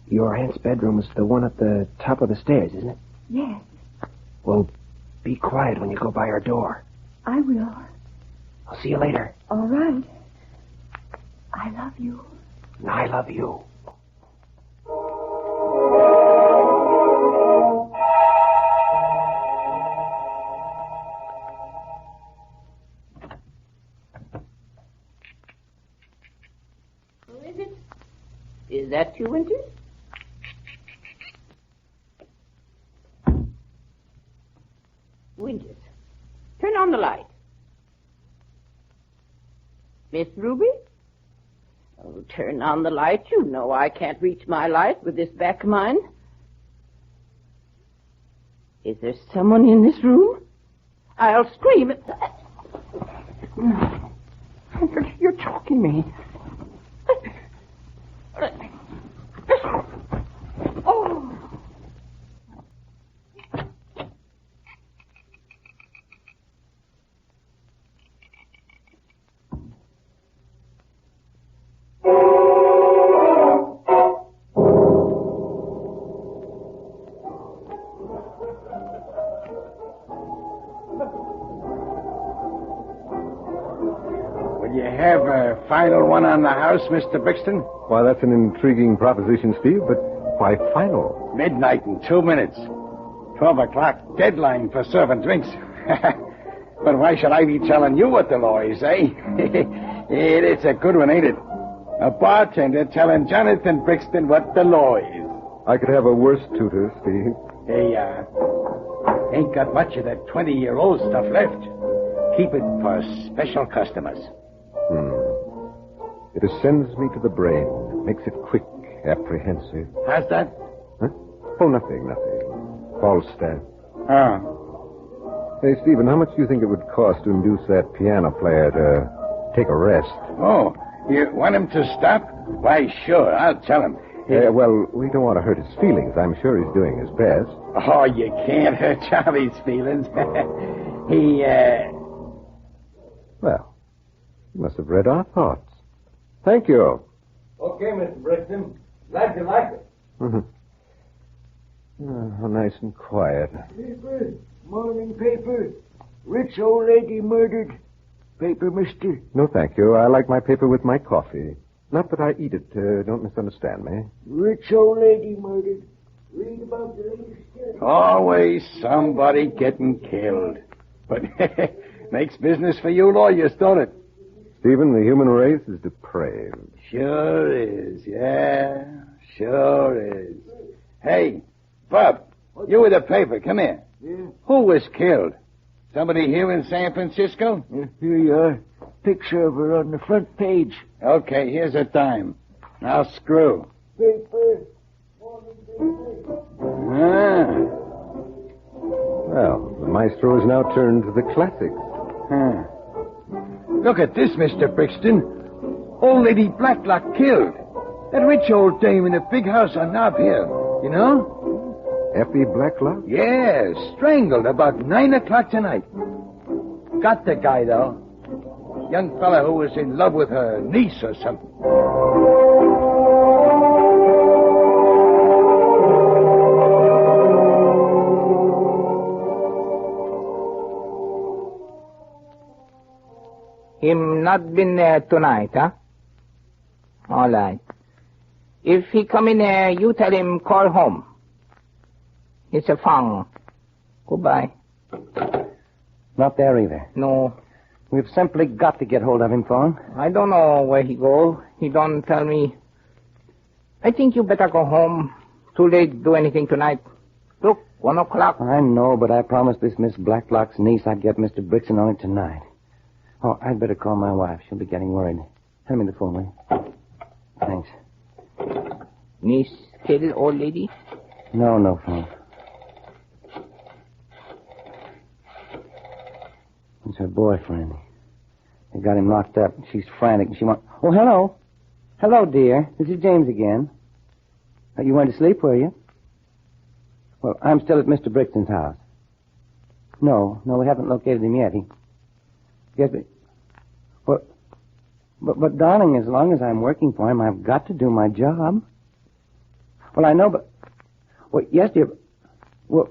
Your aunt's bedroom is the one at the top of the stairs, isn't it? Yes. Well, be quiet when you go by her door. I will. I'll see you later. All right. I love you. And I love you. Who is it? Is that you, Winters? Winters, turn on the light. Miss Ruby? Oh, turn on the light. You know I can't reach my light with this back of mine. Is there someone in this room? I'll scream at... You're choking me. Oh! Will you have a final one on the house, Mr. Brixton? Why, that's an intriguing proposition, Steve, but why final? Midnight in 2 minutes. 12 o'clock deadline for serving drinks. But why should I be telling you what the law is, eh? It's a good one, ain't it? A bartender telling Jonathan Brixton what the law is. I could have a worse tutor, Steve. Hey, ain't got much of that 20-year-old stuff left. Keep it for special customers. It ascends me to the brain, makes it quick, apprehensive. How's that? Huh? Oh, nothing. Falstaff. Oh. Hey, Stephen, how much do you think it would cost to induce that piano player to take a rest? Oh, you want him to stop? Why, sure, I'll tell him. Well, we don't want to hurt his feelings. I'm sure he's doing his best. Oh, you can't hurt Charlie's feelings. Well, he must have read our thoughts. Thank you. Okay, Mr. Brixton. Glad you like it. How nice and quiet. Paper. Morning paper. Rich old lady murdered. Paper, mister. No, thank you. I like my paper with my coffee. Not that I eat it. Don't misunderstand me. Rich old lady murdered. Read about the latest case. Always somebody getting killed. But makes business for you lawyers, don't it? Stephen, the human race is depraved. Sure is, yeah. Sure is. Hey, Bob, you with the paper. Come here. Yeah? Who was killed? Somebody here in San Francisco? Here you are. Picture of her on the front page. Okay, here's a dime. Now screw. Paper. Well, the maestro is now turned to the classics. Look at this, Mr. Brixton. Old Lady Blacklock killed. That rich old dame in the big house on Nob Hill. You know? Effie Blacklock? Yeah, strangled about 9 o'clock tonight. Got the guy, though. Young fella who was in love with her niece or something. Him not been there tonight, huh? All right. If he come in there, you tell him call home. It's a phone. Goodbye. Not there either. No. We've simply got to get hold of him, Fong. I don't know where he go. He don't tell me. I think you better go home. Too late to do anything tonight. Look, 1 o'clock. I know, but I promised this Miss Blacklock's niece I'd get Mr. Brixton on it tonight. Oh, I'd better call my wife. She'll be getting worried. Hand me the phone, will you? Thanks. Niece killed old lady? No, Phone. It's her boyfriend. They got him locked up. She's frantic. And she wants... Oh, hello. Hello, dear. This is James again. You went to sleep, were you? Well, I'm still at Mr. Brixton's house. No, we haven't located him yet. Yes, but, darling, as long as I'm working for him, I've got to do my job. Well, I know, but... Well, yes, dear. Well,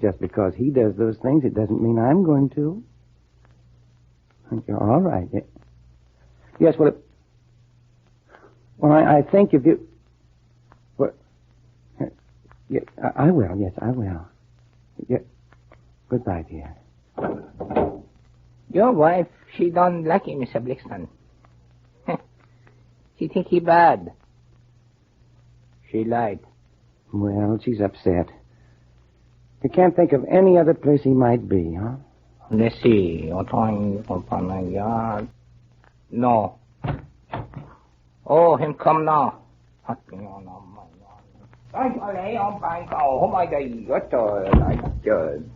just because he does those things, it doesn't mean I'm going to. You're all right. Yes, well, I think if you... Well, yeah, I will. Yes, I will. Yeah. Goodbye, dear. Your wife, she don't like him, Mr. Brixton. She think he bad. She lied. Well, she's upset. You can't think of any other place he might be, huh? Let's see. No. Oh, him come now.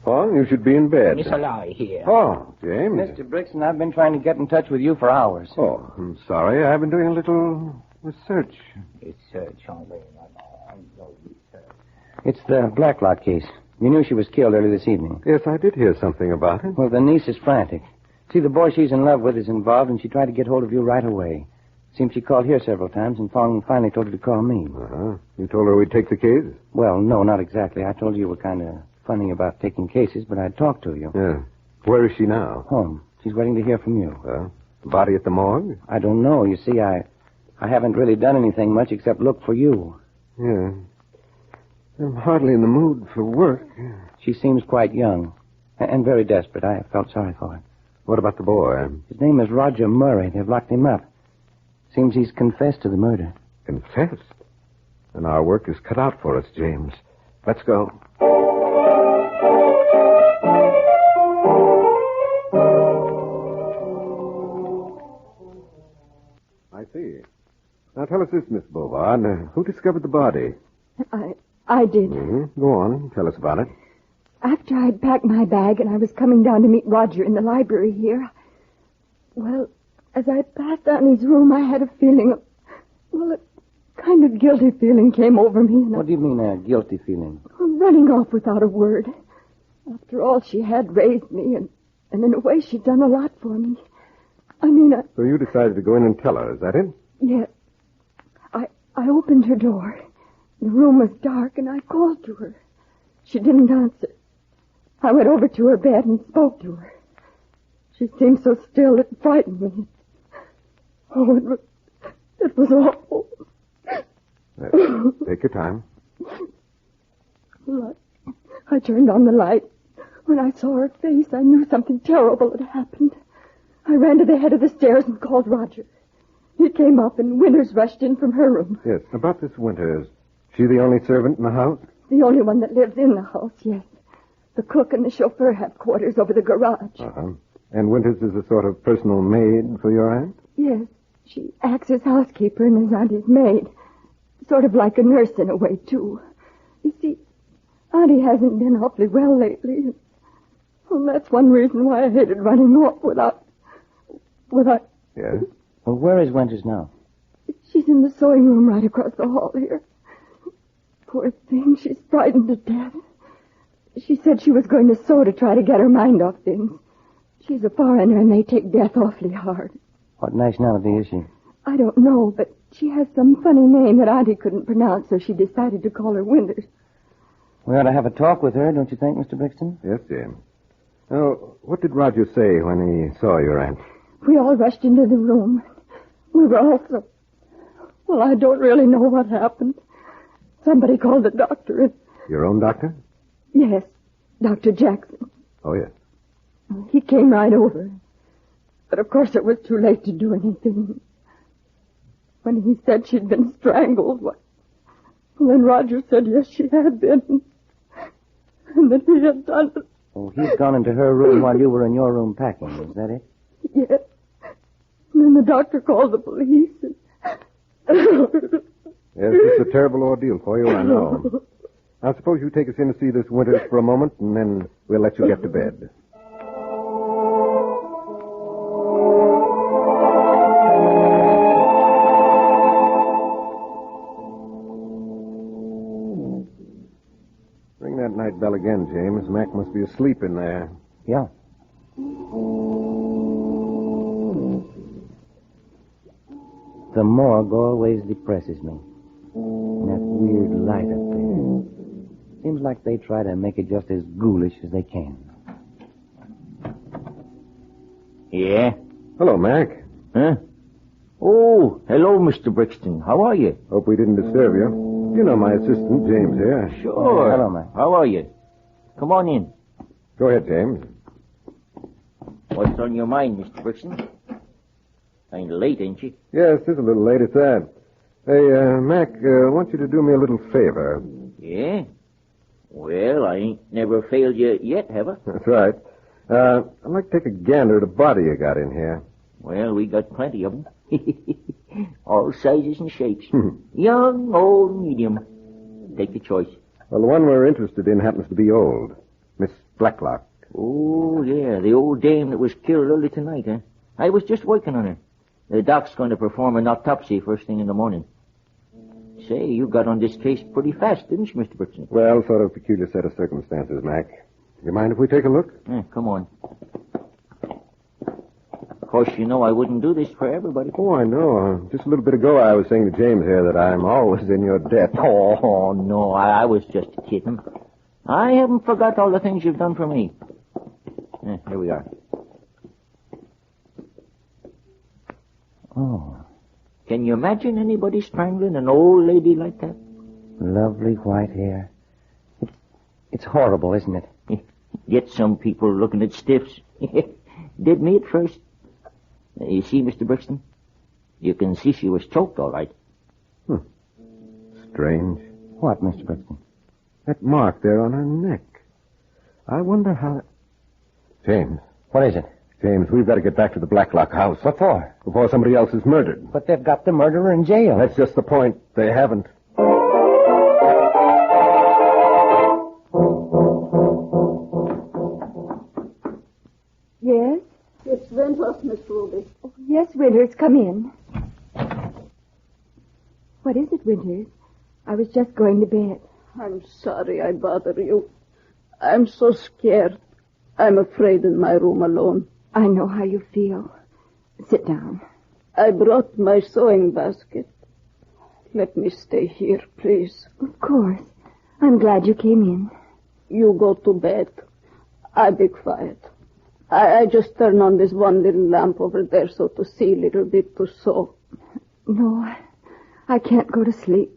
Fong, you should be in bed. Miss Ally here. Oh, James. Mr. Brixton, I've been trying to get in touch with you for hours. Oh, I'm sorry. I've been doing a little research. It's the Blacklock case. You knew she was killed early this evening. Yes, I did hear something about it. Well, the niece is frantic. See, the boy she's in love with is involved, and she tried to get hold of you right away. Seems she called here several times, and Fong finally told her to call me. Uh-huh. You told her we'd take the case? Well, no, not exactly. I told you were kind of funny about taking cases, but I'd talk to you. Yeah. Where is she now? Home. She's waiting to hear from you. The body at the morgue? I don't know. You see, I haven't really done anything much except look for you. Yeah. I'm hardly in the mood for work. She seems quite young and very desperate. I felt sorry for her. What about the boy? His name is Roger Murray. They've locked him up. Seems he's confessed to the murder. Confessed? Then our work is cut out for us, James. Let's go. I see. Now tell us this, Miss Bovard. Who discovered the body? I did. Mm-hmm. Go on. Tell us about it. After I'd packed my bag and I was coming down to meet Roger in the library here, well, as I passed down his room, I had a feeling of, a kind of guilty feeling came over me. And What do you mean, a guilty feeling? running off without a word. After all, she had raised me, and in a way, she'd done a lot for me. So you decided to go in and tell her, is that it? Yeah. I opened her door. The room was dark, and I called to her. She didn't answer. I went over to her bed and spoke to her. She seemed so still it frightened me. Oh, it was awful. Take your time. Well, I turned on the light. When I saw her face, I knew something terrible had happened. I ran to the head of the stairs and called Roger. He came up, and Winters rushed in from her room. Yes, about this Winters. She the only servant in the house? The only one that lives in the house, yes. The cook and the chauffeur have quarters over the garage. Uh-huh. And Winters is a sort of personal maid for your aunt? Yes, she acts as housekeeper and is Auntie's maid. Sort of like a nurse in a way, too. You see, Auntie hasn't been awfully well lately. Well, that's one reason why I hated running off without... Yes? Well, where is Winters now? She's in the sewing room right across the hall here. Poor thing, she's frightened to death. She said she was going to sew to try to get her mind off things. She's a foreigner, and they take death awfully hard. What nationality is she? I don't know, but she has some funny name that Auntie couldn't pronounce, so she decided to call her Winters. We ought to have a talk with her, don't you think, Mr. Brixton? Yes, James. Now, what did Roger say when he saw your aunt? We all rushed into the room. We were all so... Well, I don't really know what happened. Somebody called the doctor and... Your own doctor? Yes, Dr. Jackson. Oh, yes. He came right over. But of course it was too late to do anything. When he said she'd been strangled, well, then Roger said yes, she had been. And that he had done it. Oh, he'd gone into her room while you were in your room packing, is that it? Yes. And then the doctor called the police. Yes, this is a terrible ordeal for you, I know. Now, suppose you take us in to see this Winters for a moment, and then we'll let you get to bed. Ring that night bell again, James. Mac must be asleep in there. Yeah. The morgue always depresses me. And that weird light up there. Seems like they try to make it just as ghoulish as they can. Yeah? Hello, Mac. Huh? Oh, hello, Mr. Brixton. How are you? Hope we didn't disturb you. You know my assistant, James, here. Sure. Hello, Mac. How are you? Come on in. Go ahead, James. What's on your mind, Mr. Brixton? Kind of late, ain't you? Yes, it's a little late at that. Hey, Mac, I want you to do me a little favor. Yeah? Well, I ain't never failed you yet, have I? That's right. I'd like to take a gander at a body you got in here. Well, we got plenty of them. All sizes and shapes. Young, old, medium. Take the choice. Well, the one we're interested in happens to be old. Miss Blacklock. Oh, yeah, the old dame that was killed early tonight, huh? I was just working on her. The doc's going to perform an autopsy first thing in the morning. Say, you got on this case pretty fast, didn't you, Mr. Brixton? Well, sort of peculiar set of circumstances, Mac. You mind if we take a look? Come on. Of course, you know I wouldn't do this for everybody. Oh, I know. Just a little bit ago, I was saying to James here that I'm always in your debt. Oh, no, I was just kidding. I haven't forgot all the things you've done for me. Here we are. Oh. Can you imagine anybody strangling an old lady like that? Lovely white hair. It's horrible, isn't it? Get some people looking at stiffs. Did me at first. You see, Mr. Brixton? You can see she was choked, all right. Strange. What, Mr. Brixton? That mark there on her neck. I wonder how... James. What is it? James, we've got to get back to the Blacklock house. What for? Before somebody else is murdered. But they've got the murderer in jail. That's just the point. They haven't. Yes? It's Winters, Miss Ruby. Oh, yes, Winters, come in. What is it, Winters? I was just going to bed. I'm sorry I bother you. I'm so scared. I'm afraid in my room alone. I know how you feel. Sit down. I brought my sewing basket. Let me stay here, please. Of course. I'm glad you came in. You go to bed. I'll be quiet. I just turn on this one little lamp over there so to see a little bit to sew. No, I can't go to sleep.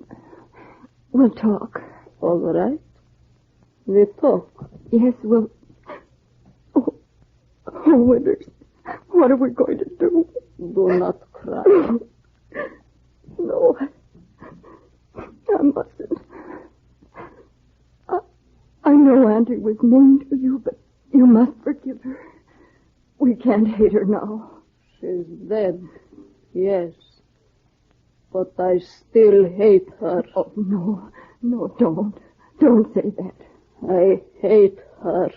We'll talk. All right. We talk. Yes, we'll... Oh, Winters, what are we going to do? Do not cry. No, I mustn't. I know Auntie was mean to you, but you must forgive her. We can't hate her now. She's dead, yes. But I still hate her. Oh, no, don't. Don't say that. I hate her.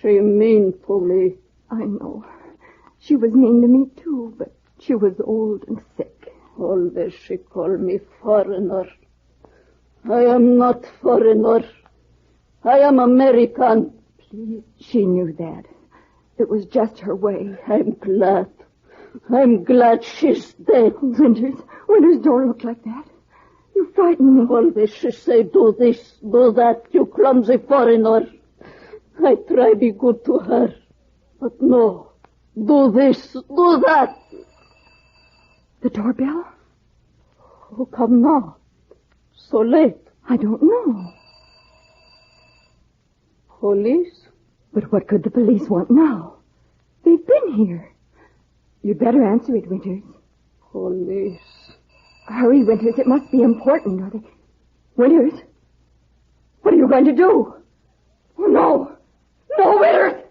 She mean to me. I know. She was mean to me, too, but she was old and sick. Always she called me foreigner. I am not foreigner. I am American. Please, she knew that. It was just her way. I'm glad. I'm glad she's dead. Winters, don't look like that. You frighten me. Always she say, do this, do that, you clumsy foreigner. I try be good to her. But no. Do this, do that. The doorbell? Who come now? So late. I don't know. Police? But what could the police want now? They've been here. You'd better answer it, Winters. Police. Hurry, Winters. It must be important. Are they... Winters? What are you going to do? Oh, no. No, Winters!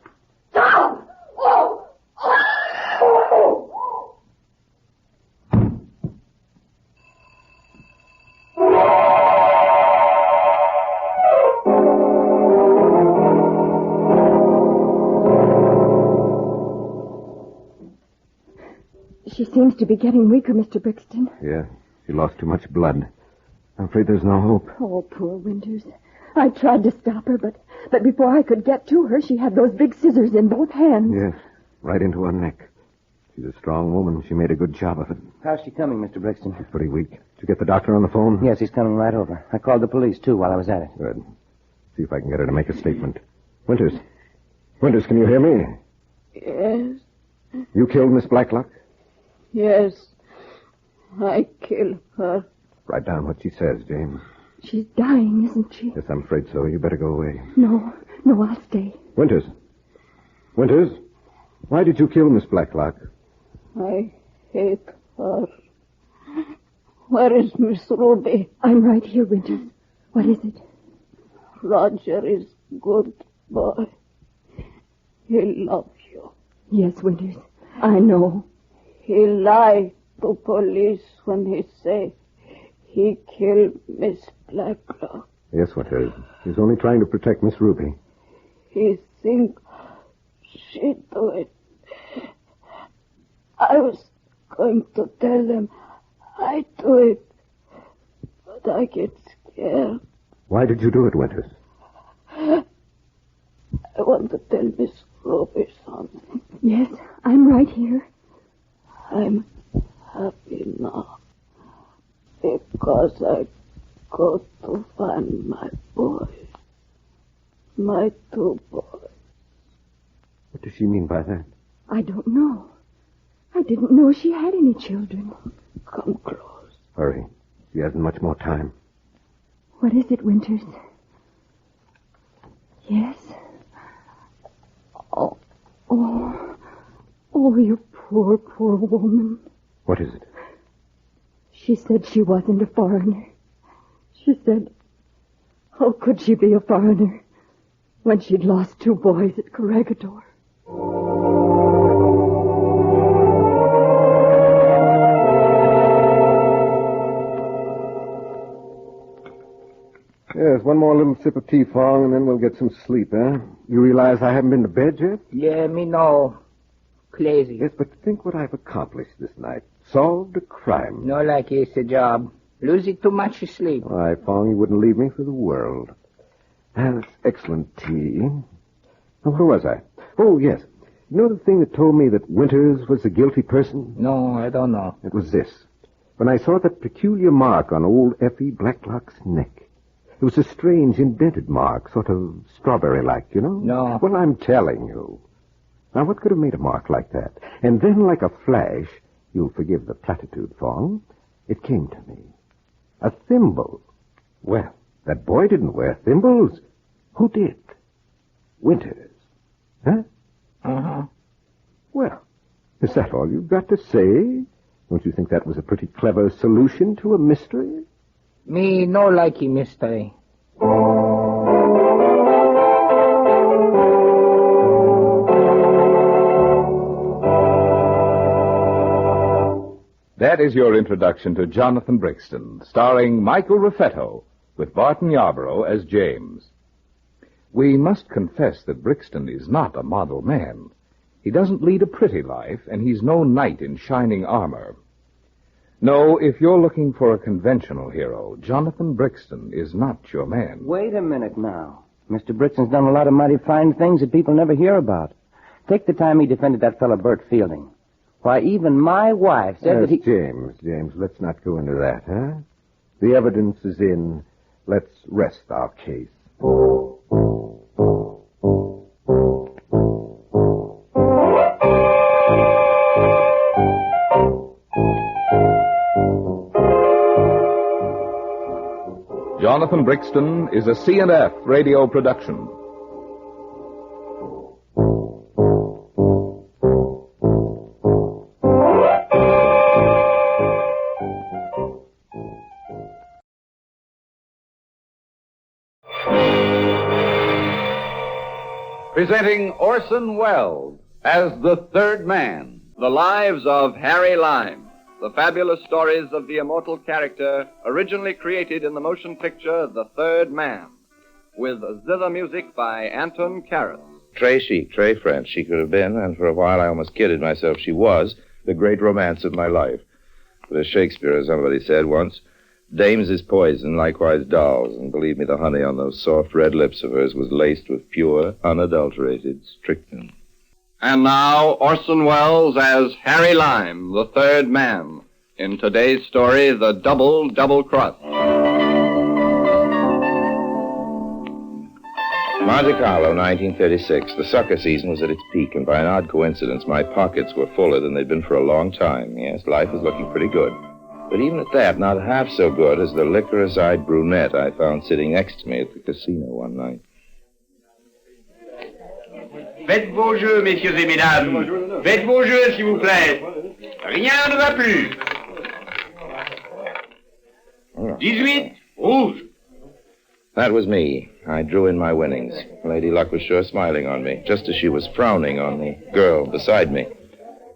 Stop! Oh! She seems to be getting weaker, Mr. Brixton. Yeah, she lost too much blood. I'm afraid there's no hope. Oh, poor Winters. I tried to stop her, but before I could get to her, she had those big scissors in both hands. Yes, right into her neck. She's a strong woman. She made a good job of it. How's she coming, Mr. Brixton? She's pretty weak. Did you get the doctor on the phone? Yes, he's coming right over. I called the police, too, while I was at it. Good. See if I can get her to make a statement. Winters. Winters, can you hear me? Yes. You killed Miss Blacklock? Yes. I killed her. Write down what she says, James. She's dying, isn't she? Yes, I'm afraid so. You better go away. No, I'll stay. Winters. Winters, why did you kill Miss Blacklock? I hate her. Where is Miss Ruby? I'm right here, Winters. What is it? Roger is good boy. He loves you. Yes, Winters. I know. He lied to police when he say he killed Miss Blacklock. Yes, Winters. He's only trying to protect Miss Ruby. He think she do it. I was going to tell them I do it, but I get scared. Why did you do it, Winters? I want to tell Miss Ruby something. Yes, I'm right here. I'm happy now because I go to find my boys. My 2 boys. What does she mean by that? I don't know. I didn't know she had any children. Come close. Hurry. She hasn't much more time. What is it, Winters? Yes? Oh, you poor, poor woman. What is it? She said she wasn't a foreigner. She said, how could she be a foreigner when she'd lost 2 boys at Corregidor? Yes, one more little sip of tea, Fong, and then we'll get some sleep, eh? You realize I haven't been to bed yet? Yeah, me know. Crazy. Yes, but think what I've accomplished this night. Solved a crime. No like it's a job. Losing too much sleep. Why, Fong, you wouldn't leave me for the world. That's excellent tea. Now, where was I? Oh, yes. You know the thing that told me that Winters was the guilty person? No, I don't know. It was this. When I saw that peculiar mark on old Effie Blacklock's neck. It was a strange indented mark, sort of strawberry-like, you know? No. Well, I'm telling you. Now, what could have made a mark like that? And then, like a flash, you'll forgive the platitude, Fong, it came to me. A thimble. Well, that boy didn't wear thimbles. Who did? Winters. Huh? Uh-huh. Well, is that all you've got to say? Don't you think that was a pretty clever solution to a mystery? Me no likey mystery. That is your introduction to Jonathan Brixton, starring Michael Raffetto, with Barton Yarborough as James. We must confess that Brixton is not a model man. He doesn't lead a pretty life, and he's no knight in shining armor. No, if you're looking for a conventional hero, Jonathan Brixton is not your man. Wait a minute now. Mr. Brixton's done a lot of mighty fine things that people never hear about. Take the time he defended that fellow Bert Fielding. Why, even my wife said that he... James, let's not go into that, huh? The evidence is in. Let's rest our case. Jonathan Brixton is a C&F radio production. Presenting Orson Welles as The Third Man, the lives of Harry Lime, the fabulous stories of the immortal character originally created in the motion picture The Third Man, with zither music by Anton Karas. Trey French, she could have been, and for a while I almost kidded myself she was, the great romance of my life. But as Shakespeare, as somebody said once, dames is poison, likewise dolls, and believe me, the honey on those soft red lips of hers was laced with pure, unadulterated strychnine. And now, Orson Welles as Harry Lime, the third man, in today's story, The Double Cross. Monte Carlo, 1936. The sucker season was at its peak, and by an odd coincidence, my pockets were fuller than they'd been for a long time. Yes, life was looking pretty good. But even at that, not half so good as the liquorous-eyed brunette I found sitting next to me at the casino one night. Faites vos jeux, messieurs et mesdames. Faites vos jeux, s'il vous plaît. Rien ne va plus. 18, rouge. That was me. I drew in my winnings. Lady Luck was sure smiling on me, just as she was frowning on the girl beside me.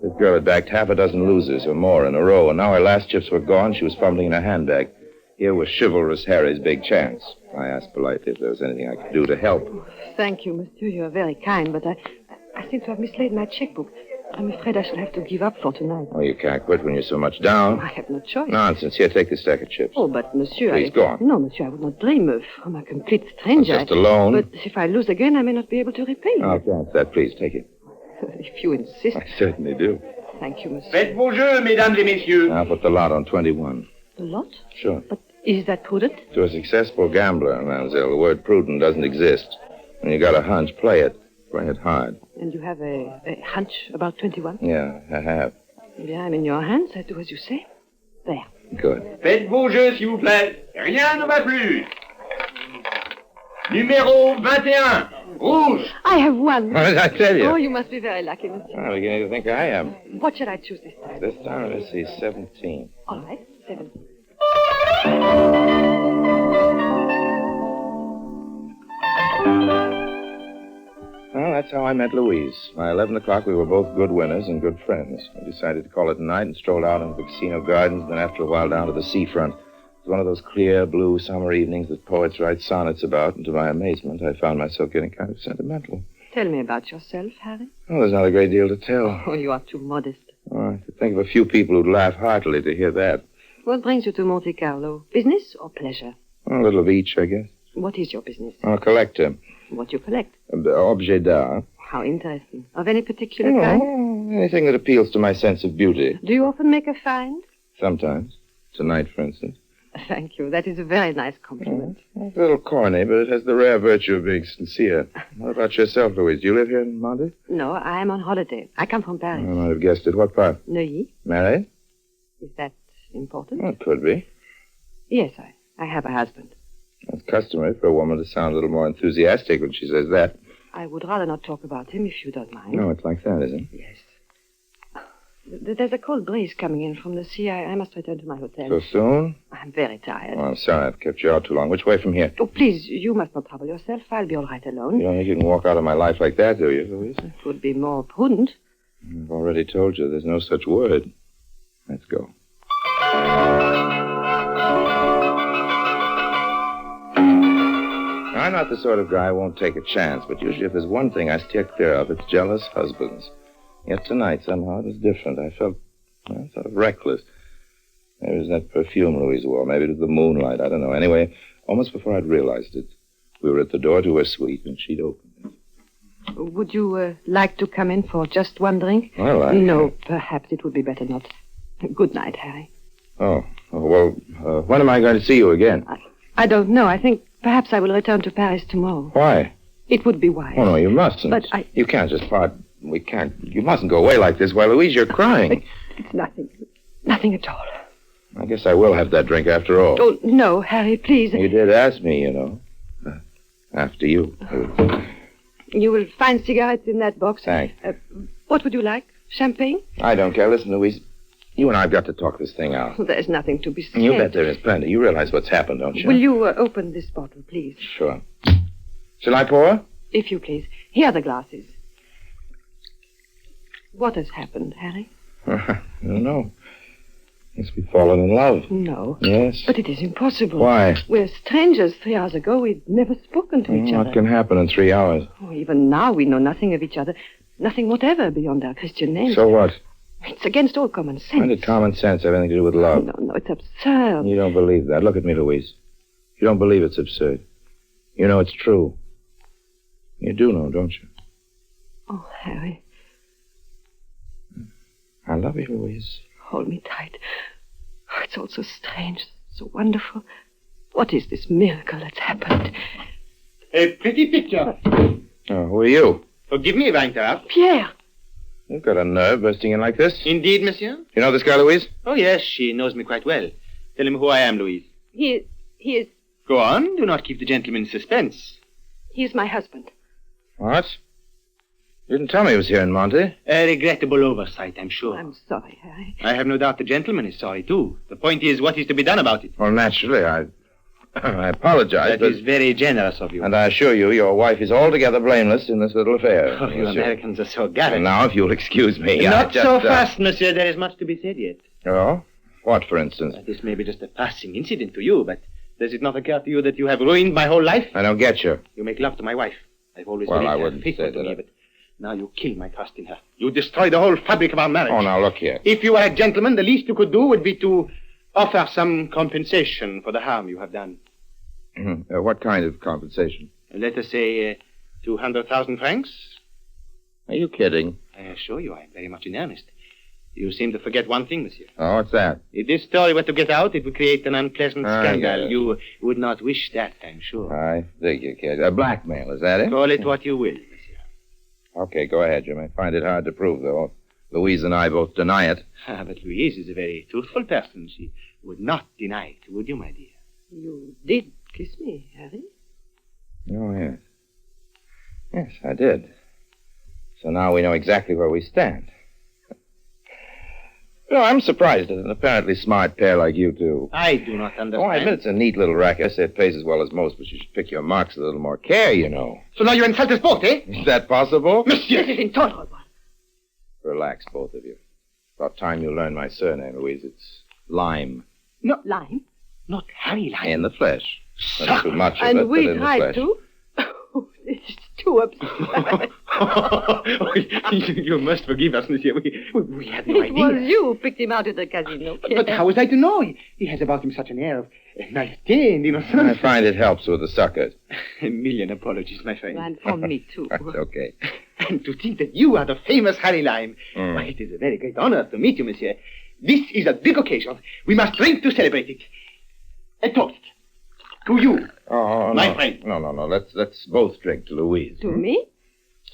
This girl had backed half a dozen losers or more in a row, and now her last chips were gone. She was fumbling in her handbag. Here was chivalrous Harry's big chance. I asked politely if there was anything I could do to help. Thank you, monsieur. You are very kind, but I seem to have mislaid my checkbook. I'm afraid I shall have to give up for tonight. Oh, you can't quit when you're so much down. I have no choice. Nonsense. Here, take this stack of chips. Oh, but monsieur... Please, go on. No, monsieur, I would not blame you from a complete stranger. Just a loan. But if I lose again, I may not be able to repay you. Oh, thanks. That, please, take it. If you insist. I certainly do. Thank you, monsieur. Faites vos jeux, mesdames et messieurs. I'll put the lot on 21. The lot? Sure. But is that prudent? To a successful gambler, mademoiselle, the word prudent doesn't exist. When you got a hunch, play it. Play it hard. And you have a hunch about 21? Yeah, I have. Bien, I'm in your hands. I do as you say. There. Good. Faites vos jeux, s'il vous plaît. Rien ne va plus. Numéro 21. Rouge. I have one. What did I tell you? Oh, you must be very lucky, monsieur. I'm beginning to think I am. What should I choose this time? This time, let's see, 17. All right, 7. Well, that's how I met Louise. By 11 o'clock, we were both good winners and good friends. We decided to call it a night and strolled out into the casino gardens, then after a while down to the seafront. It was one of those clear, blue summer evenings that poets write sonnets about, and to my amazement, I found myself getting kind of sentimental. Tell me about yourself, Harry. Oh, there's not a great deal to tell. Oh, you are too modest. Oh, I could think of a few people who'd laugh heartily to hear that. What brings you to Monte Carlo? Business or pleasure? A little of each, I guess. What is your business? I'm a collector. What you collect? Objets d'art. How interesting. Of any particular kind? Anything that appeals to my sense of beauty. Do you often make a find? Sometimes. Tonight, for instance. Thank you. That is a very nice compliment. It's a little corny, but it has the rare virtue of being sincere. What about yourself, Louise? Do you live here in Monte? No, I am on holiday. I come from I Paris. might have guessed it. What part? Neuilly. Married? Is that important? Well, it could be. Yes, I have a husband. It's customary for a woman to sound a little more enthusiastic when she says that. I would rather not talk about him if you don't mind. No, it's like that, is it? Yes. There's a cold breeze coming in from the sea. I must return to my hotel. So soon? I'm very tired. Oh, I'm sorry I've kept you out too long. Which way from here? Oh, please, you must not trouble yourself. I'll be all right alone. You don't think you can walk out of my life like that, do you, Louise? It would be more prudent. I've already told you there's no such word. Let's go. I'm not the sort of guy who won't take a chance, but usually if there's one thing I steer clear of, it's jealous husbands. Yet tonight, somehow, it was different. I felt sort of reckless. Maybe it was that perfume Louise wore. Maybe it was the moonlight. I don't know. Anyway, almost before I'd realized it, we were at the door to her suite, and she'd opened it. Would you like to come in for just one drink? Well, No, perhaps it would be better not. Good night, Harry. Well, when am I going to see you again? I don't know. I think perhaps I will return to Paris tomorrow. Why? It would be wise. Oh, no, you mustn't. But You can't just part. We can't. You mustn't go away like this. Why, Louise, you're crying. It's nothing. Nothing at all. I guess I will have that drink after all. Oh, no, Harry, please. You did ask me, you know. After you. You will find cigarettes in that box. Thanks. What would you like? Champagne? I don't care. Listen, Louise, you and I have got to talk this thing out. There's nothing to be said. You bet there is plenty. You realize what's happened, don't you? Will you open this bottle, please? Sure. Shall I pour? If you please. Here are the glasses. What has happened, Harry? I don't know. Guess we've fallen in love. No. Yes. But it is impossible. Why? We're strangers. 3 hours ago, we'd never spoken to each other. What can happen in 3 hours? Oh, even now, we know nothing of each other. Nothing whatever beyond our Christian names. So what? It's against all common sense. When did common sense have anything to do with love? No, it's absurd. You don't believe that. Look at me, Louise. You don't believe it's absurd. You know it's true. You do know, don't you? Oh, Harry. I love you, Louise. Hold me tight. Oh, it's all so strange, so wonderful. What is this miracle that's happened? A pretty picture. Oh, who are you? Forgive me if I interrupt. Pierre! You've got a nerve bursting in like this. Indeed, monsieur. You know this girl, Louise? Oh, yes, she knows me quite well. Tell him who I am, Louise. He is... Go on. Do not keep the gentleman in suspense. He is my husband. What? You didn't tell me he was here in Monte. A regrettable oversight, I'm sure. I'm sorry, Harry. I have no doubt the gentleman is sorry, too. The point is, what is to be done about it? Well, naturally, I apologize. That is very generous of you. And I assure you, your wife is altogether blameless in this little affair. Oh, you Americans are so gallant. And now, if you'll excuse me, Not so fast, monsieur. There is much to be said yet. Oh? What, for instance? This may be just a passing incident to you, but does it not occur to you that you have ruined my whole life? I don't get you. You make love to my wife. I've always Well, believed I her wouldn't faithful say to that. me, but now you kill my trust in her. You destroy the whole fabric of our marriage. Oh, now, look here. If you were a gentleman, the least you could do would be to offer some compensation for the harm you have done. What kind of compensation? Let us say 200,000 francs. Are you kidding? I assure you, I am very much in earnest. You seem to forget one thing, monsieur. Oh, what's that? If this story were to get out, it would create an unpleasant I get scandal. it. You would not wish that, I'm sure. I think you kid. Blackmail, is that it? Call it what you will. Okay, go ahead. You may find it hard to prove, though. Louise and I both deny it. But Louise is a very truthful person. She would not deny it, would you, my dear? You did kiss me, Harry? Oh, yes. Yes, I did. So now we know exactly where we stand. You know, I'm surprised at an apparently smart pair like you two. I do not understand. Oh, I admit it's a neat little racket. I say it pays as well as most, but you should pick your marks with a little more care, you know. So now you insult us both, eh? Is that possible? Monsieur! This is intolerable. Relax, both of you. About time you learn my surname, Louise. It's Lime. No, Lime? Not Harry Lime. In the flesh. Not too much of it, And but we in the tried flesh. to. Oh, this is too absurd. You must forgive us, monsieur. We had no It idea. was you who picked him out at the casino. But how was I to know? He has about him such an air of naivete and innocence. I find it helps with the suckers. A million apologies, my friend. And from me, too. That's okay. And to think that you are the famous Harry Lime. Why, it is a very great honor to meet you, monsieur. This is a big occasion. We must drink to celebrate it. A toast. To you, my friend. No. Let's both drink to Louise. To me?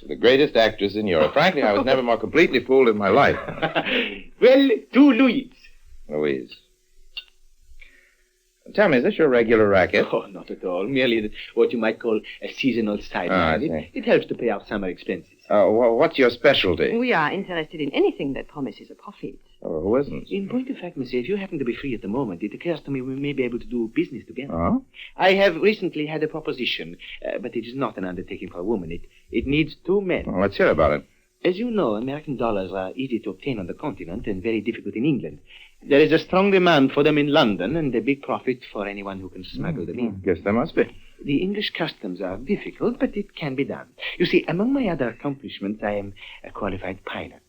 To the greatest actress in Europe. Frankly, I was never more completely fooled in my life. Well, to Louise. Louise. Tell me, is this your regular racket? Oh, not at all. Merely what you might call a seasonal sideline. It helps to pay our summer expenses. Well, what's your specialty? We are interested in anything that promises a profit. Oh, who isn't? In point of fact, monsieur, if you happen to be free at the moment, it occurs to me we may be able to do business together. Oh? I have recently had a proposition, but it is not an undertaking for a woman. It needs two men. Well, let's hear about it. As you know, American dollars are easy to obtain on the continent and very difficult in England. There is a strong demand for them in London and a big profit for anyone who can smuggle them in. Guess there must be. The English customs are difficult, but it can be done. You see, among my other accomplishments, I am a qualified pilot.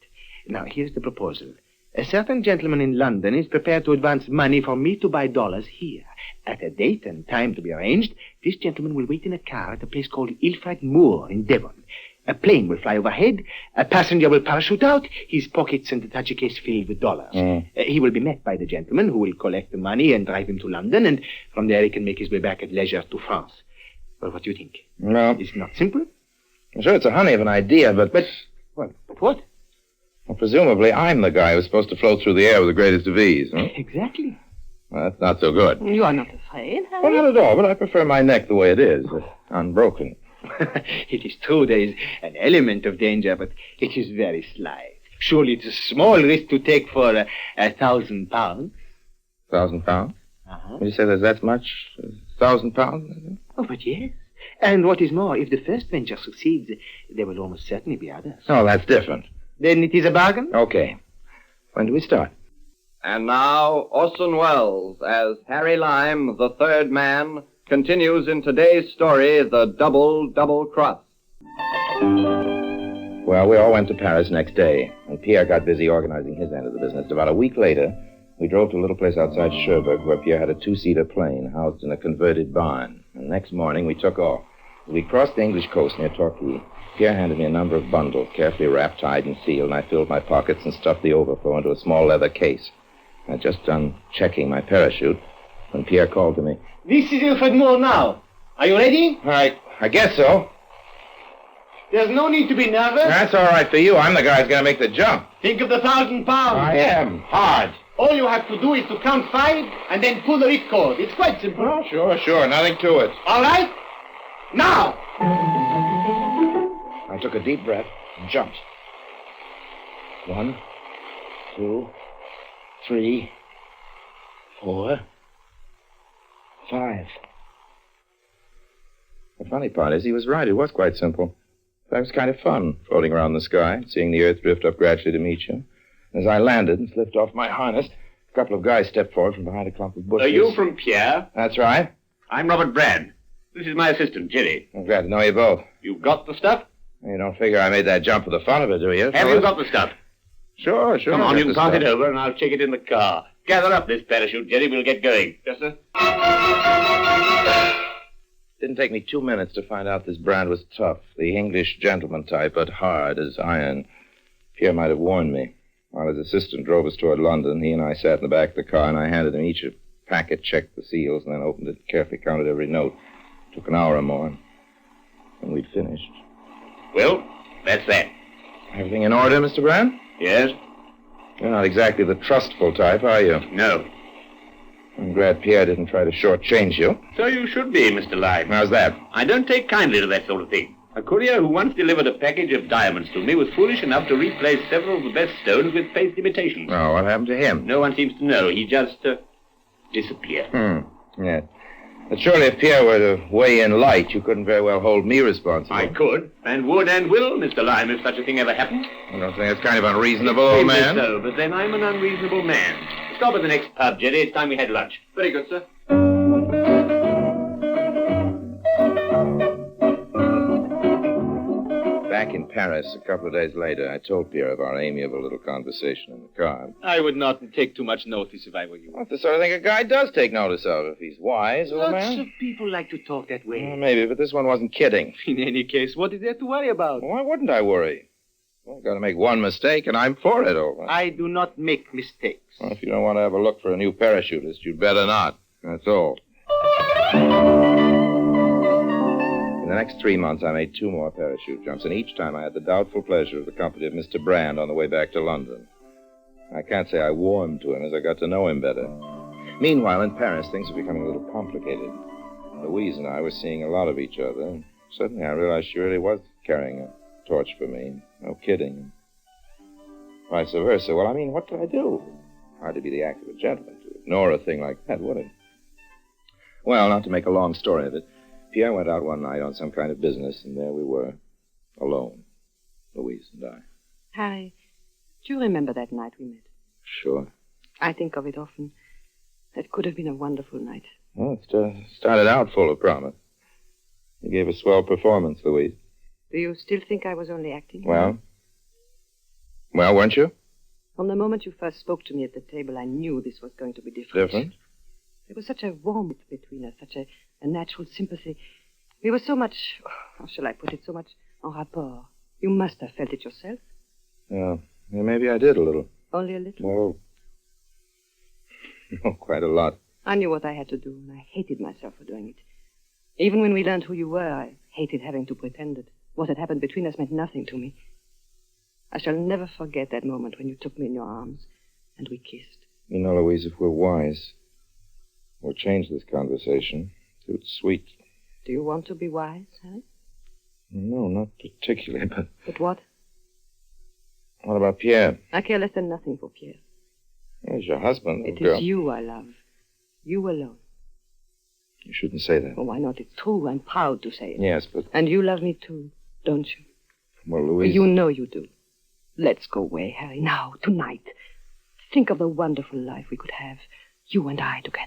Now, here's the proposal. A certain gentleman in London is prepared to advance money for me to buy dollars here. At a date and time to be arranged, this gentleman will wait in a car at a place called Ilford Moor in Devon. A plane will fly overhead, a passenger will parachute out, his pockets and attach a case filled with dollars. He will be met by the gentleman who will collect the money and drive him to London, and from there he can make his way back at leisure to France. Well, what do you think? No. It's not simple? I'm sure it's a honey of an idea, but... But what? Well, presumably I'm the guy who's supposed to float through the air with the greatest of ease, huh? Exactly. Well, that's not so good. You are not afraid, Harry? Well, not at all, but I prefer my neck the way it is, unbroken. It is true there is an element of danger, but it is very slight. Surely it's a small risk to take for 1,000 pounds. 1,000 pounds? Uh-huh. You say there's that much? 1,000 pounds? Oh, but yes. And what is more, if the first venture succeeds, there will almost certainly be others. Oh, that's different. Then it is a bargain? Okay. When do we start? And now, Orson Welles as Harry Lime, the third man, continues in today's story, The Double Cross. Well, we all went to Paris next day, and Pierre got busy organizing his end of the business. About a week later, we drove to a little place outside Cherbourg where Pierre had a two-seater plane housed in a converted barn. And next morning, we took off. We crossed the English coast near Torquay. Pierre handed me a number of bundles, carefully wrapped, tied, and sealed, and I filled my pockets and stuffed the overflow into a small leather case. I'd just done checking my parachute when Pierre called to me. This is Ilford Moor now. Are you ready? I guess so. There's no need to be nervous. That's all right for you. I'm the guy who's going to make the jump. Think of the 1,000 pounds. I am. Hard. All you have to do is to count 5 and then pull the ripcord. It's quite simple. Oh, sure. Nothing to it. All right? Now! I took a deep breath and jumped. 1, 2, 3, 4, 5. The funny part is he was right. It was quite simple. It was kind of fun, floating around the sky, seeing the earth drift up gradually to meet you. As I landed and slipped off my harness, a couple of guys stepped forward from behind a clump of bushes. Are you from Pierre? That's right. I'm Robert Brad. This is my assistant, Jerry. I'm glad to know you both. You've got the stuff? You don't figure I made that jump for the fun of it, do you? Have you got the stuff? Sure. Come on, I you got can the pass it stuff. over and I'll take it in the car. Gather up this parachute, Jerry. We'll get going. Yes, sir? Didn't take me 2 minutes to find out this Brad was tough, the English gentleman type, but hard as iron. Pierre might have warned me. While his assistant drove us toward London, he and I sat in the back of the car, and I handed him each a packet, checked the seals, and then opened it, carefully counted every note. Took an hour or more, and we'd finished. Well, that's that. Everything in order, Mr. Brad? Yes? You're not exactly the trustful type, are you? No. I'm glad Pierre didn't try to shortchange you. So you should be, Mr. Lyme. How's that? I don't take kindly to that sort of thing. A courier who once delivered a package of diamonds to me was foolish enough to replace several of the best stones with paste imitations. Oh, what happened to him? No one seems to know. He just disappeared. Yeah. But surely if Pierre were to weigh in light, you couldn't very well hold me responsible. I could, and would and will, Mr. Lyme, if such a thing ever happened. I don't think it's kind of unreasonable, old man. So, but then I'm an unreasonable man. Stop at the next pub, Jerry. It's time we had lunch. Very good, sir. Back in Paris, a couple of days later, I told Pierre of our amiable little conversation in the car. I would not take too much notice if I were you. Well, that's the sort of thing a guy does take notice of if he's wise, old Lots man. of people like to talk that way. Well, maybe, but this one wasn't kidding. In any case, what is there to worry about? Well, why wouldn't I worry? Well, I've got to make one mistake, and I'm for it, old man. I do not make mistakes. Well, if you don't want to have a look for a new parachutist, you'd better not. That's all. In the next 3 months, I made 2 more parachute jumps, and each time I had the doubtful pleasure of the company of Mr. Brand on the way back to London. I can't say I warmed to him as I got to know him better. Meanwhile, in Paris, things were becoming a little complicated. Louise and I were seeing a lot of each other, and suddenly I realized she really was carrying a torch for me. No kidding. Vice versa. Well, I mean, what could I do? Hardly be the act of a gentleman to ignore a thing like that, would it? Well, not to make a long story of it, Pierre went out one night on some kind of business, and there we were, alone, Louise and I. Harry, do you remember that night we met? Sure. I think of it often. That could have been a wonderful night. Well, it started out full of promise. You gave a swell performance, Louise. Do you still think I was only acting? Well, weren't you? From the moment you first spoke to me at the table, I knew this was going to be different. Different? There was such a warmth between us, such a natural sympathy. We were so much, how shall I put it, so much en rapport. You must have felt it yourself. Yeah, maybe I did a little. Only a little? Well, no, quite a lot. I knew what I had to do, and I hated myself for doing it. Even when we learned who you were, I hated having to pretend that what had happened between us meant nothing to me. I shall never forget that moment when you took me in your arms and we kissed. You know, Louise, if we're wise, we'll change this conversation. It's sweet. Do you want to be wise, Harry? No, not particularly, but... But what? What about Pierre? I care less than nothing for Pierre. He's your husband, It girl. is you I love. You alone. You shouldn't say that. Oh, why not? It's true. I'm proud to say it. Yes, but... And you love me too, don't you? Well, Louise... You know you do. Let's go away, Harry, now, tonight. Think of the wonderful life we could have, you and I together.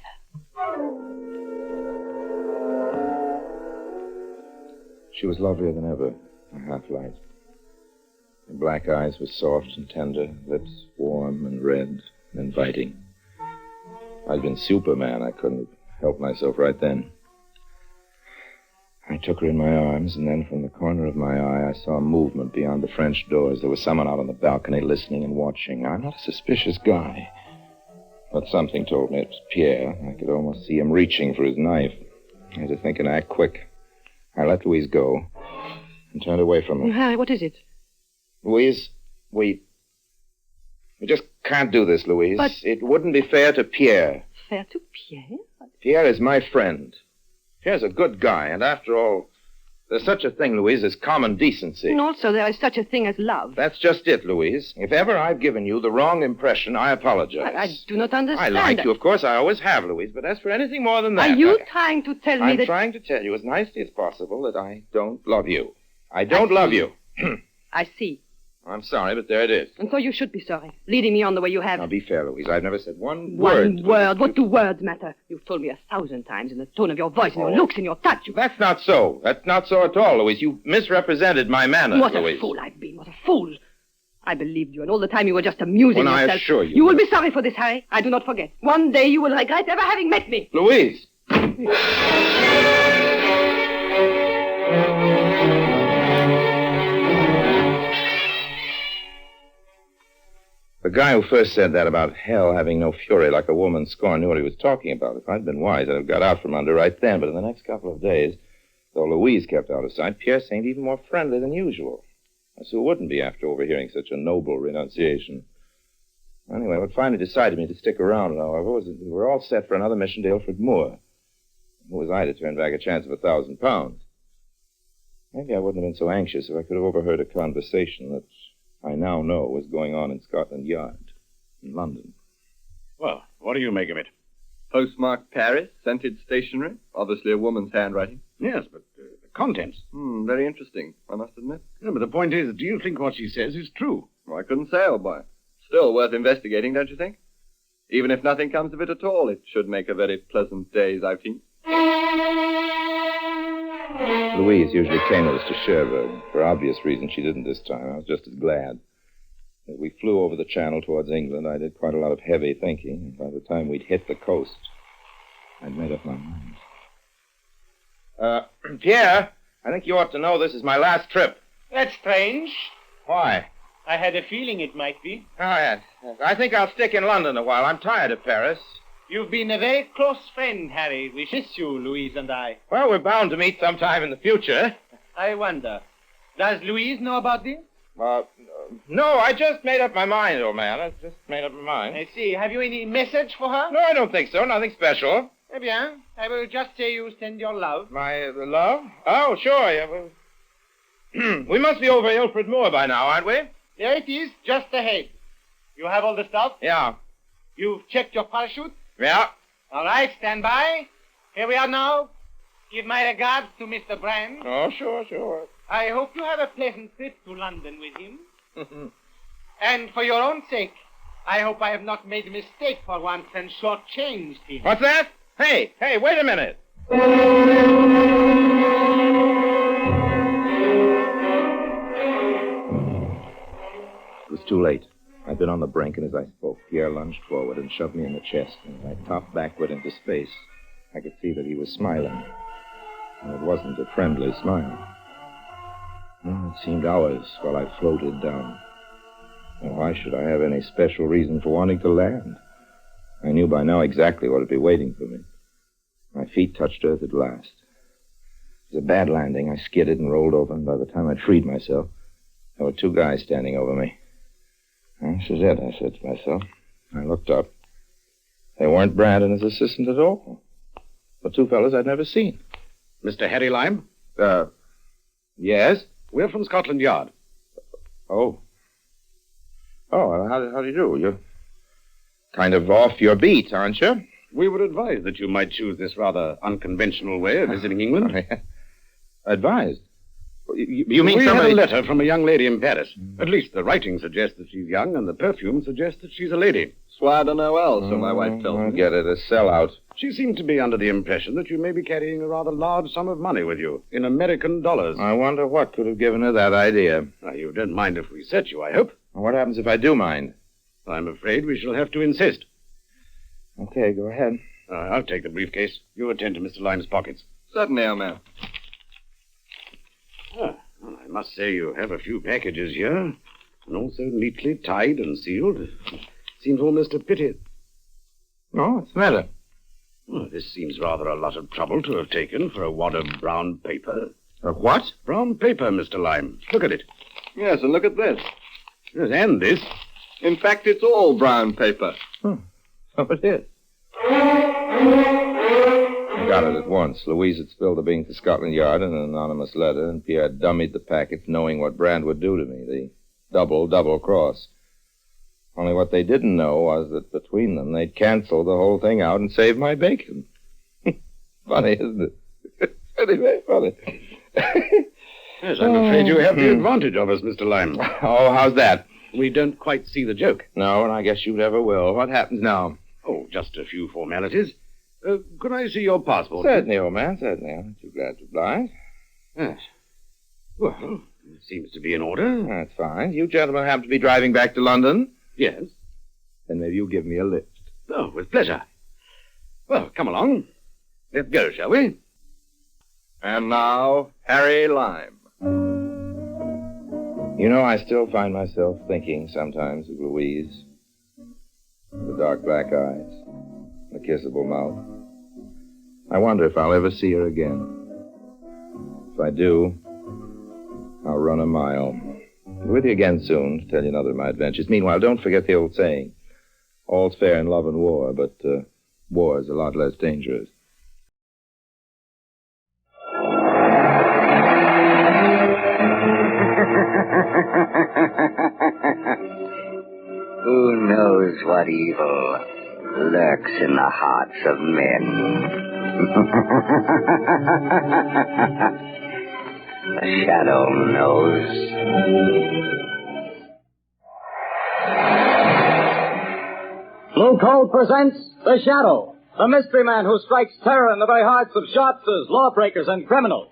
She was lovelier than ever, a half-light. Her black eyes were soft and tender, lips warm and red and inviting. If I'd been Superman, I couldn't have helped myself right then. I took her in my arms, and then from the corner of my eye, I saw a movement beyond the French doors. There was someone out on the balcony listening and watching. I'm not a suspicious guy. But something told me it was Pierre. I could almost see him reaching for his knife. I had to think and act quick. I let Louise go and turned away from her. Harry, what is it? Louise, we just can't do this, Louise. But... It wouldn't be fair to Pierre. Fair to Pierre? Pierre is my friend. Pierre's a good guy, and after all, there's such a thing, Louise, as common decency. And also there is such a thing as love. That's just it, Louise. If ever I've given you the wrong impression, I apologize. I do not understand. I like you, of course, I always have, Louise, but as for anything more than that... Are you trying to tell me I'm that... trying to tell you as nicely as possible that I don't love you. I don't love you. I see. I'm sorry, but there it is. And so you should be sorry, leading me on the way you have. Now, be fair, Louise. I've never said one word. One word? What do words matter? You've told me 1,000 times in the tone of your voice, in your looks, in your touch. That's not so. That's not so at all, Louise. You misrepresented my manners, What Louise. a fool I've been. What a fool. I believed you, and all the time you were just amusing When yourself. I assure you... You will be sorry for this, Harry. I do not forget. One day you will regret ever having met me. Louise! The guy who first said that about hell having no fury like a woman's scorn knew what he was talking about. If I'd been wise, I'd have got out from under right then. But in the next couple of days, though Louise kept out of sight, Pierre seemed even more friendly than usual. As who wouldn't be after overhearing such a noble renunciation? Anyway, what finally decided me to stick around, however, was that we were all set for another mission to Ilford Moor. Who was I to turn back a chance of £1,000? Maybe I wouldn't have been so anxious if I could have overheard a conversation that I now know was going on in Scotland Yard, in London. Well, what do you make of it? Postmarked Paris, scented stationery, obviously a woman's handwriting. Yes, but the contents. Very interesting, I must admit. Yeah, but the point is, do you think what she says is true? Well, I couldn't say, old boy. Still worth investigating, don't you think? Even if nothing comes of it at all, it should make a very pleasant day's outing. Louise usually came with us to Cherbourg. For obvious reasons, she didn't this time. I was just as glad. As we flew over the channel towards England, I did quite a lot of heavy thinking. And by the time we'd hit the coast, I'd made up my mind. Pierre, I think you ought to know this is my last trip. That's strange. Why? I had a feeling it might be. Oh, yes. I think I'll stick in London a while. I'm tired of Paris. You've been a very close friend, Harry. We miss you, Louise and I. Well, we're bound to meet sometime in the future. I wonder. Does Louise know about this? No, I just made up my mind, old man. I just made up my mind. I see. Have you any message for her? No, I don't think so. Nothing special. Eh bien, I will just say you send your love. My love? Oh, sure. Yeah, well... We must be over Ilford Moor by now, aren't we? There it is, just ahead. You have all the stuff? Yeah. You've checked your parachute? Yeah. All right, stand by. Here we are now. Give my regards to Mr. Brand. Oh, sure. I hope you have a pleasant trip to London with him. And for your own sake, I hope I have not made a mistake for once and shortchanged him. What's that? Hey, wait a minute. It was too late. I'd been on the brink, and as I spoke, Pierre lunged forward and shoved me in the chest, and I topped backward into space. I could see that he was smiling, and it wasn't a friendly smile. It seemed hours while I floated down. And why should I have any special reason for wanting to land? I knew by now exactly what would be waiting for me. My feet touched earth at last. It was a bad landing. I skidded and rolled over, and by the time I'd freed myself, there were two guys standing over me. This is it, I said to myself. I looked up. They weren't Brand and his assistant at all. But two fellows I'd never seen. Mr. Harry Lime? Yes? We're from Scotland Yard. Oh, well, how do you do? You're kind of off your beat, aren't you? We were advised that you might choose this rather unconventional way of visiting England. Advised? You mean we somebody... had a letter from a young lady in Paris. At least the writing suggests that she's young, and the perfume suggests that she's a lady. Soir de Noël, so my wife tells me. I get it, a sellout. She seemed to be under the impression that you may be carrying a rather large sum of money with you, in American dollars. I wonder what could have given her that idea. Now, you don't mind if we search you, I hope? What happens if I do mind? I'm afraid we shall have to insist. Okay, go ahead. I'll take the briefcase. You attend to Mr. Lime's pockets. Certainly, old man. Well, I must say you have a few packages here, and all so neatly tied and sealed. Seems almost a pity. Oh, what's the matter? Well, this seems rather a lot of trouble to have taken for a wad of brown paper. A what? Brown paper, Mr. Lime. Look at it. Yes, and look at this. Yes, and this. In fact, it's all brown paper. So it is. I got it at once. Louise had spilled the beans to Scotland Yard in an anonymous letter, and Pierre dummied the package, knowing what Brand would do to me, the double cross. Only what they didn't know was that between them, they'd cancel the whole thing out and save my bacon. Funny, isn't it? Very, very funny. Yes, I'm afraid you have the advantage of us, Mr. Lime. Oh, how's that? We don't quite see the joke. No, and I guess you never will. What happens now? Oh, just a few formalities. Could I see your passport? Certainly, old man, certainly. I'm too glad to oblige. Yes. Well, it seems to be in order. That's fine. You gentlemen happen to be driving back to London? Yes. Then maybe you'll give me a lift. Oh, with pleasure. Well, come along. Let's go, shall we? And now, Harry Lime. You know, I still find myself thinking sometimes of Louise. The dark black eyes, the kissable mouth. I wonder if I'll ever see her again. If I do, I'll run a mile. I'll be with you again soon to tell you another of my adventures. Meanwhile, don't forget the old saying. All's fair in love and war, but war is a lot less dangerous. Who knows what evil lurks in the hearts of men? The shadow knows. Blue Coal presents The Shadow, the mystery man who strikes terror in the very hearts of shopsters, lawbreakers, and criminals.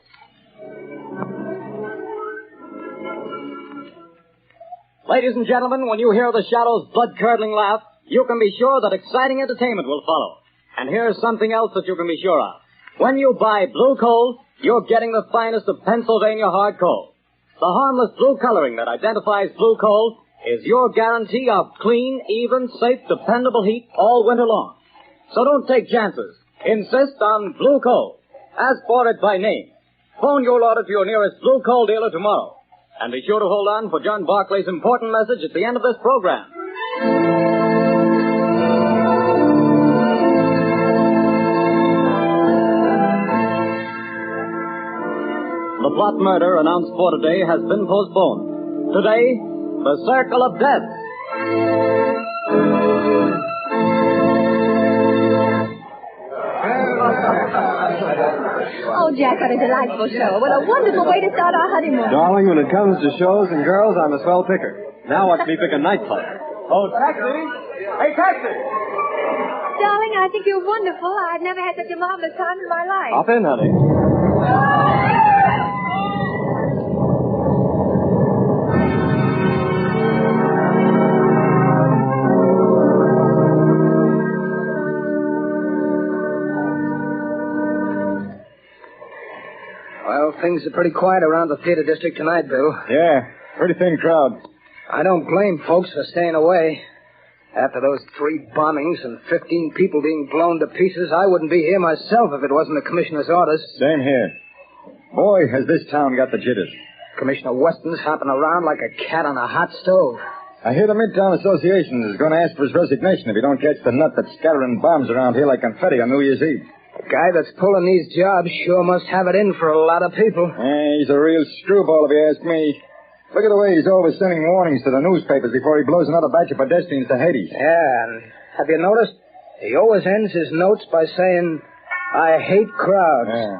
Ladies and gentlemen, when you hear The Shadow's blood-curdling laugh, you can be sure that exciting entertainment will follow. And here's something else that you can be sure of. When you buy Blue Coal, you're getting the finest of Pennsylvania hard coal. The harmless blue coloring that identifies Blue Coal is your guarantee of clean, even, safe, dependable heat all winter long. So don't take chances. Insist on Blue Coal. Ask for it by name. Phone your order to your nearest Blue Coal dealer tomorrow. And be sure to hold on for John Barclay's important message at the end of this program. The plot murder announced for today has been postponed. Today, the Circle of Death. Oh, Jack, what a delightful show. What a wonderful way to start our honeymoon. Darling, when it comes to shows and girls, I'm a swell picker. Now watch me pick a nightclub. Oh, taxi! Hey, taxi! Darling, I think you're wonderful. I've never had such a marvelous time in my life. Hop in, honey. Well, things are pretty quiet around the theater district tonight, Bill. Yeah, pretty thin crowd. I don't blame folks for staying away. After those 3 bombings and 15 people being blown to pieces, I wouldn't be here myself if it wasn't the commissioner's orders. Same here. Boy, has this town got the jitters. Commissioner Weston's hopping around like a cat on a hot stove. I hear the Midtown Association is going to ask for his resignation if he don't catch the nut that's scattering bombs around here like confetti on New Year's Eve. The guy that's pulling these jobs sure must have it in for a lot of people. He's a real screwball if you ask me. Look at the way he's always sending warnings to the newspapers before he blows another batch of pedestrians to Hades. Yeah, and have you noticed? He always ends his notes by saying, I hate crowds. Yeah.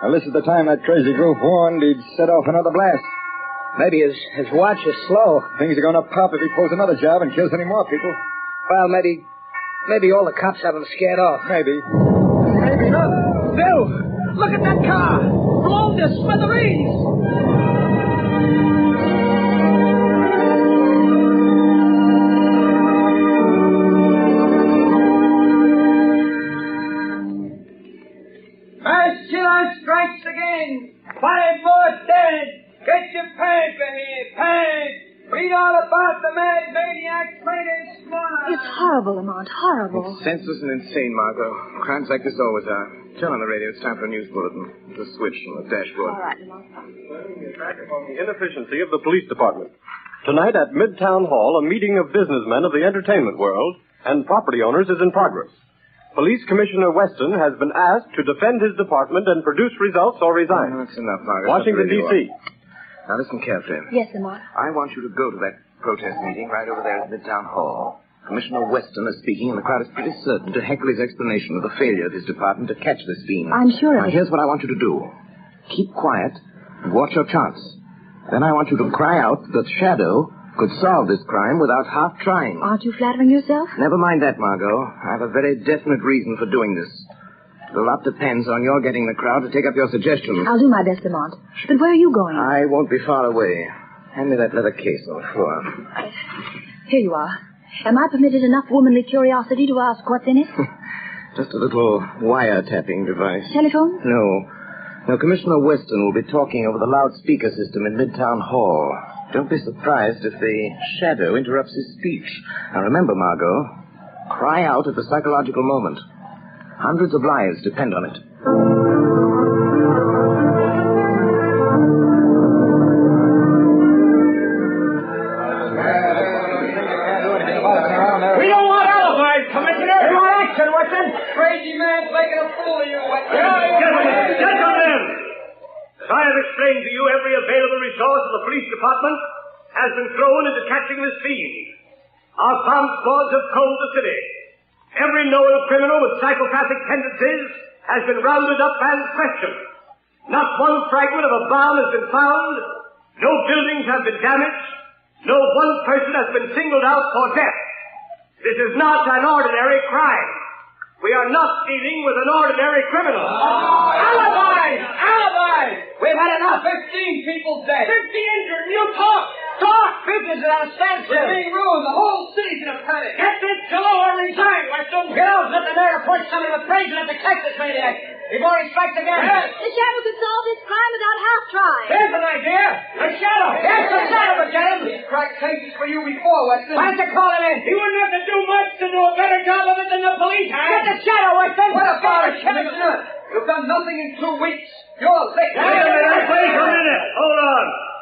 Well, this is the time that crazy group warned he'd set off another blast. Maybe his watch is slow. Things are going to pop if he pulls another job and kills any more people. Well, maybe all the cops have him scared off. Maybe. Maybe not. Bill, look at that car. Blown to smithereens. Killer strikes again. 5 more dead. Get your pants in here, pants. Read all about the mad maniac Friday smile. It's horrible, Lamont, horrible. It's senseless and insane, Margot. Crimes like this always are. Turn on the radio. It's time for a news bulletin. The switch on the dashboard. All right, Lamont. On the inefficiency of the police department. Tonight at Midtown Hall, a meeting of businessmen of the entertainment world and property owners is in progress. Police Commissioner Weston has been asked to defend his department and produce results or resign. That's enough, Margaret. Washington, D.C. Now listen carefully. Yes, Lamont. I want you to go to that protest meeting right over there at Midtown Hall. Commissioner Weston is speaking, and the crowd is pretty certain to heckle his explanation of the failure of his department to catch this fiend. I'm sure of Now, it. here's what I want you to do. Keep quiet and watch your chance. Then I want you to cry out that Shadow could solve this crime without half trying. Aren't you flattering yourself? Never mind that, Margot. I have a very definite reason for doing this. A lot depends on your getting the crowd to take up your suggestion. I'll do my best, Lamont. But where are you going? I won't be far away. Hand me that leather case on the floor. Here you are. Am I permitted enough womanly curiosity to ask what's in it? Just a little wiretapping device. Telephone? No, Commissioner Weston will be talking over the loudspeaker system in Midtown Hall. Don't be surprised if the Shadow interrupts his speech. Now remember, Margot, cry out at the psychological moment. Hundreds of lives depend on it. Read available resource of the police department has been thrown into catching this fiend. Our bomb squads have combed the city. Every known criminal with psychopathic tendencies has been rounded up and questioned. Not one fragment of a bomb has been found. No buildings have been damaged. No one person has been singled out for death. This is not an ordinary crime. We are not dealing with an ordinary criminal. Alibis! Alibis! We've had enough. 15 people dead. 50 injured. You talk! Business is at a standstill. We're being ruined. The whole city's in a panic. Get this pillow or resign, Weston. Get out. Let the mayor appoint somebody with brains enough to catch this maniac before he strikes again. Yes. The shadow could solve this crime without half trying. Here's an idea. The shadow. Yes, the shadow would get him. He's cracked cases for you before, Weston. Why don't you call him in? He wouldn't have to do much to do a better job of it than the police have. Get the shadow, Weston. What about it, Commissioner? You've done nothing in 2 weeks. You're late. Wait a minute. Hold on.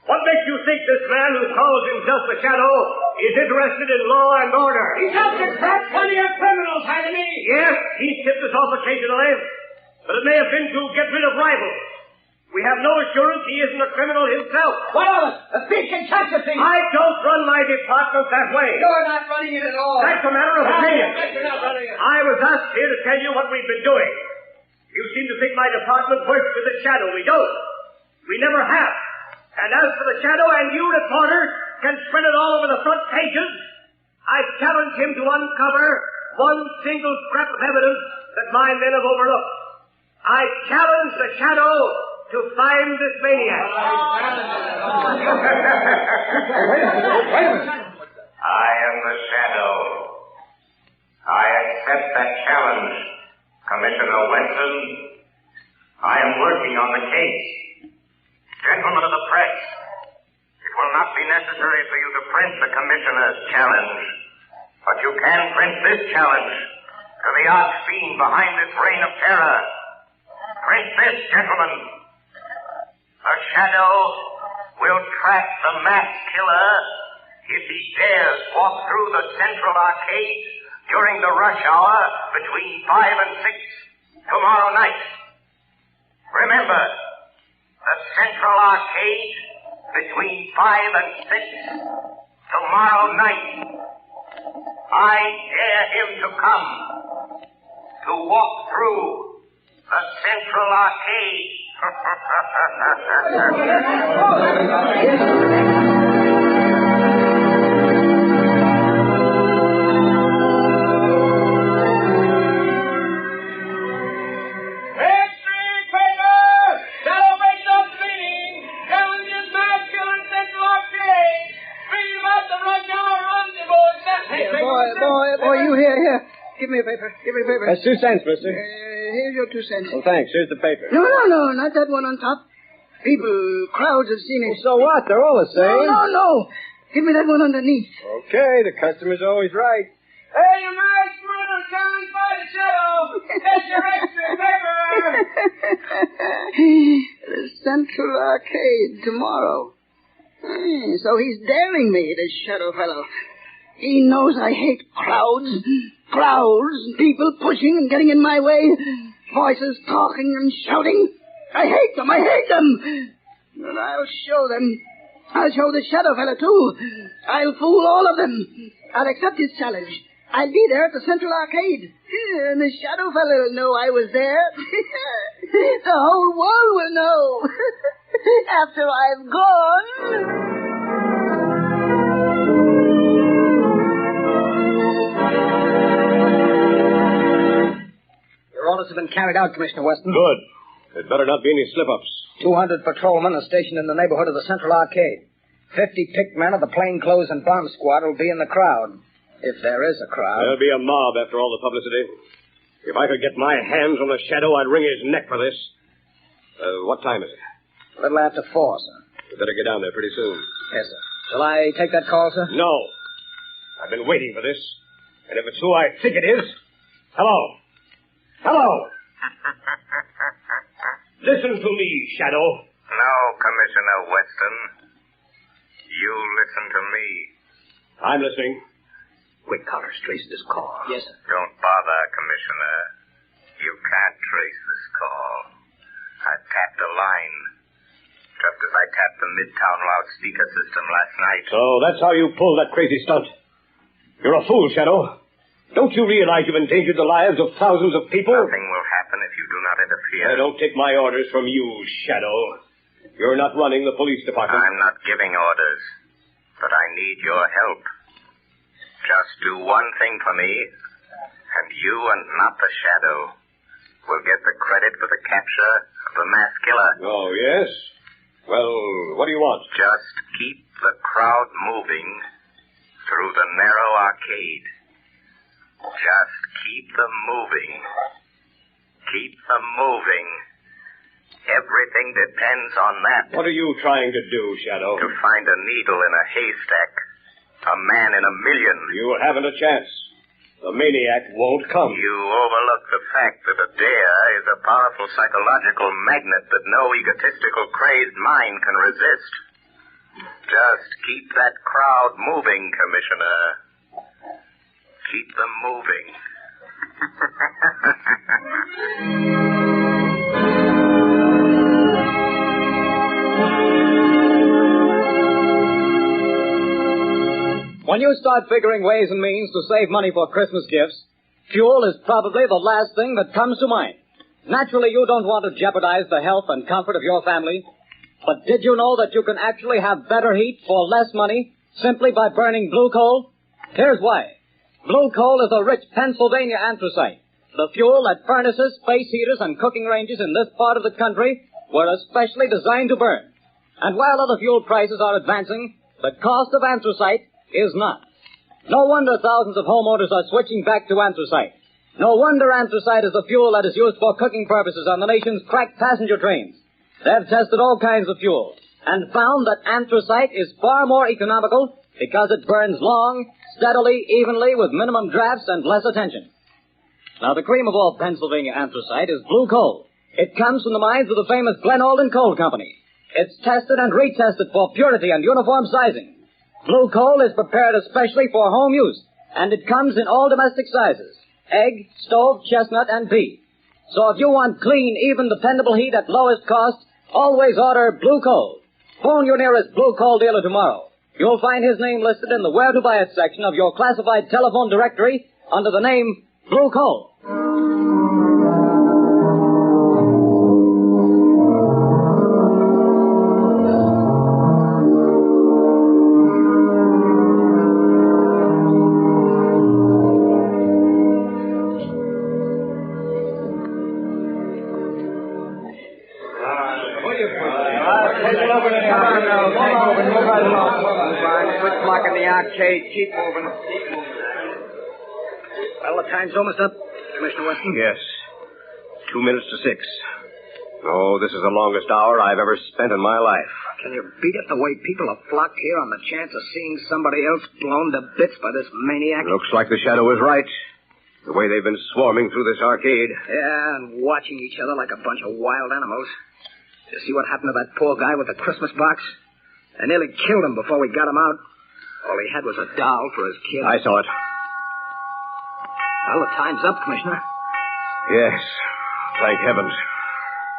What makes you think this man who calls himself the Shadow is interested in law and order? He's helped to crack plenty of criminals, hasn't he? Yes, he's tipped us off occasionally, but it may have been to get rid of rivals. We have no assurance he isn't a criminal himself. What of it? A thief can catch a thief. I don't run my department that way. You're not running it at all. That's a matter of opinion. You're not running it. I was asked here to tell you what we've been doing. You seem to think my department works with the Shadow. We don't. We never have. And as for the Shadow, and you reporters can spread it all over the front pages, I challenge him to uncover one single scrap of evidence that my men have overlooked. I challenge the Shadow to find this maniac. I am the Shadow. I accept that challenge, Commissioner Weston. I am working on the case. Gentlemen of the press, it will not be necessary for you to print the Commissioner's challenge, but you can print this challenge to the arch fiend behind this reign of terror. Print this, gentlemen. The Shadow will track the mass killer if he dares walk through the Central Arcade during the rush hour between 5 and 6 tomorrow night. Remember, the Central Arcade between 5 and 6 tomorrow night. I dare him to come to walk through the Central Arcade. Boy, you here. Give me a paper. That's 2 cents, mister. Here's your 2 cents. Well, thanks. Here's the paper. No, not that one on top. Crowds have seen it. Well, so what? They're all the same. No. Give me that one underneath. Okay, the customer's always right. Hey, you nice criminal, challenged by the Shadow. That's your extra paper. The Central Arcade tomorrow. So he's daring me, this Shadow fellow. He knows I hate crowds, people pushing and getting in my way, voices talking and shouting. I hate them. And I'll show them. I'll show the Shadow fella, too. I'll fool all of them. I'll accept his challenge. I'll be there at the Central Arcade. And the Shadow fella will know I was there. The whole world will know. After I've gone. Your orders have been carried out, Commissioner Weston. Good. There'd better not be any slip-ups. 200 patrolmen are stationed in the neighborhood of the Central Arcade. 50 picked men of the plainclothes and bomb squad will be in the crowd. If there is a crowd. There'll be a mob after all the publicity. If I could get my hands on the Shadow, I'd wring his neck for this. What time is it? A little after 4, sir. We better get down there pretty soon. Yes, sir. Shall I take that call, sir? No. I've been waiting for this. And if it's who I think it is... Hello. Listen to me, Shadow. No, Commissioner Weston. You listen to me. I'm listening. Quick, Collars, trace this call. Yes, sir. Don't bother, Commissioner. You can't trace this call. I've tapped a line. just as I tapped the Midtown loudspeaker system last night. So that's how you pulled that crazy stunt. You're a fool, Shadow. Don't you realize you've endangered the lives of thousands of people? Nothing will happen if you do not interfere. I don't take my orders from you, Shadow. You're not running the police department. I'm not giving orders, but I need your help. Just do one thing for me, and you and not the Shadow will get the credit for the capture of the mass killer. Oh, yes? Well, what do you want? Just keep the crowd moving through the narrow arcade. Just keep them moving. Keep them moving. Everything depends on that. What are you trying to do, Shadow? To find a needle in a haystack. A man in a million. You haven't a chance. The maniac won't come. You overlook the fact that a dare is a powerful psychological magnet that no egotistical, crazed mind can resist. Just keep that crowd moving, Commissioner. Keep them moving. When you start figuring ways and means to save money for Christmas gifts, fuel is probably the last thing that comes to mind. Naturally, you don't want to jeopardize the health and comfort of your family, but did you know that you can actually have better heat for less money simply by burning blue coal? Here's why. Blue coal is a rich Pennsylvania anthracite, the fuel that furnaces, space heaters, and cooking ranges in this part of the country were especially designed to burn. And while other fuel prices are advancing, the cost of anthracite is not. No wonder thousands of homeowners are switching back to anthracite. No wonder anthracite is the fuel that is used for cooking purposes on the nation's crack passenger trains. They've tested all kinds of fuel and found that anthracite is far more economical because it burns long, steadily, evenly, with minimum drafts and less attention. Now, the cream of all Pennsylvania anthracite is blue coal. It comes from the mines of the famous Glen Alden Coal Company. It's tested and retested for purity and uniform sizing. Blue coal is prepared especially for home use, and it comes in all domestic sizes: egg, stove, chestnut, and beef. So if you want clean, even, dependable heat at lowest cost, always order blue coal. Phone your nearest blue coal dealer tomorrow. You'll find his name listed in the Where to Buy It section of your classified telephone directory under the name Blue Coal. Keep moving. Well, the time's almost up, Commissioner Weston. Yes. 2 minutes to 6. Oh, this is the longest hour I've ever spent in my life. Can you beat it the way people have flocked here on the chance of seeing somebody else blown to bits by this maniac? Looks like the Shadow is right. The way they've been swarming through this arcade. Yeah, and watching each other like a bunch of wild animals. Did you see what happened to that poor guy with the Christmas box? They nearly killed him before we got him out. All he had was a doll for his kid. I saw it. Well, the time's up, Commissioner. Yes. Thank heavens.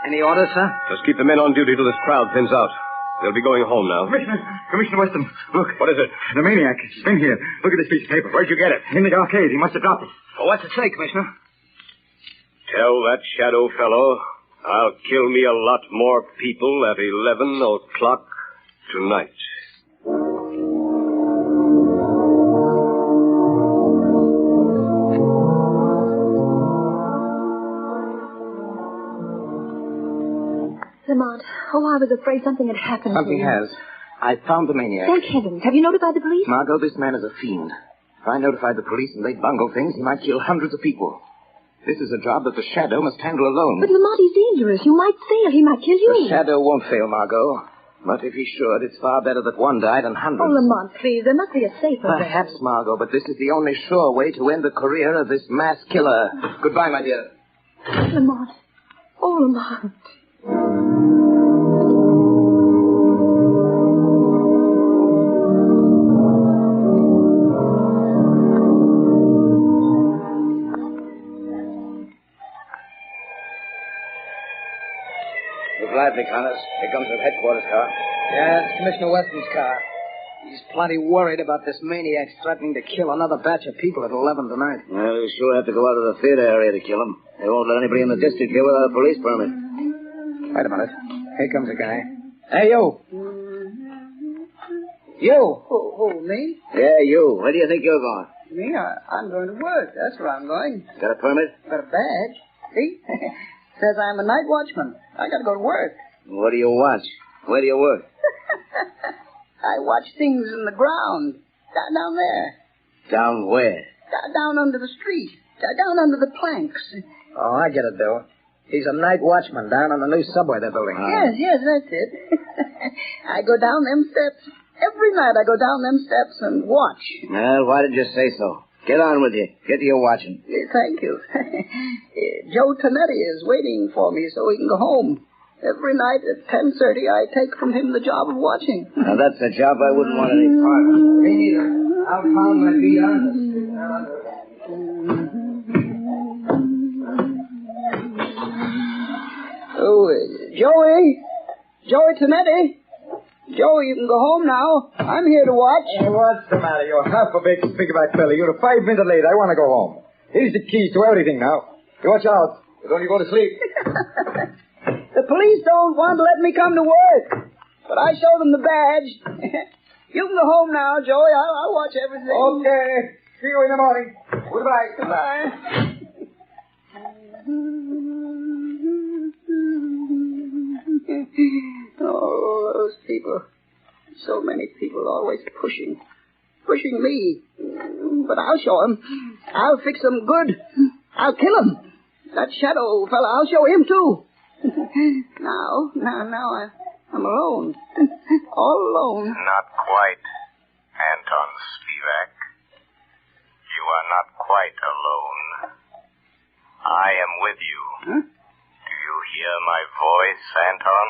Any orders, sir? Just keep the men on duty till this crowd thins out. They'll be going home now. Commissioner Weston, look. What is it? The maniac. He's been here. Look at this piece of paper. Where'd you get it? In the arcade. He must have dropped it. Well, what's it say, Commissioner? Tell that Shadow fellow I'll kill me a lot more people at 11 o'clock tonight. Lamont, I was afraid something had happened Something to you. has. I found the maniac. Thank heavens. Have you notified the police? Margot, this man is a fiend. If I notified the police and they bungle things, he might kill hundreds of people. This is a job that the Shadow must handle alone. But Lamont, he's dangerous. You might fail. He might kill you. The Shadow won't fail, Margot. But if he should, it's far better that one died than hundreds. Oh, Lamont, please. There must be a safer way. Perhaps, Margot, but this is the only sure way to end the career of this mass killer. Goodbye, my dear. Lamont. Oh, Lamont. Glad to Howdy, Connors. Here comes the headquarters car. Yeah, it's Commissioner Weston's car. He's plenty worried about this maniac threatening to kill another batch of people at 11 tonight. Well, we sure have to go out to the theater area to kill him. They won't let anybody in the district here without a police permit. Wait a minute. Here comes a guy. Hey, you. You. Who, me? Yeah, you. Where do you think you're going? Me? I'm going to work. That's where I'm going. Got a permit? Got a badge. See? Says I'm a night watchman. I got to go to work. What do you watch? Where do you work? I watch things in the ground. Down there. Down where? Down under the street. Down under the planks. Oh, I get it, Bill. He's a night watchman down on the new subway they're building. Yes, that's it. I go down them steps. Every night I go down them steps and watch. Well, why did you say so? Get on with you. Get to your watching. Thank you. Joe Tonetti is waiting for me so he can go home. Every night at 10:30, I take from him the job of watching. Now, that's a job I wouldn't want any part of. Me neither. I'll pound my feet on Oh, Joey Tonetti. Joey, you can go home now. I'm here to watch. Hey, what's the matter? You're half a big speakerback fella. You're 5 minutes late. I want to go home. Here's the keys to everything now. You watch out. You don't go to sleep. The police don't want to let me come to work. But I show them the badge. You can go home now, Joey. I'll watch everything. Okay. See you in the morning. Goodbye. Goodbye. Oh, those people. So many people always pushing me. But I'll show them. I'll fix them good. I'll kill him. That shadow fella, I'll show him too. Now I'm alone. All alone. Not quite, Anton Spivak. You are not quite alone. I am with you. Huh? Do you hear my voice, Anton?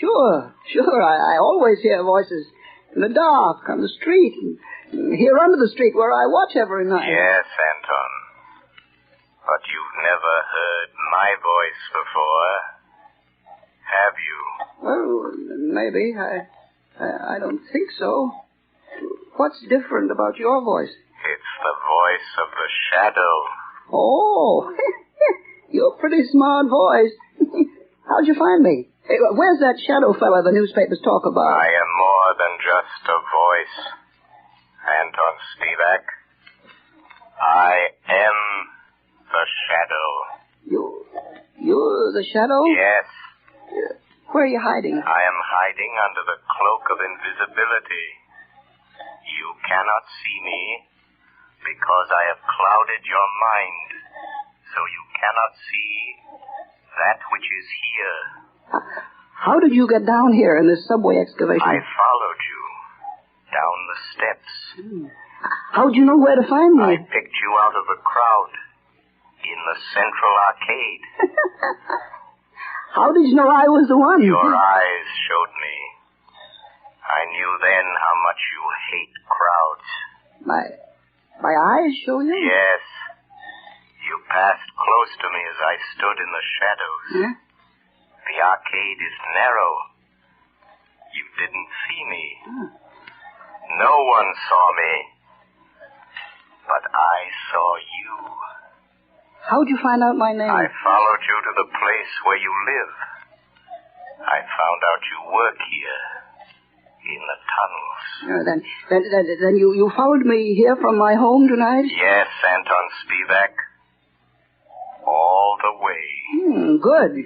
Sure. I always hear voices in the dark, on the street, and here under the street where I watch every night. Yes, Anton. But you've never heard my voice before, have you? Well, maybe. I don't think so. What's different about your voice? It's the voice of the shadow. Oh, you're a pretty smart voice. How'd you find me? Hey, where's that shadow fella the newspapers talk about? I am more than just a voice, Anton Spivak. I am the shadow. You're the shadow? Yes. Where are you hiding? I am hiding under the cloak of invisibility. You cannot see me because I have clouded your mind, so you cannot see that which is here. How did you get down here in this subway excavation? I followed you down the steps. How'd you know where to find me? I picked you out of the crowd in the central arcade. How did you know I was the one? Your eyes showed me. I knew then how much you hate crowds. My eyes show you? Yes. You passed close to me as I stood in the shadows. Huh? The arcade is narrow. You didn't see me. No one saw me. But I saw you. How'd you find out my name? I followed you to the place where you live. I found out you work here. In the tunnels. Then you followed me here from my home tonight? Yes, Anton Spivak. All the way. Good.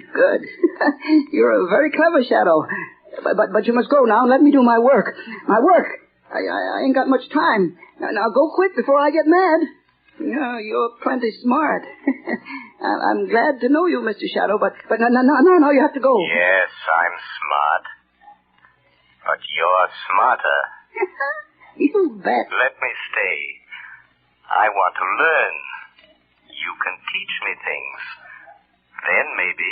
You're a very clever shadow. But you must go now and let me do my work. I ain't got much time. Now go quick before I get mad. You're plenty smart. I'm glad to know you, Mr. Shadow, but no, you have to go. Yes, I'm smart. But you're smarter. You bet. Let me stay. I want to learn. You can teach me things. Then maybe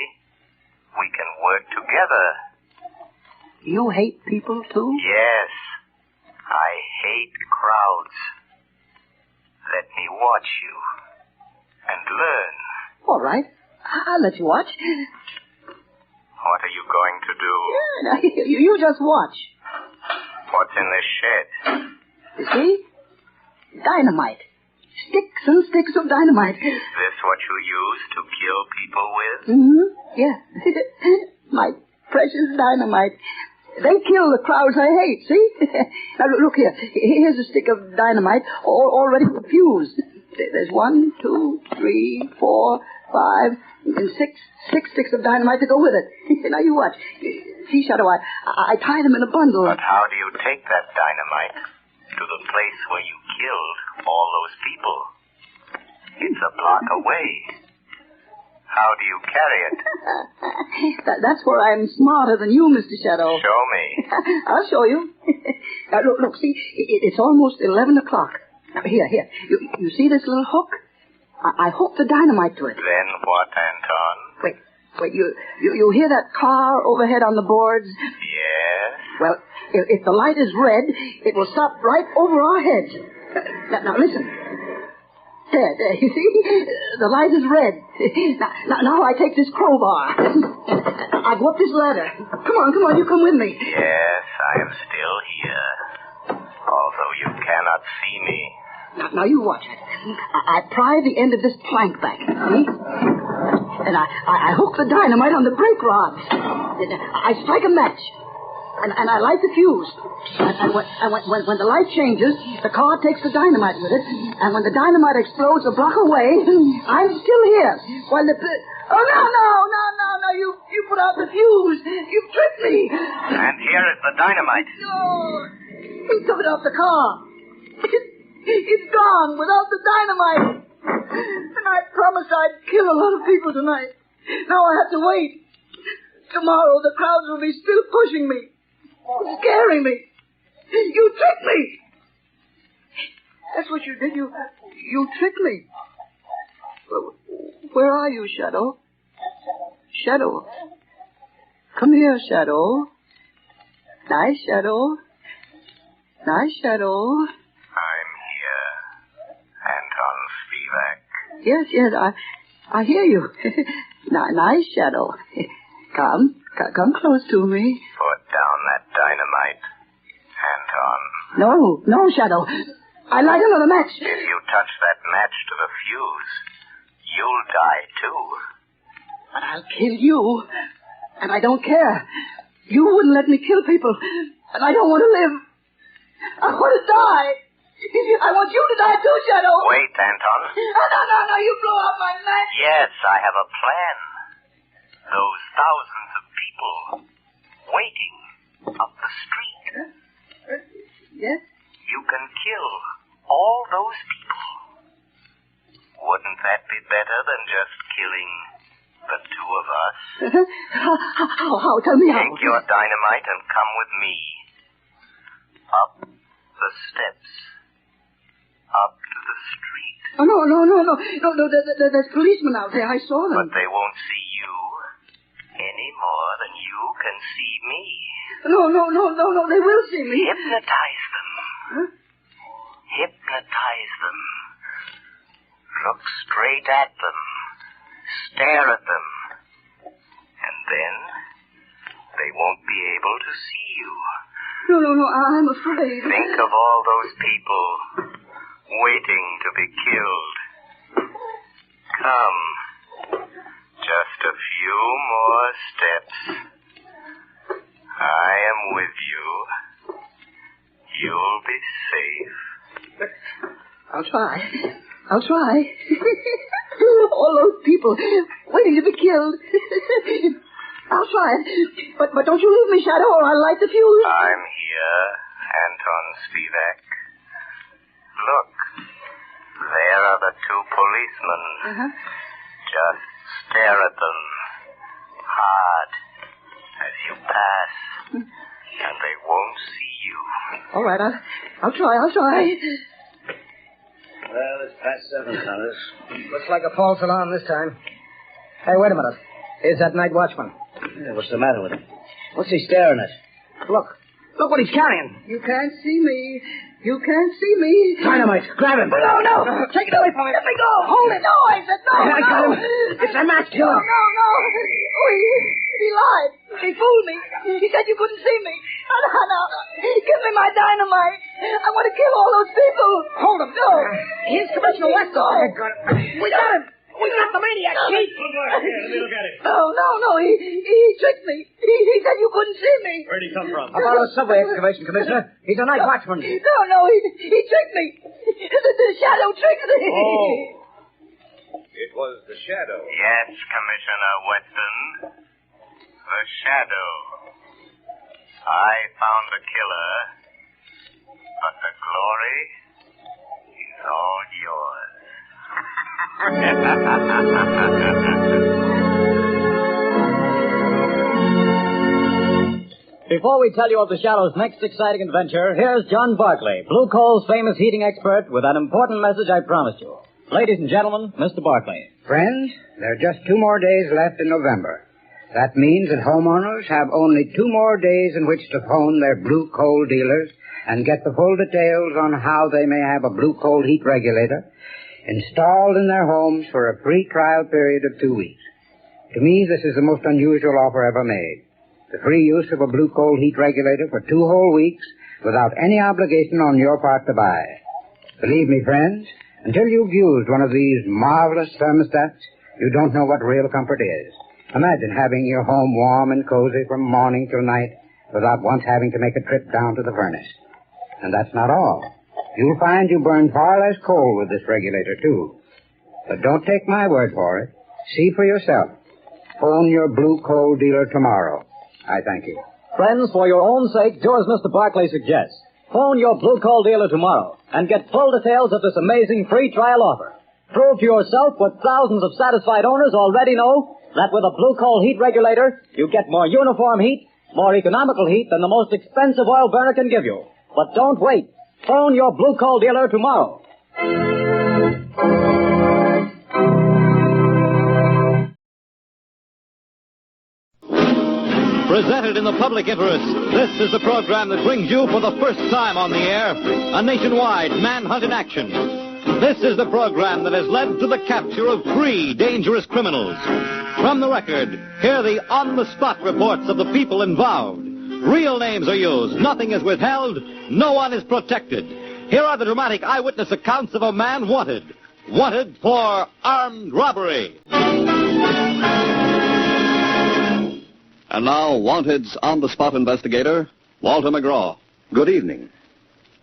we can work together. You hate people, too? Yes. I hate crowds. Let me watch you and learn. All right. I'll let you watch. What are you going to do? Yeah, now, you just watch. What's in this shed? You see? Dynamite. Sticks and sticks of dynamite. Is this what you use to kill people with? Mm-hmm. Yeah. My precious dynamite. They kill the crowds I hate, see? Now, look here. Here's a stick of dynamite already fused. There's 1, 2, 3, 4, 5, and 6 sticks of dynamite to go with it. Now, you watch. See, Shadow, I tie them in a bundle. But how do you take that dynamite to the place where you killed all those people? It's a block away. How do you carry it? That's where I'm smarter than you, Mr. Shadow. Show me. I'll show you. Now, look, see, it's almost 11 o'clock. Now, here. You see this little hook? I hook the dynamite to it. Then what, Anton? Wait, you hear that car overhead on the boards? Yes. Well, if the light is red, it will stop right over our heads. Now listen. There, you see? The light is red. Now I take this crowbar. I go up this ladder. Come on, you come with me. Yes, I am still here. Although you cannot see me. Now you watch it. I pry the end of this plank back, see? And I hook the dynamite on the brake rods. I strike a match. And I light the fuse. And when the light changes, the car takes the dynamite with it. And when the dynamite explodes a block away, I'm still here. While the... Oh, no. You put out the fuse. You tricked me. And here is the dynamite. No. You took it off the car. It's gone without the dynamite. And I promised I'd kill a lot of people tonight. Now I have to wait. Tomorrow the crowds will be still pushing me. Scaring me. You tricked me. That's what you did. You tricked me. Where are you, Shadow? Shadow. Come here, Shadow. Nice, Shadow. Nice, Shadow. I'm here. Anton Spivak. Yes, I hear you. Nice, Shadow. Come close to me. Put down that dynamite, Anton. No, Shadow. I light another match. If you touch that match to the fuse, you'll die too. But I'll kill you, and I don't care. You wouldn't let me kill people, and I don't want to live. I want to die. I want you to die too, Shadow. Wait, Anton. No, you blow out my match. Yes, I have a plan. Those thousands of people waiting up the street. Yes? You can kill all those people. Wouldn't that be better than just killing the two of us? How? Tell me how. Take your dynamite and come with me. Up the steps. Up to the street. Oh, no. There's policemen out there. I saw them. But they won't see you any more than you can see me. No. They will see me. Hypnotize them. Huh? Hypnotize them. Look straight at them. Stare at them. And then they won't be able to see you. No, I'm afraid. Think of all those people waiting to be killed. Come. Just a few more steps. I am with you. You'll be safe. I'll try. All those people waiting to be killed. I'll try it. But don't you leave me, Shadow, or I'll light the fuse. I'm here, Anton Spivak. Look. There are the two policemen. Uh-huh. Just stare at them hard as you pass, and they won't see you. All right, I'll try. Well, it's past 7, fellas. Looks like a false alarm this time. Hey, wait a minute. Here's that night watchman. Yeah, what's the matter with him? What's he staring at? Look what he's carrying. You can't see me. Dynamite. Grab him. No. Take it away from me. Let me go. Hold it. No, I said no. I got him. It's a match killer. No. He lied. He fooled me. He said you couldn't see me. No. Give me my dynamite. I want to kill all those people. Hold him. No. Here's Commissioner Weston. We got him. We got the maniac, Chief. Let me look at it. No. He tricked me. He said you couldn't see me. Where'd he come from? About a subway excavation, Commissioner. He's a night watchman. No. He tricked me. The shadow tricked me. Oh. It was the shadow. Yes, Commissioner Weston. The shadow. I found the killer, but the glory is all yours. Before we tell you of the Shadow's next exciting adventure, here's John Barclay, Blue Coal's famous heating expert, with that important message I promised you. Ladies and gentlemen, Mr. Barclay. Friends, there are just 2 more days left in November. That means that homeowners have only 2 more days in which to phone their Blue Coal dealers and get the full details on how they may have a Blue Coal heat regulator installed in their homes for a free trial period of 2 weeks. To me, this is the most unusual offer ever made. The free use of a Blue Coal heat regulator for 2 whole weeks without any obligation on your part to buy. Believe me, friends, until you've used one of these marvelous thermostats, you don't know what real comfort is. Imagine having your home warm and cozy from morning till night without once having to make a trip down to the furnace. And that's not all. You'll find you burn far less coal with this regulator, too. But don't take my word for it. See for yourself. Phone your Blue Coal dealer tomorrow. I thank you. Friends, for your own sake, do as Mr. Barclay suggests. Phone your Blue Coal dealer tomorrow and get full details of this amazing free trial offer. Prove to yourself what thousands of satisfied owners already know, that with a Blue Coal heat regulator, you get more uniform heat, more economical heat than the most expensive oil burner can give you. But don't wait. Phone your Blue Coal dealer tomorrow. Presented in the public interest, this is the program that brings you for the first time on the air a nationwide manhunt in action. This is the program that has led to the capture of 3 dangerous criminals. From the record, hear the on-the-spot reports of the people involved. Real names are used, nothing is withheld, no one is protected. Here are the dramatic eyewitness accounts of a man wanted for armed robbery. And now, Wanted's on-the-spot investigator, Walter McGraw. Good evening.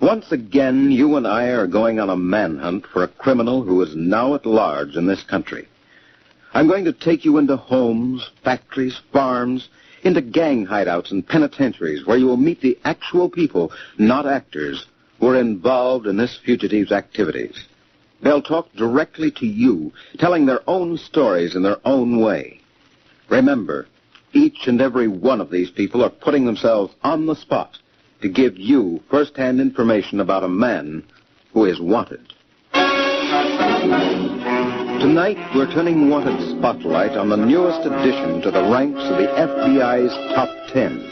Once again, you and I are going on a manhunt for a criminal who is now at large in this country. I'm going to take you into homes, factories, farms, into gang hideouts and penitentiaries where you will meet the actual people, not actors, who are involved in this fugitive's activities. They'll talk directly to you, telling their own stories in their own way. Remember, each and every one of these people are putting themselves on the spot to give you first-hand information about a man who is wanted. Tonight, we're turning Wanted's spotlight on the newest addition to the ranks of the FBI's top 10.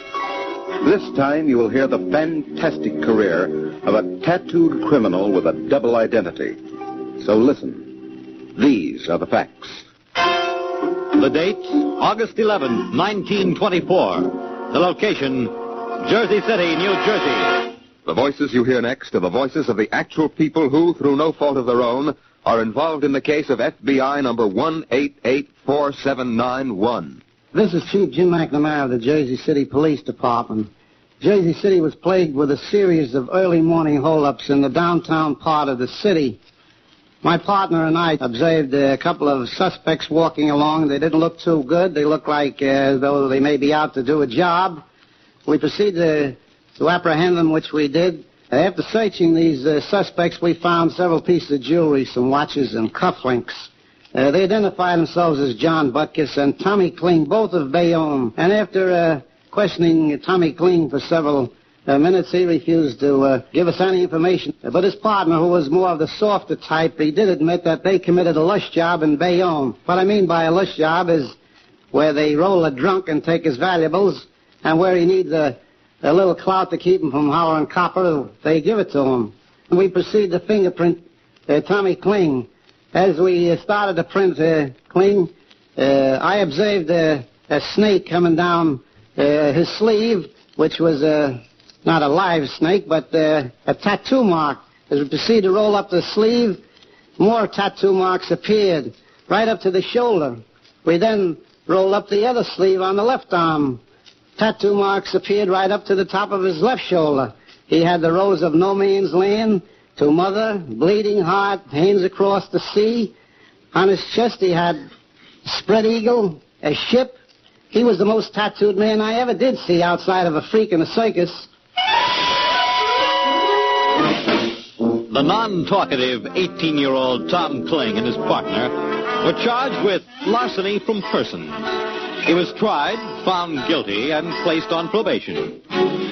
This time, you will hear the fantastic career of a tattooed criminal with a double identity. So listen. These are the facts. The date, August 11, 1924. The location, Jersey City, New Jersey. The voices you hear next are the voices of the actual people who, through no fault of their own, are involved in the case of FBI number 1884791. This is Chief Jim McNamara of the Jersey City Police Department. Jersey City was plagued with a series of early morning holdups in the downtown part of the city. My partner and I observed a couple of suspects walking along. They didn't look too good. They looked like as though they may be out to do a job. We proceeded to apprehend them, which we did. After searching these suspects, we found several pieces of jewelry, some watches and cufflinks. They identified themselves as John Butkus and Tommy Kling, both of Bayonne. And after questioning Tommy Kling for several minutes, he refused to give us any information. But his partner, who was more of the softer type, he did admit that they committed a lush job in Bayonne. What I mean by a lush job is where they roll a drunk and take his valuables, and where he needs a little clout to keep him from hollering copper, they give it to him. And we proceed to fingerprint Tommy Kling. As we started to print Kling, I observed a snake coming down his sleeve, which was not a live snake, but a tattoo mark. As we proceeded to roll up the sleeve, more tattoo marks appeared right up to the shoulder. We then rolled up the other sleeve on the left arm. Tattoo marks appeared right up to the top of his left shoulder. He had the rose of no man's land, to mother, bleeding heart, hands across the sea. On his chest he had spread eagle, a ship. He was the most tattooed man I ever did see outside of a freak in a circus. The non-talkative 18-year-old Tom Kling and his partner were charged with larceny from persons. He was tried, found guilty, and placed on probation.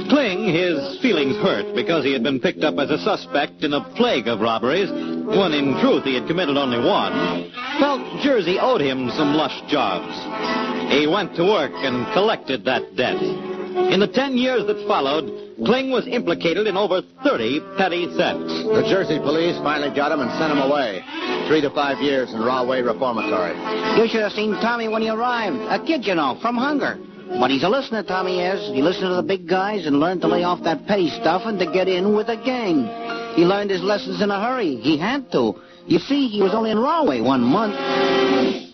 Kling, his feelings hurt because he had been picked up as a suspect in a plague of robberies, when in truth he had committed only one, felt Jersey owed him some lush jobs. He went to work and collected that debt. In the 10 years that followed, Kling was implicated in over 30 petty thefts. The Jersey police finally got him and sent him away. 3 to 5 years in Rahway Reformatory. You should have seen Tommy when he arrived. A kid, you know, from hunger. But he's a listener, Tommy is. He listened to the big guys and learned to lay off that petty stuff and to get in with a gang. He learned his lessons in a hurry. He had to. You see, he was only in Rahway 1 month.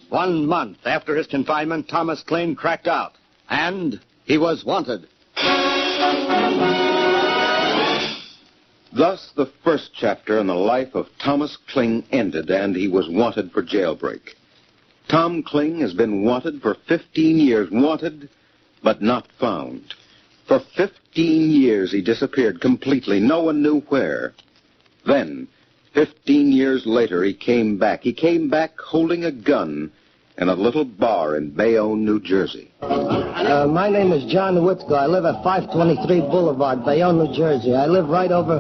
1 month after his confinement, Thomas Kling cracked out. And he was wanted. Thus, the first chapter in the life of Thomas Kling ended, and he was wanted for jailbreak. Tom Kling has been wanted for 15 years. Wanted, but not found. For 15 years he disappeared completely. No one knew where. Then, 15 years later, he came back. He came back holding a gun in a little bar in Bayonne, New Jersey. My name is John Whitko. I live at 523 Boulevard, Bayonne, New Jersey. I live right over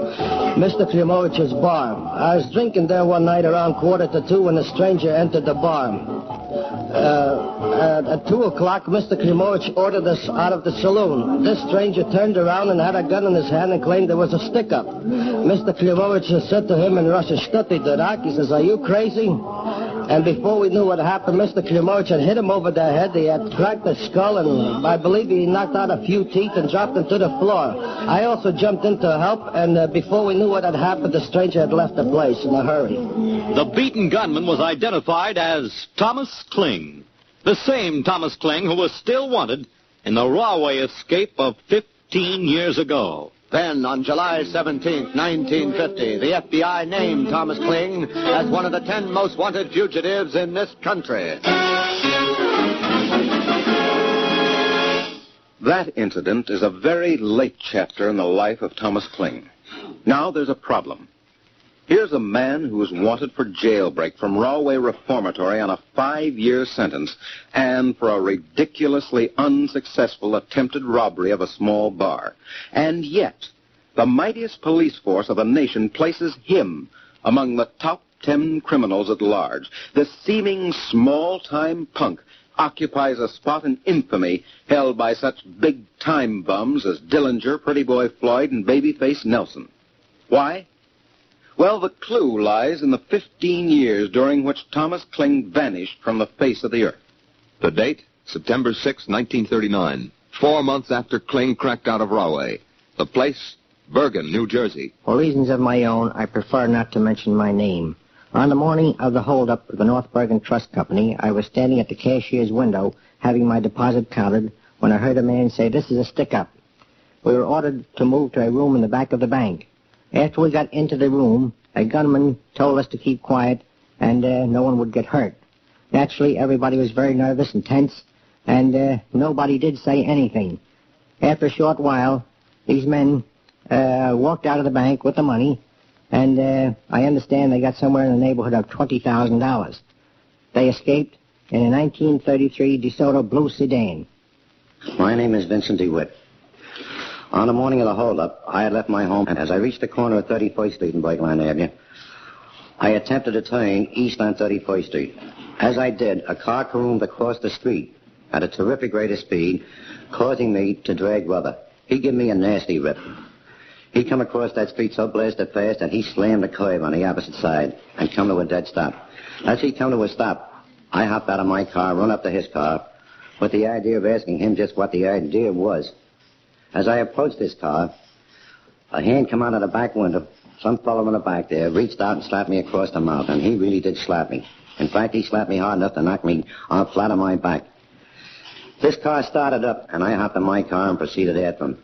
Mr. Klimovich's bar. I was drinking there one night around 1:45 when a stranger entered the bar. At 2 o'clock, Mr. Klimovich ordered us out of the saloon. This stranger turned around and had a gun in his hand and claimed there was a stick-up. Mr. Klimovich said to him in Russian, "Stuty durak." He says, "Are you crazy?" And before we knew what happened, Mr. Klimovich had hit him over the head. He had cracked his skull, and I believe he knocked out a few teeth and dropped him to the floor. I also jumped in to help, and before we knew what had happened, the stranger had left the place in a hurry. The beaten gunman was identified as Thomas Kling, the same Thomas Kling who was still wanted in the Rahway escape of 15 years ago. Then, on July 17, 1950, the FBI named Thomas Kling as one of the 10 most wanted fugitives in this country. That incident is a very late chapter in the life of Thomas Kling. Now there's a problem. Here's a man who is wanted for jailbreak from Rahway Reformatory on a 5-year sentence and for a ridiculously unsuccessful attempted robbery of a small bar. And yet, the mightiest police force of the nation places him among the top 10 criminals at large. This seeming small-time punk occupies a spot in infamy held by such big-time bums as Dillinger, Pretty Boy Floyd, and Babyface Nelson. Why? Well, the clue lies in the 15 years during which Thomas Kling vanished from the face of the earth. The date, September 6, 1939, 4 months after Kling cracked out of Rahway. The place, Bergen, New Jersey. For reasons of my own, I prefer not to mention my name. On the morning of the holdup of the North Bergen Trust Company, I was standing at the cashier's window having my deposit counted when I heard a man say, "This is a stick-up." We were ordered to move to a room in the back of the bank. After we got into the room, a gunman told us to keep quiet and no one would get hurt. Naturally, everybody was very nervous and tense, and nobody did say anything. After a short while, these men walked out of the bank with the money, and I understand they got somewhere in the neighborhood of $20,000. They escaped in a 1933 DeSoto blue sedan. My name is Vincent DeWitt. On the morning of the holdup, I had left my home, and as I reached the corner of 31st Street and Brakeline Avenue, I attempted to turn east on 31st Street. As I did, a car caroomed across the street at a terrific rate of speed, causing me to drag rubber. He gave me a nasty rip. He come across that street so blasted fast that he slammed the curb on the opposite side and come to a dead stop. As he come to a stop, I hopped out of my car, run up to his car, with the idea of asking him just what the idea was. As I approached this car, a hand come out of the back window. Some fellow in the back there reached out and slapped me across the mouth, and he really did slap me. In fact, he slapped me hard enough to knock me out flat on my back. This car started up, and I hopped in my car and proceeded after him.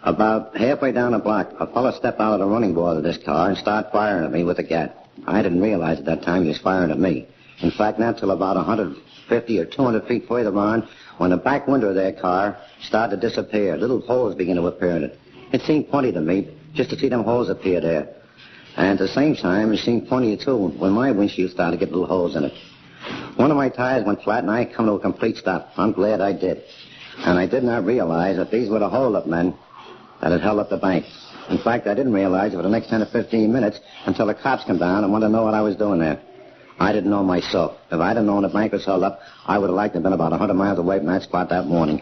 About halfway down the block, a fellow stepped out of the running board of this car and started firing at me with a gat. I didn't realize at that time he was firing at me. In fact, not till about 150 or 200 feet further on, when the back window of their car started to disappear. Little holes began to appear in it. It seemed funny to me just to see them holes appear there. And at the same time, it seemed funny, too, when my windshield started to get little holes in it. One of my tires went flat, and I come to a complete stop. I'm glad I did. And I did not realize that these were the hold-up men that had held up the bank. In fact, I didn't realize it for the next 10 or 15 minutes until the cops come down and wanted to know what I was doing there. I didn't know myself. If I'd have known the bank was held up, I would have liked to have been about 100 miles away from that spot that morning.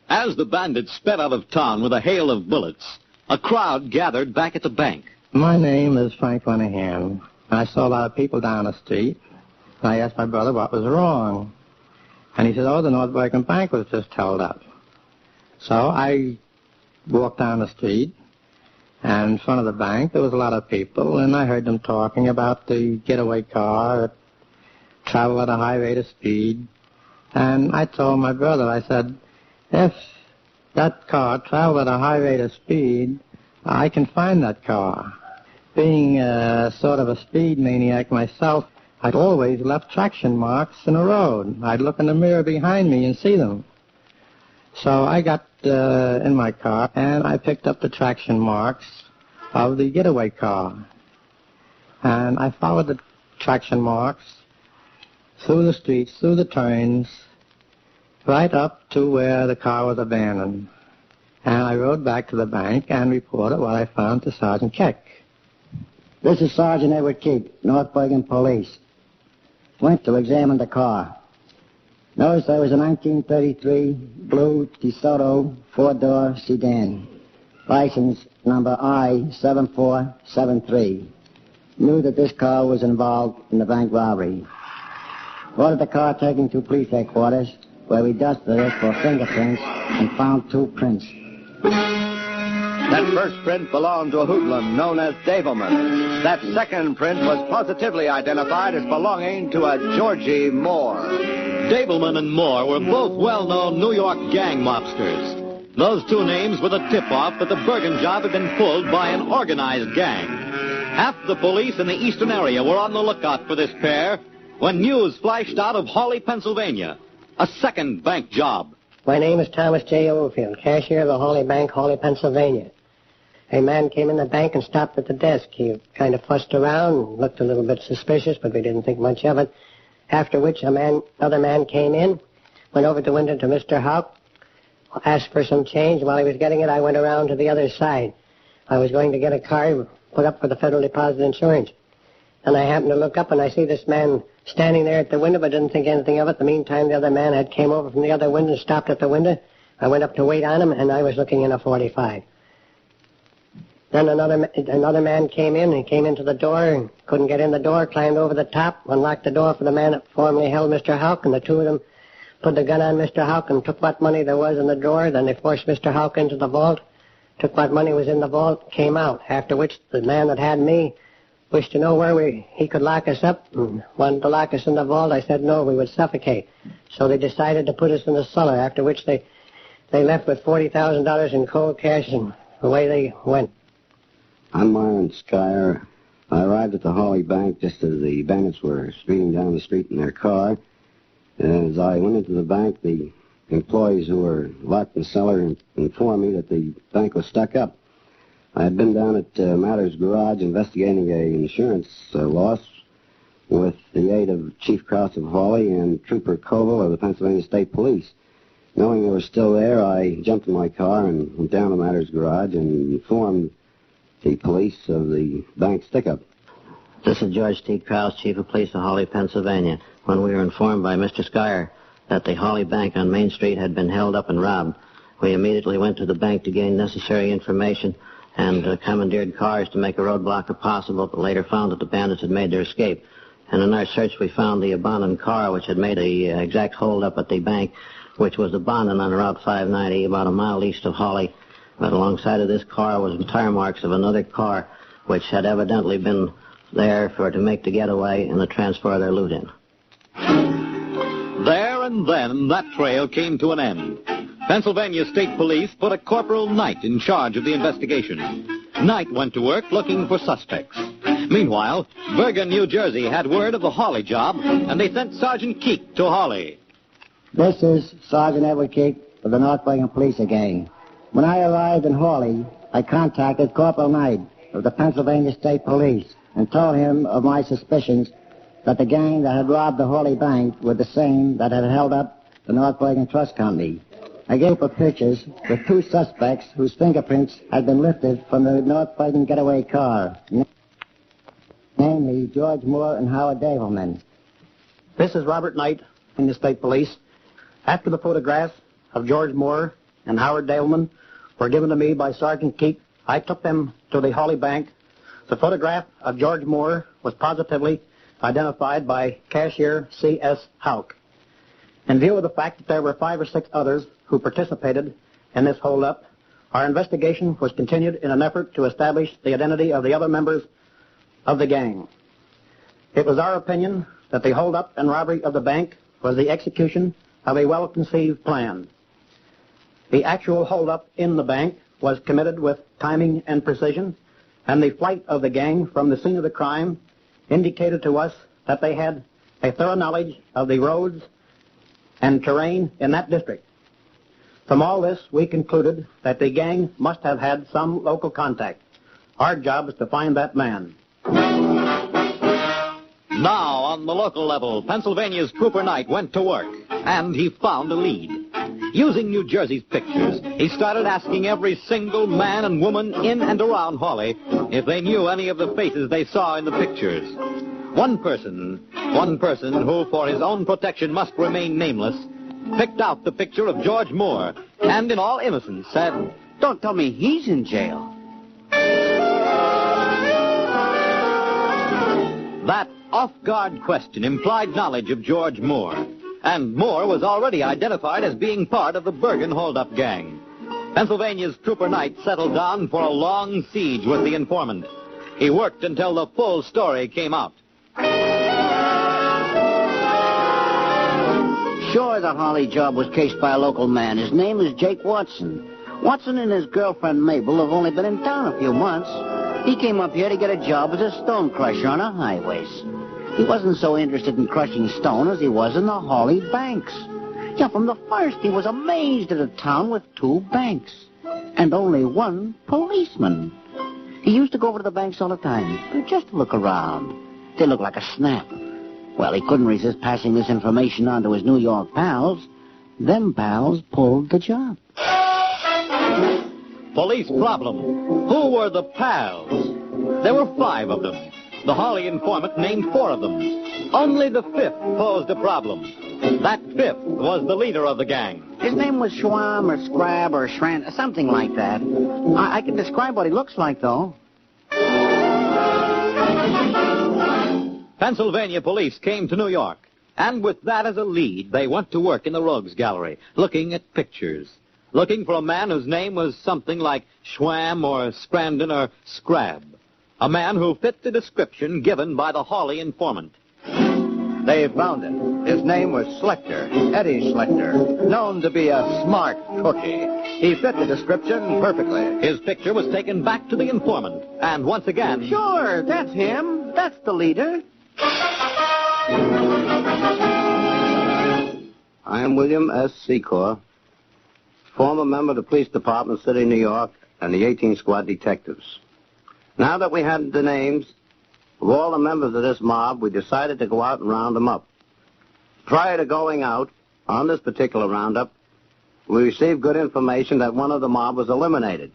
As the bandits sped out of town with a hail of bullets, a crowd gathered back at the bank. My name is Frank Linehan. I saw a lot of people down the street. I asked my brother what was wrong. And he said, the North Bergen Bank was just held up. So I walked down the street, and in front of the bank there was a lot of people, and I heard them talking about the getaway car that traveled at a high rate of speed. And I told my brother, I said, if that car traveled at a high rate of speed, I can find that car. Being sort of a speed maniac myself, I'd always left traction marks in the road. I'd look in the mirror behind me and see them. So I got in my car, and I picked up the traction marks of the getaway car. And I followed the traction marks through the streets, through the turns, right up to where the car was abandoned. And I rode back to the bank and reported what I found to Sergeant Keck. This is Sergeant Edward Keek, North Bergen Police. Went to examine the car. Noticed there was a 1933 blue DeSoto four-door sedan. License number I-7473. Knew that this car was involved in the bank robbery. Ordered the car taken to police headquarters, where we dusted it for fingerprints and found 2 prints. That first print belonged to a hoodlum known as Dableman. That second print was positively identified as belonging to a Georgie Moore. Dableman and Moore were both well-known New York gang mobsters. Those 2 names were the tip-off that the Bergen job had been pulled by an organized gang. Half the police in the eastern area were on the lookout for this pair when news flashed out of Hawley, Pennsylvania. A second bank job. My name is Thomas J. Oldfield, cashier of the Hawley Bank, Hawley, Pennsylvania. A man came in the bank and stopped at the desk. He kind of fussed around, looked a little bit suspicious, but we didn't think much of it. After which another man came in, went over to the window to Mr. Houck, asked for some change. While he was getting it, I went around to the other side. I was going to get a card put up for the Federal Deposit Insurance. And I happened to look up, and I see this man standing there at the window, but didn't think anything of it. In the meantime, the other man had came over from the other window and stopped at the window. I went up to wait on him, and I was looking in a 45. Then another man came in, and came into the door, and couldn't get in the door, climbed over the top, unlocked the door for the man that formerly held Mr. Houck, and the 2 of them put the gun on Mr. Houck and took what money there was in the drawer. Then they forced Mr. Houck into the vault, took what money was in the vault, came out, after which the man that had me wished to know where he could lock us up and wanted to lock us in the vault. I said no, we would suffocate. So they decided to put us in the cellar, after which they left with $40,000 in cold cash, and away they went. I'm Myron Skyer. I arrived at the Hawley Bank just as the bandits were speeding down the street in their car. As I went into the bank, the employees who were locked in the cellar informed me that the bank was stuck up. I had been down at Matter's garage investigating an insurance loss with the aid of Chief Krause of Hawley and Trooper Koval of the Pennsylvania State Police. Knowing they were still there, I jumped in my car and went down to Matter's garage and informed the police of the bank stick-up. This is George T. Krause, Chief of Police of Hawley, Pennsylvania. When we were informed by Mr. Skyer that the Hawley Bank on Main Street had been held up and robbed, we immediately went to the bank to gain necessary information and commandeered cars to make a roadblock if possible, but later found that the bandits had made their escape. And in our search, we found the abandoned car which had made the exact hold-up at the bank, which was abandoned on Route 590, about a mile east of Hawley. But alongside of this car was tire marks of another car, which had evidently been there to make the getaway and to transfer their loot in. There and then, that trail came to an end. Pennsylvania State Police put a Corporal Knight in charge of the investigation. Knight went to work looking for suspects. Meanwhile, Bergen, New Jersey had word of the Hawley job, and they sent Sergeant Keek to Hawley. This is Sergeant Edward Keek of the North Bergen Police again. When I arrived in Hawley, I contacted Corporal Knight of the Pennsylvania State Police and told him of my suspicions that the gang that had robbed the Hawley Bank were the same that had held up the North Bergen Trust Company. I gave up pictures with two suspects whose fingerprints had been lifted from the North Bergen getaway car, namely George Moore and Howard Davelman. This is Robert Knight from the State Police. After the photographs of George Moore and Howard Davelman were given to me by Sergeant Keek, I took them to the Hawley Bank. The photograph of George Moore was positively identified by cashier C.S. Houck. In view of the fact that there were 5 or 6 others who participated in this holdup, our investigation was continued in an effort to establish the identity of the other members of the gang. It was our opinion that the holdup and robbery of the bank was the execution of a well-conceived plan. The actual holdup in the bank was committed with timing and precision, and the flight of the gang from the scene of the crime indicated to us that they had a thorough knowledge of the roads and terrain in that district. From all this, we concluded that the gang must have had some local contact. Our job is to find that man. Now, on the local level, Pennsylvania's Trooper Knight went to work, and he found a lead. Using New Jersey's pictures, he started asking every single man and woman in and around Hawley if they knew any of the faces they saw in the pictures. One person who, for his own protection, must remain nameless, picked out the picture of George Moore, and in all innocence said, "Don't tell me he's in jail." That off-guard question implied knowledge of George Moore, and Moore was already identified as being part of the Bergen hold-up gang. Pennsylvania's Trooper Knight settled down for a long siege with the informant. He worked until the full story came out. Sure, the Hawley job was cased by a local man. His name is Jake Watson. Watson and his girlfriend Mabel have only been in town a few months. He came up here to get a job as a stone crusher on our highways. He wasn't so interested in crushing stone as he was in the Hawley banks. Yeah, from the first, he was amazed at a town with 2 banks and only 1 policeman. He used to go over to the banks all the time, just to look around. They looked like a snap. Well, he couldn't resist passing this information on to his New York pals. Them pals pulled the job. Police problem. Who were the pals? There were 5 of them. The Hawley informant named 4 of them. Only the 5th posed a problem. That 5th was the leader of the gang. His name was Schwam or Scrab or Shrant, something like that. I can describe what he looks like, though. Pennsylvania police came to New York, and with that as a lead, they went to work in the Rogues Gallery, looking at pictures, looking for a man whose name was something like Schwam or Scrandon or Scrab, a man who fit the description given by the Hawley informant. They found him. His name was Schlechter, Eddie Schlechter, known to be a smart cookie. He fit the description perfectly. His picture was taken back to the informant, and once again... Sure, that's him. That's the leader. I am William S. Secor, former member of the Police Department, City, New York, and the 18th Squad detectives. Now that we had the names of all the members of this mob, we decided to go out and round them up. Prior to going out on this particular roundup, we received good information that one of the mob was eliminated.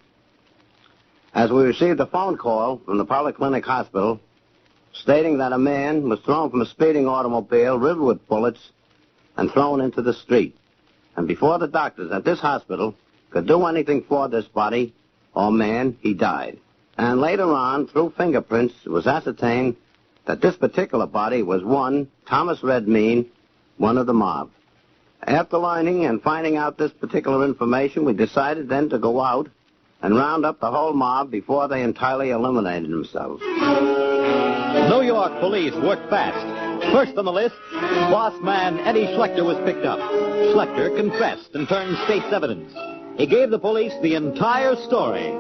As we received a phone call from the Polyclinic Hospital stating that a man was thrown from a speeding automobile, riddled with bullets, and thrown into the street. And before the doctors at this hospital could do anything for this body or man, he died. And later on, through fingerprints, it was ascertained that this particular body was one Thomas Redmean, one of the mob. After learning and finding out this particular information, we decided then to go out and round up the whole mob before they entirely eliminated themselves. New York police worked fast. First on the list, boss man Eddie Schlechter was picked up. Schlechter confessed and turned state's evidence. He gave the police the entire story.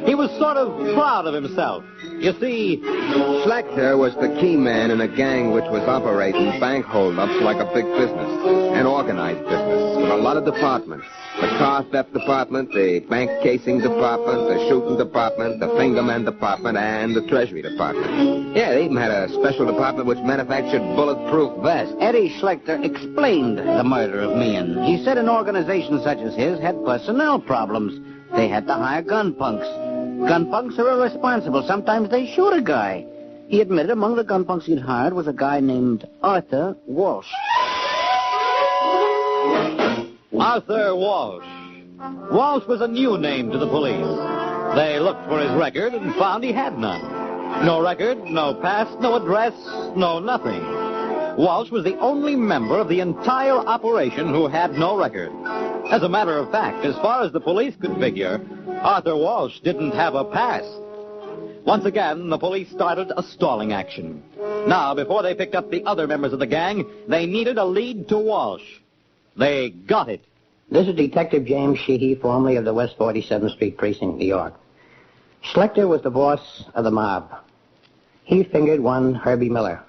He was sort of proud of himself. You see, Schlechter was the key man in a gang which was operating bank holdups like a big business, an organized business, with a lot of departments. The car theft department, the bank casing department, the shooting department, the fingerman department, and the treasury department. Yeah, they even had a special department which manufactured bulletproof vests. Eddie Schlechter explained the murder of Meehan. He said an organization such as his had personnel problems. They had to hire gun punks. Gun punks are irresponsible. Sometimes they shoot a guy. He admitted among the gun punks he'd hired was a guy named Arthur Walsh. Arthur Walsh. Walsh was a new name to the police. They looked for his record and found he had none. No record, no past, no address, no nothing. Walsh was the only member of the entire operation who had no record. As a matter of fact, as far as the police could figure, Arthur Walsh didn't have a past. Once again, the police started a stalling action. Now, before they picked up the other members of the gang, they needed a lead to Walsh. They got it. This is Detective James Sheehy, formerly of the West 47th Street Precinct, New York. Schlechter was the boss of the mob. He fingered one Herbie Miller.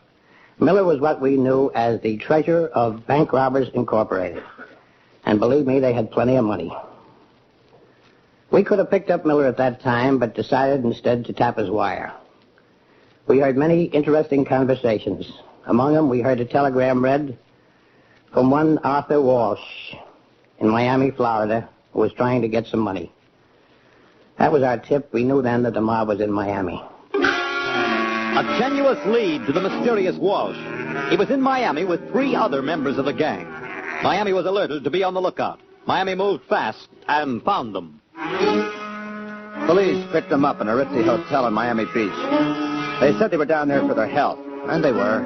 Miller was what we knew as the treasurer of Bank Robbers Incorporated. And believe me, they had plenty of money. We could have picked up Miller at that time, but decided instead to tap his wire. We heard many interesting conversations. Among them, we heard a telegram read from one Arthur Walsh in Miami, Florida, who was trying to get some money. That was our tip. We knew then that the mob was in Miami. A tenuous lead to the mysterious Walsh. He was in Miami with 3 other members of the gang. Miami was alerted to be on the lookout. Miami moved fast and found them. Police picked them up in a ritzy hotel in Miami Beach. They said they were down there for their health, and they were.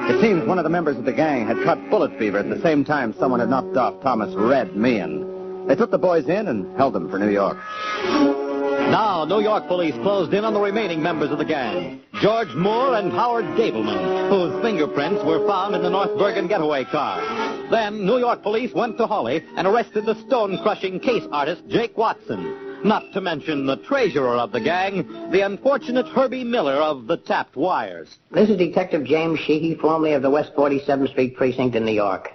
It seems one of the members of the gang had caught bullet fever at the same time someone had knocked off Thomas Red Meehan. They took the boys in and held them for New York. Now, New York police closed in on the remaining members of the gang, George Moore and Howard Gableman, whose fingerprints were found in the North Bergen getaway car. Then, New York police went to Hawley and arrested the stone-crushing case artist, Jake Watson, not to mention the treasurer of the gang, the unfortunate Herbie Miller of the tapped wires. This is Detective James Sheehy, formerly of the West 47th Street Precinct in New York.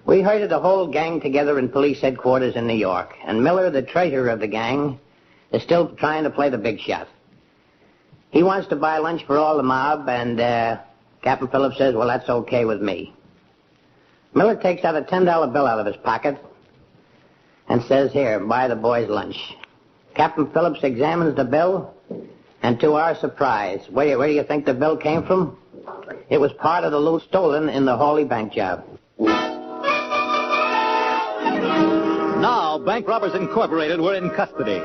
We herded the whole gang together in police headquarters in New York, and Miller, the treasurer of the gang, is still trying to play the big shot. He wants to buy lunch for all the mob, and Captain Phillips says, well, that's okay with me. Miller takes out a $10 bill out of his pocket and says, here, buy the boys lunch. Captain Phillips examines the bill, and to our surprise, where do you think the bill came from? It was part of the loot stolen in the Hawley bank job. Now, Bank Robbers Incorporated were in custody.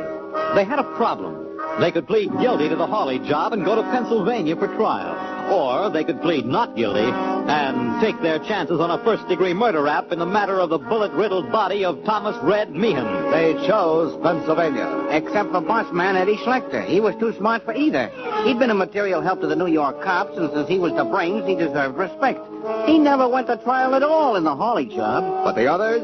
They had a problem. They could plead guilty to the Hawley job and go to Pennsylvania for trial. Or they could plead not guilty and take their chances on a first-degree murder rap in the matter of the bullet-riddled body of Thomas Red Meehan. They chose Pennsylvania. Except for boss man Eddie Schlechter. He was too smart for either. He'd been a material help to the New York cops, and since he was the brains, he deserved respect. He never went to trial at all in the Hawley job. But the others,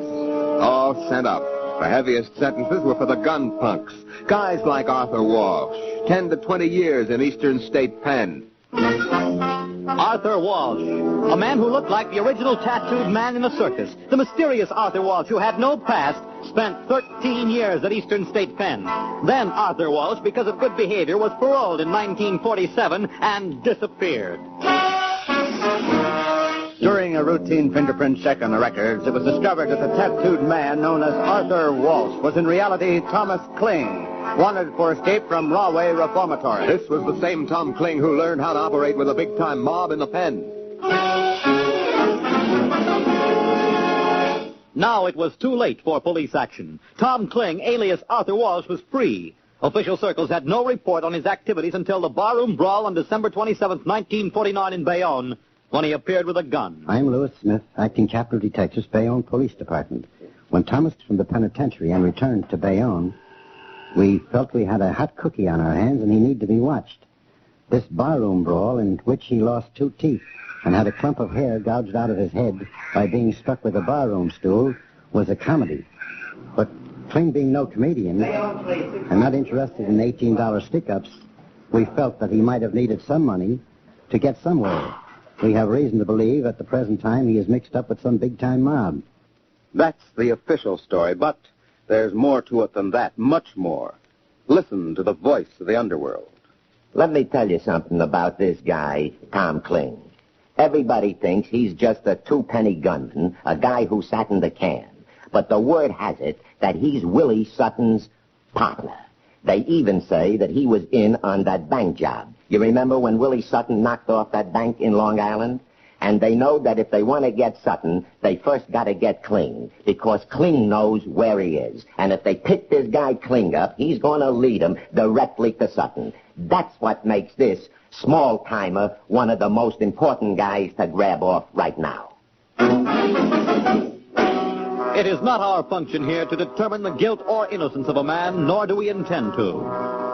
all sent up. The heaviest sentences were for the gun punks. Guys like Arthur Walsh, 10 to 20 years in Eastern State Pen. Arthur Walsh, a man who looked like the original tattooed man in the circus. The mysterious Arthur Walsh, who had no past, spent 13 years at Eastern State Pen. Then Arthur Walsh, because of good behavior, was paroled in 1947 and disappeared. During a routine fingerprint check on the records, it was discovered that the tattooed man known as Arthur Walsh was in reality Thomas Kling, wanted for escape from Rahway Reformatory. This was the same Tom Kling who learned how to operate with a big-time mob in the pen. Now it was too late for police action. Tom Kling, alias Arthur Walsh, was free. Official circles had no report on his activities until the barroom brawl on December 27, 1949 in Bayonne, when he appeared with a gun. I'm Lewis Smith, acting captain of detectives, Bayonne Police Department. When Thomas from the penitentiary and returned to Bayonne, we felt we had a hot cookie on our hands and he needed to be watched. This barroom brawl, in which he lost 2 teeth and had a clump of hair gouged out of his head by being struck with a barroom stool, was a comedy. But Kling being no comedian and not interested in $18 stick-ups, we felt that he might have needed some money to get somewhere. We have reason to believe at the present time he is mixed up with some big-time mob. That's the official story, but there's more to it than that, much more. Listen to the voice of the underworld. Let me tell you something about this guy, Tom Kling. Everybody thinks he's just a 2-penny gunman, a guy who sat in the can. But the word has it that he's Willie Sutton's partner. They even say that he was in on that bank job. You remember when Willie Sutton knocked off that bank in Long Island? And they know that if they want to get Sutton, they first got to get Kling, because Kling knows where he is. And if they pick this guy Kling up, he's going to lead them directly to Sutton. That's what makes this small-timer one of the most important guys to grab off right now. It is not our function here to determine the guilt or innocence of a man, nor do we intend to.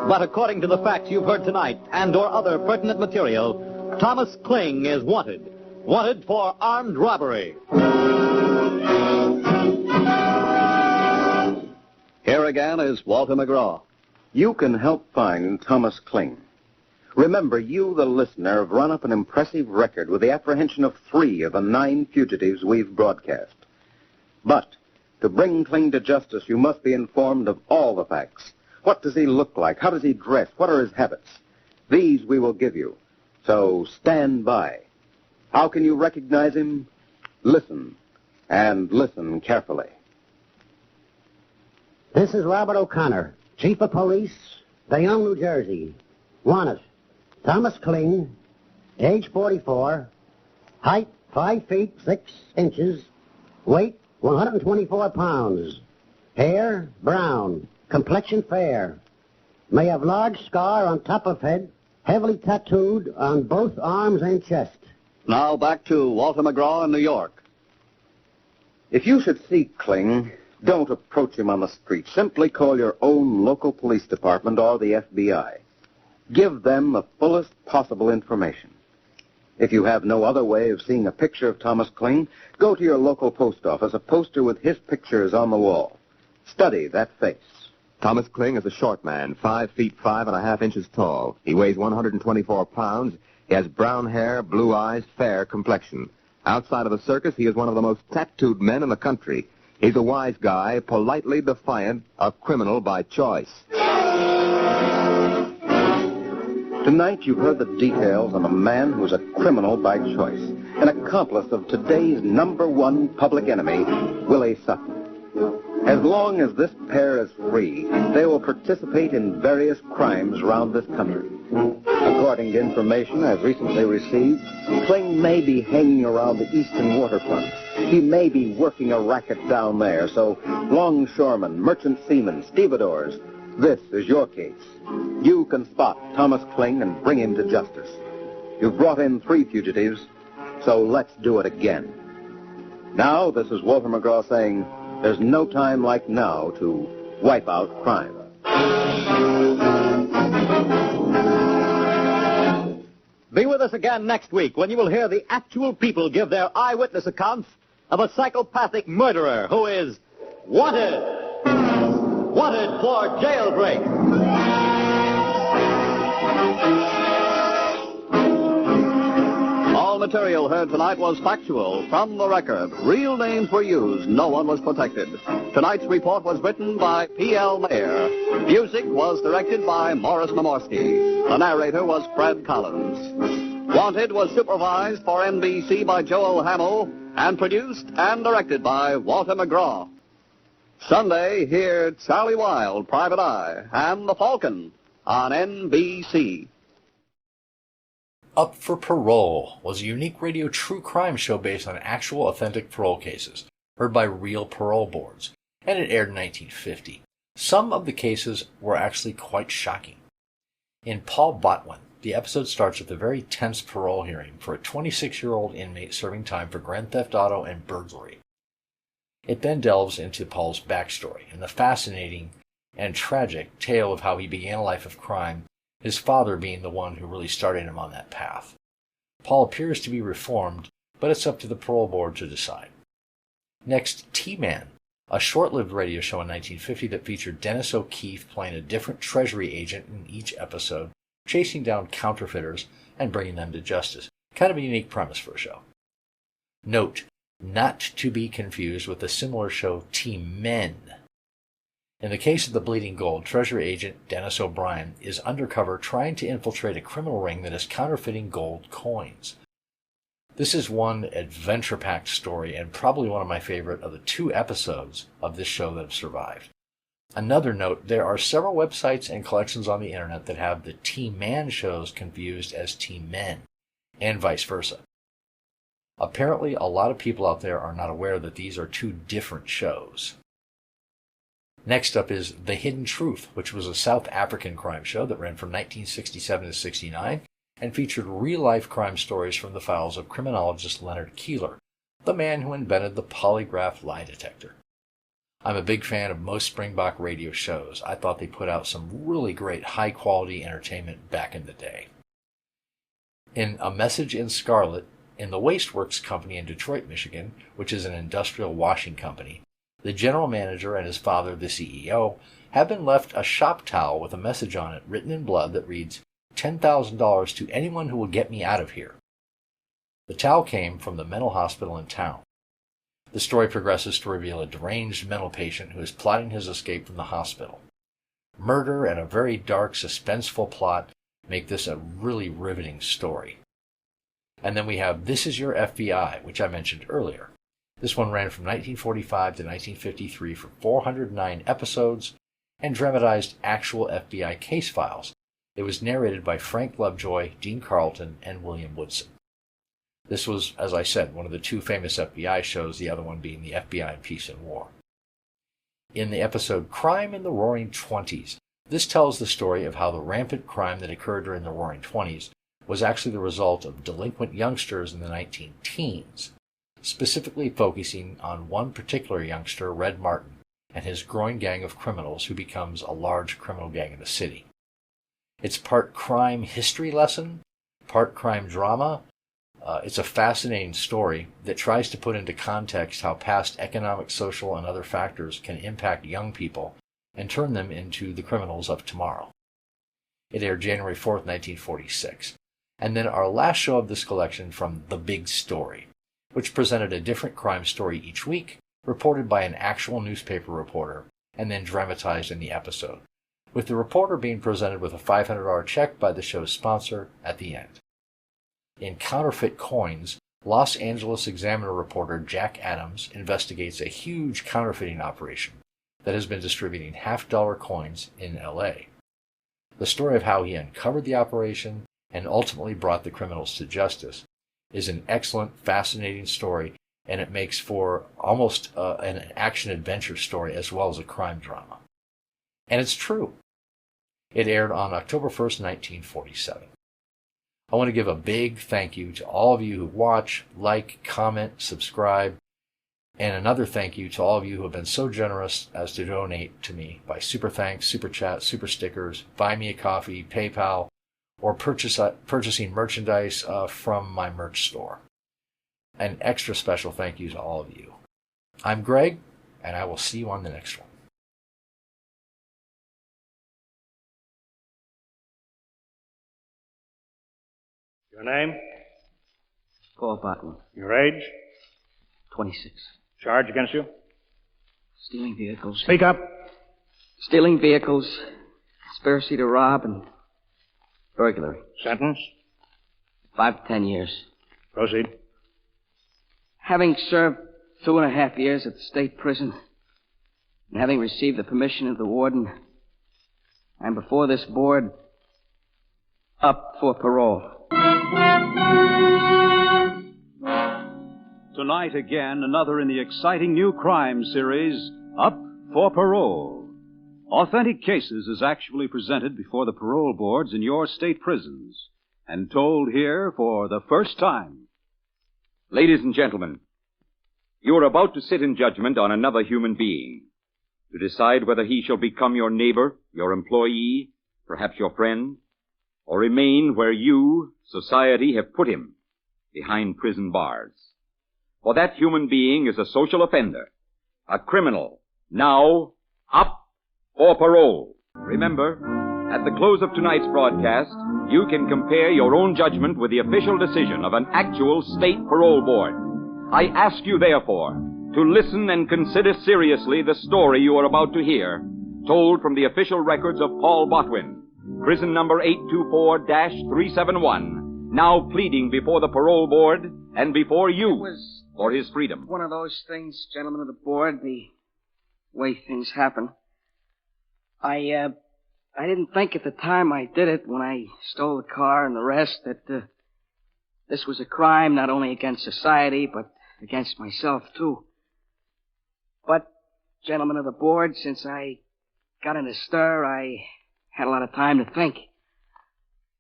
But according to the facts you've heard tonight and/or other pertinent material, Thomas Kling is wanted. Wanted for armed robbery. Here again is Walter McGraw. You can help find Thomas Kling. Remember, you, the listener, have run up an impressive record with the apprehension of 3 of the 9 fugitives we've broadcast. But to bring Kling to justice, you must be informed of all the facts. What does he look like? How does he dress? What are his habits? These we will give you. So stand by. How can you recognize him? Listen, and listen carefully. This is Robert O'Connor, Chief of Police, Bayonne, New Jersey. Wanted, Thomas Kling, age 44, height 5 feet 6 inches, weight 124 pounds, hair brown, complexion fair, may have large scar on top of head, heavily tattooed on both arms and chest. Now back to Walter McGraw in New York. If you should see Kling, don't approach him on the street. Simply call your own local police department or the FBI. Give them the fullest possible information. If you have no other way of seeing a picture of Thomas Kling, go to your local post office. A poster with his picture is on the wall. Study that face. Thomas Kling is a short man, 5 feet 5.5 inches tall. He weighs 124 pounds. He has brown hair, blue eyes, fair complexion. Outside of the circus, he is one of the most tattooed men in the country. He's a wise guy, politely defiant, a criminal by choice. Tonight you've heard the details on a man who's a criminal by choice, an accomplice of today's #1 public enemy, Willie Sutton. As long as this pair is free, they will participate in various crimes around this country. According to information I've recently received, Kling may be hanging around the eastern waterfront. He may be working a racket down there, so longshoremen, merchant seamen, stevedores, this is your case. You can spot Thomas Kling and bring him to justice. You've brought in 3 fugitives, so let's do it again. Now, this is Walter McGraw saying, there's no time like now to wipe out crime. Be with us again next week when you will hear the actual people give their eyewitness accounts of a psychopathic murderer who is wanted. Wanted for jailbreak. All material heard tonight was factual, from the record. Real names were used. No one was protected. Tonight's report was written by P.L. Mayer. Music was directed by Morris Namorsky. The narrator was Fred Collins. Wanted was supervised for NBC by Joel Hamill and produced and directed by Walter McGraw. Sunday, hear Charlie Wilde, Private Eye, and The Falcon on NBC. Up for Parole was a unique radio true crime show based on actual authentic parole cases, heard by real parole boards, and it aired in 1950. Some of the cases were actually quite shocking. In Paul Botwin, the episode starts with a very tense parole hearing for a 26-year-old inmate serving time for grand theft auto and burglary. It then delves into Paul's backstory and the fascinating and tragic tale of how he began a life of crime, his father being the one who really started him on that path. Paul appears to be reformed, but it's up to the parole board to decide. Next, T-Man, a short-lived radio show in 1950 that featured Dennis O'Keefe playing a different Treasury agent in each episode, chasing down counterfeiters and bringing them to justice. Kind of a unique premise for a show. Note, not to be confused with the similar show T-Men. In the case of the Bleeding Gold, Treasury agent Dennis O'Brien is undercover trying to infiltrate a criminal ring that is counterfeiting gold coins. This is one adventure-packed story and probably one of my favorite of the 2 episodes of this show that have survived. Another note, there are several websites and collections on the internet that have the T-Man shows confused as T-Men, and vice versa. Apparently, a lot of people out there are not aware that these are 2 different shows. Next up is The Hidden Truth, which was a South African crime show that ran from 1967 to 69 and featured real-life crime stories from the files of criminologist Leonard Keeler, the man who invented the polygraph lie detector. I'm a big fan of most Springbok radio shows. I thought they put out some really great high-quality entertainment back in the day. In A Message in Scarlet, in the Wasteworks Company in Detroit, Michigan, which is an industrial washing company, the general manager and his father, the CEO, have been left a shop towel with a message on it written in blood that reads, $10,000 to anyone who will get me out of here. The towel came from the mental hospital in town. The story progresses to reveal a deranged mental patient who is plotting his escape from the hospital. Murder and a very dark, suspenseful plot make this a really riveting story. And then we have This Is Your FBI, which I mentioned earlier. This one ran from 1945 to 1953 for 409 episodes and dramatized actual FBI case files. It was narrated by Frank Lovejoy, Dean Carlton, and William Woodson. This was, as I said, one of the 2 famous FBI shows, the other one being the FBI in Peace and War. In the episode Crime in the Roaring Twenties, this tells the story of how the rampant crime that occurred during the Roaring Twenties was actually the result of delinquent youngsters in the 19-teens, specifically focusing on one particular youngster, Red Martin, and his growing gang of criminals who becomes a large criminal gang in the city. It's part crime history lesson, part crime drama. It's a fascinating story that tries to put into context how past economic, social, and other factors can impact young people and turn them into the criminals of tomorrow. It aired January 4th, 1946. And then our last show of this collection from The Big Story, which presented a different crime story each week, reported by an actual newspaper reporter, and then dramatized in the episode, with the reporter being presented with a $500 check by the show's sponsor at the end. In Counterfeit Coins, Los Angeles Examiner reporter Jack Adams investigates a huge counterfeiting operation that has been distributing half-dollar coins in L.A. The story of how he uncovered the operation and ultimately brought the criminals to justice is an excellent, fascinating story, and it makes for almost an action-adventure story as well as a crime drama. And it's true. It aired on October 1st, 1947. I want to give a big thank you to all of you who watch, like, comment, subscribe, and another thank you to all of you who have been so generous as to donate to me by super thanks, super chat, super stickers, buy me a coffee, PayPal, or purchasing merchandise from my merch store. An extra special thank you to all of you. I'm Greg, and I will see you on the next one. Your name? Paul Botwin. Your age? 26. Charge against you? Stealing vehicles. Speak up. Stealing vehicles, conspiracy to rob, and burglary. Sentence? 5 to 10 years. Proceed. Having served 2.5 years at the state prison, and having received the permission of the warden, I'm before this board up for parole. Tonight again, another in the exciting new crime series, Up for Parole. Authentic Cases is actually presented before the parole boards in your state prisons and told here for the first time. Ladies and gentlemen, you are about to sit in judgment on another human being, to decide whether he shall become your neighbor, your employee, perhaps your friend, or remain where you, society, have put him, behind prison bars. For that human being is a social offender, a criminal, now up for parole. Remember, at the close of tonight's broadcast, you can compare your own judgment with the official decision of an actual state parole board. I ask you, therefore, to listen and consider seriously the story you are about to hear, told from the official records of Paul Botwin, prison number 824-371, now pleading before the parole board and before you for his freedom. One of those things, gentlemen of the board, the way things happen. I didn't think at the time I did it, when I stole the car and the rest, that this was a crime not only against society, but against myself, too. But, gentlemen of the board, since I got in a stir, I had a lot of time to think.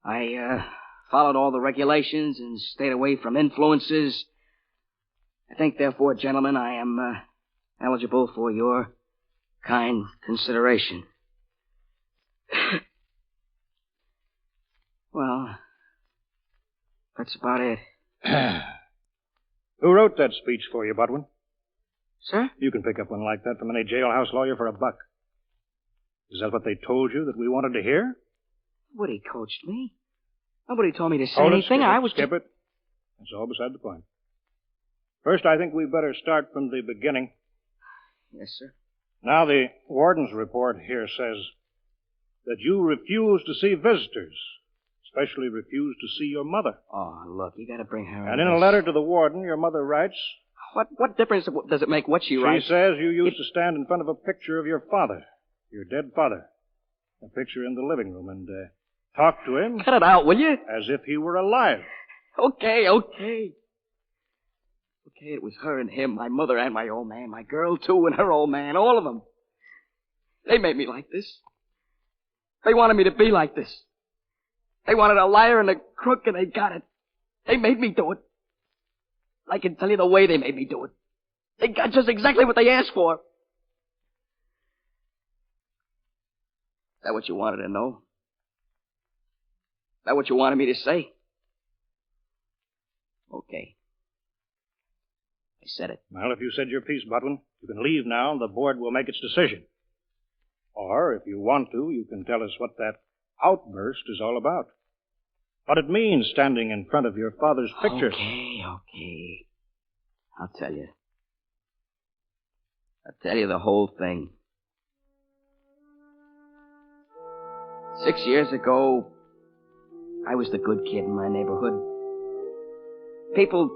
I followed all the regulations and stayed away from influences. I think, therefore, gentlemen, I am eligible for your kind consideration. Well, that's about it. Who wrote that speech for you, Botwin? Sir? You can pick up one like that from any jailhouse lawyer for $1. Is that what they told you that we wanted to hear? Nobody coached me. Nobody told me to say Hold it, anything. I was... Skip it. That's all beside the point. First, I think we better start from the beginning. Yes, sir. Now, the warden's report here says that you refused to see visitors, especially refused to see your mother. Oh, look, you gotta bring her And in a letter to the warden, your mother writes... What difference does it make what she writes? She says you used to stand in front of a picture of your father, your dead father. A picture in the living room, and talk to him... Cut it out, will you? As if he were alive. Okay. Okay, it was her and him, my mother and my old man, my girl, too, and her old man, all of them. They made me like this. They wanted me to be like this. They wanted a liar and a crook, and they got it. They made me do it. I can tell you the way they made me do it. They got just exactly what they asked for. Is that what you wanted to know? Is that what you wanted me to say? Okay. I said it. Well, if you said your piece, Botwin, you can leave now, and the board will make its decision. Or, if you want to, you can tell us what that outburst is all about. What it means standing in front of your father's picture. Okay. I'll tell you. I'll tell you the whole thing. 6 years ago, I was the good kid in my neighborhood. People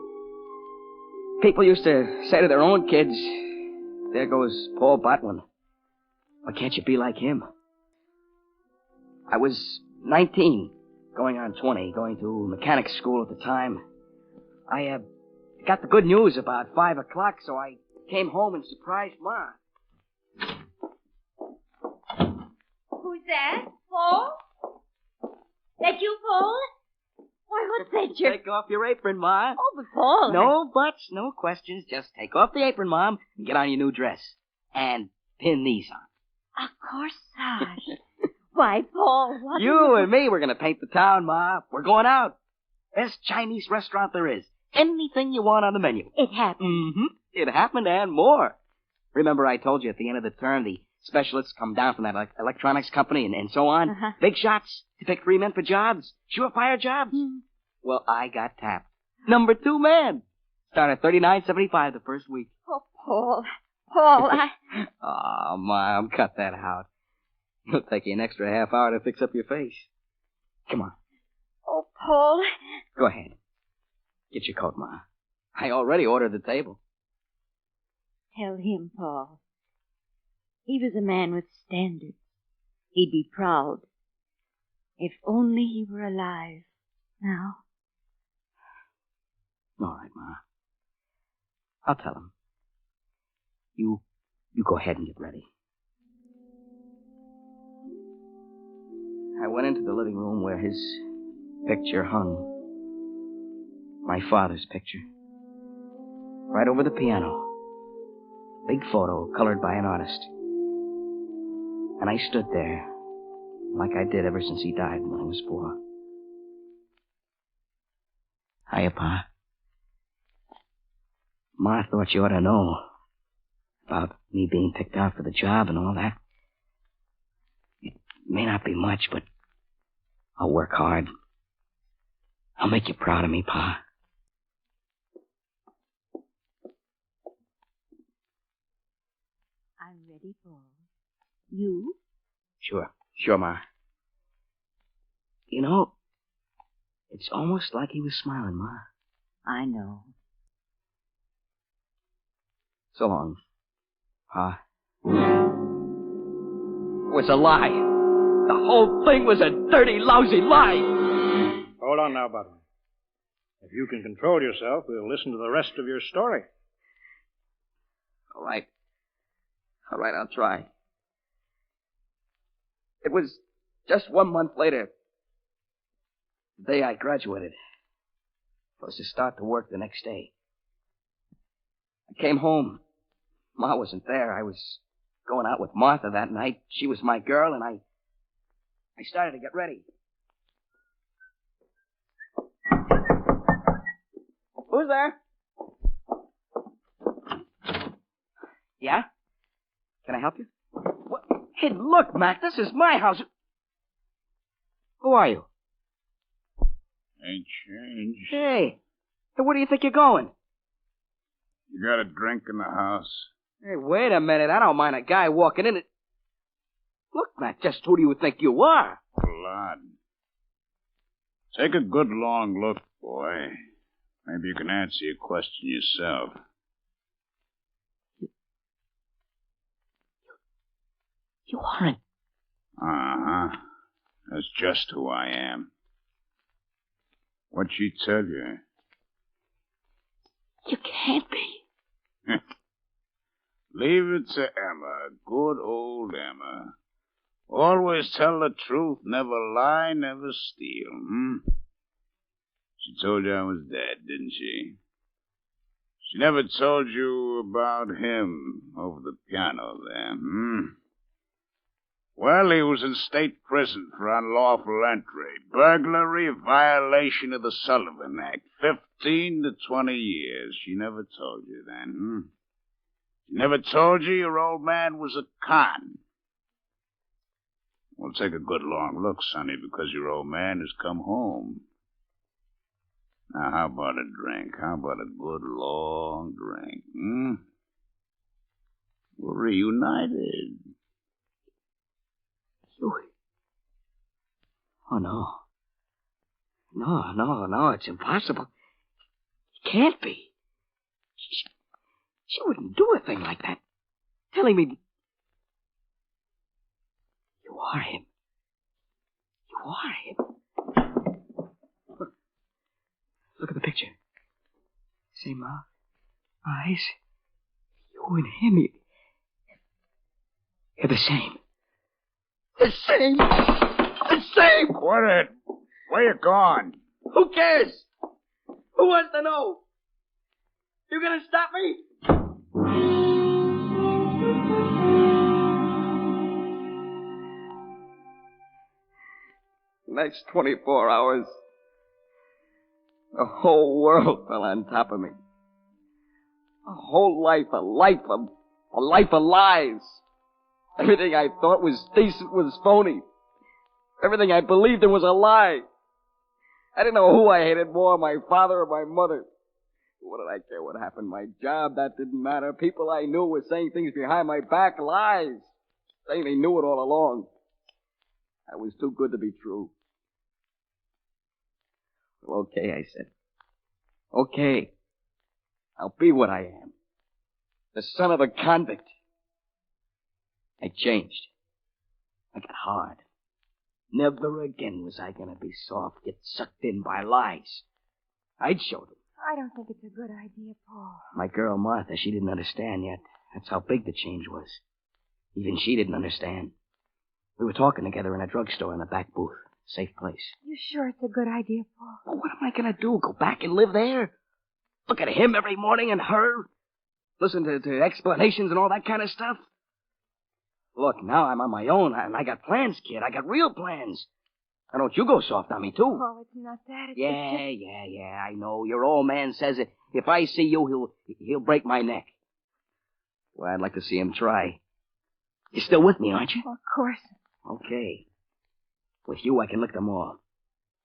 used to say to their own kids, there goes Paul Botwin. Why can't you be like him? I was 19, going on 20, going to mechanics school at the time. I got the good news about 5 o'clock, so I came home and surprised Ma. Who's that? Paul? That you, Paul? Why, what's that, you... Take off your apron, Ma. Oh, but Paul... No buts, no questions. Just take off the apron, Mom, and get on your new dress. And pin these on. A corsage. Why, Paul, what... You and me, we're going to paint the town, Ma. We're going out. Best Chinese restaurant there is. Anything you want on the menu. It happened. Mm-hmm. It happened and more. Remember I told you at the end of the term the specialists come down from that electronics company and so on? Uh-huh. Big shots to pick 3 men for jobs. Surefire jobs. Well, I got tapped. Number 2 man. Started $39.75 the first week. Oh, Paul. Paul, Oh, Mom, cut that out. It'll take you an extra half hour to fix up your face. Come on. Oh, Paul. Go ahead. Get your coat, Ma. I already ordered the table. Tell him, Paul. He was a man with standards. He'd be proud. If only he were alive now. All right, Ma. I'll tell him. You go ahead and get ready. I went into the living room where his picture hung. My father's picture. Right over the piano. Big photo, colored by an artist. And I stood there, like I did ever since he died when I was 4. Hiya, Pa. Ma thought you ought to know about me being picked out for the job and all that. It may not be much, but I'll work hard. I'll make you proud of me, Pa. I'm ready, Paul. You? Sure, Ma. You know, it's almost like he was smiling, Ma. I know. So long, Pa. It was a lie. The whole thing was a dirty, lousy lie. Hold on now, Botwin. If you can control yourself, we'll listen to the rest of your story. All right, I'll try. It was just 1 month later, the day I graduated. I was to start to work the next day. I came home. Ma wasn't there. I was going out with Martha that night. She was my girl, and I started to get ready. Who's there? Yeah? Can I help you? What? Hey, look, Mac, this is my house. Who are you? Ain't changed. Hey, where do you think you're going? You got a drink in the house? Hey, wait a minute. I don't mind a guy walking in. Look, Mac, just who do you think you are? Blood. Take a good long look, boy. Maybe you can answer your question yourself. You aren't. Uh-huh. That's just who I am. What'd she tell you? You can't be. Leave it to Emma, good old Emma. Always tell the truth, never lie, never steal, She told you I was dead, didn't she? She never told you about him over the piano there, Well, he was in state prison for unlawful entry, burglary, violation of the Sullivan Act, 15 to 20 years. She never told you then, She never told you your old man was a con. Well, take a good long look, Sonny, because your old man has come home. Now, how about a drink? How about a good long drink, We're reunited. Oh, no. No, it's impossible. It can't be. She wouldn't do a thing like that. Telling me... You are him. You are him. Look at the picture. Same mouth, eyes. You and him, you're the same. The same! The same! Quit it! Where you gone? Who cares? Who wants to know? You gonna stop me? The next 24 hours, the whole world fell on top of me. A whole life, a life of lies. Everything I thought was decent was phony. Everything I believed in was a lie. I didn't know who I hated more, my father or my mother. What did I care what happened? My job, that didn't matter. People I knew were saying things behind my back, lies. Saying they knew it all along. I was too good to be true. Well, okay, I said. Okay. I'll be what I am. The son of a convict. I changed. I got hard. Never again was I going to be soft, get sucked in by lies. I'd show them. I don't think it's a good idea, Paul. My girl Martha, she didn't understand yet. That's how big the change was. Even she didn't understand. We were talking together in a drugstore in the back booth. Safe place. You sure it's a good idea, Paul? Well, what am I going to do? Go back and live there? Look at him every morning and her? Listen to explanations and all that kind of stuff? Look, now I'm on my own, and I got plans, kid. I got real plans. Now, don't you go soft on me, too. Oh, it's not that. It's Yeah, I know. Your old man says it. If I see you, he'll break my neck. Well, I'd like to see him try. You're still with me, aren't you? Of course. Okay. With you, I can lick them all.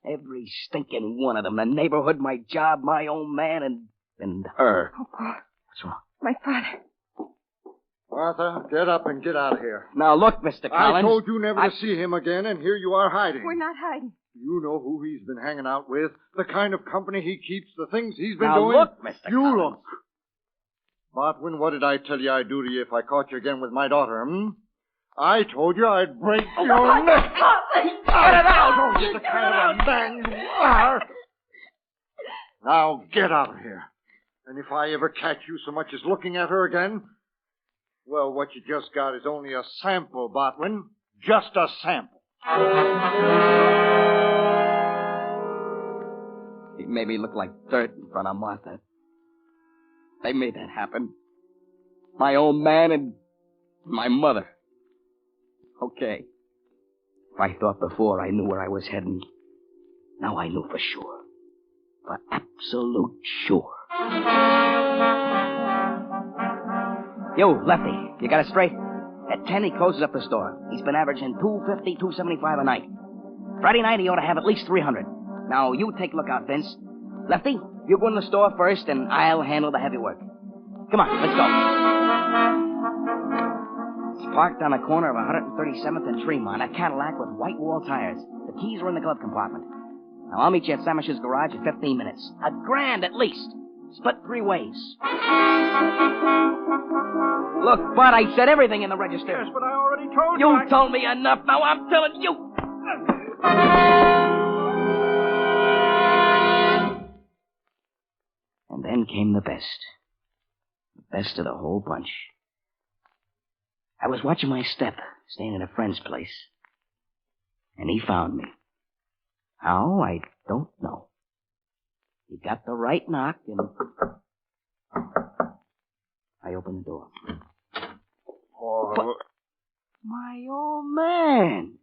Every stinking one of them. The neighborhood, my job, my own man, and her. Oh, Paul. What's wrong? My father. Martha, get up and get out of here. Now, look, Mr. Collins. I told you never to see him again, and here you are hiding. We're not hiding. You know who he's been hanging out with, the kind of company he keeps, the things he's been Now, doing. look, Mr. You Collins. look. Botwin, what did I tell you I'd do to you if I caught you again with my daughter, I told you I'd break your neck. Get it out! Oh, you're the kind of a man you are. Now, get out of here. And if I ever catch you so much as looking at her again, well, what you just got is only a sample, Botwin. Just a sample. He made me look like dirt in front of Martha. They made that happen. My old man and my mother. Okay. If I thought before I knew where I was heading, now I knew for sure. For absolute sure. Yo, Lefty, you got it straight? At 10, he closes up the store. He's been averaging $250, $275 a night. Friday night, he ought to have at least $300. Now, you take a look out, Vince. Lefty, you go in the store first, and I'll handle the heavy work. Come on, let's go. It's parked on the corner of 137th and Tremont, a Cadillac with white wall tires. The keys are in the glove compartment. Now, I'll meet you at Samish's garage in 15 minutes. $1,000 at least. Split 3 ways. Look, Bud, I said everything in the register. Yes, but I already told you. You told me enough. Now I'm telling you. And then came the best. The best of the whole bunch. I was watching my step, staying at a friend's place. And he found me. How? I don't know. He got the right knock, and I opened the door. Oh. But, my old man.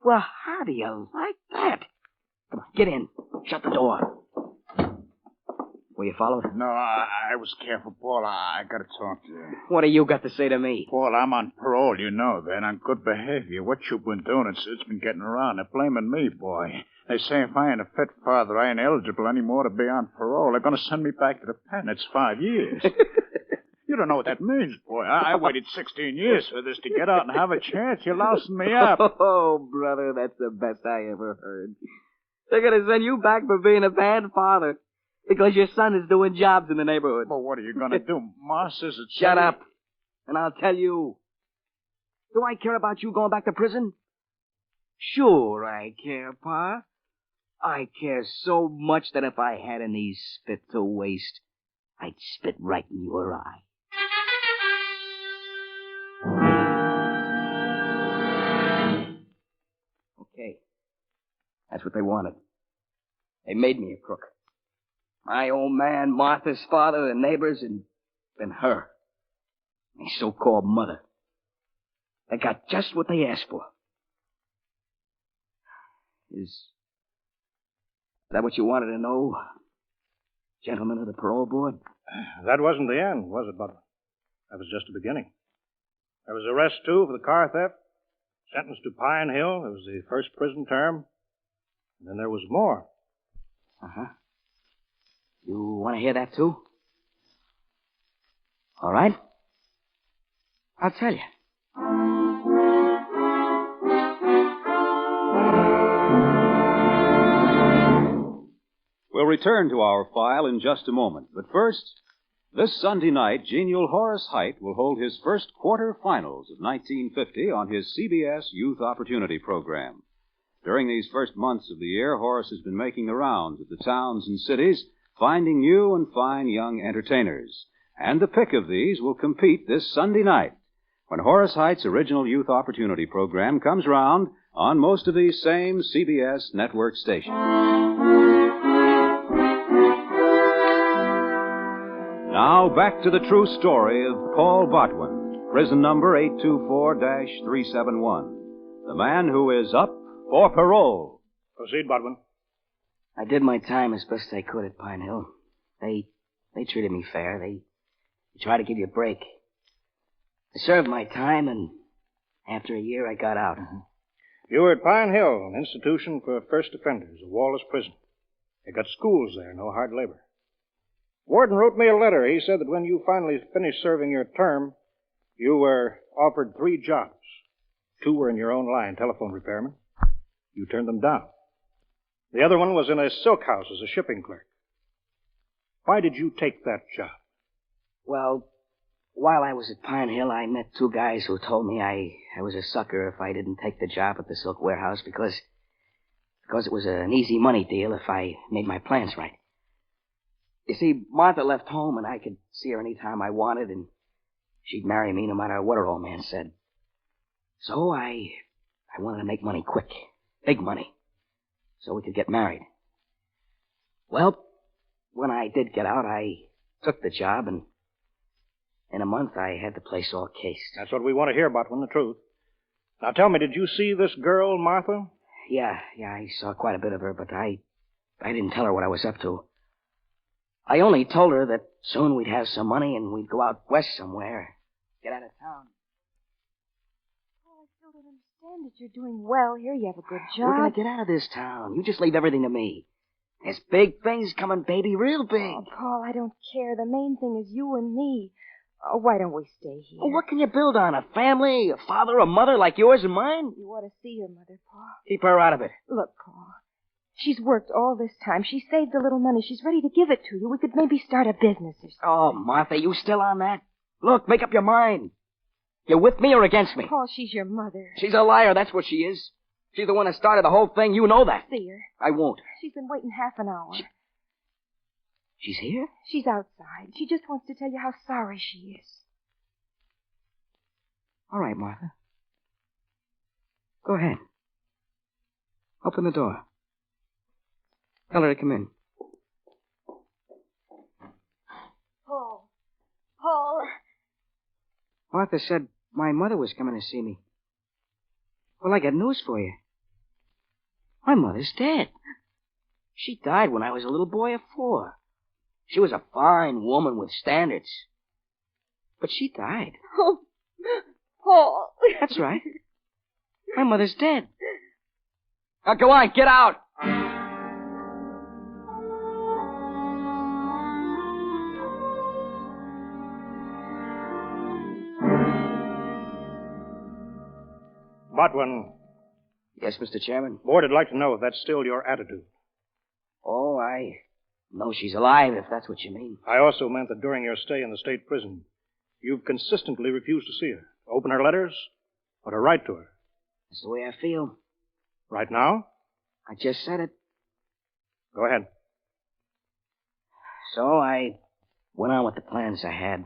Well, how do you like that? Come on, get in. Shut the door. Were you followed? No, I was careful, Paul. I gotta talk to you. What do you got to say to me? Paul, I'm on parole, you know that. On good behavior. What you've been doing, it's been getting around. They're blaming me, boy. They say if I ain't a fit father, I ain't eligible anymore to be on parole. They're gonna send me back to the pen. It's 5 years. You don't know what that means, boy. I waited 16 years for this to get out and have a chance. You're lousing me up. Oh, brother, that's the best I ever heard. They're gonna send you back for being a bad father. Because your son is doing jobs in the neighborhood. Well, what are you going to do? Ma says it's... Shut up, and I'll tell you. Do I care about you going back to prison? Sure I care, Pa. I care so much that if I had any spit to waste, I'd spit right in your eye. Okay. That's what they wanted. They made me a crook. My old man, Martha's father, the neighbors, and then her. My so-called mother. They got just what they asked for. Is that what you wanted to know, gentlemen of the parole board? That wasn't the end, was it, Butler? That was just the beginning. There was arrest, too, for the car theft. Sentenced to Pine Hill. It was the first prison term. And then there was more. Uh-huh. You want to hear that, too? All right. I'll tell you. We'll return to our file in just a moment. But first, this Sunday night, genial Horace Heidt will hold his first quarterfinals of 1950 on his CBS Youth Opportunity Program. During these first months of the year, Horace has been making the rounds of the towns and cities, finding new and fine young entertainers. And the pick of these will compete this Sunday night, when Horace Height's original youth opportunity program comes round on most of these same CBS network stations. Now back to the true story of Paul Botwin, prison number 824-371, the man who is up for parole. Proceed, Botwin. I did my time as best I could at Pine Hill. They treated me fair. They tried to give you a break. I served my time, and after a year, I got out. You were at Pine Hill, an institution for first offenders, a Wallace prison. They got schools there, no hard labor. Warden wrote me a letter. He said that when you finally finished serving your term, you were offered 3 jobs. 2 were in your own line, telephone repairman. You turned them down. The other one was in a silk house as a shipping clerk. Why did you take that job? Well, while I was at Pine Hill, I met 2 guys who told me I was a sucker if I didn't take the job at the silk warehouse because it was an easy money deal if I made my plans right. You see, Martha left home, and I could see her any time I wanted, and she'd marry me no matter what her old man said. So I wanted to make money quick, big money, so we could get married. Well, when I did get out, I took the job, and in a month I had the place all cased. That's what we want to hear, Botwin, the truth. Now tell me, did you see this girl, Martha? Yeah, I saw quite a bit of her, but I didn't tell her what I was up to. I only told her that soon we'd have some money and we'd go out west somewhere. Get out of town. Oh, I still don't understand that you're doing well here. You have a good job. We're going to get out of this town. You just leave everything to me. There's big things coming, baby, real big. Oh, Paul, I don't care. The main thing is you and me. Oh, why don't we stay here? Well, what can you build on? A family, a father, a mother like yours and mine? You ought to see your mother, Paul. Keep her out of it. Look, Paul. She's worked all this time. She saved a little money. She's ready to give it to you. We could maybe start a business or something. Oh, Martha, you still on that? Look, make up your mind. You with me or against me? Paul, she's your mother. She's a liar, that's what she is. She's the one that started the whole thing. You know that. See her. I won't. She's been waiting half an hour. She's here? She's outside. She just wants to tell you how sorry she is. All right, Martha. Go ahead. Open the door. Tell her to come in. Paul. Paul. Martha said my mother was coming to see me. Well, I got news for you. My mother's dead. She died when I was a little boy of 4. She was a fine woman with standards. But she died. Oh, Paul. That's right. My mother's dead. Now, go on, get out. Botwin. Yes, Mr. Chairman? Board would like to know if that's still your attitude. Oh, I know she's alive, if that's what you mean. I also meant that during your stay in the state prison, you've consistently refused to see her, to open her letters, or to write to her. That's the way I feel. Right now? I just said it. Go ahead. So I went on with the plans I had.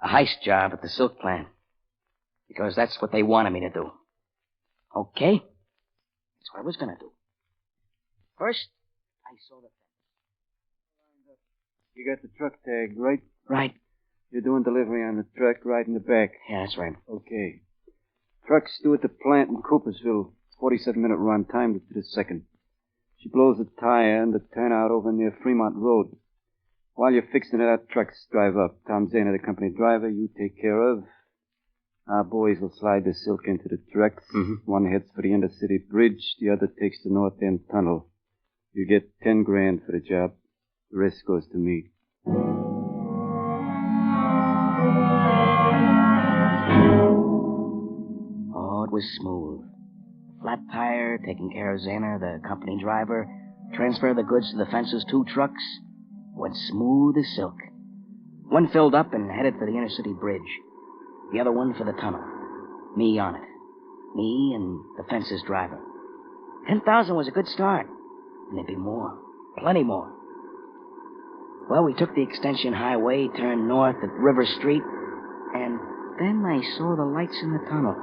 A heist job at the silk plant. Because that's what they wanted me to do. Okay? That's what I was going to do. First, I saw the fence. You got the truck tag, right? Right. You're doing delivery on the truck right in the back. Yeah, that's right. Okay. Truck's due at the plant in Coopersville. 47-minute run, timed to the second. She blows the tire and the turnout over near Fremont Road. While you're fixing it, our trucks drive up. Tom Zana, the company driver, you take care of. Our boys will slide the silk into the trucks. Mm-hmm. One heads for the Intercity Bridge. The other takes the North End Tunnel. You get $10,000 for the job. The rest goes to me. Oh, it was smooth. Flat tire, taking care of Zana, the company driver, transfer the goods to the fence's 2 trucks. Went smooth as silk. One filled up and headed for the Intercity Bridge. The other one for the tunnel. Me on it. Me and the fence's driver. 10,000 was a good start. And there'd be more. Plenty more. Well, we took the extension highway, turned north at River Street, and then I saw the lights in the tunnel.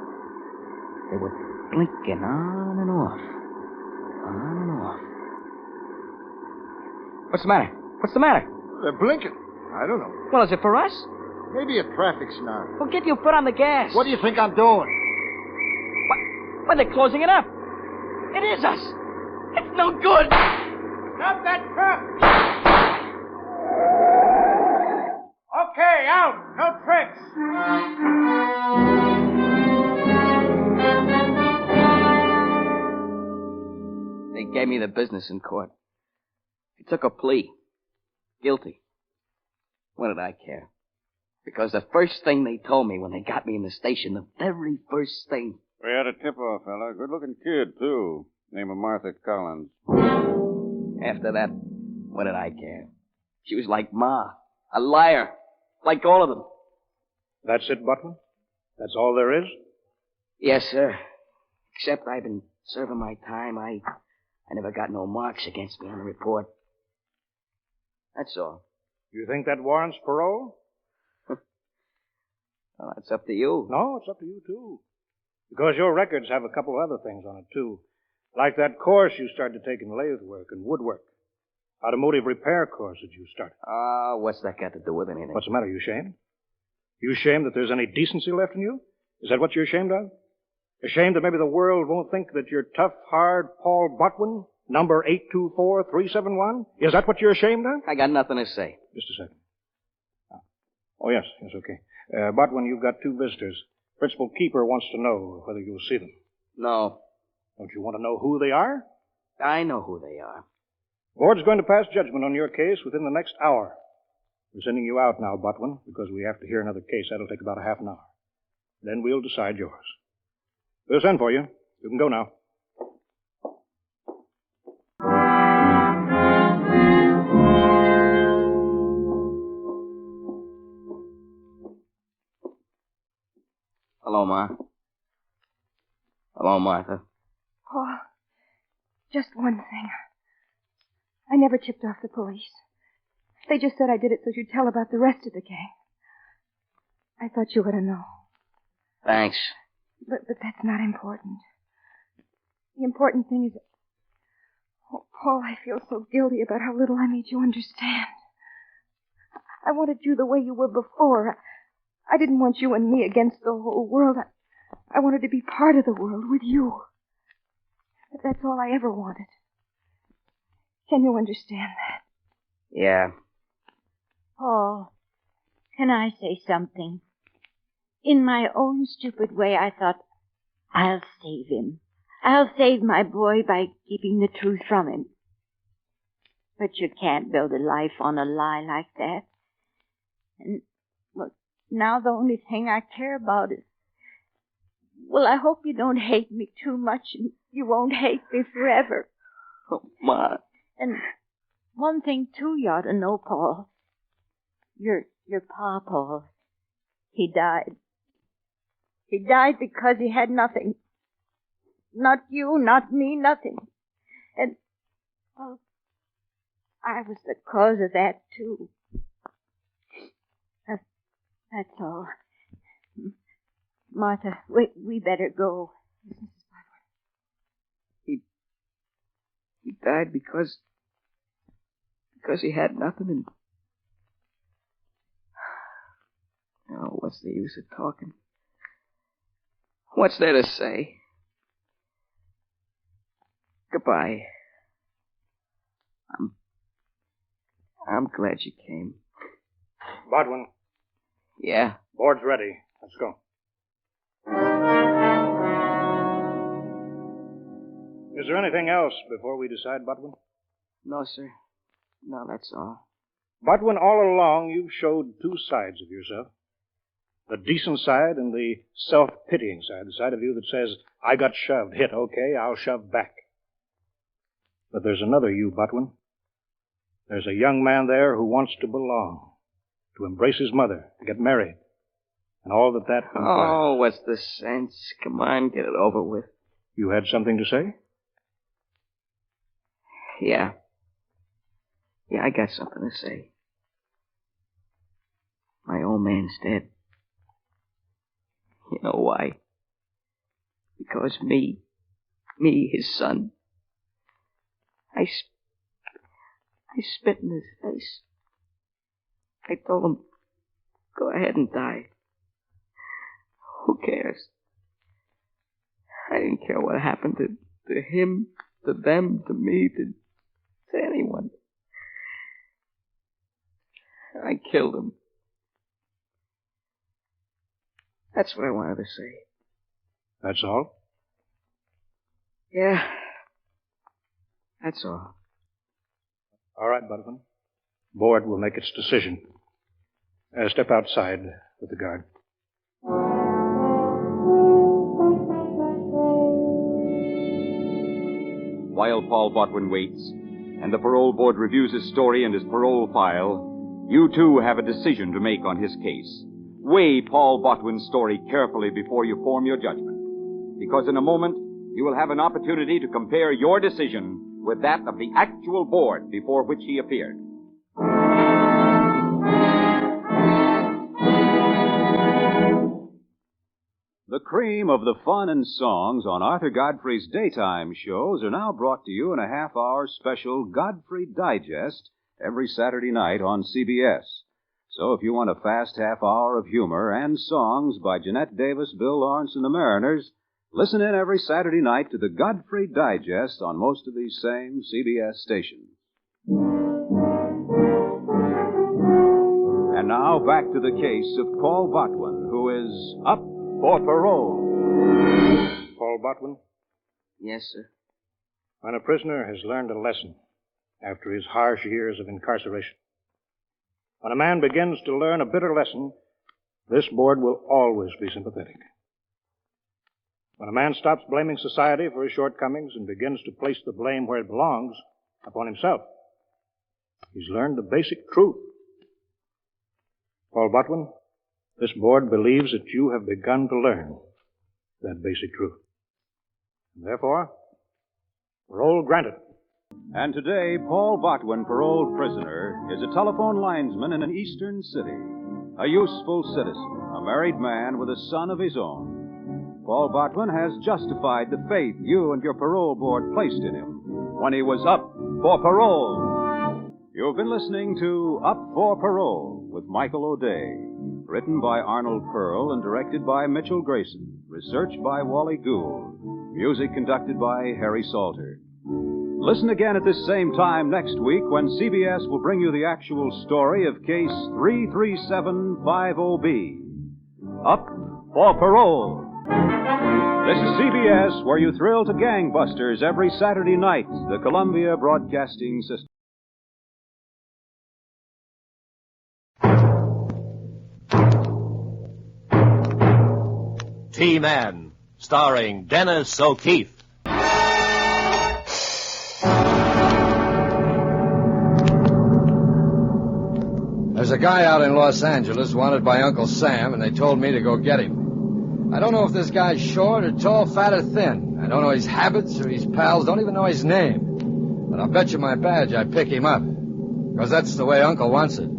They were blinking on and off. On and off. What's the matter? What's the matter? They're blinking. I don't know. Well, is it for us? Maybe a traffic snarl. Well, get your foot on the gas. What do you think I'm doing? What? They're closing it up. It is us. It's no good. Stop that truck! Okay, out. No tricks. They gave me the business in court. I took a plea. Guilty. What did I care? Because the first thing they told me when they got me in the station, the very first thing... We had a tip-off, fella. Good-looking kid, too. Name of Martha Collins. After that, what did I care? She was like Ma. A liar. Like all of them. That's it, Botwin? That's all there is? Yes, sir. Except I've been serving my time. I never got no marks against me on the report. That's all. You think that warrants parole? Well, that's up to you. No, it's up to you, too. Because your records have a couple of other things on it, too. Like that course you started to take in lathe work and woodwork. Automotive repair course that you started. What's that got to do with anything? What's the matter? You ashamed? You ashamed that there's any decency left in you? Is that what you're ashamed of? Ashamed that maybe the world won't think that you're tough, hard Paul Botwin, number 824371? Is that what you're ashamed of? I got nothing to say. Just a second. Oh, yes, okay. Botwin, you've got two visitors. Principal Keeper wants to know whether you'll see them. No. Don't you want to know who they are? I know who they are. Board's going to pass judgment on your case within the next hour. We're sending you out now, Botwin, because we have to hear another case. That'll take about a half an hour. Then we'll decide yours. We'll send for you. You can go now. Hello, Ma. Hello, Martha. Paul, just one thing. I never tipped off the police. They just said I did it so you'd tell about the rest of the gang. I thought you ought to know. Thanks. But that's not important. The important thing is... Oh, Paul, I feel so guilty about how little I made you understand. I wanted you the way you were before. I didn't want you and me against the whole world. I wanted to be part of the world with you. But that's all I ever wanted. Can you understand that? Yeah. Paul, can I say something? In my own stupid way, I thought, I'll save him. I'll save my boy by keeping the truth from him. But you can't build a life on a lie like that. And, well, now the only thing I care about is... Well, I hope you don't hate me too much and you won't hate me forever. Oh, Ma. And one thing, too, you ought to know, Paul. Your pa, Paul, he died. He died because he had nothing. Not you, not me, nothing. And, well, I was the cause of that, too. That's all. Martha, we better go. He died because he had nothing and... Oh, what's the use of talking? What's there to say? Goodbye. I'm glad you came. Botwin. Yeah? Board's ready. Let's go. Is there anything else before we decide, Botwin? No, sir. No, that's all. Botwin, all along you've showed two sides of yourself. The decent side and the self-pitying side. The side of you that says, I got shoved, hit, okay, I'll shove back. But there's another you, Botwin. There's a young man there who wants to belong, to embrace his mother, to get married, and all that implies. Oh, what's the sense? Come on, get it over with. You had something to say? Yeah. Yeah, I got something to say. My old man's dead. know why. Because me, his son, I spit in his face. I told him, go ahead and die. Who cares? I didn't care what happened to him, to them, to me, to anyone. I killed him. That's what I wanted to say. That's all? Yeah. That's all. All right, Botwin. Board will make its decision. Step outside with the guard. While Paul Botwin waits, and the parole board reviews his story and his parole file, you too have a decision to make on his case. Weigh Paul Botwin's story carefully before you form your judgment, because in a moment you will have an opportunity to compare your decision with that of the actual board before which he appeared. The cream of the fun and songs on Arthur Godfrey's daytime shows are now brought to you in a half-hour special Godfrey Digest every Saturday night on CBS. So if you want a fast half-hour of humor and songs by Jeanette Davis, Bill Lawrence, and the Mariners, listen in every Saturday night to the Godfrey Digest on most of these same CBS stations. And now back to the case of Paul Botwin, who is up for parole. Paul Botwin? Yes, sir. When a prisoner has learned a lesson after his harsh years of incarceration, when a man begins to learn a bitter lesson, this board will always be sympathetic. When a man stops blaming society for his shortcomings and begins to place the blame where it belongs, upon himself, he's learned the basic truth. Paul Botwin, this board believes that you have begun to learn that basic truth. And therefore, parole granted. And today, Paul Botwin, paroled prisoner, is a telephone linesman in an eastern city, a useful citizen, a married man with a son of his own. Paul Botwin has justified the faith you and your parole board placed in him when he was up for parole. You've been listening to Up for Parole with Michael O'Day, written by Arnold Pearl and directed by Mitchell Grayson, researched by Wally Gould, music conducted by Harry Salter. Listen again at this same time next week when CBS will bring you the actual story of Case 33750B. Up for Parole. This is CBS, where you thrill to gangbusters every Saturday night, the Columbia Broadcasting System. T-Man, starring Dennis O'Keefe. There's a guy out in Los Angeles wanted by Uncle Sam, and they told me to go get him. I don't know if this guy's short or tall, fat or thin. I don't know his habits or his pals, don't even know his name. But I'll bet you my badge I pick him up, because that's the way Uncle wants it.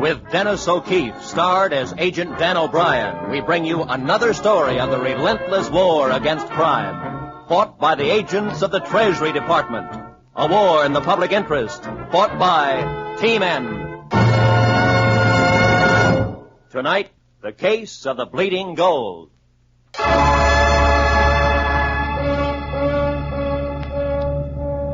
With Dennis O'Keefe, starred as Agent Dan O'Brien, we bring you another story of the relentless war against crime, fought by the agents of the Treasury Department. A war in the public interest, fought by T-Men. Tonight, the case of the bleeding gold.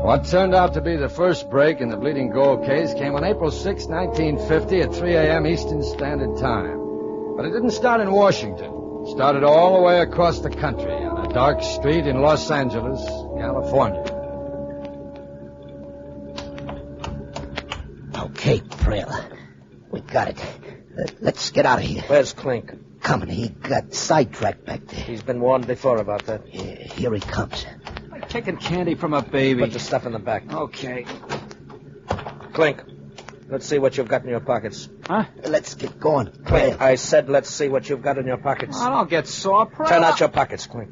What turned out to be the first break in the Bleeding Gold case came on April 6, 1950 at 3 a.m. Eastern Standard Time. But it didn't start in Washington. It started all the way across the country on a dark street in Los Angeles, California. Okay, Parole. We got it. Let's get out of here. Where's Kling? Coming. He got sidetracked back there. He's been warned before about that. Here he comes. Like taking candy from a baby. Put the stuff in the back. Okay. Clink, let's see what you've got in your pockets. Huh? Let's get going. Clink, I said let's see what you've got in your pockets. I don't get sore, Parole. Turn out your pockets, Clink.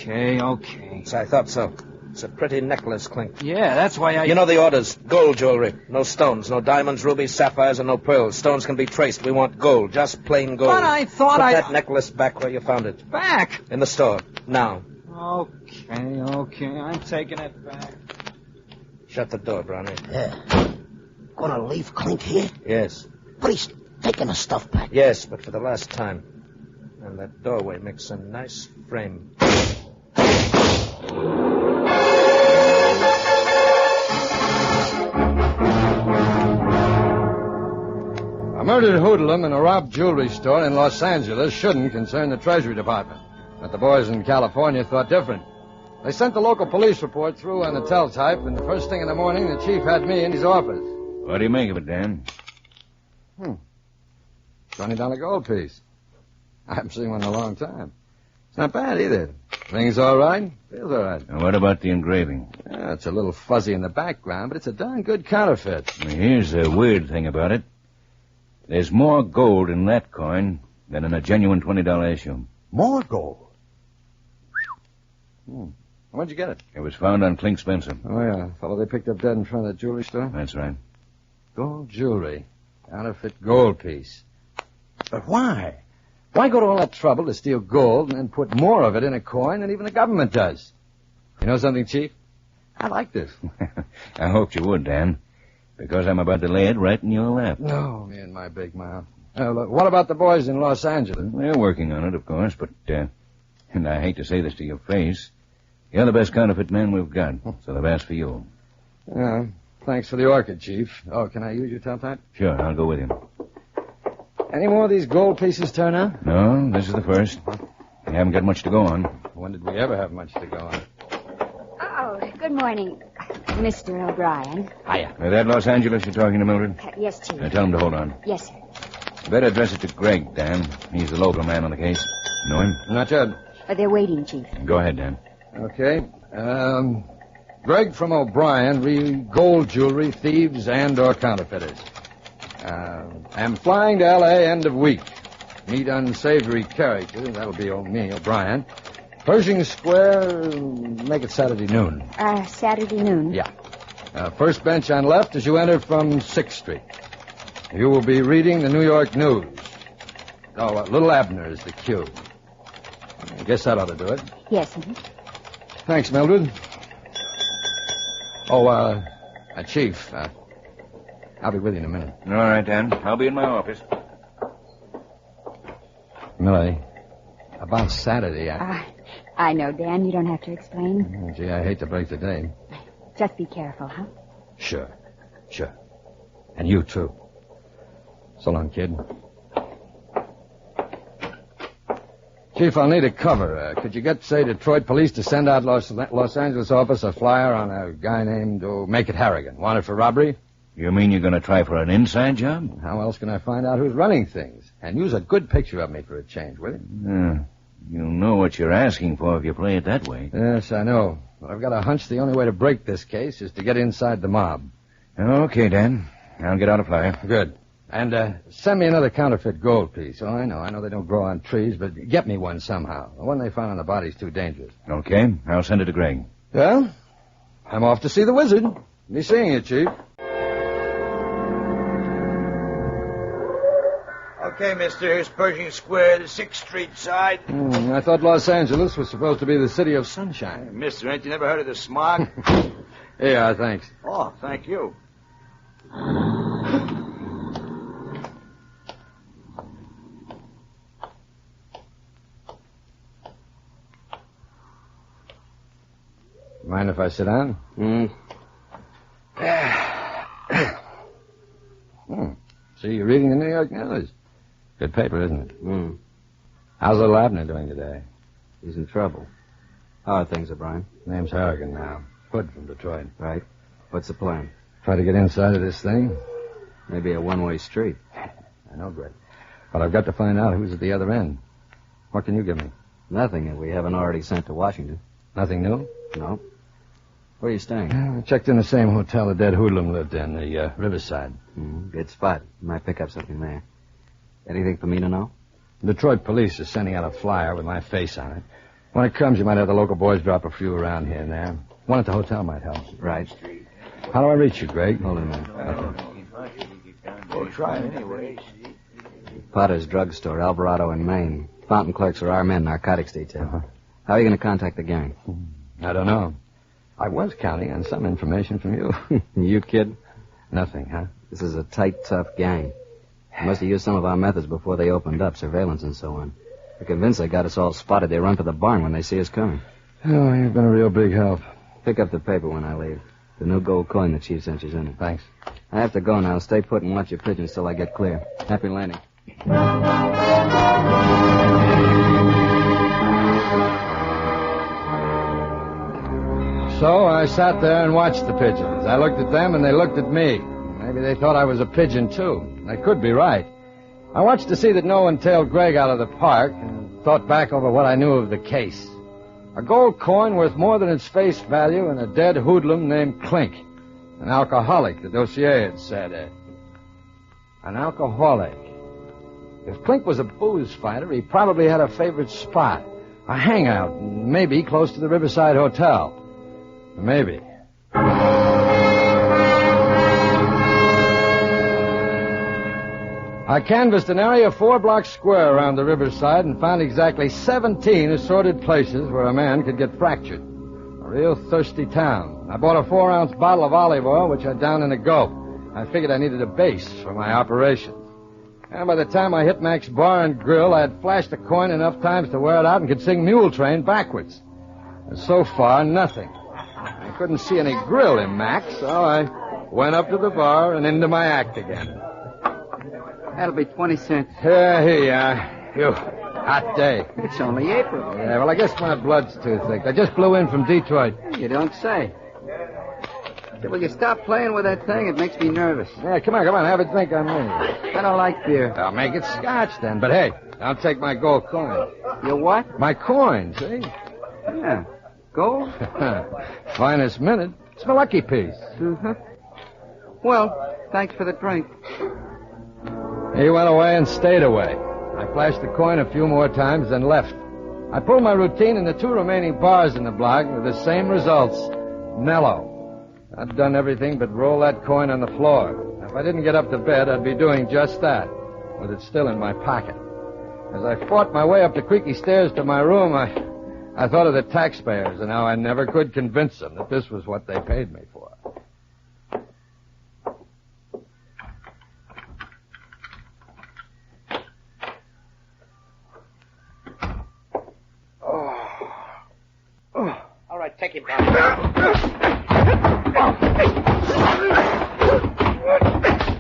Okay. So I thought so. It's a pretty necklace, Kling. Yeah, that's why I... You know the orders. Gold jewelry. No stones, no diamonds, rubies, sapphires, and no pearls. Stones can be traced. We want gold. Just plain gold. But I thought Put that necklace back where you found it. Back? In the store. Now. Okay. I'm taking it back. Shut the door, Brownie. Yeah. Gonna leave Clink here? Yes. But he's taking the stuff back. Yes, but for the last time. And that doorway makes a nice frame. A murdered hoodlum in a robbed jewelry store in Los Angeles shouldn't concern the Treasury Department. But the boys in California thought different. They sent the local police report through on the teletype, and the first thing in the morning, the chief had me in his office. What do you make of it, Dan? $20 gold piece. I haven't seen one in a long time. It's not bad either. Things all right. Feels all right. And what about the engraving? Yeah, it's a little fuzzy in the background, but it's a darn good counterfeit. Here's the weird thing about it. There's more gold in that coin than in a genuine $20 issue. More gold? Where'd you get it? It was found on Kling Spencer. Oh, yeah. Fellow they picked up dead in front of the jewelry store? That's right. Gold jewelry. Counterfeit gold piece. But why? Why go to all that trouble to steal gold and then put more of it in a coin than even the government does? You know something, Chief? I like this. I hoped you would, Dan. Because I'm about to lay it right in your lap. No, me and my big mouth. Look, what about the boys in Los Angeles? They're working on it, of course, but, and I hate to say this to your face, you're the best counterfeit man we've got, so they've asked for you. Yeah, thanks for the orchid, Chief. Oh, can I use your teletype? Sure, I'll go with you. Any more of these gold pieces turn up? No, this is the first. We haven't got much to go on. When did we ever have much to go on? Oh, good morning, Mr. O'Brien. Hiya. Is that Los Angeles you're talking to, Mildred? Yes, Chief. Tell him to hold on. Yes, sir. Better address it to Greg, Dan. He's the local man on the case. Know him? Not yet. They're waiting, Chief. Go ahead, Dan. Okay. Greg from O'Brien, read gold jewelry, thieves, and or counterfeiters. Am flying to L.A. end of week. Meet unsavory characters. That'll be me, O'Brien. Pershing Square, make it Saturday noon. Saturday noon? Yeah. First bench on left as you enter from 6th Street. You will be reading the New York News. Oh, Little Abner is the cue. I guess that ought to do it. Yes, Thanks, Mildred. Oh, Chief, I'll be with you in a minute. All right, Dan. I'll be in my office. Millie, about Saturday, I know, Dan. You don't have to explain. Gee, I hate to break the day. Just be careful, huh? Sure. And you, too. So long, kid. Chief, I'll need a cover. Could you get, say, Detroit Police to send out Los Angeles office a flyer on a guy named Make It Harrigan, wanted for robbery? You mean you're going to try for an inside job? How else can I find out who's running things? And use a good picture of me for a change, will you? You'll know what you're asking for if you play it that way. Yes, I know. But I've got a hunch the only way to break this case is to get inside the mob. Okay, Dan. I'll get out a flyer. Good. And send me another counterfeit gold piece. Oh, I know they don't grow on trees, but get me one somehow. The one they found on the body's too dangerous. Okay, I'll send it to Greg. Well, I'm off to see the wizard. Be seeing you, Chief. Okay, mister, here's Pershing Square, the 6th Street side. I thought Los Angeles was supposed to be the city of sunshine. Mister, ain't you never heard of the smog? Yeah, thanks. Oh, thank you. Mind if I sit down? See, you're reading the New York News. Good paper, isn't it? How's little Abner doing today? He's in trouble. How are things, O'Brien? Name's Harrigan now. Hood from Detroit. Right. What's the plan? Try to get inside of this thing. Maybe a one-way street. I know, Greg. But I've got to find out who's at the other end. What can you give me? Nothing that we haven't already sent to Washington. Nothing new? No. Where are you staying? I checked in the same hotel the dead hoodlum lived in, the Riverside. Good spot. Might pick up something there. Anything for me to know? Detroit police is sending out a flyer with my face on it. When it comes, you might have the local boys drop a few around here and there. One at the hotel might help. Right. How do I reach you, Greg? Hold on a minute. We'll try it anyway. Potter's drugstore, Alvarado in Maine. Fountain clerks are our men, narcotics detail. How are you going to contact the gang? I don't know. I was counting on some information from you. You kid? Nothing, huh? This is a tight, tough gang. They must have used some of our methods before they opened up, surveillance and so on. They're convinced they got us all spotted. They run for the barn when they see us coming. Oh, you've been a real big help. Pick up the paper when I leave. The new gold coin the chief sent you's in it. Thanks. I have to go now. Stay put and watch your pigeons till I get clear. Happy landing. So I sat there and watched the pigeons. I looked at them and they looked at me. Maybe they thought I was a pigeon, too. They could be right. I watched to see that no one tailed Greg out of the park and thought back over what I knew of the case. A gold coin worth more than its face value and a dead hoodlum named Kling. An alcoholic, the dossier had said. An alcoholic. If Kling was a booze fighter, he probably had a favorite spot. A hangout, maybe close to the Riverside Hotel. Maybe. I canvassed an area 4 blocks square around the riverside and found exactly 17 assorted places where a man could get fractured. A real thirsty town. I bought a 4-ounce bottle of olive oil, which I downed in a gulp. I figured I needed a base for my operation. And by the time I hit Mac's Bar and Grill, I had flashed the coin enough times to wear it out and could sing Mule Train backwards. And so far, nothing. I couldn't see any grill in Mac, so I went up to the bar and into my act again. That'll be 20 cents. Here you are. Phew. Hot day. It's only April. Yeah, well, I guess my blood's too thick. I just blew in from Detroit. You don't say. Will you stop playing with that thing? It makes me nervous. Yeah, come on. Have a drink on me. I don't like beer. I'll make it scotch then. But hey, I'll take my gold coin. Your what? My coin, see? Yeah. Gold? Finest minute. It's my lucky piece. Mm-hmm. Well, thanks for the drink. He went away and stayed away. I flashed the coin a few more times, then left. I pulled my routine in the 2 remaining bars in the block with the same results. Mellow. I'd done everything but roll that coin on the floor. If I didn't get up to bed, I'd be doing just that, with it still in my pocket. As I fought my way up the creaky stairs to my room, I thought of the taxpayers and how I never could convince them that this was what they paid me for. All right, take him down.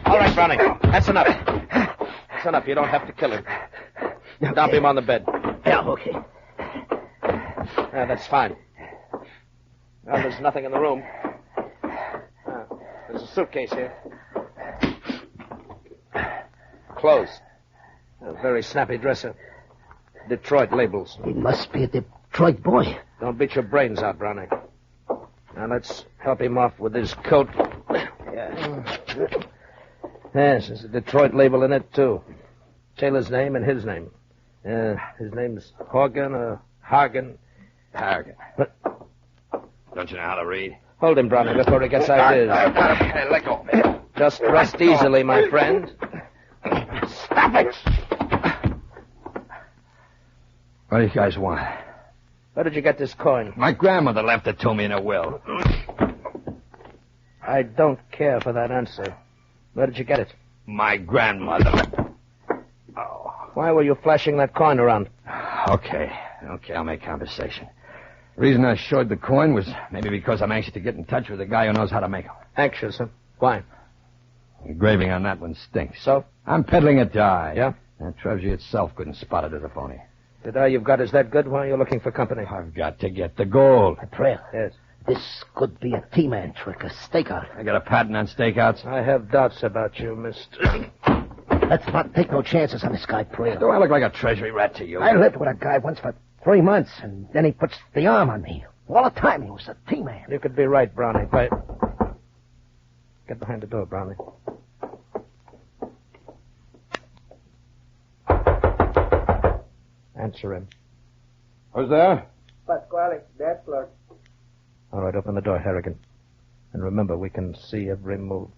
All right, Browning. That's enough. That's enough. You don't have to kill him. Dump him on the bed. Yeah, okay. That's fine. Well, there's nothing in the room. There's a suitcase here. Clothes. A very snappy dresser. Detroit labels. He must be a Detroit boy. Don't beat your brains out, Browning. Now let's help him off with his coat. Yeah. Yes, there's a Detroit label in it, too. Taylor's name and his name. His name's Horgan or Hagen. Harrigan. But Don't you know how to read? hold him, Browning, before he gets ideas. Hey, let go. Just rest easily, my friend. Stop it! What do you guys want? Where did you get this coin? My grandmother left it to me in a will. I don't care for that answer. Where did you get it? My grandmother. Why were you flashing that coin around? Okay, I'll make conversation. The reason I showed the coin was maybe because I'm anxious to get in touch with a guy who knows how to make them. Anxious, huh? Why? The engraving on that one stinks. So? I'm peddling a die. Yeah? That Treasury itself couldn't spot it as a phony. The die you've got is that good? Why are you looking for company? I've got to get the gold. Trail. Yes. This could be a T-man trick, a stakeout. I got a patent on stakeouts. I have doubts about you, mister. Let's not take no chances on this guy, Trail. Do I look like a Treasury rat to you? I lived with a guy once for 3 months, and then he puts the arm on me. All the time he was a T-man. You could be right, Brownie, but... Get behind the door, Brownie. Answer him. Who's there? Pasquale, desk clerk. All right, open the door, Harrigan. And remember, we can see every move.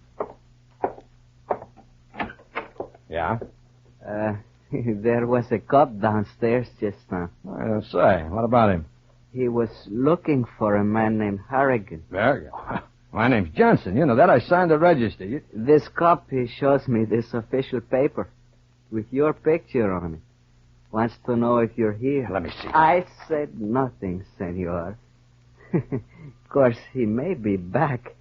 Yeah? There was a cop downstairs just now. I say, what about him? He was looking for a man named Harrigan. Harrigan? My name's Johnson. You know that. I signed the register. This cop, he shows me this official paper with your picture on it. Wants to know if you're here. Let me see. I said nothing, senor. Of course, he may be back.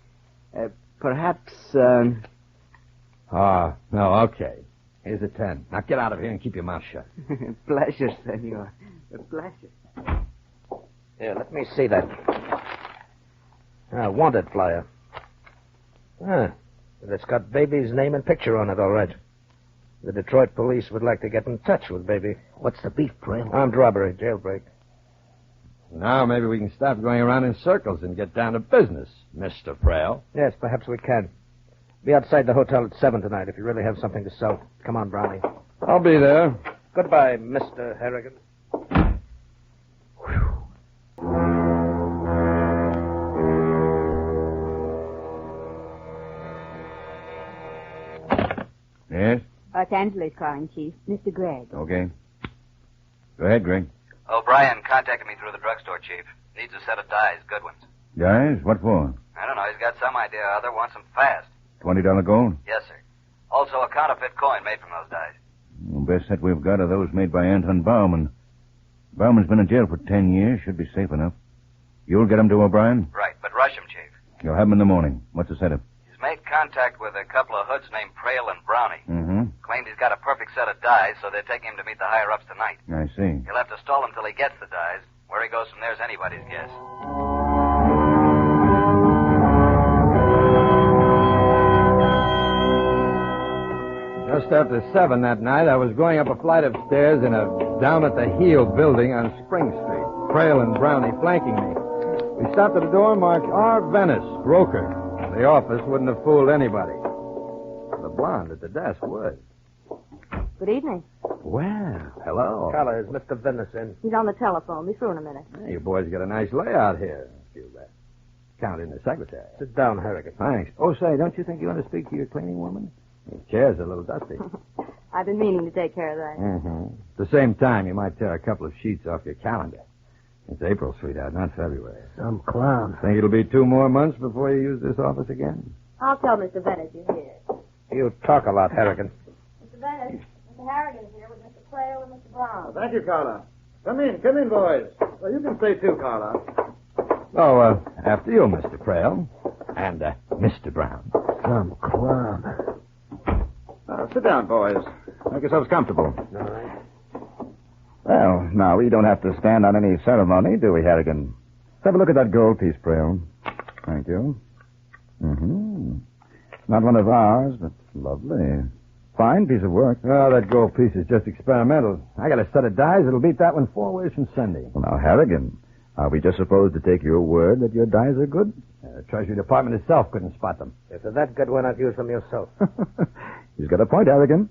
Perhaps, Oh, no, okay. Here's a 10. Now get out of here and keep your mouth shut. Pleasure, senor. A pleasure. Yeah, let me see that. Wanted flyer. It's got Baby's name and picture on it, all right. The Detroit police would like to get in touch with Baby. What's the beef, Prale? Armed robbery, jailbreak. Now maybe we can stop going around in circles and get down to business, Mr. Prale. Yes, perhaps we can. Be outside the hotel at 7 tonight if you really have something to sell. Come on, Brownie. I'll be there. Goodbye, Mr. Harrigan. Yes? Los Angeles calling, Chief. Mr. Gregg. Okay. Go ahead, Greg. O'Brien contacted me through the drugstore, Chief. Needs a set of dyes, good ones. Guys, what for? I don't know, he's got some idea or other, wants them fast. $20 gold? Yes, sir. Also a counterfeit coin made from those dyes. The best set we've got are those made by Anton Bauman. Bauman's been in jail for 10 years. Should be safe enough. You'll get him to O'Brien? Right, but rush him, Chief. You'll have him in the morning. What's the setup? He's made contact with a couple of hoods named Parole and Brownie. Mm-hmm. Claimed he's got a perfect set of dyes, so they're taking him to meet the higher-ups tonight. I see. He'll have to stall him till he gets the dyes. Where he goes from there's anybody's guess. Just after 7 that night, I was going up a flight of stairs in a down-at-the-heel building on Spring Street. Prale and Brownie flanking me. We stopped at a door marked R. Venice, broker. The office wouldn't have fooled anybody. The blonde at the desk would. Good evening. Well, hello. Carla, is Mr. Venice in? He's on the telephone. Be through in a minute. Hey, you boys got a nice layout here. Count in the secretary. Sit down, Harrigan. Thanks. Oh, say, don't you think you want to speak to your cleaning woman? Your chair's a little dusty. I've been meaning to take care of that. Mm-hmm. At the same time, you might tear a couple of sheets off your calendar. It's April, sweetheart, not February. Some clown. Think it'll be 2 more months before you use this office again? I'll tell Mr. Venice you're here. You talk a lot, Harrigan. Mr. Venice, Mr. Harrigan's here with Mr. Prale and Mr. Brown. Thank you, Carla. Come in, boys. Well, you can stay too, Carla. Oh, after you, Mr. Prale. And, Mr. Brown. Some clown. Sit down, boys. Make yourselves comfortable. All right. Well, now, we don't have to stand on any ceremony, do we, Harrigan? Let's have a look at that gold piece, Prale. Thank you. Mm-hmm. Not one of ours, but lovely. Fine piece of work. Oh, that gold piece is just experimental. I got a set of dyes that'll beat that one 4 ways from Sunday. Well, now, Harrigan, are we just supposed to take your word that your dyes are good? The Treasury Department itself couldn't spot them. If they're that good, why not use them yourself? He's got a point, Harrigan.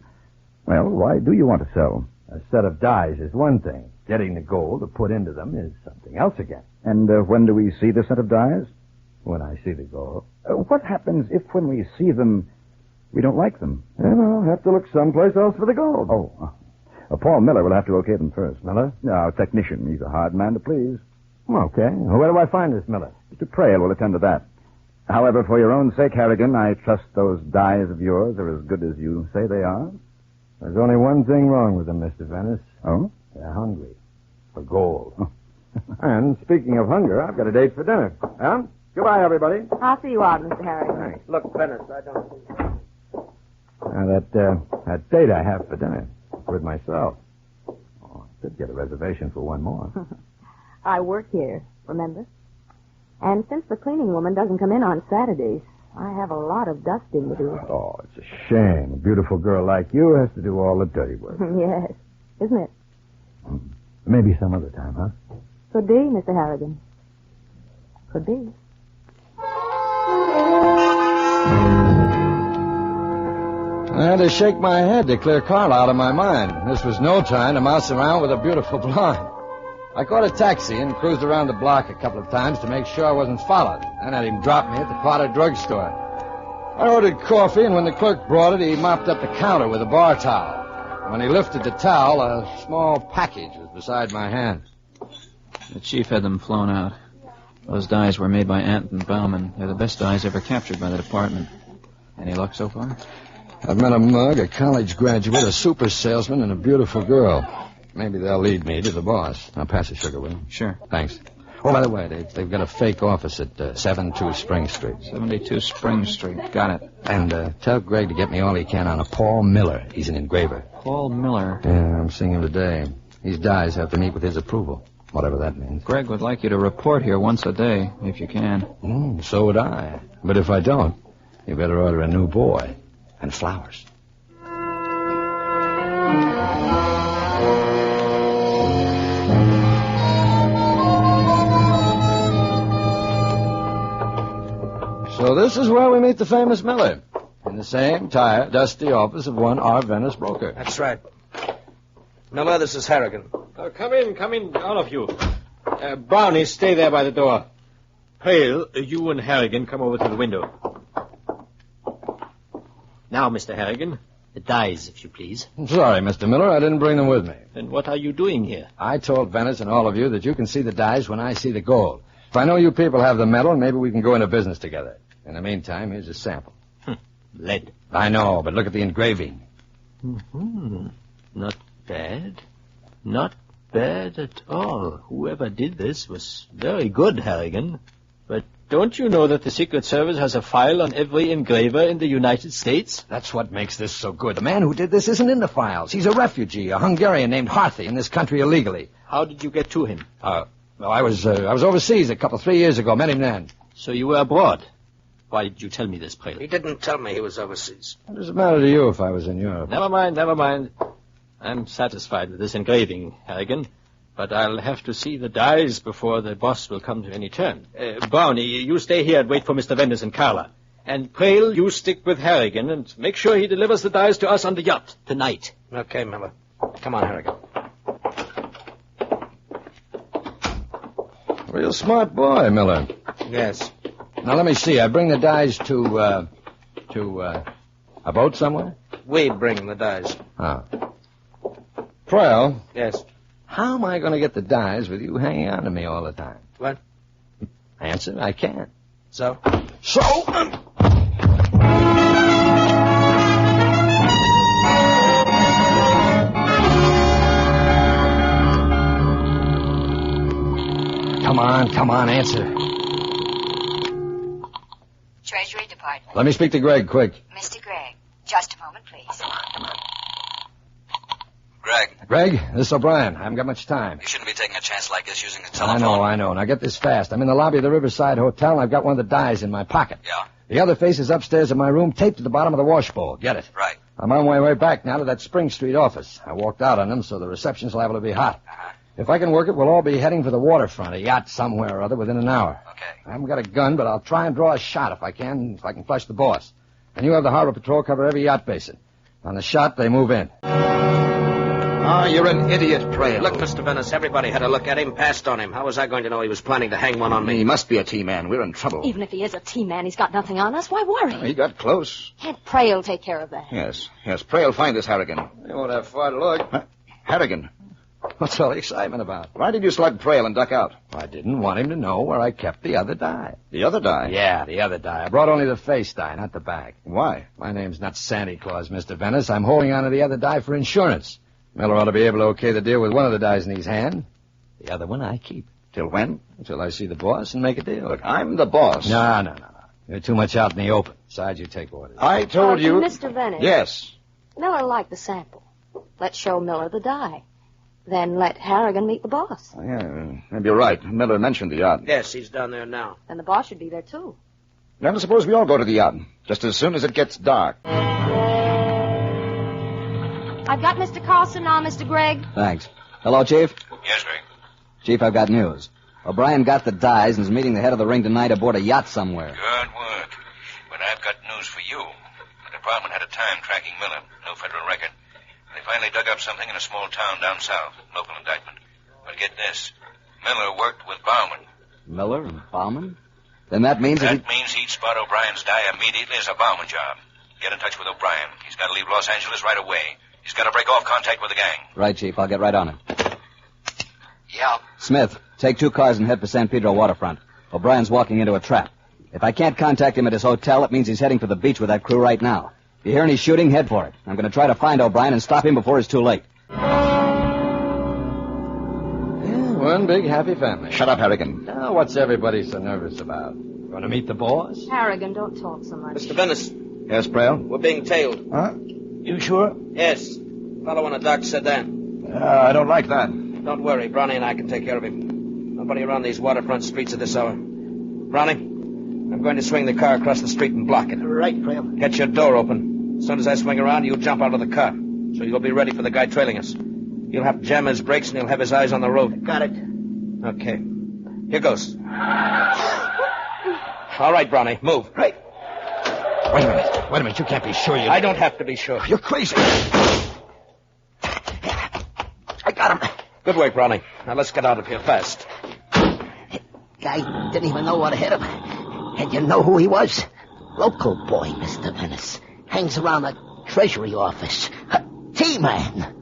Well, why do you want to sell? A set of dyes is one thing. Getting the gold to put into them is something else again. And when do we see the set of dyes? When I see the gold. What happens if when we see them, we don't like them? Well, I'll have to look someplace else for the gold. Paul Miller will have to okay them first. Miller? Our technician. He's a hard man to please. Okay. Where do I find this Miller? Mr. Prale will attend to that. However, for your own sake, Harrigan, I trust those dyes of yours are as good as you say they are. There's only one thing wrong with them, Mr. Venice. Oh? They're hungry. For gold. And speaking of hunger, I've got a date for dinner. Huh? Goodbye, everybody. I'll see you out, Mr. Harrigan. Thanks. Look, Venice, I don't see... Now, that date I have for dinner with myself. Oh, I could get a reservation for one more. I work here, remember? And since the cleaning woman doesn't come in on Saturdays, I have a lot of dusting to do. Oh, it's a shame. A beautiful girl like you has to do all the dirty work. Yes, isn't it? Maybe some other time, huh? Could be, Mr. Harrigan. Could be. I had to shake my head to clear Carla out of my mind. This was no time to mouse around with a beautiful blonde. I caught a taxi and cruised around the block a couple of times to make sure I wasn't followed. Then had him drop me at the Potter drugstore. I ordered coffee, and when the clerk brought it, he mopped up the counter with a bar towel. When he lifted the towel, a small package was beside my hand. The chief had them flown out. Those dyes were made by Anton Bauman. They're the best dyes ever captured by the department. Any luck so far? I've met a mug, a college graduate, a super salesman, and a beautiful girl. Maybe they'll lead me to the boss. I'll pass the sugar, will you? Sure. Thanks. Oh, by the way, they've got a fake office at 72 Spring Street. 72 Spring Street. Got it. And tell Greg to get me all he can on a Paul Miller. He's an engraver. Paul Miller? Yeah, I'm seeing him today. These dyes have to meet with his approval, whatever that means. Greg would like you to report here once a day, if you can. So would I. But if I don't, you better order a new boy and flowers. So this is where we meet the famous Miller. In the same tired, dusty office of one R. Venice broker. That's right. Miller, this is Harrigan. Come in, all of you. Brownie, stay there by the door. Hale, you and Harrigan come over to the window. Now, Mr. Harrigan, the dyes, if you please. I'm sorry, Mr. Miller, I didn't bring them with me. Then what are you doing here? I told Venice and all of you that you can see the dyes when I see the gold. If I know you people have the metal, maybe we can go into business together. In the meantime, here's a sample. Lead. I know, but look at the engraving. Mm-hmm. Not bad. Not bad at all. Whoever did this was very good, Harrigan. But don't you know that the Secret Service has a file on every engraver in the United States? That's what makes this so good. The man who did this isn't in the files. He's a refugee, a Hungarian named Harthy, in this country illegally. How did you get to him? Well, I was overseas 3 years ago. Met him then. So you were abroad? Why did you tell me this, Parole? He didn't tell me he was overseas. What does it matter to you if I was in Europe? Never mind. I'm satisfied with this engraving, Harrigan. But I'll have to see the dyes before the boss will come to any term. Brownie, you stay here and wait for Mr. Venice and Carla. And Parole, you stick with Harrigan and make sure he delivers the dyes to us on the yacht tonight. Okay, Miller. Come on, Harrigan. Real smart boy, Miller. Yes. Now, let me see. I bring the dyes to a boat somewhere? We bring the dyes. Oh. Parole. Yes. How am I going to get the dyes with you hanging on to me all the time? What? Answer, I can't. So? Come on, answer. Treasury Department. Let me speak to Greg, quick. Mr. Gregg, just a moment, please. Come on. Greg, this is O'Brien. I haven't got much time. you shouldn't be taking a chance like this using the telephone. I know. Now get this fast. I'm in the lobby of the Riverside Hotel, and I've got one of the dyes in my pocket. Yeah? The other face is upstairs in my room, taped to the bottom of the washbowl. Get it? Right. I'm on my way back now to that Spring Street office. I walked out on them, so the reception's liable to be hot. Uh-huh. If I can work it, we'll all be heading for the waterfront, a yacht somewhere or other, within an hour. Okay. I haven't got a gun, but I'll try and draw a shot if I can flush the boss. And you have the harbor patrol cover every yacht basin. On the shot, they move in. You're an idiot, Parole. Look, Mr. Venice, everybody had a look at him, passed on him. How was I going to know he was planning to hang one on me? He must be a T-man. We're in trouble. Even if he is a T-man, he's got nothing on us. Why worry? He got close. Can't Parole take care of that? Yes. Parole, find this Harrigan. You won't have far to look. Huh? Harrigan. What's all the excitement about? Why did you slug Parole and duck out? I didn't want him to know where I kept the other dye. The other dye? Yeah, the other dye. I brought only the face dye, not the back. Why? My name's not Santa Claus, Mr. Venice. I'm holding on to the other dye for insurance. Miller ought to be able to okay the deal with one of the dyes in his hand. The other one I keep. Till when? Until I see the boss and make a deal. Look, I'm the boss. No. You're too much out in the open. Besides, you take orders. I told you... Mr. Venice. Yes. Miller liked the sample. Let's show Miller the dye. Then let Harrigan meet the boss. Oh, yeah, maybe you're right. Miller mentioned the yacht. Yes, he's down there now. And the boss should be there, too. Now, suppose we all go to the yacht, just as soon as it gets dark. I've got Mr. Carlson now, Mr. Gregg. Thanks. Hello, Chief? Yes, Greg. Chief, I've got news. O'Brien got the dyes and is meeting the head of the ring tonight aboard a yacht somewhere. Good work. But I've got news for you. The department had a time tracking Miller. No federal record. They finally dug up something in a small town down south. Local indictment. But get this. Miller worked with Bauman. Miller and Bauman? Then that means That means he'd spot O'Brien's die immediately as a Bauman job. Get in touch with O'Brien. He's got to leave Los Angeles right away. He's got to break off contact with the gang. Right, Chief. I'll get right on it. Yeah. Smith, take 2 cars and head for San Pedro waterfront. O'Brien's walking into a trap. If I can't contact him at his hotel, it means he's heading for the beach with that crew right now. If you hear any shooting, head for it. I'm going to try to find O'Brien and stop him before it's too late. One big happy family. Shut up, Harrigan. Now, what's everybody so nervous about? Going to meet the boss? Harrigan, don't talk so much. Mr. Venice, Yes, Braille? we're being tailed. Huh? You sure? Yes. Fellow in a dark sedan. I don't like that. Don't worry. Brownie and I can take care of him. Nobody around these waterfront streets at this hour. Brownie, I'm going to swing the car across the street and block it. Right, Braille. Get your door open. As soon as I swing around, you jump out of the car. So you'll be ready for the guy trailing us. You'll have to jam his brakes and he'll have his eyes on the road. Got it. Okay. Here goes. All right, Brownie, move. Right. Wait a minute. You can't be sure you... I don't have to be sure. You're crazy. I got him. Good work, Brownie. Now let's get out of here fast. Guy didn't even know what hit him. And you know who he was? Local boy, Mr. Venice. Hangs around the Treasury office. T-Man.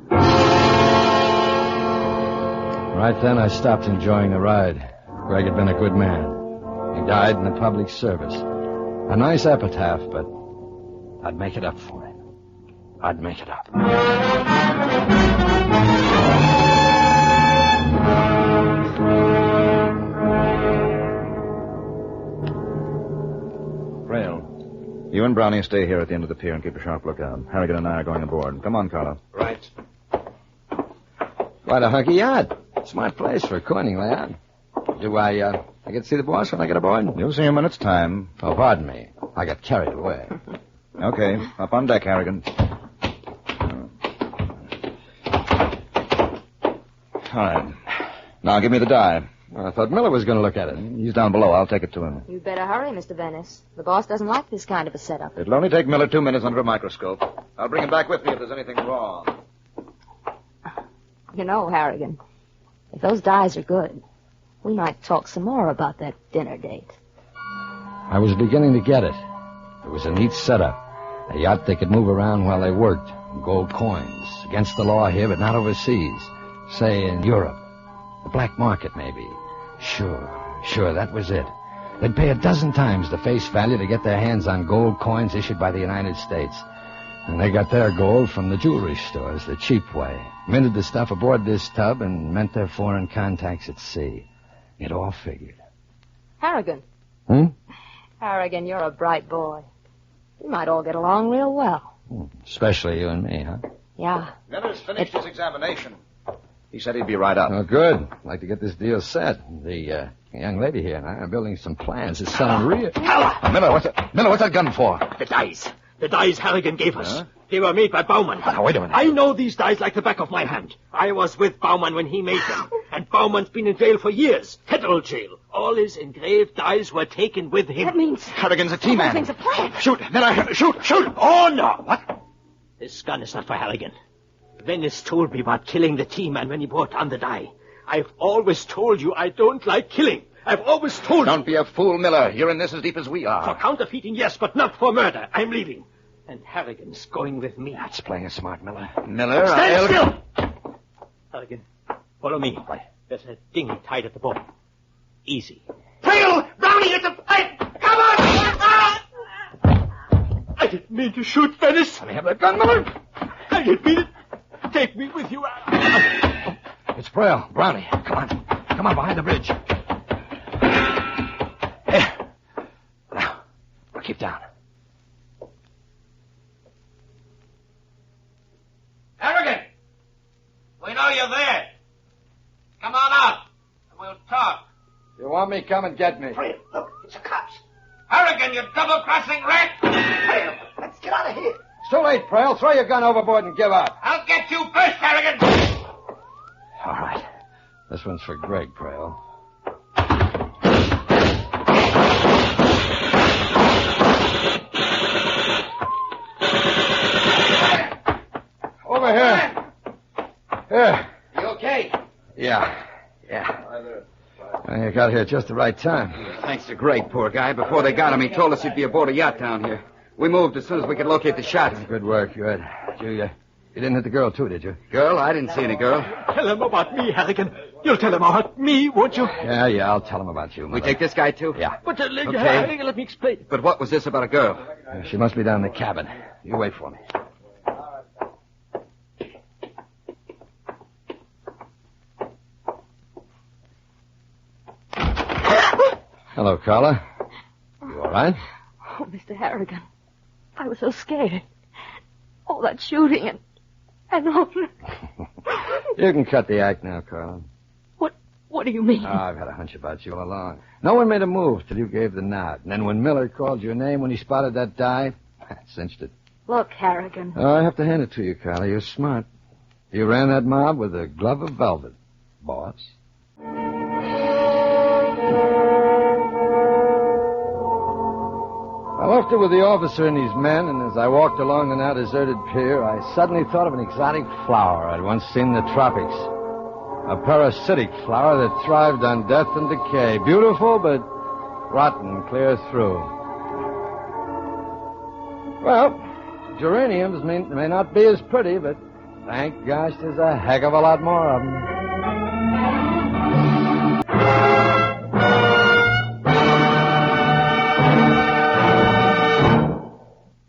Right then, I stopped enjoying the ride. Greg had been a good man. He died in the public service. A nice epitaph, but I'd make it up for him. I'd make it up. Braille, you and Brownie stay here at the end of the pier and keep a sharp lookout. Harrigan and I are going aboard. Come on, Carlo. Right. Quite a hunky yacht. Smart place for a coining layout. Do I get to see the boss when I get aboard? You'll see him when it's time. Oh, pardon me. I got carried away. Okay, up on deck, Harrigan. All right. Now give me the die. I thought Miller was going to look at it. He's down below. I'll take it to him. You'd better hurry, Mr. Venice. The boss doesn't like this kind of a setup. It'll only take Miller 2 minutes under a microscope. I'll bring him back with me if there's anything wrong. You know, Harrigan, if those dies are good, we might talk some more about that dinner date. I was beginning to get it. It was a neat setup. A yacht they could move around while they worked. Gold coins. Against the law here, but not overseas. Say, in Europe. The black market, maybe. Sure, that was it. They'd pay 12 times the face value to get their hands on gold coins issued by the United States. And they got their gold from the jewelry stores, the cheap way. Minted the stuff aboard this tub and meant their foreign contacts at sea. It all figured. Harrigan. Harrigan, you're a bright boy. We might all get along real well. Especially you and me, huh? Yeah. Miller's finished his examination. He said he'd be right up. Oh, good. I'd like to get this deal set. The young lady here and I are building some plans. It's sounding real. Miller, what's that gun for? The dice. The dice Harrigan gave us. Huh? They were made by Bauman. Now, wait a minute. I know these dice like the back of my hand. I was with Bauman when he made them. And Bauman's been in jail for years. Federal jail. All his engraved dice were taken with him. That means... Harrigan's a T-man. Everything's a plan. Shoot, Miller, shoot! Oh, no. What? This gun is not for Harrigan. Venice told me about killing the T-man when he brought on the die. I've always told you I don't like killing. I've always told you. Don't be a fool, Miller. You're in this as deep as we are. For counterfeiting, yes, but not for murder. I'm leaving. And Harrigan's going with me. That's playing smart, Miller. Miller, Stand still! Harrigan, follow me. There's a dinghy tied at the boat. Easy. Trail! Brownie, it's a fight! Come on! I didn't mean to shoot Venice. Let me have that gun, Miller. I didn't mean it. Take me with you. It's Braille. Brownie. Come on, behind the bridge. Here. Now, keep down. Harrigan! We know you're there. Come on out, and we'll talk. You want me, come and get me. Trail, look, it's the cops. Harrigan, you double-crossing rat! Trail, let's get out of here. It's too late, Braille. Throw your gun overboard and give up. I'll get you first, Harrigan! All right. This one's for Greg, Braille. Over here. Here. You okay? Yeah. Well, you got here at just the right time. Thanks to Greg, poor guy. Before they got him, he told us he'd be aboard a yacht down here. We moved as soon as we could locate the shots. Good work, you had. You didn't hit the girl, too, did you? Girl? I didn't see any girl. Tell him about me, Harrigan. You'll tell him about me, won't you? Yeah, I'll tell him about you, We take this guy, too? Yeah. But, Okay. Harrigan, let me explain. But what was this about a girl? She must be down in the cabin. You wait for me. Hello, Carla. You all right? Oh, Mr. Harrigan, I was so scared. All that shooting and all. You can cut the act now, Carla. What do you mean? Oh, I've had a hunch about you all along. No one made a move till you gave the nod. And then when Miller called your name when he spotted that dive, I cinched it. Look, Harrigan. Oh, I have to hand it to you, Carla. You're smart. You ran that mob with a glove of velvet, boss. I left it with the officer and his men, and as I walked along the now deserted pier, I suddenly thought of an exotic flower I'd once seen in the tropics. A parasitic flower that thrived on death and decay. Beautiful, but rotten clear through. Well, geraniums may not be as pretty, but thank gosh there's a heck of a lot more of them.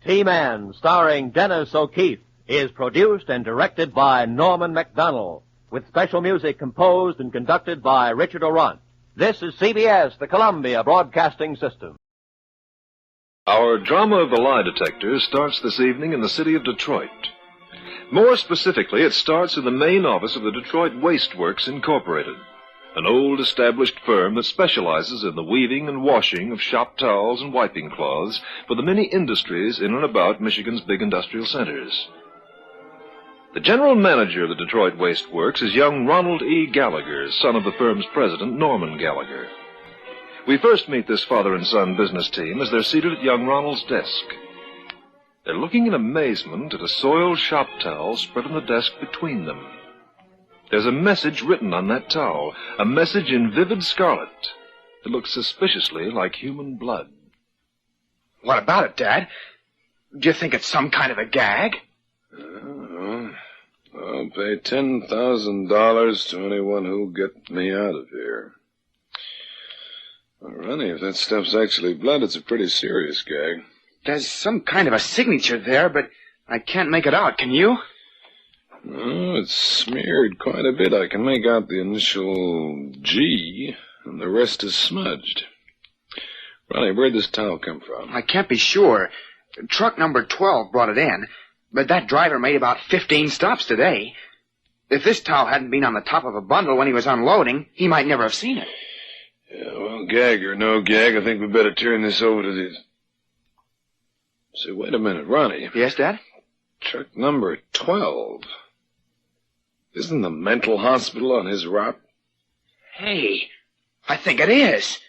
T-Man, starring Dennis O'Keefe, is produced and directed by Norman MacDonald, with special music composed and conducted by Richard Orant. This is CBS, the Columbia Broadcasting System. Our drama of the lie detector starts this evening in the city of Detroit. More specifically, it starts in the main office of the Detroit Waste Works Incorporated, an old established firm that specializes in the weaving and washing of shop towels and wiping cloths for the many industries in and about Michigan's big industrial centers. The general manager of the Detroit Waste Works is young Ronald E. Gallagher, son of the firm's president, Norman Gallagher. We first meet this father and son business team as they're seated at young Ronald's desk. They're looking in amazement at a soiled shop towel spread on the desk between them. There's a message written on that towel, a message in vivid scarlet that looks suspiciously like human blood. What about it, Dad? Do you think it's some kind of a gag? I'll pay $10,000 to anyone who'll get me out of here. Well, Ronnie, if that stuff's actually blood, it's a pretty serious gag. There's some kind of a signature there, but I can't make it out. Can you? Oh, it's smeared quite a bit. I can make out the initial G, and the rest is smudged. Ronnie, where'd this towel come from? I can't be sure. Truck number 12 brought it in, but that driver made about 15 stops today. If this towel hadn't been on the top of a bundle when he was unloading, he might never have seen it. Yeah, well, gag or no gag, I think we better turn this over to the... Say, wait a minute, Ronnie. Yes, Dad? Truck number 12. Isn't the mental hospital on his route? Hey, I think it is.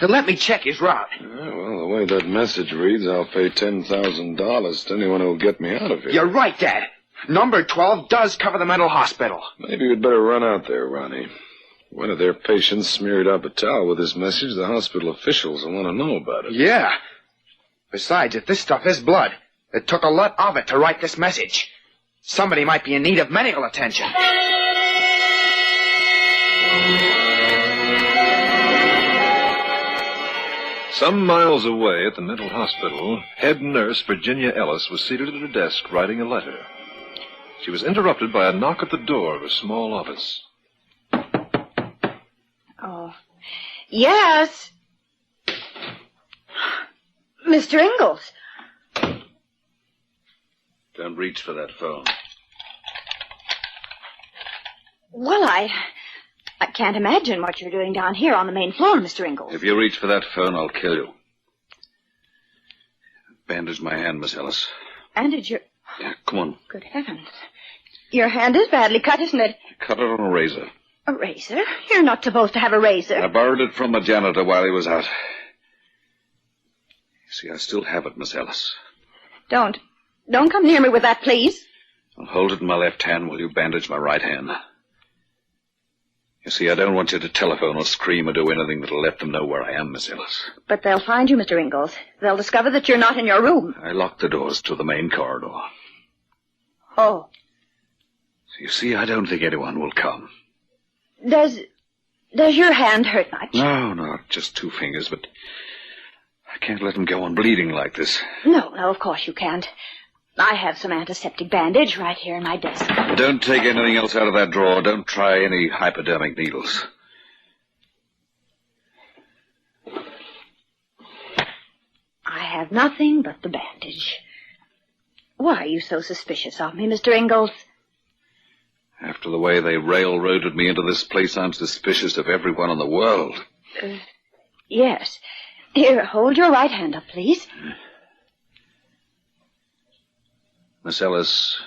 Then let me check his route. Well, the way that message reads, I'll pay $10,000 to anyone who'll get me out of here. You're right, Dad. Number 12 does cover the mental hospital. Maybe we'd better run out there, Ronnie. One of their patients smeared up a towel with this message. The hospital officials will want to know about it. Yeah. Besides, if this stuff is blood, it took a lot of it to write this message. Somebody might be in need of medical attention. Some miles away at the mental hospital, head nurse Virginia Ellis was seated at her desk writing a letter. She was interrupted by a knock at the door of a small office. Oh, yes. Mr. Ingalls. Don't reach for that phone. Well, I can't imagine what you're doing down here on the main floor, Mr. Ingalls. If you reach for that phone, I'll kill you. Bandage my hand, Miss Ellis. Bandage your... Yeah, come on. Good heavens. Your hand is badly cut, isn't it? Cut it on a razor. A razor? You're not supposed to have a razor. I borrowed it from a janitor while he was out. See, I still have it, Miss Ellis. Don't come near me with that, please. I'll hold it in my left hand while you bandage my right hand. You see, I don't want you to telephone or scream or do anything that'll let them know where I am, Miss Ellis. But they'll find you, Mr. Ingalls. They'll discover that you're not in your room. I locked the doors to the main corridor. Oh. You see, I don't think anyone will come. Does your hand hurt much? No, just 2 fingers, but I can't let them go on bleeding like this. No, of course you can't. I have some antiseptic bandage right here in my desk. Don't take anything else out of that drawer. Don't try any hypodermic needles. I have nothing but the bandage. Why are you so suspicious of me, Mr. Ingalls? After the way they railroaded me into this place, I'm suspicious of everyone in the world. Yes. Here, hold your right hand up, please. Miss Ellis,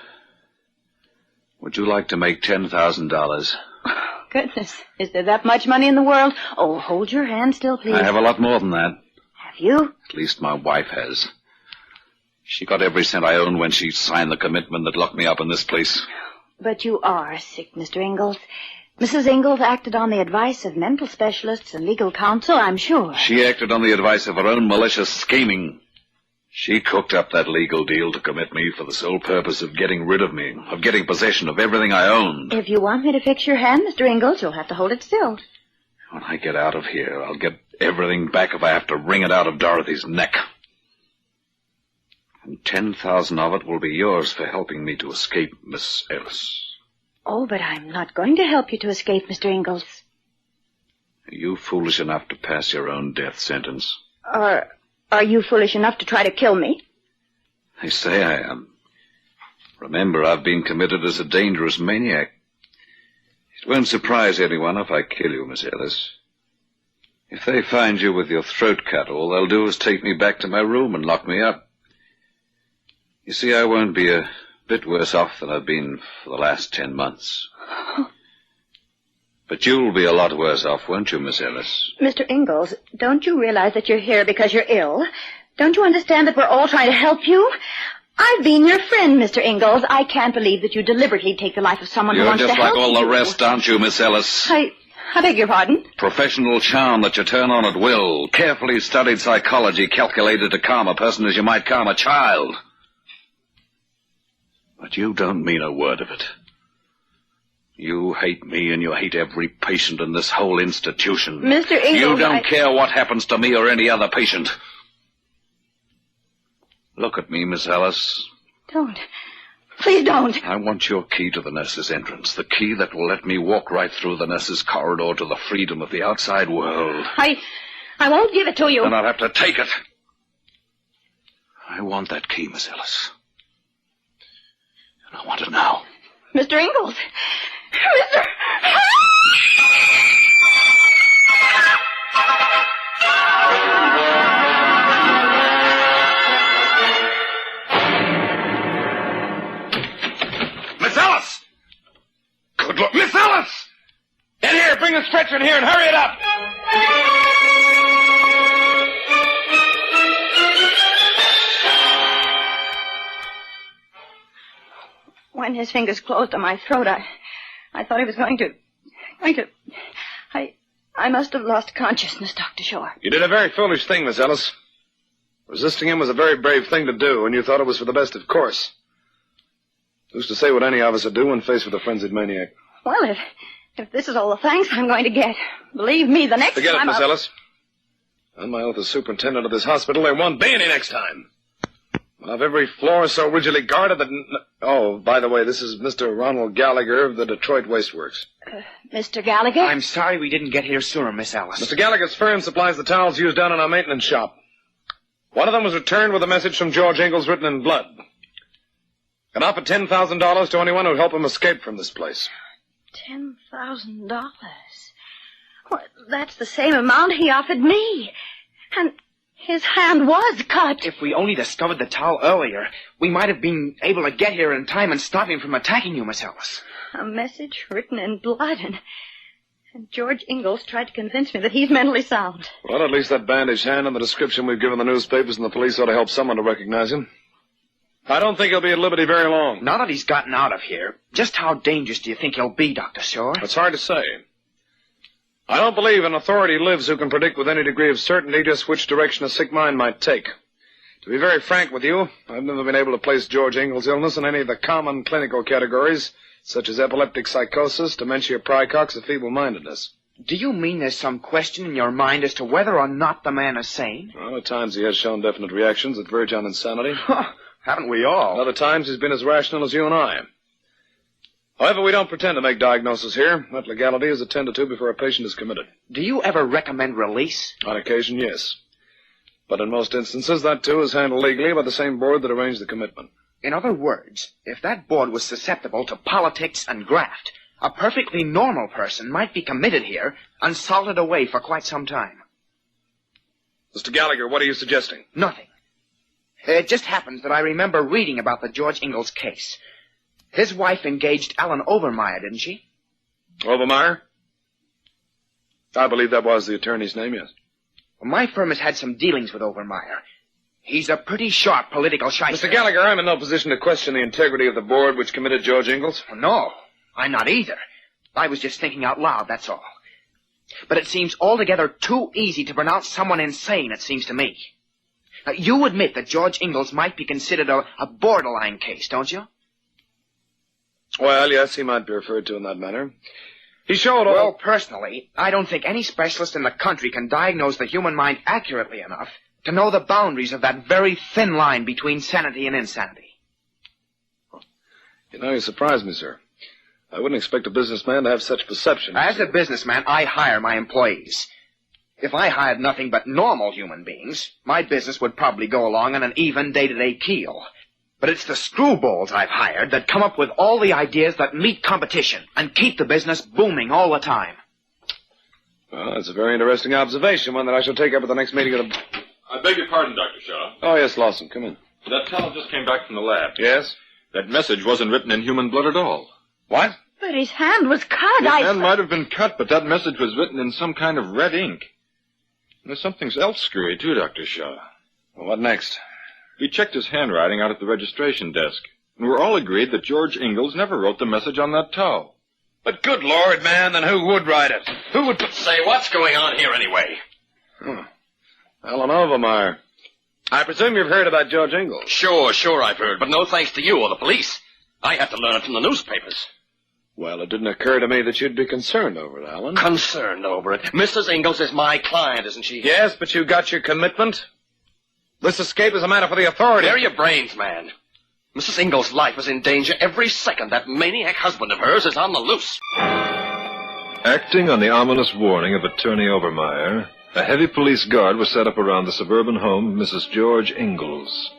would you like to make $10,000? Goodness, is there that much money in the world? Oh, hold your hand still, please. I have a lot more than that. Have you? At least my wife has. She got every cent I owned when she signed the commitment that locked me up in this place. But you are sick, Mr. Ingalls. Mrs. Ingalls acted on the advice of mental specialists and legal counsel, I'm sure. She acted on the advice of her own malicious scheming. She cooked up that legal deal to commit me for the sole purpose of getting rid of me, of getting possession of everything I owned. If you want me to fix your hand, Mr. Ingalls, you'll have to hold it still. When I get out of here, I'll get everything back if I have to wring it out of Dorothy's neck. And 10,000 of it will be yours for helping me to escape, Miss Ellis. Oh, but I'm not going to help you to escape, Mr. Ingalls. Are you foolish enough to pass your own death sentence? Are you foolish enough to try to kill me? They say I am. Remember, I've been committed as a dangerous maniac. It won't surprise anyone if I kill you, Miss Ellis. If they find you with your throat cut, all they'll do is take me back to my room and lock me up. You see, I won't be a bit worse off than I've been for the last 10 months. But you'll be a lot worse off, won't you, Miss Ellis? Mr. Ingalls, don't you realize that you're here because you're ill? Don't you understand that we're all trying to help you? I've been your friend, Mr. Ingalls. I can't believe that you deliberately take the life of someone who wants to help you. You're just like all the rest, aren't you, Miss Ellis? I beg your pardon? Professional charm that you turn on at will. Carefully studied psychology calculated to calm a person as you might calm a child. But you don't mean a word of it. You hate me and you hate every patient in this whole institution. Mr. Ingalls, you don't care what happens to me or any other patient. Look at me, Miss Ellis. Don't. Please don't. I want your key to the nurse's entrance. The key that will let me walk right through the nurse's corridor to the freedom of the outside world. I won't give it to you. Then I'll have to take it. I want that key, Miss Ellis. And I want it now. Mr. Ingalls. Mr. Miss Ellis! Good Lord. Miss Ellis! In here, bring the stretcher in here and hurry it up! When his fingers closed on my throat, I thought he was going to... I must have lost consciousness, Dr. Shore. You did a very foolish thing, Miss Ellis. Resisting him was a very brave thing to do, and you thought it was for the best of course. Who's to say what any of us would do when faced with a frenzied maniac? Well, if this is all the thanks I'm going to get, believe me, the next Forget time it, Miss Ellis. On my oath as superintendent of this hospital, there won't be any next time. I'll have every floor so rigidly guarded that... Oh, by the way, this is Mr. Ronald Gallagher of the Detroit Wasteworks. Mr. Gallagher? I'm sorry we didn't get here sooner, Miss Ellis. Mr. Gallagher's firm supplies the towels used down in our maintenance shop. One of them was returned with a message from George Ingalls written in blood. Can offer $10,000 to anyone who'll help him escape from this place. $10,000? Well, that's the same amount he offered me. And his hand was cut. If we only discovered the towel earlier, we might have been able to get here in time and stop him from attacking you, Miss Ellis. A message written in blood, and George Ingalls tried to convince me that he's mentally sound. Well, at least that bandaged hand and the description we've given the newspapers and the police ought to help someone to recognize him. I don't think he'll be at liberty very long. Now that he's gotten out of here, just how dangerous do you think he'll be, Dr. Shore? It's hard to say. I don't believe an authority lives who can predict with any degree of certainty just which direction a sick mind might take. To be very frank with you, I've never been able to place George Ingalls' illness in any of the common clinical categories, such as epileptic psychosis, dementia praecox, or feeble-mindedness. Do you mean there's some question in your mind as to whether or not the man is sane? Well, at times he has shown definite reactions that verge on insanity. Haven't we all? Other times he's been as rational as you and I. However, we don't pretend to make diagnoses here. That legality is attended to before a patient is committed. Do you ever recommend release? On occasion, yes. But in most instances, that too is handled legally by the same board that arranged the commitment. In other words, if that board was susceptible to politics and graft, a perfectly normal person might be committed here and salted away for quite some time. Mr. Gallagher, what are you suggesting? Nothing. It just happens that I remember reading about the George Ingalls case. His wife engaged Alan Overmeyer, didn't she? Overmeyer? I believe that was the attorney's name, yes. Well, my firm has had some dealings with Overmeyer. He's a pretty sharp political shyster. Mr. Gallagher, I'm in no position to question the integrity of the board which committed George Ingalls. No, I'm not either. I was just thinking out loud, that's all. But it seems altogether too easy to pronounce someone insane, it seems to me. Now, you admit that George Ingalls might be considered a borderline case, don't you? Well, yes, he might be referred to in that manner. He showed all... Well, personally, I don't think any specialist in the country can diagnose the human mind accurately enough to know the boundaries of that very thin line between sanity and insanity. You know, you surprise me, sir. I wouldn't expect a businessman to have such perception. As a businessman, I hire my employees. If I hired nothing but normal human beings, my business would probably go along on an even day-to-day keel. But it's the screwballs I've hired that come up with all the ideas that meet competition and keep the business booming all the time. Well, that's a very interesting observation, one that I shall take up at the next meeting of the... I beg your pardon, Dr. Shaw. Oh, yes, Lawson, come in. That fellow just came back from the lab. Yes? That message wasn't written in human blood at all. What? But his hand was cut. His hand might have been cut, but that message was written in some kind of red ink. And there's something else screwy, too, Dr. Shaw. Well, what next? We checked his handwriting out at the registration desk, and we're all agreed that George Ingalls never wrote the message on that towel. But good Lord, man, then who would write it? Who would... Say, what's going on here anyway? Alan Overmeyer. I presume you've heard about George Ingalls. Sure I've heard, but no thanks to you or the police. I had to learn it from the newspapers. Well, it didn't occur to me that you'd be concerned over it, Alan. Concerned over it? Mrs. Ingalls is my client, isn't she? Yes, but you got your commitment. This escape is a matter for the authorities. Spare your brains, man. Mrs. Ingalls' life is in danger every second. That maniac husband of hers is on the loose. Acting on the ominous warning of Attorney Overmeyer, a heavy police guard was set up around the suburban home of Mrs. George Ingalls.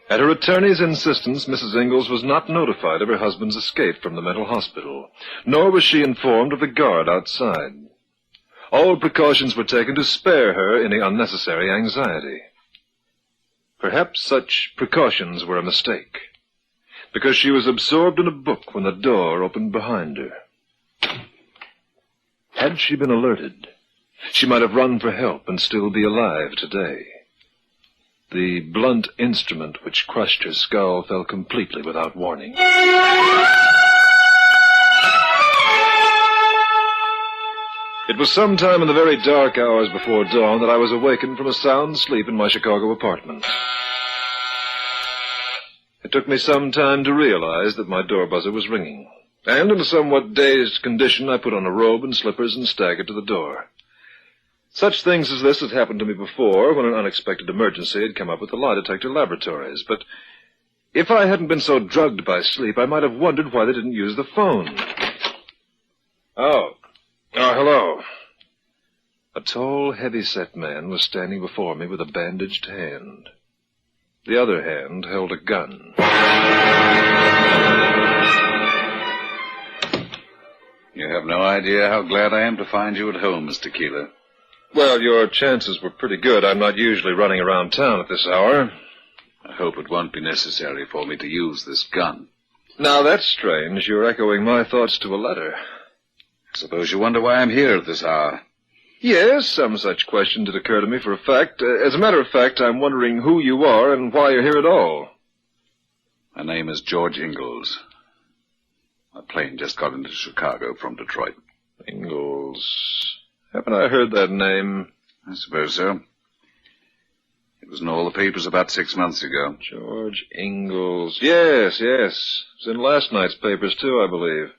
At her attorney's insistence, Mrs. Ingalls was not notified of her husband's escape from the mental hospital, nor was she informed of the guard outside. All precautions were taken to spare her any unnecessary anxiety. Perhaps such precautions were a mistake, because she was absorbed in a book when the door opened behind her. Had she been alerted, she might have run for help and still be alive today. The blunt instrument which crushed her skull fell completely without warning. It was sometime in the very dark hours before dawn that I was awakened from a sound sleep in my Chicago apartment. It took me some time to realize that my door buzzer was ringing, and in a somewhat dazed condition I put on a robe and slippers and staggered to the door. Such things as this had happened to me before when an unexpected emergency had come up at the lie detector laboratories, but if I hadn't been so drugged by sleep, I might have wondered why they didn't use the phone. Oh, hello. A tall, heavy-set man was standing before me with a bandaged hand. The other hand held a gun. You have no idea how glad I am to find you at home, Mr. Keeler. Well, your chances were pretty good. I'm not usually running around town at this hour. I hope it won't be necessary for me to use this gun. Now, that's strange. You're echoing my thoughts to a letter. Suppose you wonder why I'm here at this hour. Yes, some such question did occur to me for a fact. As a matter of fact, I'm wondering who you are and why you're here at all. My name is George Ingalls. My plane just got into Chicago from Detroit. Ingalls. Haven't I heard that name? I suppose so. It was in all the papers about 6 months ago. George Ingalls. Yes. It was in last night's papers, too, I believe.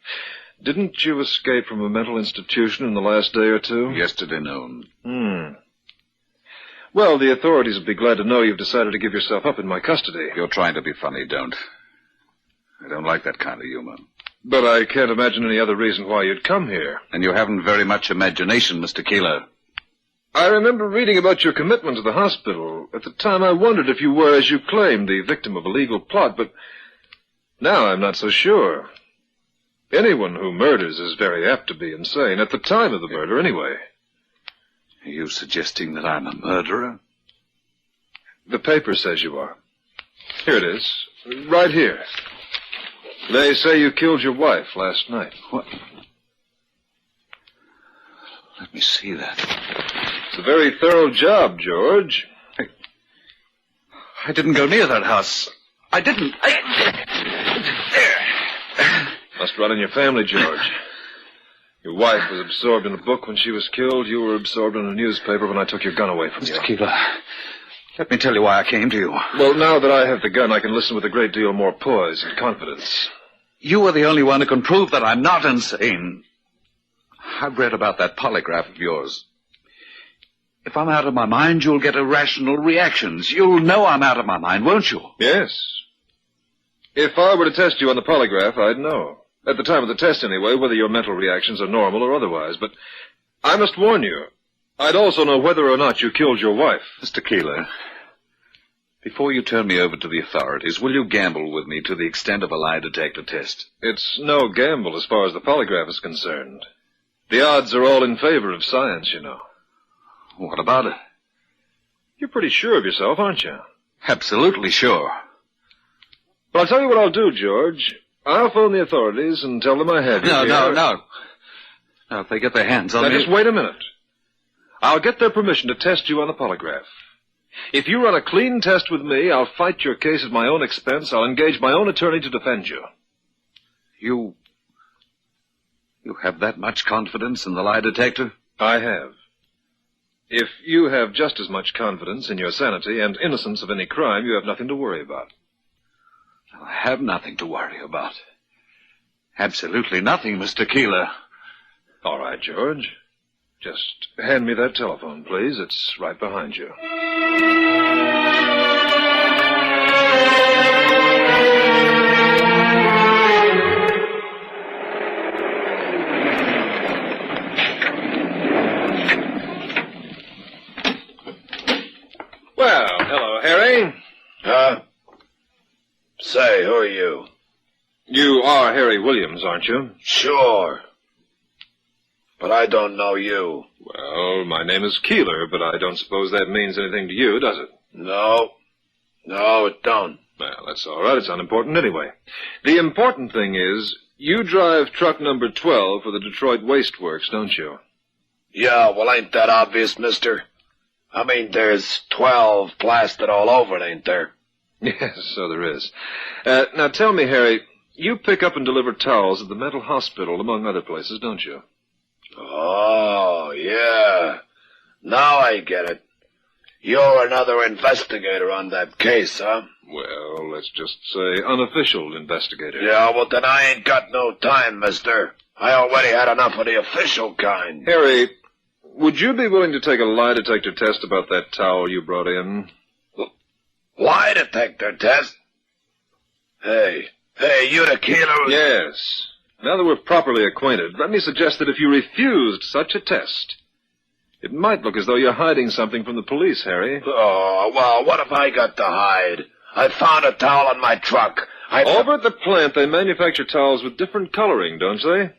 Didn't you escape from a mental institution in the last day or two? Yesterday noon. Well, the authorities will be glad to know you've decided to give yourself up in my custody. You're trying to be funny, don't. I don't like that kind of humor. But I can't imagine any other reason why you'd come here. And you haven't very much imagination, Mr. Keeler. I remember reading about your commitment to the hospital. At the time, I wondered if you were, as you claimed, the victim of a legal plot, but now I'm not so sure. Anyone who murders is very apt to be insane, at the time of the murder, anyway. Are you suggesting that I'm a murderer? The paper says you are. Here it is, right here. They say you killed your wife last night. What? Let me see that. It's a very thorough job, George. I didn't go near that house. I didn't. There. Must run in your family, George. Your wife was absorbed in a book when she was killed. You were absorbed in a newspaper when I took your gun away from you. Mr. Keeler, let me tell you why I came to you. Well, now that I have the gun, I can listen with a great deal more poise and confidence. You are the only one who can prove that I'm not insane. I've read about that polygraph of yours. If I'm out of my mind, you'll get irrational reactions. You'll know I'm out of my mind, won't you? Yes. If I were to test you on the polygraph, I'd know. At the time of the test, anyway, whether your mental reactions are normal or otherwise. But I must warn you, I'd also know whether or not you killed your wife. Mr. Keeler, before you turn me over to the authorities, will you gamble with me to the extent of a lie detector test? It's no gamble as far as the polygraph is concerned. The odds are all in favor of science, you know. What about it? You're pretty sure of yourself, aren't you? Absolutely sure. Well, I'll tell you what I'll do, George. I'll phone the authorities and tell them I have you here. No. Now, if they get their hands on me... me... Now, just wait a minute. I'll get their permission to test you on the polygraph. If you run a clean test with me, I'll fight your case at my own expense. I'll engage my own attorney to defend you. You have that much confidence in the lie detector? I have. If you have just as much confidence in your sanity and innocence of any crime, you have nothing to worry about. I have nothing to worry about. Absolutely nothing, Mr. Keeler. All right, George. Just hand me that telephone, please. It's right behind you. Well, hello, Harry. Huh? Say, who are you? You are Harry Williams, aren't you? Sure. But I don't know you. Well, my name is Keeler, but I don't suppose that means anything to you, does it? No, it don't. Well, that's all right. It's unimportant anyway. The important thing is, you drive truck number 12 for the Detroit Waste Works, don't you? Yeah, well, ain't that obvious, mister? I mean, there's 12 plastered all over it, ain't there? Yes, so there is. Now tell me, Harry, you pick up and deliver towels at the mental hospital, among other places, don't you? Oh, yeah. Now I get it. You're another investigator on that case, huh? Well, let's just say unofficial investigator. Yeah, well, then I ain't got no time, mister. I already had enough of the official kind. Harry, would you be willing to take a lie detector test about that towel you brought in? Lie detector test? Hey, you the Keeler? Yes. Now that we're properly acquainted, let me suggest that if you refused such a test, it might look as though you're hiding something from the police, Harry. Oh, well, what have I got to hide? I found a towel in my truck. Over at the plant, they manufacture towels with different coloring, don't they?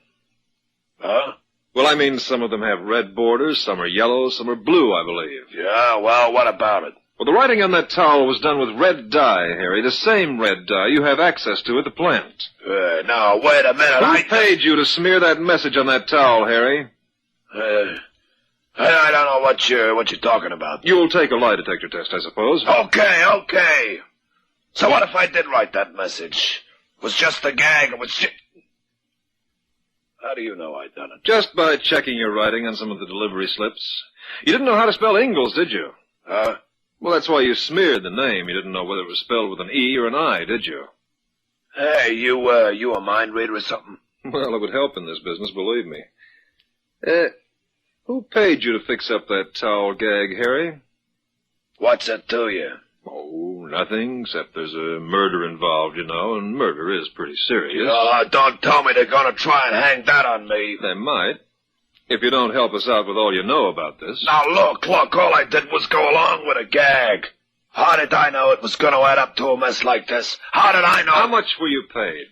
Huh? Well, I mean, some of them have red borders, some are yellow, some are blue, I believe. Yeah, well, what about it? Well, the writing on that towel was done with red dye, Harry, the same red dye you have access to at the plant. Now, wait a minute. Who paid you to smear that message on that towel, Harry? I don't know what you're talking about. You'll take a lie detector test, I suppose. Okay. So what if I did write that message? It was just a gag. It was How do you know I done it? Just by checking your writing on some of the delivery slips. You didn't know how to spell Ingalls, did you? Well, that's why you smeared the name. You didn't know whether it was spelled with an E or an I, did you? Hey, you a mind reader or something? Well, it would help in this business, believe me. Who paid you to fix up that towel gag, Harry? What's it to you? Oh, nothing, except there's a murder involved, you know, and murder is pretty serious. Don't tell me they're gonna try and hang that on me. They might. If you don't help us out with all you know about this. Now, look, all I did was go along with a gag. How did I know it was gonna add up to a mess like this? How did I know? How much were you paid?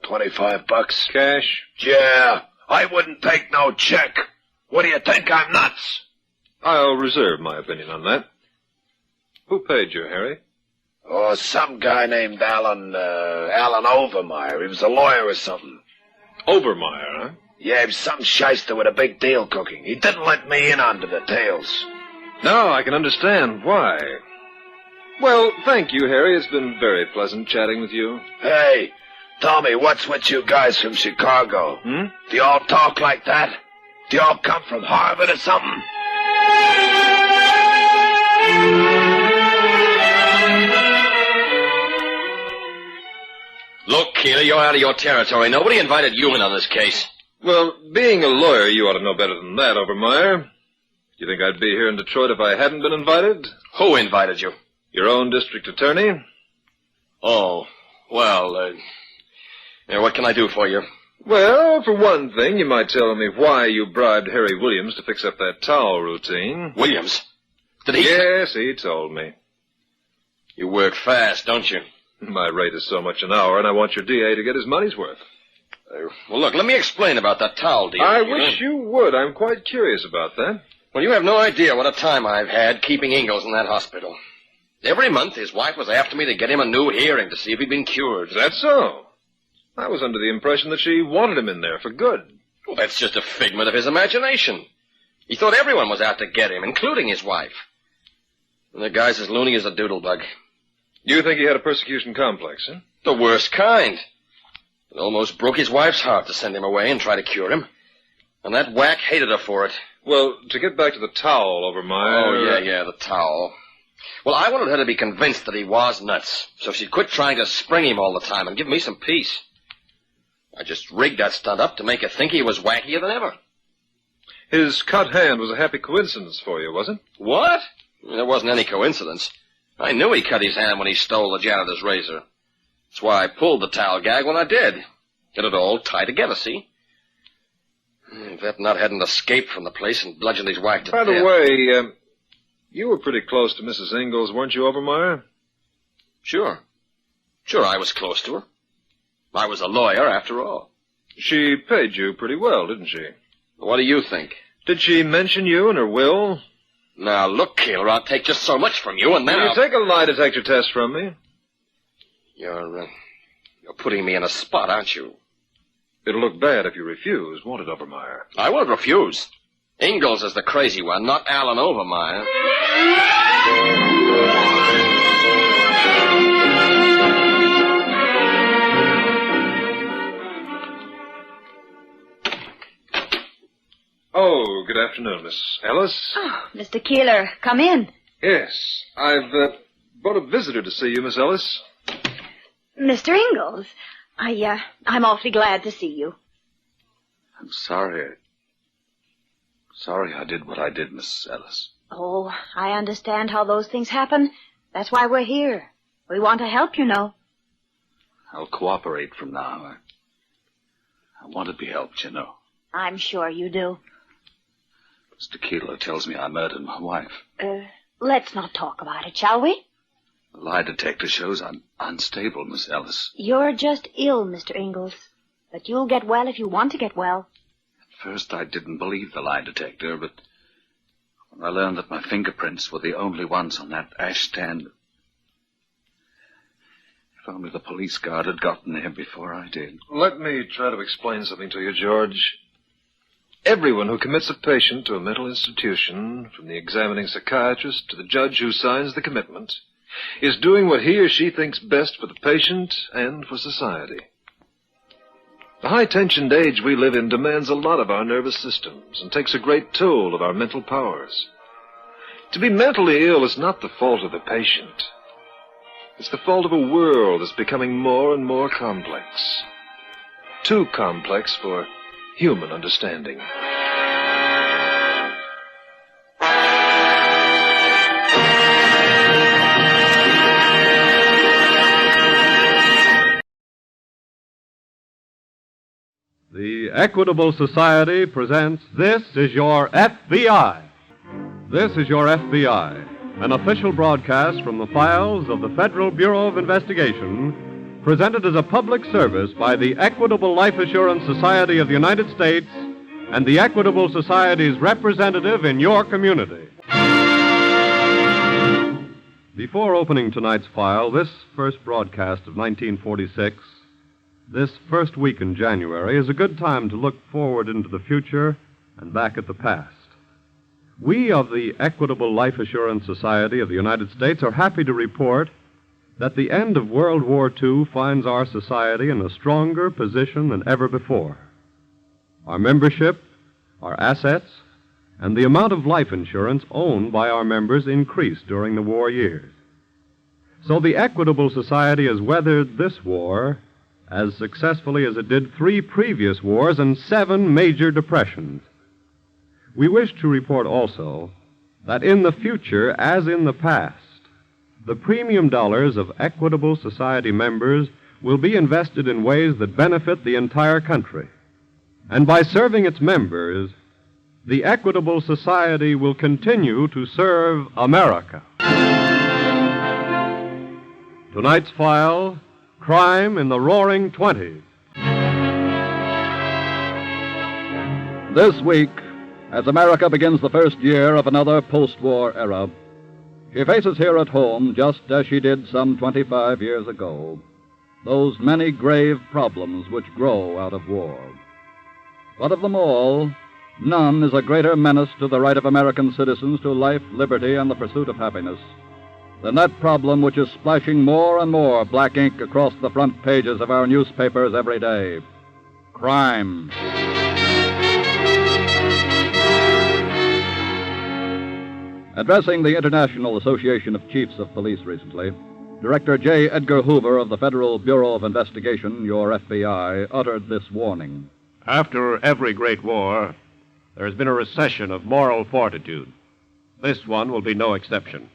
$25. Cash? Yeah, I wouldn't take no check. What do you think, I'm nuts? I'll reserve my opinion on that. Who paid you, Harry? Oh, some guy named Alan Overmeyer. He was a lawyer or something. Overmeyer, huh? Yeah, he was some shyster with a big deal cooking. He didn't let me in on the details. Now I can understand why. Well, thank you, Harry. It's been very pleasant chatting with you. Hey, tell me, what's with you guys from Chicago? Do you all talk like that? Do you all come from Harvard or something? Look, Keeler, you're out of your territory. Nobody invited you in on this case. Well, being a lawyer, you ought to know better than that, Overmeyer. You think I'd be here in Detroit if I hadn't been invited? Who invited you? Your own district attorney. Oh, well, what can I do for you? Well, for one thing, you might tell me why you bribed Harry Williams to fix up that towel routine. Williams? Did he? Yes, he told me. You work fast, don't you? My rate is so much an hour, and I want your DA to get his money's worth. Well, look, let me explain about that towel deal. I wish you would. I'm quite curious about that. Well, you have no idea what a time I've had keeping Ingalls in that hospital. Every month, his wife was after me to get him a new hearing to see if he'd been cured. Is that so? I was under the impression that she wanted him in there for good. Well, that's just a figment of his imagination. He thought everyone was out to get him, including his wife. And the guy's as loony as a doodlebug. You think he had a persecution complex, huh? The worst kind. It almost broke his wife's heart to send him away and try to cure him. And that whack hated her for it. Well, to get back to the towel, Overmeyer... Oh, yeah, the towel. Well, I wanted her to be convinced that he was nuts, so she'd quit trying to spring him all the time and give me some peace. I just rigged that stunt up to make her think he was wackier than ever. His cut hand was a happy coincidence for you, wasn't it? What? There wasn't any coincidence. I knew he cut his hand when he stole the janitor's razor. That's why I pulled the towel gag when I did. Get it all tied together, see? If that nut hadn't escaped from the place and bludgeoned his wife to death... By the way, you were pretty close to Mrs. Ingalls, weren't you, Overmeyer? Sure. Sure, I was close to her. I was a lawyer, after all. She paid you pretty well, didn't she? What do you think? Did she mention you in her will? Now, look, Keeler, I'll take just so much from you, and then Will you take a lie detector test from me? You're putting me in a spot, aren't you? It'll look bad if you refuse, won't it, Overmeyer? I won't refuse. Ingalls is the crazy one, not Alan Overmeyer. Oh, good afternoon, Miss Ellis. Oh, Mr. Keeler, come in. Yes, I've brought a visitor to see you, Miss Ellis. Mr. Ingalls, I'm awfully glad to see you. I'm sorry. Sorry I did what I did, Miss Ellis. Oh, I understand how those things happen. That's why we're here. We want to help, you know. I'll cooperate from now. I want to be helped, you know. I'm sure you do. Mr. Keeler tells me I murdered my wife. Let's not talk about it, shall we? The lie detector shows I'm unstable, Miss Ellis. You're just ill, Mr. Ingalls. But you'll get well if you want to get well. At first I didn't believe the lie detector, but when I learned that my fingerprints were the only ones on that ashstand... If only the police guard had gotten there before I did. Let me try to explain something to you, George. Everyone who commits a patient to a mental institution, from the examining psychiatrist to the judge who signs the commitment, is doing what he or she thinks best for the patient and for society. The high-tensioned age we live in demands a lot of our nervous systems and takes a great toll of our mental powers. To be mentally ill is not the fault of the patient. It's the fault of a world that's becoming more and more complex. Too complex for human understanding. The Equitable Society presents This Is Your FBI. This is Your FBI, an official broadcast from the files of the Federal Bureau of Investigation, presented as a public service by the Equitable Life Assurance Society of the United States and the Equitable Society's representative in your community. Before opening tonight's file, this first broadcast of 1946, this first week in January, is a good time to look forward into the future and back at the past. We of the Equitable Life Assurance Society of the United States are happy to report that the end of World War II finds our society in a stronger position than ever before. Our membership, our assets, and the amount of life insurance owned by our members increased during the war years. So the Equitable Society has weathered this war as successfully as it did 3 previous wars and 7 major depressions. We wish to report also that in the future, as in the past, the premium dollars of Equitable Society members will be invested in ways that benefit the entire country. And by serving its members, the Equitable Society will continue to serve America. Tonight's file, Crime in the Roaring Twenties. This week, as America begins the first year of another post-war era, she faces here at home, just as she did some 25 years ago, those many grave problems which grow out of war. But of them all, none is a greater menace to the right of American citizens to life, liberty, and the pursuit of happiness than that problem which is splashing more and more black ink across the front pages of our newspapers every day: crime. Addressing the International Association of Chiefs of Police recently, Director J. Edgar Hoover of the Federal Bureau of Investigation, your FBI, uttered this warning. After every great war, there has been a recession of moral fortitude. This one will be no exception.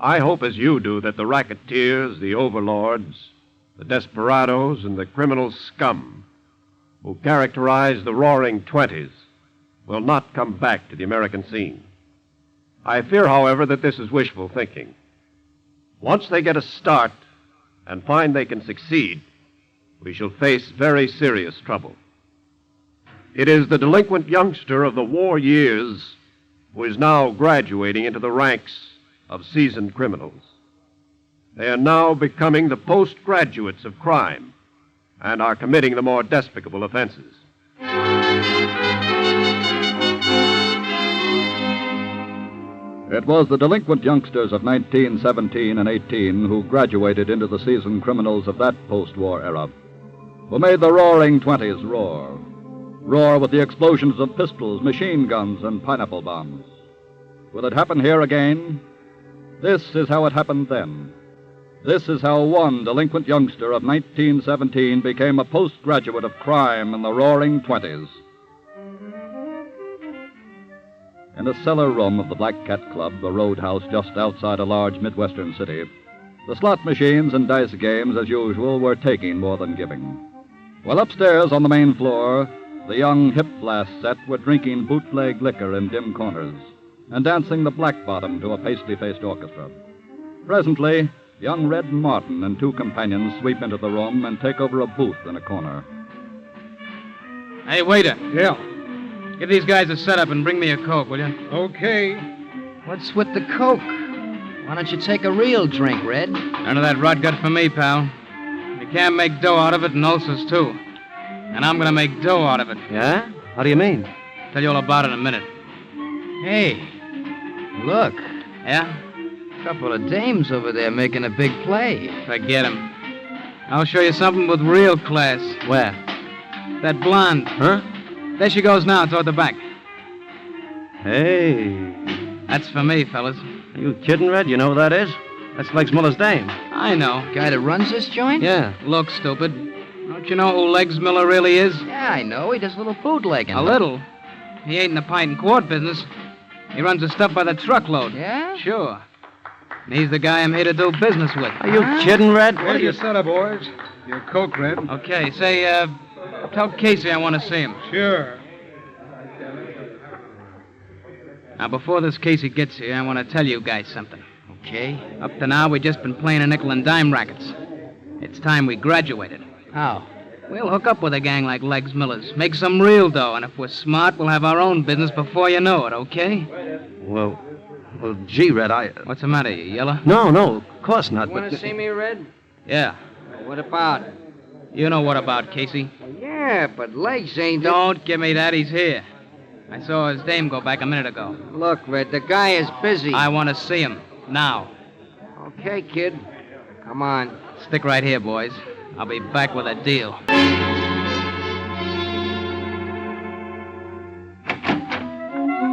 I hope, as you do, that the racketeers, the overlords, the desperados, and the criminal scum who characterize the Roaring Twenties will not come back to the American scene. I fear, however, that this is wishful thinking. Once they get a start and find they can succeed, we shall face very serious trouble. It is the delinquent youngster of the war years who is now graduating into the ranks of seasoned criminals. They are now becoming the postgraduates of crime and are committing the more despicable offenses. It was the delinquent youngsters of 1917 and 18 who graduated into the seasoned criminals of that post-war era, who made the Roaring Twenties roar. Roar with the explosions of pistols, machine guns, and pineapple bombs. Will it happen here again? This is how it happened then. This is how one delinquent youngster of 1917 became a postgraduate of crime in the Roaring Twenties. In a cellar room of the Black Cat Club, a roadhouse just outside a large Midwestern city, the slot machines and dice games, as usual, were taking more than giving. While upstairs on the main floor, the young hip flask set were drinking bootleg liquor in dim corners and dancing the black bottom to a pasty-faced orchestra. Presently, young Red Martin and 2 companions sweep into the room and take over a booth in a corner. Hey, waiter. Yeah? Give these guys a setup and bring me a Coke, will you? Okay. What's with the Coke? Why don't you take a real drink, Red? None of that rot gut for me, pal. You can't make dough out of it, and ulcers, too. And I'm gonna make dough out of it. Yeah? How do you mean? Tell you all about it in a minute. Hey, look. Yeah? Couple of dames over there making a big play. Forget 'em. I'll show you something with real class. Where? That blonde. Huh? There she goes now, toward the back. Hey. That's for me, fellas. Are you kidding, Red? You know who that is? That's Legs Miller's dame. I know. Guy that runs this joint? Yeah. Look, stupid. Don't you know who Legs Miller really is? Yeah, I know. He does a little bootlegging. A little? He ain't in the pint and quart business. He runs the stuff by the truckload. Yeah? Sure. And he's the guy I'm here to do business with. Are you kidding, Red? What are you set up, boys? Your Coke, Red. Okay, say, tell Casey I want to see him. Sure. Now, before this Casey gets here, I want to tell you guys something. Okay. Up to now, we've just been playing a nickel and dime rackets. It's time we graduated. How? We'll hook up with a gang like Legs Miller's, make some real dough, and if we're smart, we'll have our own business before you know it, okay? Well, gee, Red, What's the matter, you yellow? No, of course not. You want to see me, Red? Yeah. What about? You know what about, Casey? Yeah, but Legs ain't... Don't give me that, he's here. I saw his dame go back a minute ago. Look, Red, the guy is busy. I want to see him, now. Okay, kid. Come on. Stick right here, boys. I'll be back with a deal.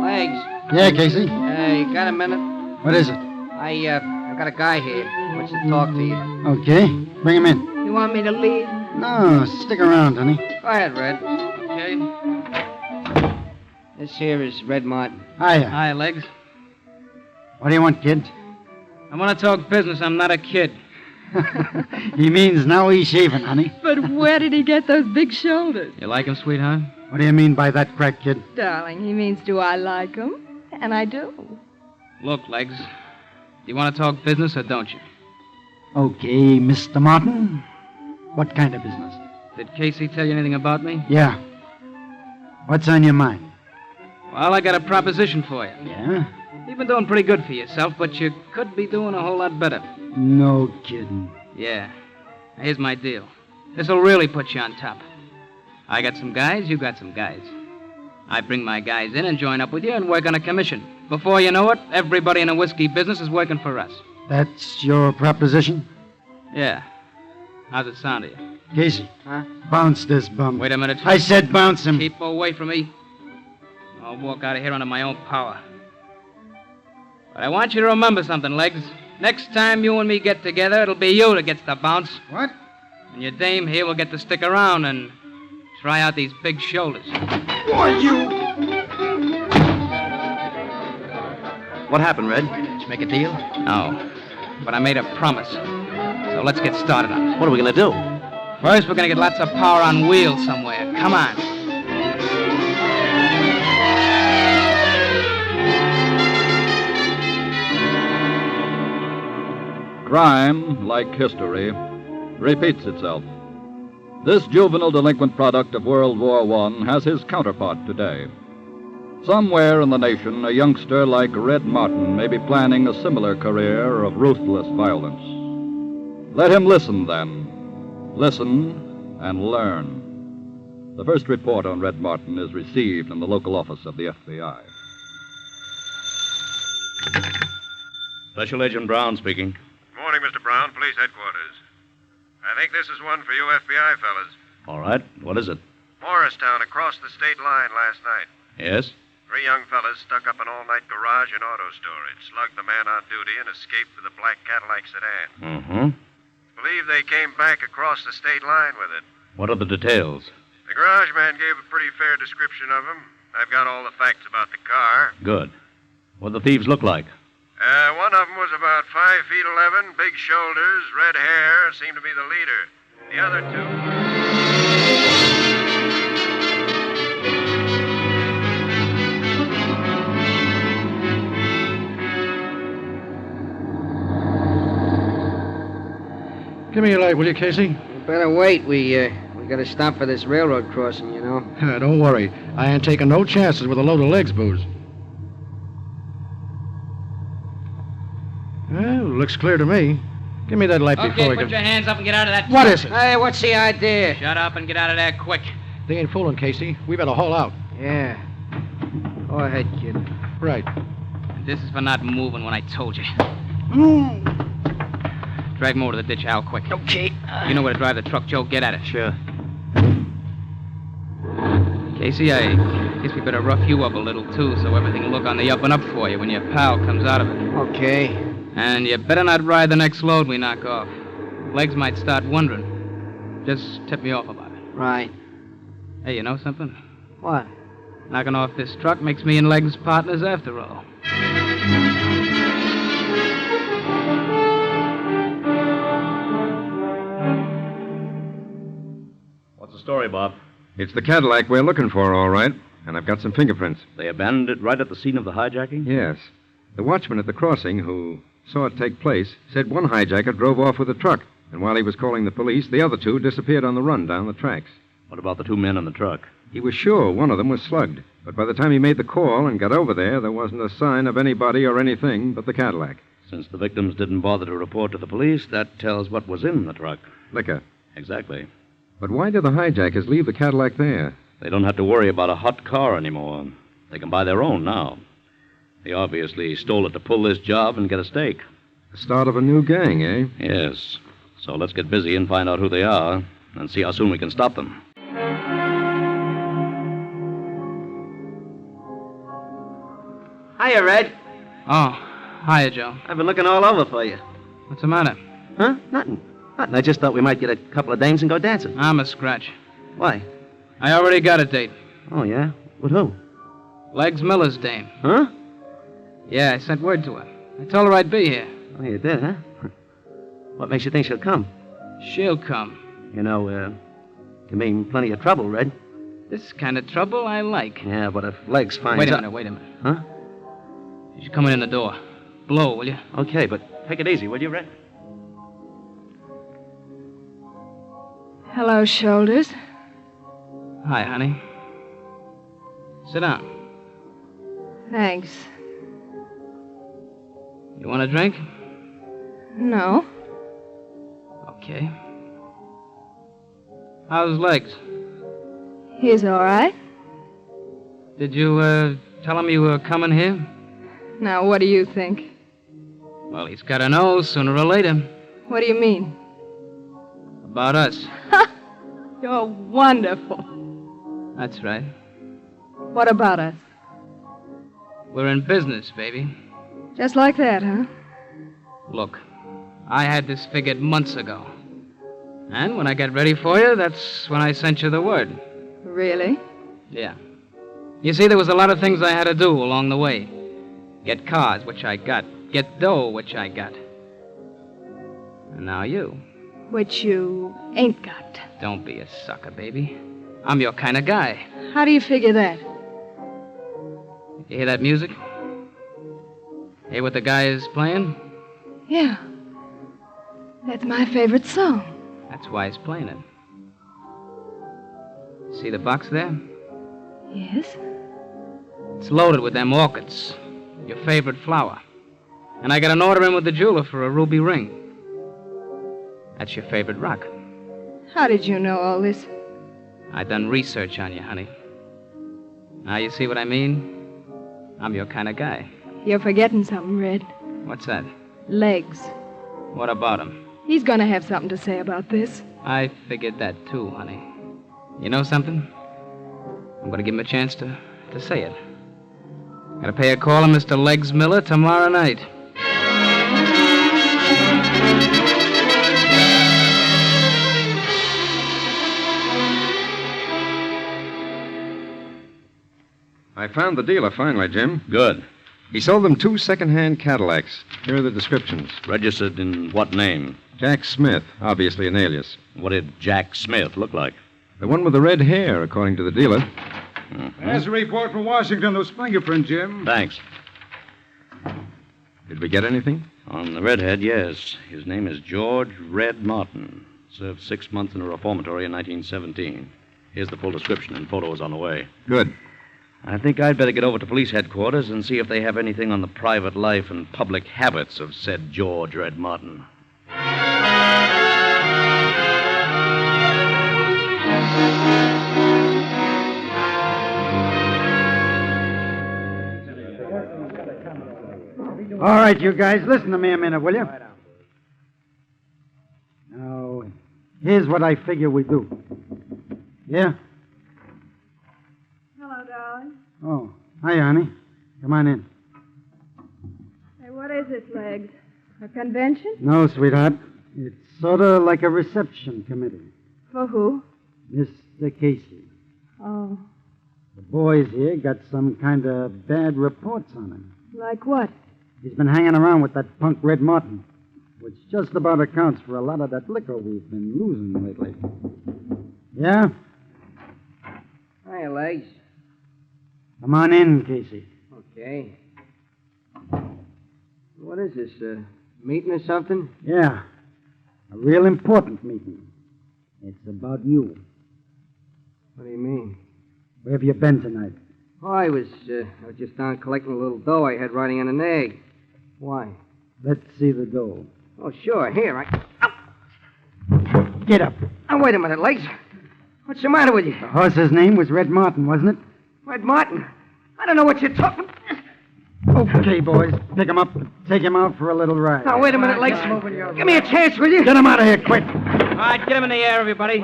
Legs. Yeah, Casey? You got a minute? What is it? I got a guy here. Wants to talk to you. Okay. Bring him in. You want me to leave? No, stick around, honey. Go ahead, Red. Okay. This here is Red Martin. Hiya. Hi, Legs. What do you want, kid? I want to talk business. I'm not a kid. He means now he's shaving, honey. But where did he get those big shoulders? You like him, sweetheart? What do you mean by that, crack kid? Darling, he means do I like him? And I do. Look, Legs. Do you want to talk business or don't you? Okay, Mr. Martin. What kind of business? Did Casey tell you anything about me? Yeah. What's on your mind? Well, I got a proposition for you. Yeah? You've been doing pretty good for yourself, but you could be doing a whole lot better. No kidding. Yeah. Here's my deal. This'll really put you on top. I got some guys, you got some guys. I bring my guys in and join up with you and work on a commission. Before you know it, everybody in the whiskey business is working for us. That's your proposition? Yeah. How's it sound to you? Casey. Huh? Bounce this bum. Wait a minute. I said bounce him. Keep away from me. I'll walk out of here under my own power. But I want you to remember something, Legs. Next time you and me get together, it'll be you that gets the bounce. What? And your dame here will get to stick around and try out these big shoulders. Boy, you... What happened, Red? Let's make a deal? No. But I made a promise. So let's get started on it. What are we going to do? First, we're going to get lots of power on wheels somewhere. Come on. Crime, like history, repeats itself. This juvenile delinquent product of World War I has his counterpart today. Somewhere in the nation, a youngster like Red Martin may be planning a similar career of ruthless violence. Let him listen, then. Listen and learn. The first report on Red Martin is received in the local office of the FBI. Special Agent Brown speaking. Morning, Mr. Brown, Police Headquarters. I think this is one for you FBI fellas. All right. What is it? Morristown across the state line last night. Yes? 3 young fellas stuck up an all-night garage and auto storage, slugged the man on duty, and escaped with a black Cadillac sedan. Mm-hmm. Believe they came back across the state line with it. What are the details? The garage man gave a pretty fair description of them. I've got all the facts about the car. Good. What do the thieves look like? One of them was about 5 feet 11, big shoulders, red hair, seemed to be the leader. The other two... Give me a light, will you, Casey? You better wait. We gotta stop for this railroad crossing, you know. Don't worry. I ain't taking no chances with a load of legs booze. Well, looks clear to me. Give me that light before Okay, we put your hands up and get out of that... What is it? Hey, what's the idea? Shut up and get out of there quick. They ain't fooling, Casey. We better haul out. Yeah. Go ahead, kid. Right. This is for not moving when I told you. Drag him over to the ditch, Al, quick. Okay. You know where to drive the truck, Joe. Get at it. Sure. Casey, I guess we better rough you up a little, too, so everything will look on the up and up for you when your pal comes out of it. Okay. And you better not ride the next load we knock off. Legs might start wondering. Just tip me off about it. Right. Hey, you know something? What? Knocking off this truck makes me and Legs partners after all. What's the story, Bob? It's the Cadillac we're looking for, all right. And I've got some fingerprints. They abandoned it right at the scene of the hijacking? Yes. The watchman at the crossing who saw it take place said one hijacker drove off with a truck. And while he was calling the police, the other two disappeared on the run down the tracks. What about the two men in the truck? He was sure one of them was slugged. But by the time he made the call and got over there wasn't a sign of anybody or anything but the Cadillac. Since the victims didn't bother to report to the police, that tells what was in the truck. Liquor. Exactly. But why did the hijackers leave the Cadillac there? They don't have to worry about a hot car anymore. They can buy their own now. They obviously stole it to pull this job and get a stake. The start of a new gang, eh? Yes. So let's get busy and find out who they are and see how soon we can stop them. Hiya, Red. Oh, hiya, Joe. I've been looking all over for you. What's the matter? Huh? Nothing. I just thought we might get a couple of dames and go dancing. I'm a scratch. Why? I already got a date. Oh, yeah? With who? Legs Miller's dame. Huh? Yeah, I sent word to her. I told her I'd be here. Oh, you did, huh? What makes you think she'll come? She'll come. You know, can mean plenty of trouble, Red. This kind of trouble I like. Yeah, but if Legs finds Wait a out... minute. Huh? She's coming in the door. Blow, will you? Okay, but take it easy, will you, Red? Hello, Shoulders. Hi, honey. Sit down. Thanks. You want a drink? No. Okay. How's Legs? He's all right. Did you, tell him you were coming here? Now, what do you think? Well, he's got to know sooner or later. What do you mean? About us. You're wonderful. That's right. What about us? We're in business, baby. Just like that, huh? Look, I had this figured months ago. And when I got ready for you, that's when I sent you the word. Really? Yeah. You see, there was a lot of things I had to do along the way. Get cars, which I got. Get dough, which I got. And now you. Which you ain't got. Don't be a sucker, baby. I'm your kind of guy. How do you figure that? You hear that music? Hear what the guy is playing? Yeah. That's my favorite song. That's why he's playing it. See the box there? Yes? It's loaded with them orchids. Your favorite flower. And I got an order in with the jeweler for a ruby ring. That's your favorite rock. How did you know all this? I done research on you, honey. Now you see what I mean? I'm your kind of guy. You're forgetting something, Red. What's that? Legs. What about him? He's gonna have something to say about this. I figured that too, honey. You know something? I'm gonna give him a chance to say it. Gotta pay a call on Mr. Legs Miller tomorrow night. I found the dealer finally, Jim. Good. He sold them 2 second-hand Cadillacs. Here are the descriptions. Registered in what name? Jack Smith, obviously an alias. What did Jack Smith look like? The one with the red hair, according to the dealer. Mm-hmm. There's a report from Washington. Those fingerprints, Jim. Thanks. Did we get anything? On the redhead, yes. His name is George Red Martin. Served 6 months in a reformatory in 1917. Here's the full description, and photos on the way. Good. I think I'd better get over to police headquarters and see if they have anything on the private life and public habits of said George Red Martin. All right, you guys, listen to me a minute, will you? Now, here's what I figure we do. Yeah? Oh, hi, honey. Come on in. Hey, what is this, Legs? A convention? No, sweetheart. It's sort of like a reception committee. For who? Mr. Casey. Oh, The boys here got some kind of bad reports on him. like what? He's been hanging around with that punk Red Martin, which just about accounts for a lot of that liquor we've been losing lately. Yeah? Hi, Legs. Come on in, Casey. Okay. What is this, meeting or something? Yeah. A real important meeting. It's about you. What do you mean? Where have you been tonight? Oh, I was just down collecting a little dough I had riding on an egg. Why? Let's see the dough. Oh, sure. Here, Get up. Oh, wait a minute, Legs. What's the matter with you? The horse's name was Red Martin, wasn't it? Red Martin? I don't know what you're talking... Okay, boys. Pick him up and take him out for a little ride. Now, wait a minute, Legs. Give me a chance, will you? Get him out of here, quick. All right, get him in the air, everybody.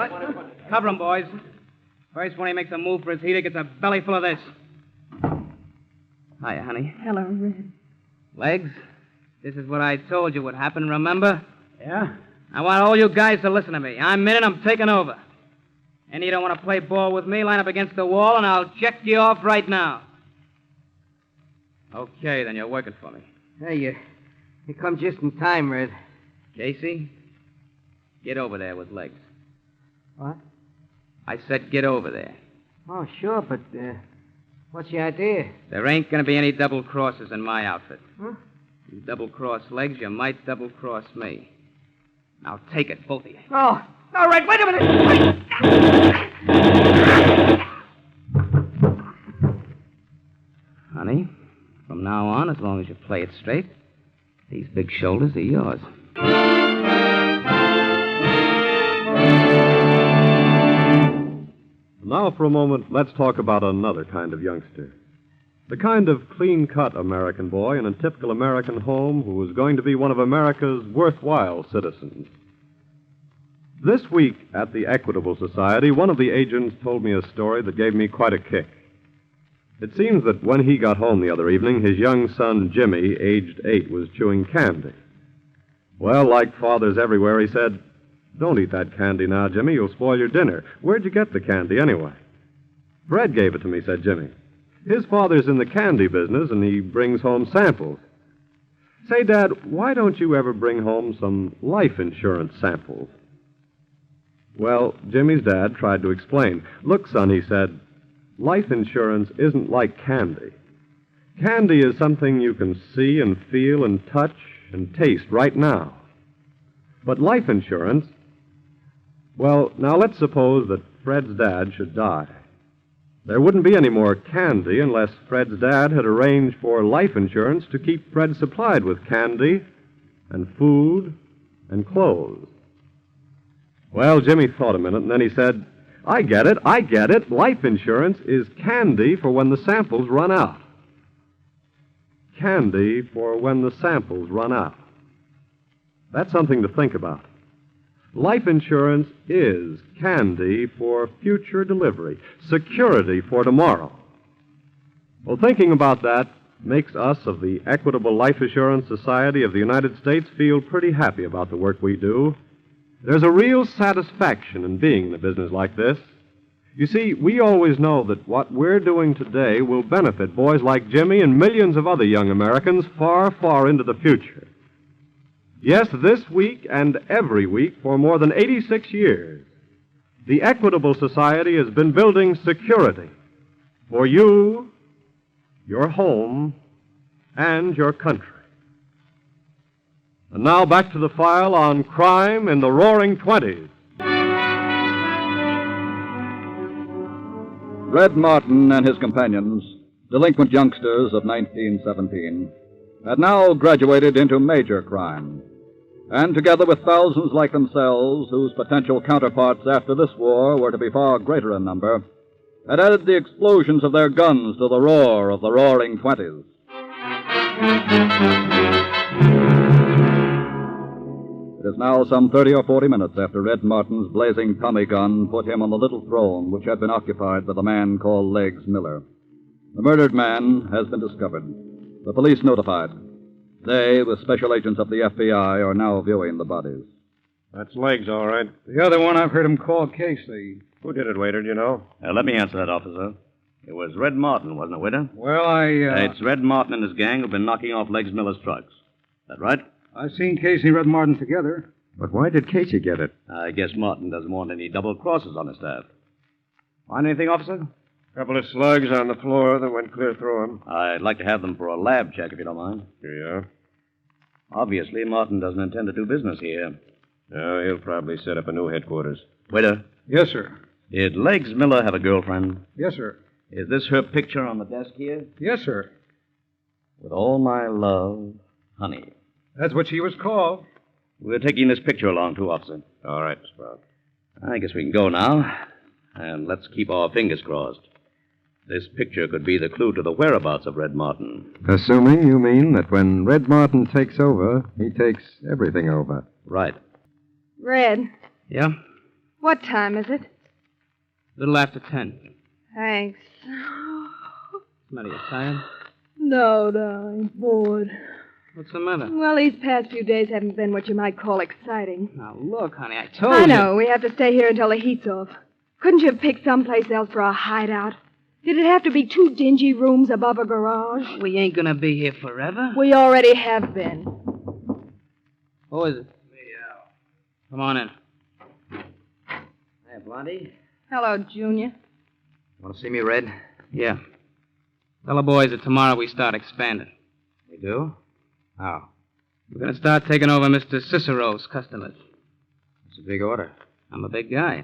Cover him, boys. First one he makes a move for his heater gets a belly full of this. Hiya, honey. Hello, Red. Legs, this is what I told you would happen, remember? Yeah? I want all you guys to listen to me. I'm in it, I'm taking over. Any of you don't want to play ball with me, line up against the wall, and I'll check you off right now. Okay, then you're working for me. Hey, you come just in time, Red. Casey, get over there with Legs. What? I said get over there. Oh, sure, but, what's the idea? There ain't going to be any double crosses in my outfit. Huh? You double-cross Legs, you might double-cross me. Now take it, both of you. Oh, all right, wait a minute. Honey, from now on, as long as you play it straight, these big shoulders are yours. Now, for a moment, let's talk about another kind of youngster. The kind of clean-cut American boy in a typical American home who is going to be one of America's worthwhile citizens. This week at the Equitable Society, one of the agents told me a story that gave me quite a kick. It seems that when he got home the other evening, his young son, Jimmy, aged 8, was chewing candy. Well, like fathers everywhere, he said, "Don't eat that candy now, Jimmy. You'll spoil your dinner. Where'd you get the candy, anyway?" "Fred gave it to me," said Jimmy. "His father's in the candy business, and he brings home samples." "Say, Dad, why don't you ever bring home some life insurance samples?" Well, Jimmy's dad tried to explain. "Look, son," he said, "life insurance isn't like candy. Candy is something you can see and feel and touch and taste right now. But life insurance, well, now let's suppose that Fred's dad should die. There wouldn't be any more candy unless Fred's dad had arranged for life insurance to keep Fred supplied with candy and food and clothes." Well, Jimmy thought a minute, and then he said, I get it. Life insurance is candy for when the samples run out." Candy for when the samples run out. That's something to think about. Life insurance is candy for future delivery, security for tomorrow. Well, thinking about that makes us of the Equitable Life Assurance Society of the United States feel pretty happy about the work we do. There's a real satisfaction in being in a business like this. You see, we always know that what we're doing today will benefit boys like Jimmy and millions of other young Americans far, far into the future. Yes, this week and every week for more than 86 years, the Equitable Society has been building security for you, your home, and your country. And now back to the file on crime in the Roaring '20s. Red Martin and his companions, delinquent youngsters of 1917, had now graduated into major crime. And together with thousands like themselves, whose potential counterparts after this war were to be far greater in number, had added the explosions of their guns to the roar of the Roaring '20s. It is now some 30 or 40 minutes after Red Martin's blazing Tommy gun put him on the little throne which had been occupied by the man called Legs Miller. The murdered man has been discovered. The police notified. They, with special agents of the FBI, are now viewing the bodies. That's Legs, all right. The other one, I've heard him call Casey. Who did it, waiter, do you know? Let me answer that, officer. It was Red Martin, wasn't it, waiter? Well, It's Red Martin and his gang who've been knocking off Legs Miller's trucks. That right? I've seen Casey and Red Martin together. But why did Casey get it? I guess Martin doesn't want any double crosses on his staff. Find anything, officer? Couple of slugs on the floor that went clear through him. I'd like to have them for a lab check, if you don't mind. Here you are. Obviously, Martin doesn't intend to do business here. No, he'll probably set up a new headquarters. Waiter. Yes, sir. Did Legs Miller have a girlfriend? Yes, sir. Is this her picture on the desk here? Yes, sir. With all my love, Honey. That's what she was called. We're taking this picture along, too, officer. All right, Miss Brown. I guess we can go now. And let's keep our fingers crossed. This picture could be the clue to the whereabouts of Red Martin. Assuming you mean that when Red Martin takes over, he takes everything over. Right. Red, Yeah? what time is it? Little after 10. Thanks. Matter, you tired? No, darling. Bored. What's the matter? Well, these past few days haven't been what you might call exciting. Now, look, honey, I told you. I know. We have to stay here until the heat's off. Couldn't you have picked someplace else for a hideout? Did it have to be 2 dingy rooms above a garage? We ain't gonna be here forever. We already have been. Who is it? Me, Al. Come on in. Hey, Blondie. Hello, Junior. Want to see me, Red? Yeah. Tell the boys that tomorrow we start expanding. We do? How? We're gonna start taking over Mr. Cicero's customers. It's a big order. I'm a big guy.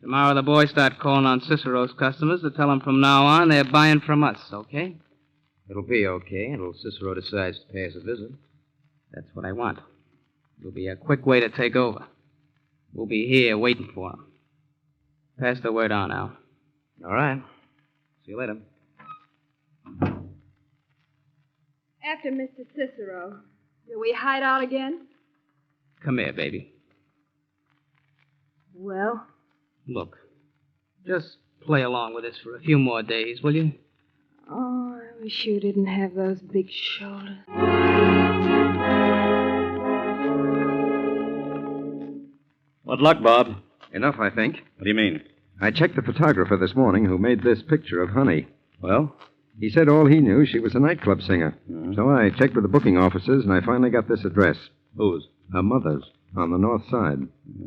Tomorrow the boys start calling on Cicero's customers to tell them from now on they're buying from us, okay? It'll be okay until Cicero decides to pay us a visit. That's what I want. It'll be a quick way to take over. We'll be here waiting for him. Pass the word on, Al. All right. See you later. After Mr. Cicero, do we hide out again? Come here, baby. Well? Look, just play along with this for a few more days, will you? Oh, I wish you didn't have those big shoulders. What luck, Bob? Enough, I think. What do you mean? I checked the photographer this morning who made this picture of Honey. Well? He said all he knew, she was a nightclub singer. So I checked with the booking officers, and I finally got this address. Whose? Her mother's, on the north side.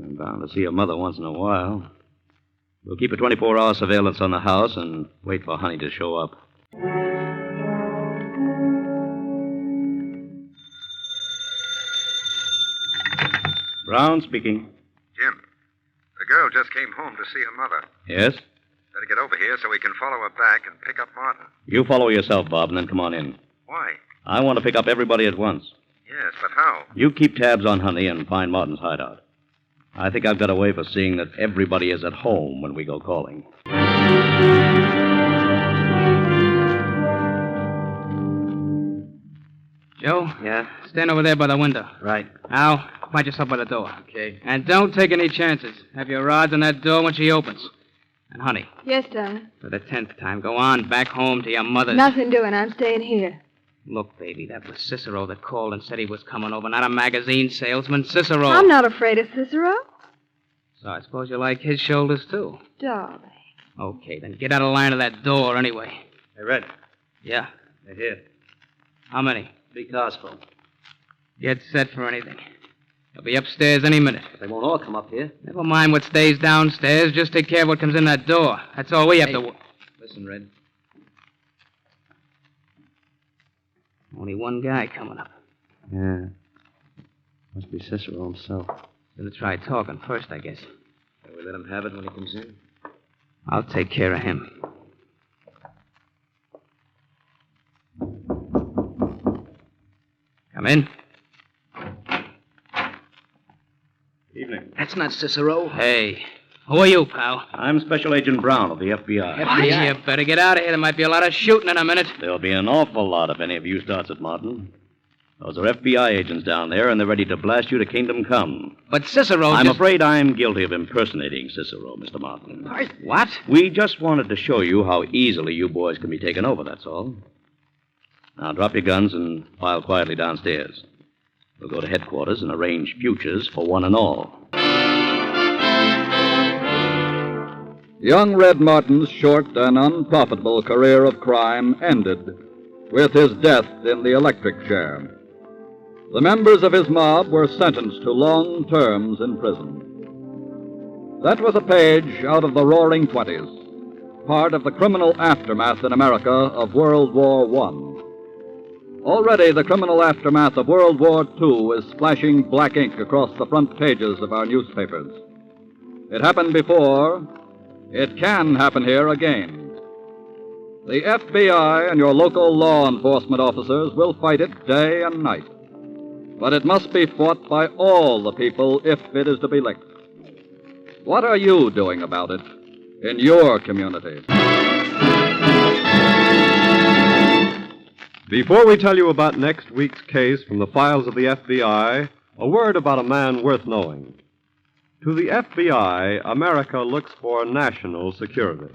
I'm bound to see her mother once in a while. We'll keep a 24-hour surveillance on the house and wait for Honey to show up. Brown speaking. Jim, the girl just came home to see her mother. Yes? Better get over here so we can follow her back and pick up Martin. You follow yourself, Bob, and then come on in. Why? I want to pick up everybody at once. Yes, but how? You keep tabs on Honey and find Martin's hideout. I think I've got a way for seeing that everybody is at home when we go calling. Joe? Yeah? Stand over there by the window. Right. Al, find yourself by the door. Okay. And don't take any chances. Have your rods on that door when she opens. And, honey, Yes, darling. for the 10th time, go on back home to your mother's. Nothing doing. I'm staying here. Look, baby, that was Cicero that called and said he was coming over, not a magazine salesman. Cicero. I'm not afraid of Cicero. So I suppose you like his shoulders, too. Darling. Okay, then get out of line of that door anyway. Hey, Red. Yeah. They're here. How many? 3 cars full. Get set for anything. They'll be upstairs any minute. But they won't all come up here. Never mind what stays downstairs. Just take care of what comes in that door. That's all we have to... Listen, Red. Only one guy coming up. Yeah. Must be Cicero himself. Gonna try talking first, I guess. Can we let him have it when he comes in? I'll take care of him. Come in. Evening. That's not Cicero. Hey, who are you, pal? I'm Special Agent Brown of the FBI. What? You better get out of here. There might be a lot of shooting in a minute. There'll be an awful lot if any of you starts at Martin. Those are FBI agents down there, and they're ready to blast you to kingdom come. But Cicero I'm just... afraid I'm guilty of impersonating Cicero, Mr. Martin. What? We just wanted to show you how easily you boys can be taken over, that's all. Now, drop your guns and file quietly downstairs. We'll go to headquarters and arrange futures for one and all. Young Red Martin's short and unprofitable career of crime ended with his death in the electric chair. The members of his mob were sentenced to long terms in prison. That was a page out of the Roaring Twenties, part of the criminal aftermath in America of World War I. Already the criminal aftermath of World War II is splashing black ink across the front pages of our newspapers. It happened before. It can happen here again. The FBI and your local law enforcement officers will fight it day and night. But it must be fought by all the people if it is to be licked. What are you doing about it in your community? Before we tell you about next week's case from the files of the FBI, a word about a man worth knowing. To the FBI, America looks for national security.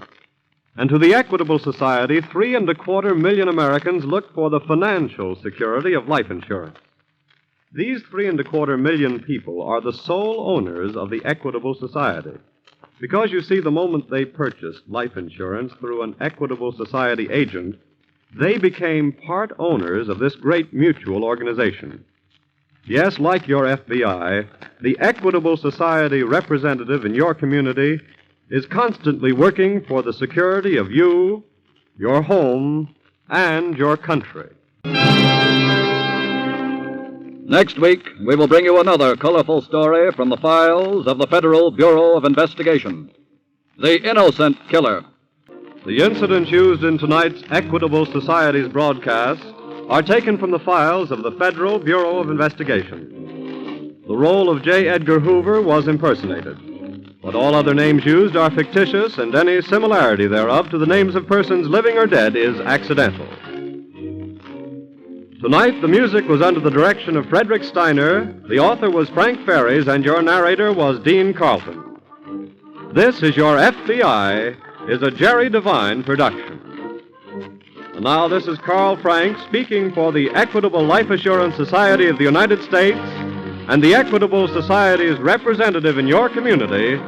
And to the Equitable Society, 3.25 million Americans look for the financial security of life insurance. These 3.25 million people are the sole owners of the Equitable Society. Because, you see, the moment they purchased life insurance through an Equitable Society agent, they became part owners of this great mutual organization. Yes, like your FBI, the Equitable Society representative in your community is constantly working for the security of you, your home, and your country. Next week, we will bring you another colorful story from the files of the Federal Bureau of Investigation. The Innocent Killer. The incidents used in tonight's Equitable Society's broadcast are taken from the files of the Federal Bureau of Investigation. The role of J. Edgar Hoover was impersonated, but all other names used are fictitious, and any similarity thereof to the names of persons living or dead is accidental. Tonight, the music was under the direction of Frederick Steiner, the author was Frank Ferries, and your narrator was Dean Carlton. This is Your FBI is a Jerry Devine production. And now this is Carl Frank speaking for the Equitable Life Assurance Society of the United States and the Equitable Society's representative in your community,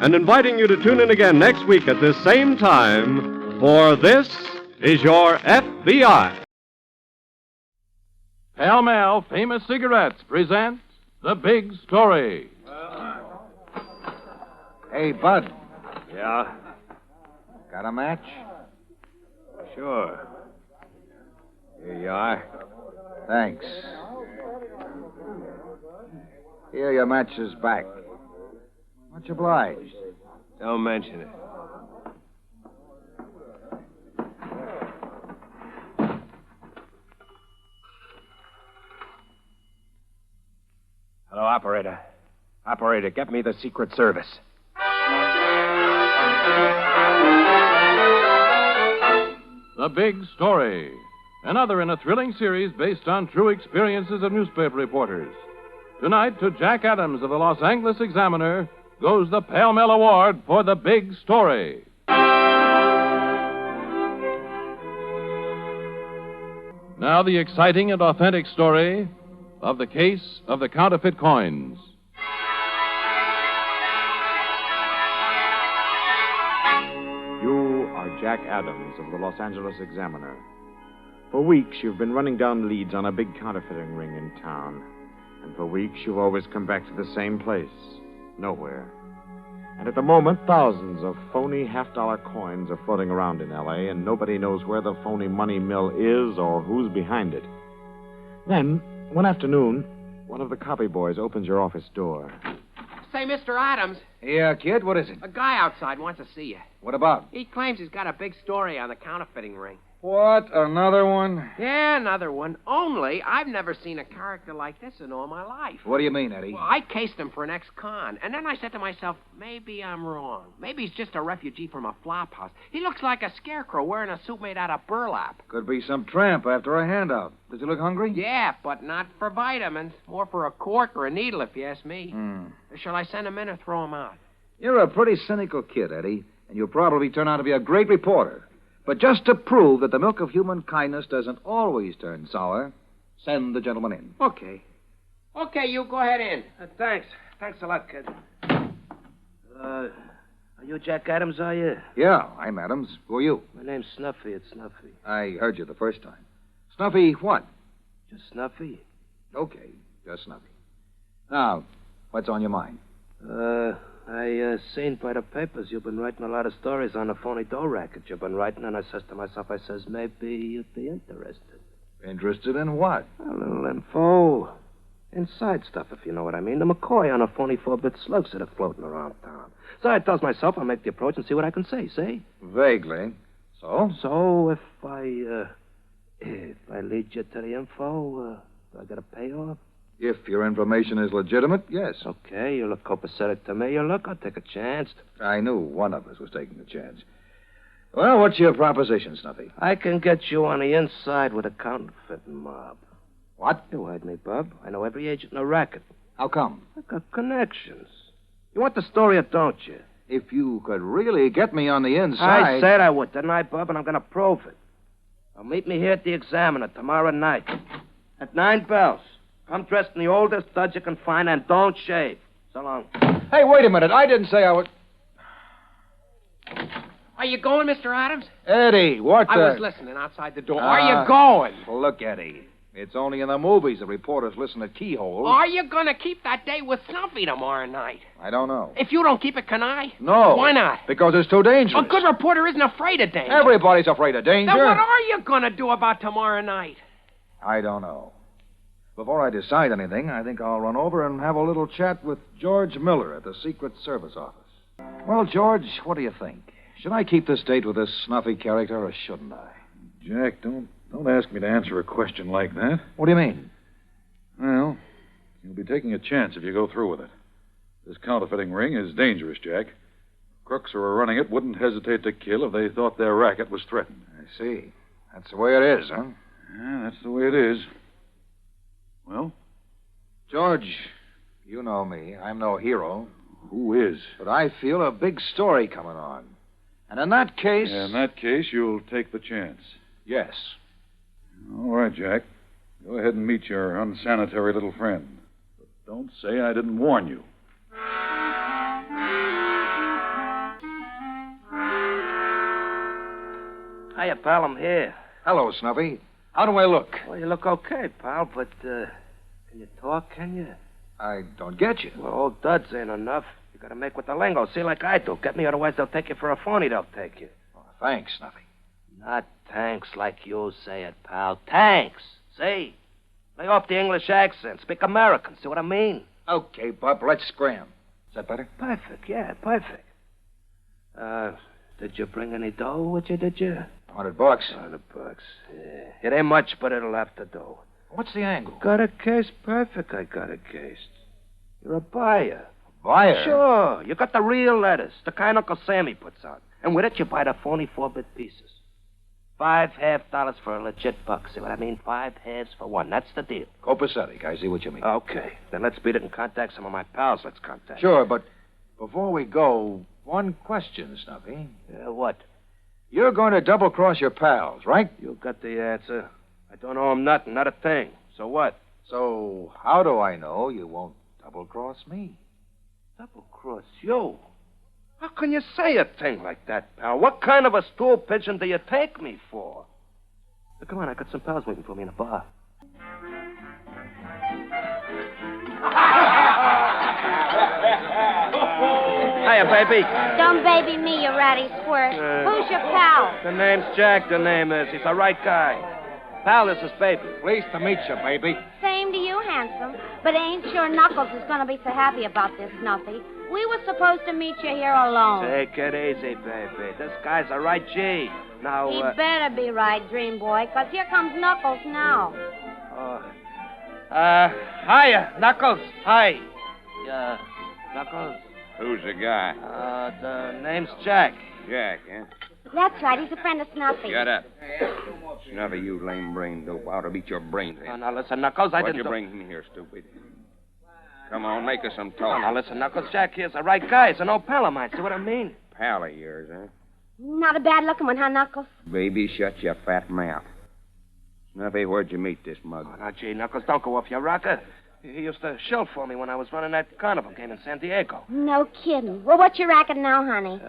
and inviting you to tune in again next week at this same time for This is Your FBI. Pall Mall Famous Cigarettes present The Big Story. Hey, Bud. Yeah? Got a match? Sure. Here you are. Thanks. Here, your match is back. Much obliged. Don't mention it. Hello, operator. Operator, get me the Secret Service. The Big Story. Another in a thrilling series based on true experiences of newspaper reporters. Tonight, to Jack Adams of the Los Angeles Examiner, goes the Pall Mall Award for The Big Story. Now, the exciting and authentic story of the case of the counterfeit coins. You are Jack Adams of the Los Angeles Examiner. For weeks, you've been running down leads on a big counterfeiting ring in town. And for weeks, you've always come back to the same place. Nowhere. And at the moment, thousands of phony half-dollar coins are floating around in L.A., and nobody knows where the phony money mill is or who's behind it. Then, one afternoon, one of the copy boys opens your office door. Say, Mr. Adams. Yeah, kid, what is it? A guy outside wants to see you. What about? He claims he's got a big story on the counterfeiting ring. What? Another one? Yeah, another one. Only I've never seen a character like this in all my life. What do you mean, Eddie? Well, I cased him for an ex-con, and then I said to myself, maybe I'm wrong. Maybe he's just a refugee from a flop house. He looks like a scarecrow wearing a suit made out of burlap. Could be some tramp after a handout. Does he look hungry? Yeah, but not for vitamins. More for a cork or a needle, if you ask me. Shall I send him in or throw him out? You're a pretty cynical kid, Eddie, and you'll probably turn out to be a great reporter. But just to prove that the milk of human kindness doesn't always turn sour, send the gentleman in. Okay. Okay, you go ahead in. Thanks. Thanks a lot, kid. Are you Jack Adams, are you? Yeah, I'm Adams. Who are you? My name's Snuffy. It's Snuffy. I heard you the first time. Snuffy what? Just Snuffy. Okay, just Snuffy. Now, what's on your mind? I seen by the papers you've been writing a lot of stories on the phony dough racket you've been writing, and I says to myself, maybe you'd be interested. Interested in what? A little info. Inside stuff, if you know what I mean. The McCoy on a phony 4-bit slugs that are floating around town. So I tells myself I'll make the approach and see what I can say, see? Vaguely. So? So if I lead you to the info, do I get a payoff? If your information is legitimate, yes. Okay, you look copacetic to me. You look, I'll take a chance. I knew one of us was taking a chance. Well, what's your proposition, Snuffy? I can get you on the inside with a counterfeit mob. What? You heard me, Bub. I know every agent in the racket. How come? I got connections. You want the story or don't you? If you could really get me on the inside... I said I would, didn't I, Bub? And I'm going to prove it. Now, meet me here at the Examiner tomorrow night. At 9 bells. Come dressed in the oldest duds you can find and don't shave. So long. Hey, wait a minute. I didn't say I would... Are you going, Mr. Adams? Eddie, what I was listening outside the door. Are you going? Look, Eddie. It's only in the movies that reporters listen to keyholes. Are you going to keep that date with Snuffy tomorrow night? I don't know. If you don't keep it, can I? No. Why not? Because it's too dangerous. A good reporter isn't afraid of danger. Everybody's afraid of danger. Then what are you going to do about tomorrow night? I don't know. Before I decide anything, I think I'll run over and have a little chat with George Miller at the Secret Service office. Well, George, what do you think? Should I keep this date with this Snuffy character, or shouldn't I? Jack, don't ask me to answer a question like that. What do you mean? Well, you'll be taking a chance if you go through with it. This counterfeiting ring is dangerous, Jack. Crooks who are running it wouldn't hesitate to kill if they thought their racket was threatened. I see. That's the way it is, huh? Yeah, that's the way it is. Well? George, you know me. I'm no hero. Who is? But I feel a big story coming on. And in that case... Yeah, in that case, you'll take the chance. Yes. All right, Jack. Go ahead and meet your unsanitary little friend. But don't say I didn't warn you. Hiya, pal. I'm here. Hello, Snuffy. How do I look? Well, you look okay, pal, but, can you talk, can you? I don't get you. Well, old duds ain't enough. You gotta make with the lingo. See, like I do. Get me, otherwise they'll take you for a phony. They'll take you. Oh, thanks, Snuffy. Not thanks like you say it, pal. Thanks. See? Lay off the English accent. Speak American. See what I mean? Okay, Bub, let's scram. Is that better? Perfect, yeah, perfect. Did you bring any dough with you, did you? $100. $100. Yeah. It ain't much, but it'll have to do. What's the angle? Got a case? Perfect, I got a case. You're a buyer. Buyer? Sure. You got the real lettuce, the kind Uncle Sammy puts out. And with it, you buy the phony 4-bit pieces. $5 for a legit buck. See what I mean? 5 halves for 1. That's the deal. Copacetic. I see what you mean. Okay. Then let's beat it and contact some of my pals. Let's contact. Sure, but before we go, one question, Snuffy. What? You're going to double-cross your pals, right? You got the answer. I don't owe 'em nothing, not a thing. So what? So how do I know you won't double-cross me? Double-cross you? How can you say a thing like that, pal? What kind of a stool pigeon do you take me for? Now, come on, I got some pals waiting for me in the bar. Hiya, baby. Don't baby me, you ratty squirt. Who's your pal? The name's Jack, the name is. He's the right guy. Pal, this is baby. Pleased to meet you, baby. Same to you, handsome. But ain't sure Knuckles is going to be so happy about this, Snuffy. We were supposed to meet you here alone. Take it easy, baby. This guy's a right G. Now, He better be right, Dream Boy, 'cause here comes Knuckles now. Hiya, Knuckles. Hi. Knuckles. Who's the guy? The name's Jack. Jack, eh? That's right. He's a friend of Snuffy. Shut up. Snuffy, you lame-brained dope. I ought to beat your brains in. Now, listen, Knuckles, I What'd didn't... you bring him here, stupid? Come on, make us some Oh, talk. now, listen, Knuckles, Jack here's the right guy. He's an old pal of mine. See what I mean? Pal of yours, huh? Not a bad-looking one, huh, Knuckles? Baby, shut your fat mouth. Snuffy, where'd you meet this mug? Now, gee, Knuckles, don't go off your rocker. He used to shill for me when I was running that carnival game in San Diego. No kidding. Well, what's your racket now, honey?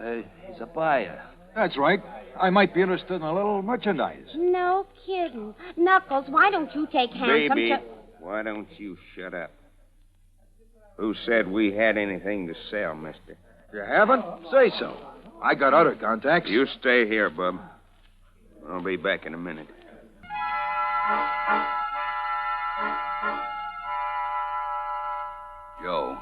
He's a buyer. That's right. I might be interested in a little merchandise. No kidding. Knuckles, why don't you take handsome Baby, to... why don't you shut up? Who said we had anything to sell, mister? You haven't? Say so. I got other contacts. You stay here, bub. I'll be back in a minute. Joe.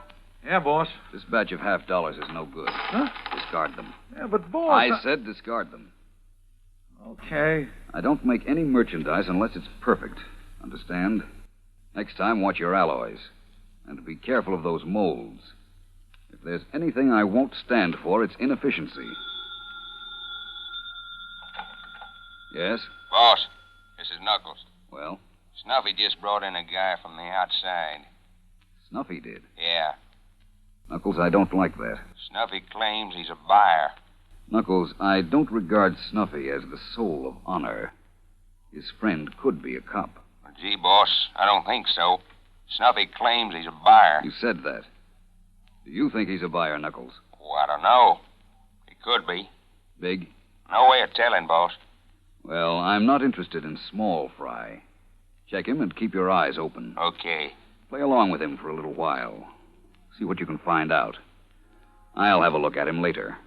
Yeah, boss. This batch of $50 is no good. Huh? Discard them. Yeah, but boss... I said discard them. Okay. I don't make any merchandise unless it's perfect. Understand? Next time, watch your alloys. And be careful of those molds. If there's anything I won't stand for, it's inefficiency. Yes? Boss, this is Knuckles. Well? Snuffy just brought in a guy from the outside. Snuffy did. Yeah. Knuckles, I don't like that. Snuffy claims he's a buyer. Knuckles, I don't regard Snuffy as the soul of honor. His friend could be a cop. Gee, boss, I don't think so. Snuffy claims he's a buyer. You said that. Do you think he's a buyer, Knuckles? Oh, I don't know. He could be. Big? No way of telling, boss. Well, I'm not interested in small fry. Check him and keep your eyes open. Okay. Play along with him for a little while. See what you can find out. I'll have a look at him later.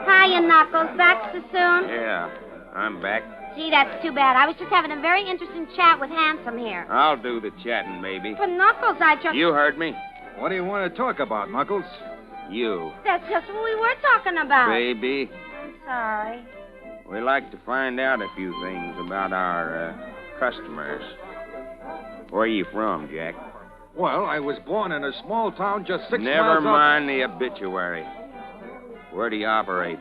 Hiya, Knuckles. Back so soon? Yeah, I'm back. Gee, that's too bad. I was just having a very interesting chat with Handsome here. I'll do the chatting, baby. But, Knuckles, I just... You heard me. What do you want to talk about, Knuckles? You. That's just what we were talking about. Baby, I'm sorry. we like to find out a few things about our customers. Where are you from, Jack? Well, I was born in a small town just 6 miles Never mind the obituary. Where do you operate?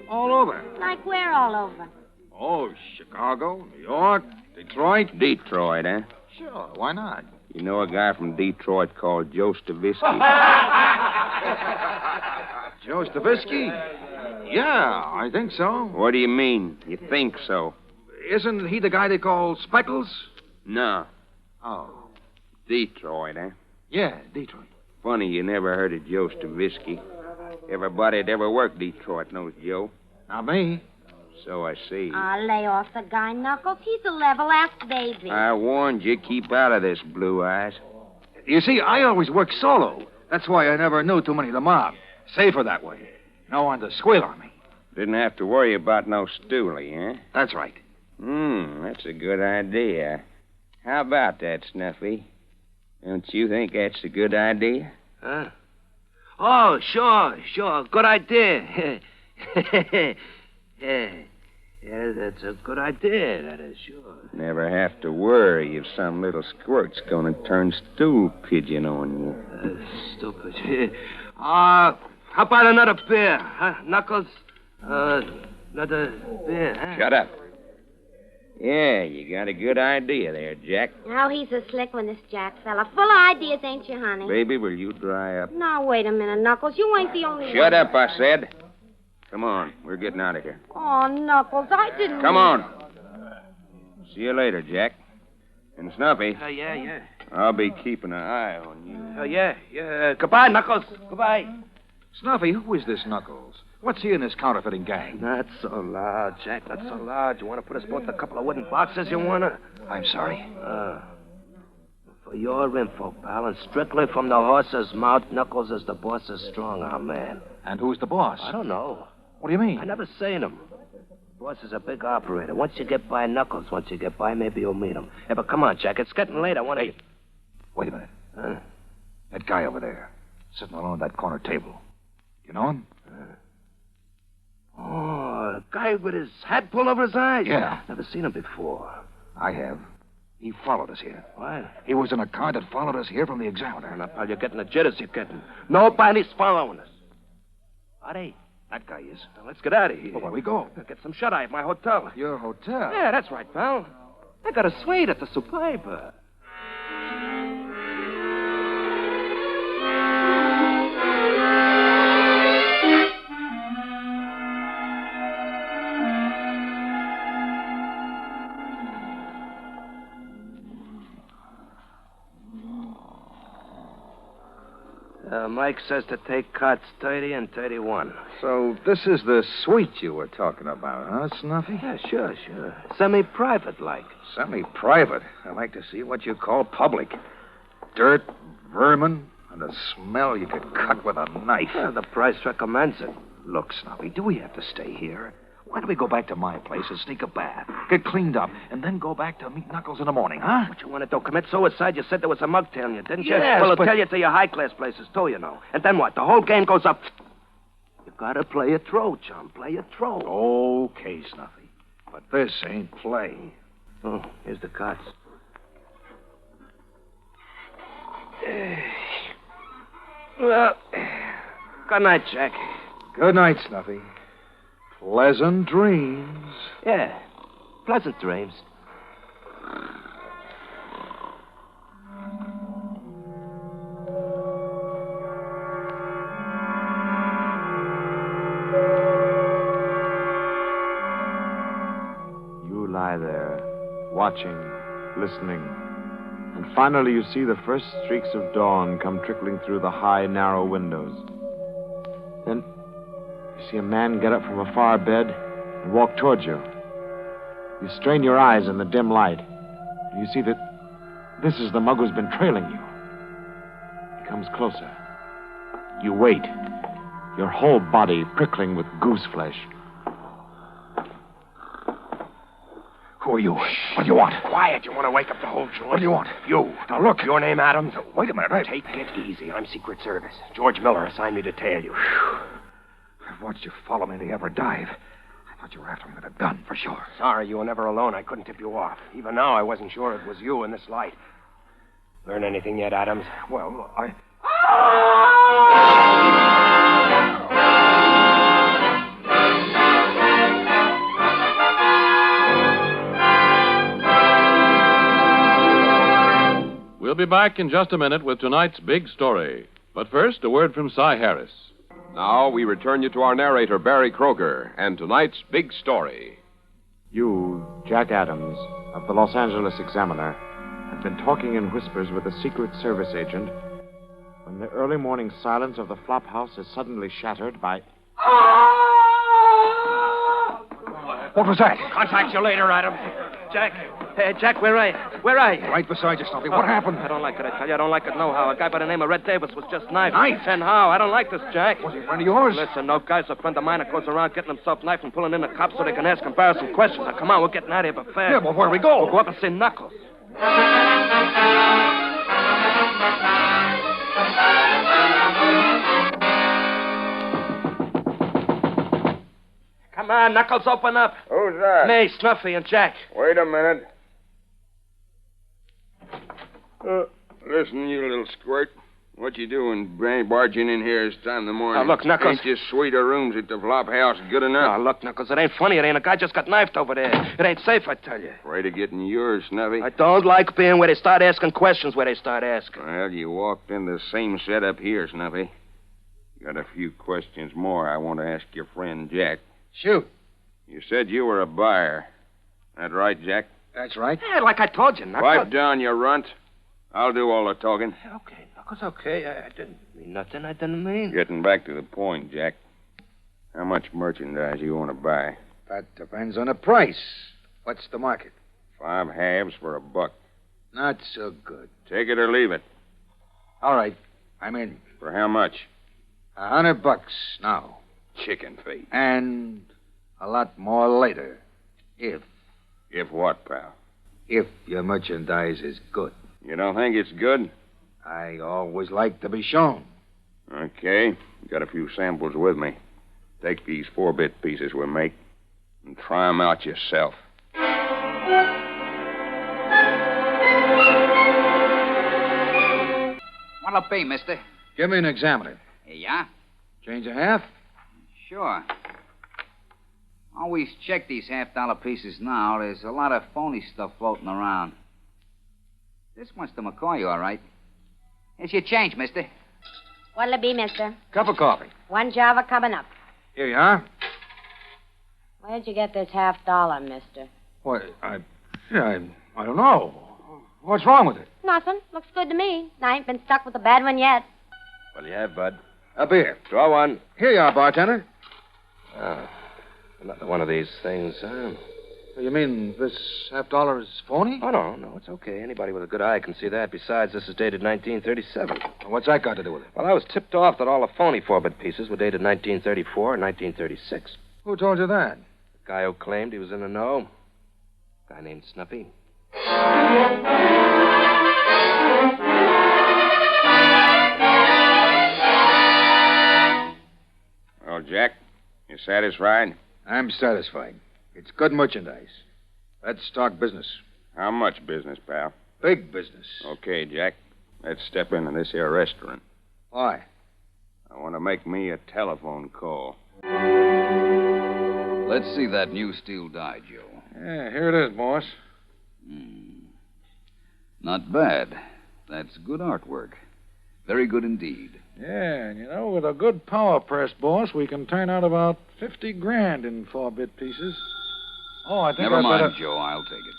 all over. Like where all over? Oh, Chicago, New York, Detroit. Detroit, eh? Sure, why not? You know a guy from Detroit called Joe Stavisky? Joe Stavisky? Yeah, I think so. What do you mean? You think so? Isn't he the guy they call Speckles? No. Oh. Detroit, eh? Yeah, Detroit. Funny you never heard of Joe Stavisky. Everybody that ever worked Detroit knows Joe. Not me. So I see. Lay off the guy, Knuckles. He's a level-ass baby. I warned you, keep out of this, Blue Eyes. You see, I always work solo. That's why I never knew too many of the mob. Safer that way. No one to squeal on me. Didn't have to worry about no stoolie, eh? That's right. That's a good idea. How about that, Snuffy? Don't you think that's a good idea? Huh? Oh, sure. Good idea. Yeah, that's a good idea, that is, sure. Never have to worry if some little squirt's gonna turn stool pigeon on you. Stupid. How about another beer, huh, Knuckles? Another beer, huh? Shut up. Yeah, you got a good idea there, Jack. Oh, he's a slick one, this Jack fella. Full of ideas, ain't you, honey? Baby, will you dry up? Now, wait a minute, Knuckles. You ain't the only one. Shut up, I said. Come on, we're getting out of here. Oh, Knuckles, I didn't... Come on. See you later, Jack. And Snuffy. Yeah. I'll be keeping an eye on you. Yeah. Goodbye, Knuckles. Goodbye. Snuffy, who is this Knuckles? What's he in this counterfeiting gang? Not so loud, Jack. Not so loud. You want to put us both in a couple of wooden boxes, you want to? I'm sorry. For your info, pal, and strictly from the horse's mouth, Knuckles is the boss's strong-arm man. And who's the boss? I don't know. What do you mean? I never seen him. Boss is a big operator. Once you get by Knuckles, maybe you'll meet him. Hey, but come on, Jack. It's getting late. I want to... Wait a minute. That guy over there, sitting alone at that corner table. You know him? Oh, the guy with his hat pulled over his eyes? Yeah. Never seen him before. I have. He followed us here. What? He was in a car that followed us here from the Examiner. Now, pal, you're getting the jitters you're getting. Nobody's following us. Are they? That guy is. Now, let's get out of here. Well, where we go? I'll get some shut-eye at my hotel. Your hotel? Yeah, that's right, pal. I got a suite at the Superba. Mike says to take cots 30 and 31. So this is the suite you were talking about, huh, Snuffy? Yeah, sure. Semi-private like. Semi-private. I like to see what you call public. Dirt, vermin, and a smell you could cut with a knife. Yeah, the price recommends it. Look, Snuffy, do we have to stay here? Why don't we go back to my place and sneak a bath, get cleaned up, and then go back to meet Knuckles in the morning, huh? What you want to do? Commit suicide? You said there was a mug tailing you, didn't you? Yes, well, I'll but... tell you to your high-class places, too, you know. And then what? The whole game goes up. You gotta play it through, chum. Play it through. Okay, Snuffy. But this ain't play. Oh, here's the cots. Well, good night, Jack. Good night, Snuffy. Pleasant dreams. Yeah, pleasant dreams. You lie there, watching, listening, and finally you see the first streaks of dawn come trickling through the high, narrow windows. Then you see a man get up from a far bed and walk towards you. You strain your eyes in the dim light, and you see that this is the mug who's been trailing you. He comes closer. You wait, your whole body prickling with goose flesh. Who are you? What do you want? Quiet. You want to wake up the whole joint? What do you want? You. Now, look. Your name, Adams? Wait a minute. Take it easy. I'm Secret Service. George Miller assigned me to tail you. I've watched you follow me to every dive. I thought you were after me with a gun, for sure. Sorry, you were never alone. I couldn't tip you off. Even now, I wasn't sure it was you in this light. Learn anything yet, Adams? Well, I... We'll be back in just a minute with tonight's big story. But first, a word from Cy Harris. Now we return you to our narrator, Barry Kroger, and tonight's big story. You, Jack Adams, of the Los Angeles Examiner, had been talking in whispers with a Secret Service agent when the early morning silence of the flop house is suddenly shattered by... What was that? Contact you later, Adams. Jack. Hey, Jack, where are you? Where are you? Right beside you, Snuffy. What happened? I don't like it, I tell you. I don't like it no how. A guy by the name of Red Davis was just knifed. Knifed? And how? I don't like this, Jack. Was he a friend of yours? Listen, no guy's a friend of mine that goes around getting himself knifed and pulling in the cops so they can ask embarrassing questions. Now, come on, we're getting out of here, but fast. Yeah, but where do we go? We'll go up and see Knuckles. Come on, Knuckles, open up. Who's that? Me, Snuffy, and Jack. Wait a minute. Listen, you little squirt. What you doing barging in here this time in the morning? Now, look, Knuckles. Ain't your suite of rooms at the flop house good enough? Now, look, Knuckles, it ain't funny. It ain't. A guy just got knifed over there. It ain't safe, I tell you. Afraid of getting yours, Snuffy? I don't like being where they start asking questions where they start asking. Well, you walked in the same setup here, Snuffy. Got a few questions more I want to ask your friend, Jack. Shoot. You said you were a buyer. That right, Jack? That's right. Yeah, like I told you, Knuckles. Pipe down, you runt. I'll do all the talking. Okay, Knuckles, okay. I didn't mean nothing I didn't mean. Getting back to the point, Jack. How much merchandise you want to buy? That depends on the price. What's the market? 5 halves for $1. Not so good. Take it or leave it. All right. I'm in. For how much? $100 now. Chicken feed. And a lot more later. If what, pal? If your merchandise is good. You don't think it's good? I always like to be shown. Okay. Got a few samples with me. Take these 4-bit pieces we make and try 'em out yourself. What'll it be, mister? Give me an examiner. Here you are. Change a half? Sure. Always check these $half pieces now. There's a lot of phony stuff floating around. This one's the McCoy, all right. Here's your change, mister. What'll it be, mister? Cup of coffee. 1 Java coming up. Here you are. Where'd you get this $half, mister? What? I don't know. What's wrong with it? Nothing. Looks good to me. I ain't been stuck with a bad one yet. What do you have, Bud? A beer. Draw one. Here you are, bartender. Another one of these things, huh? You mean this $half is phony? Oh, no, it's okay. Anybody with a good eye can see that. Besides, this is dated 1937. What's that got to do with it? Well, I was tipped off that all the phony 4-bit pieces were dated 1934 and 1936. Who told you that? The guy who claimed he was in the know. A guy named Snuffy. Well, Jack, you satisfied? I'm satisfied. It's good merchandise. Let's talk business. How much business, pal? Big business. Okay, Jack. Let's step into this here restaurant. Why? I want to make me a telephone call. Let's see that new steel die, Joe. Yeah, here it is, boss. Not bad. That's good artwork. Very good indeed. Yeah, and with a good power press, boss, we can turn out about $50,000 in 4-bit pieces. Oh, I think Never I'd mind, better... Joe. I'll take it.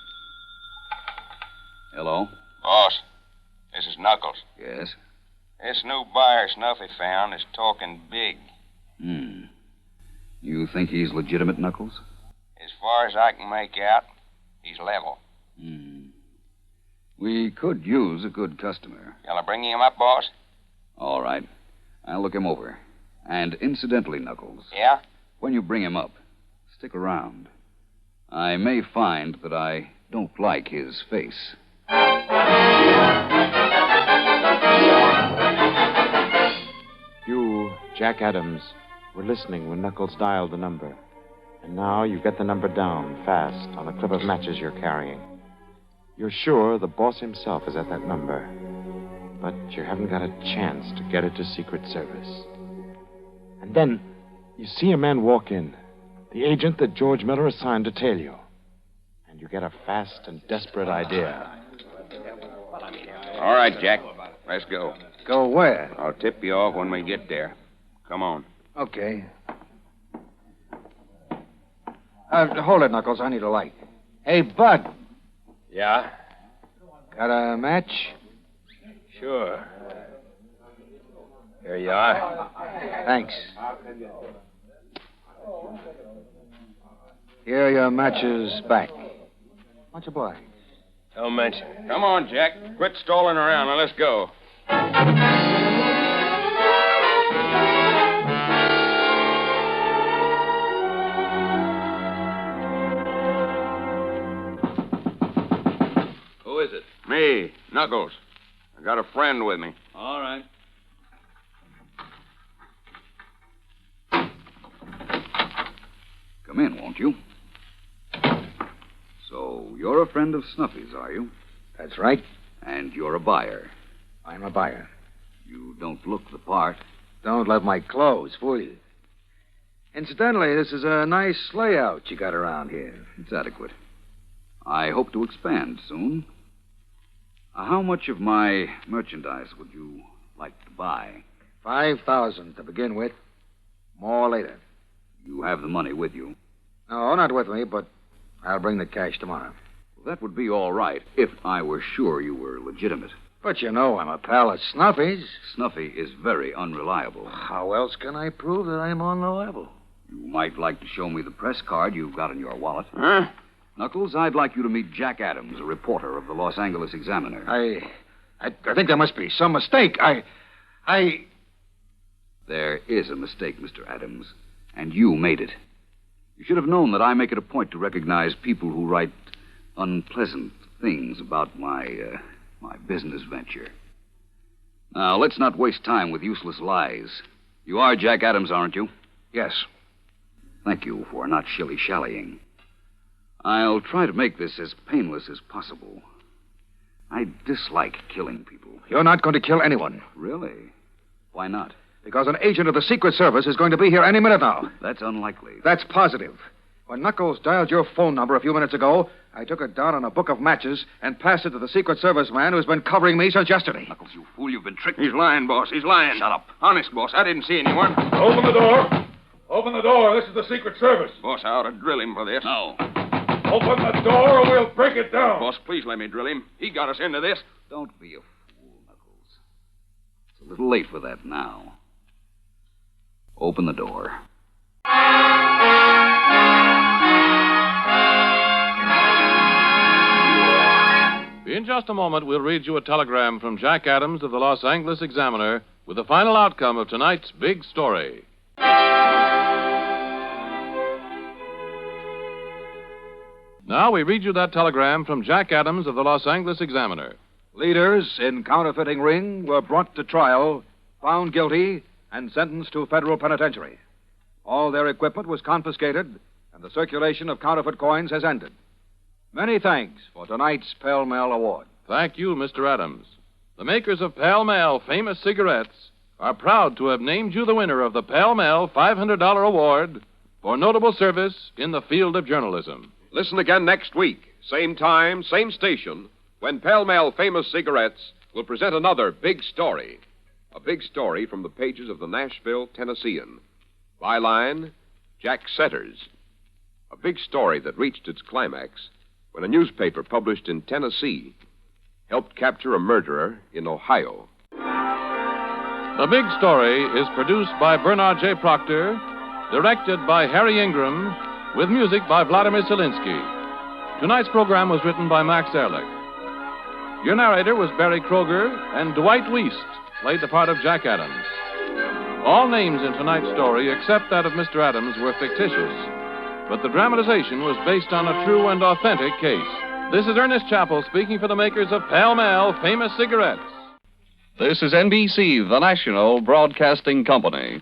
Hello? Boss, this is Knuckles. Yes? This new buyer Snuffy found is talking big. You think he's legitimate, Knuckles? As far as I can make out, he's level. We could use a good customer. Shall I bring him up, boss? All right. I'll look him over. And incidentally, Knuckles. Yeah? When you bring him up, stick around. I may find that I don't like his face. You, Jack Adams, were listening when Knuckles dialed the number. And now you get the number down fast on a clip of matches you're carrying. You're sure the boss himself is at that number. But you haven't got a chance to get it to Secret Service. And then you see a man walk in. The agent that George Miller assigned to tail you. And you get a fast and desperate idea. All right, Jack. Let's go. Go where? I'll tip you off when we get there. Come on. Okay. Hold it, Knuckles. I need a light. Hey, Bud. Yeah? Got a match? Sure. Here you are. Thanks. Here are your matches back. Much obliged. Don't mention. Come on, Jack. Quit stalling around. Now, let's go. Who is it? Me, Knuckles. I got a friend with me. All right. Come in, won't you? So, you're a friend of Snuffy's, are you? That's right. And you're a buyer. I'm a buyer. You don't look the part. Don't let my clothes fool you. Incidentally, this is a nice layout you got around here. It's adequate. I hope to expand soon. How much of my merchandise would you like to buy? 5,000 to begin with. More later. You have the money with you. No, not with me, but I'll bring the cash tomorrow. Well, that would be all right if I were sure you were legitimate. But you know I'm a pal of Snuffy's. Snuffy is very unreliable. How else can I prove that I'm on the level? You might like to show me the press card you've got in your wallet. Huh? Knuckles, I'd like you to meet Jack Adams, a reporter of the Los Angeles Examiner. I think there must be some mistake. There is a mistake, Mr. Adams, and you made it. You should have known that I make it a point to recognize people who write unpleasant things about my business venture. Now, let's not waste time with useless lies. You are Jack Adams, aren't you? Yes. Thank you for not shilly-shallying. I'll try to make this as painless as possible. I dislike killing people. You're not going to kill anyone. Really? Why not? Because an agent of the Secret Service is going to be here any minute now. That's unlikely. That's positive. When Knuckles dialed your phone number a few minutes ago, I took it down on a book of matches and passed it to the Secret Service man who's been covering me since yesterday. Knuckles, you fool, you've been tricked. He's lying, boss. He's lying. Shut up. Honest, boss, I didn't see anyone. Open the door. Open the door. This is the Secret Service. Boss, I ought to drill him for this. No. Open the door or we'll break it down. Boss, please let me drill him. He got us into this. Don't be a fool, Knuckles. It's a little late for that now. Open the door. In just a moment, we'll read you a telegram from Jack Adams of the Los Angeles Examiner with the final outcome of tonight's big story. Now we read you that telegram from Jack Adams of the Los Angeles Examiner. Leaders in counterfeiting ring were brought to trial, found guilty, and sentenced to federal penitentiary. All their equipment was confiscated, and the circulation of counterfeit coins has ended. Many thanks for tonight's Pall Mall Award. Thank you, Mr. Adams. The makers of Pall Mall famous cigarettes are proud to have named you the winner of the Pall Mall $500 award for notable service in the field of journalism. Listen again next week, same time, same station, when Pall Mall Famous Cigarettes will present another big story. A big story from the pages of the Nashville Tennessean. Byline, Jack Setters. A big story that reached its climax when a newspaper published in Tennessee helped capture a murderer in Ohio. The Big Story is produced by Bernard J. Proctor, directed by Harry Ingram, with music by Vladimir Zelinsky. Tonight's program was written by Max Ehrlich. Your narrator was Barry Kroger, and Dwight Weist played the part of Jack Adams. All names in tonight's story, except that of Mr. Adams, were fictitious, but the dramatization was based on a true and authentic case. This is Ernest Chappell speaking for the makers of Pall Mall famous cigarettes. This is NBC, the national broadcasting company.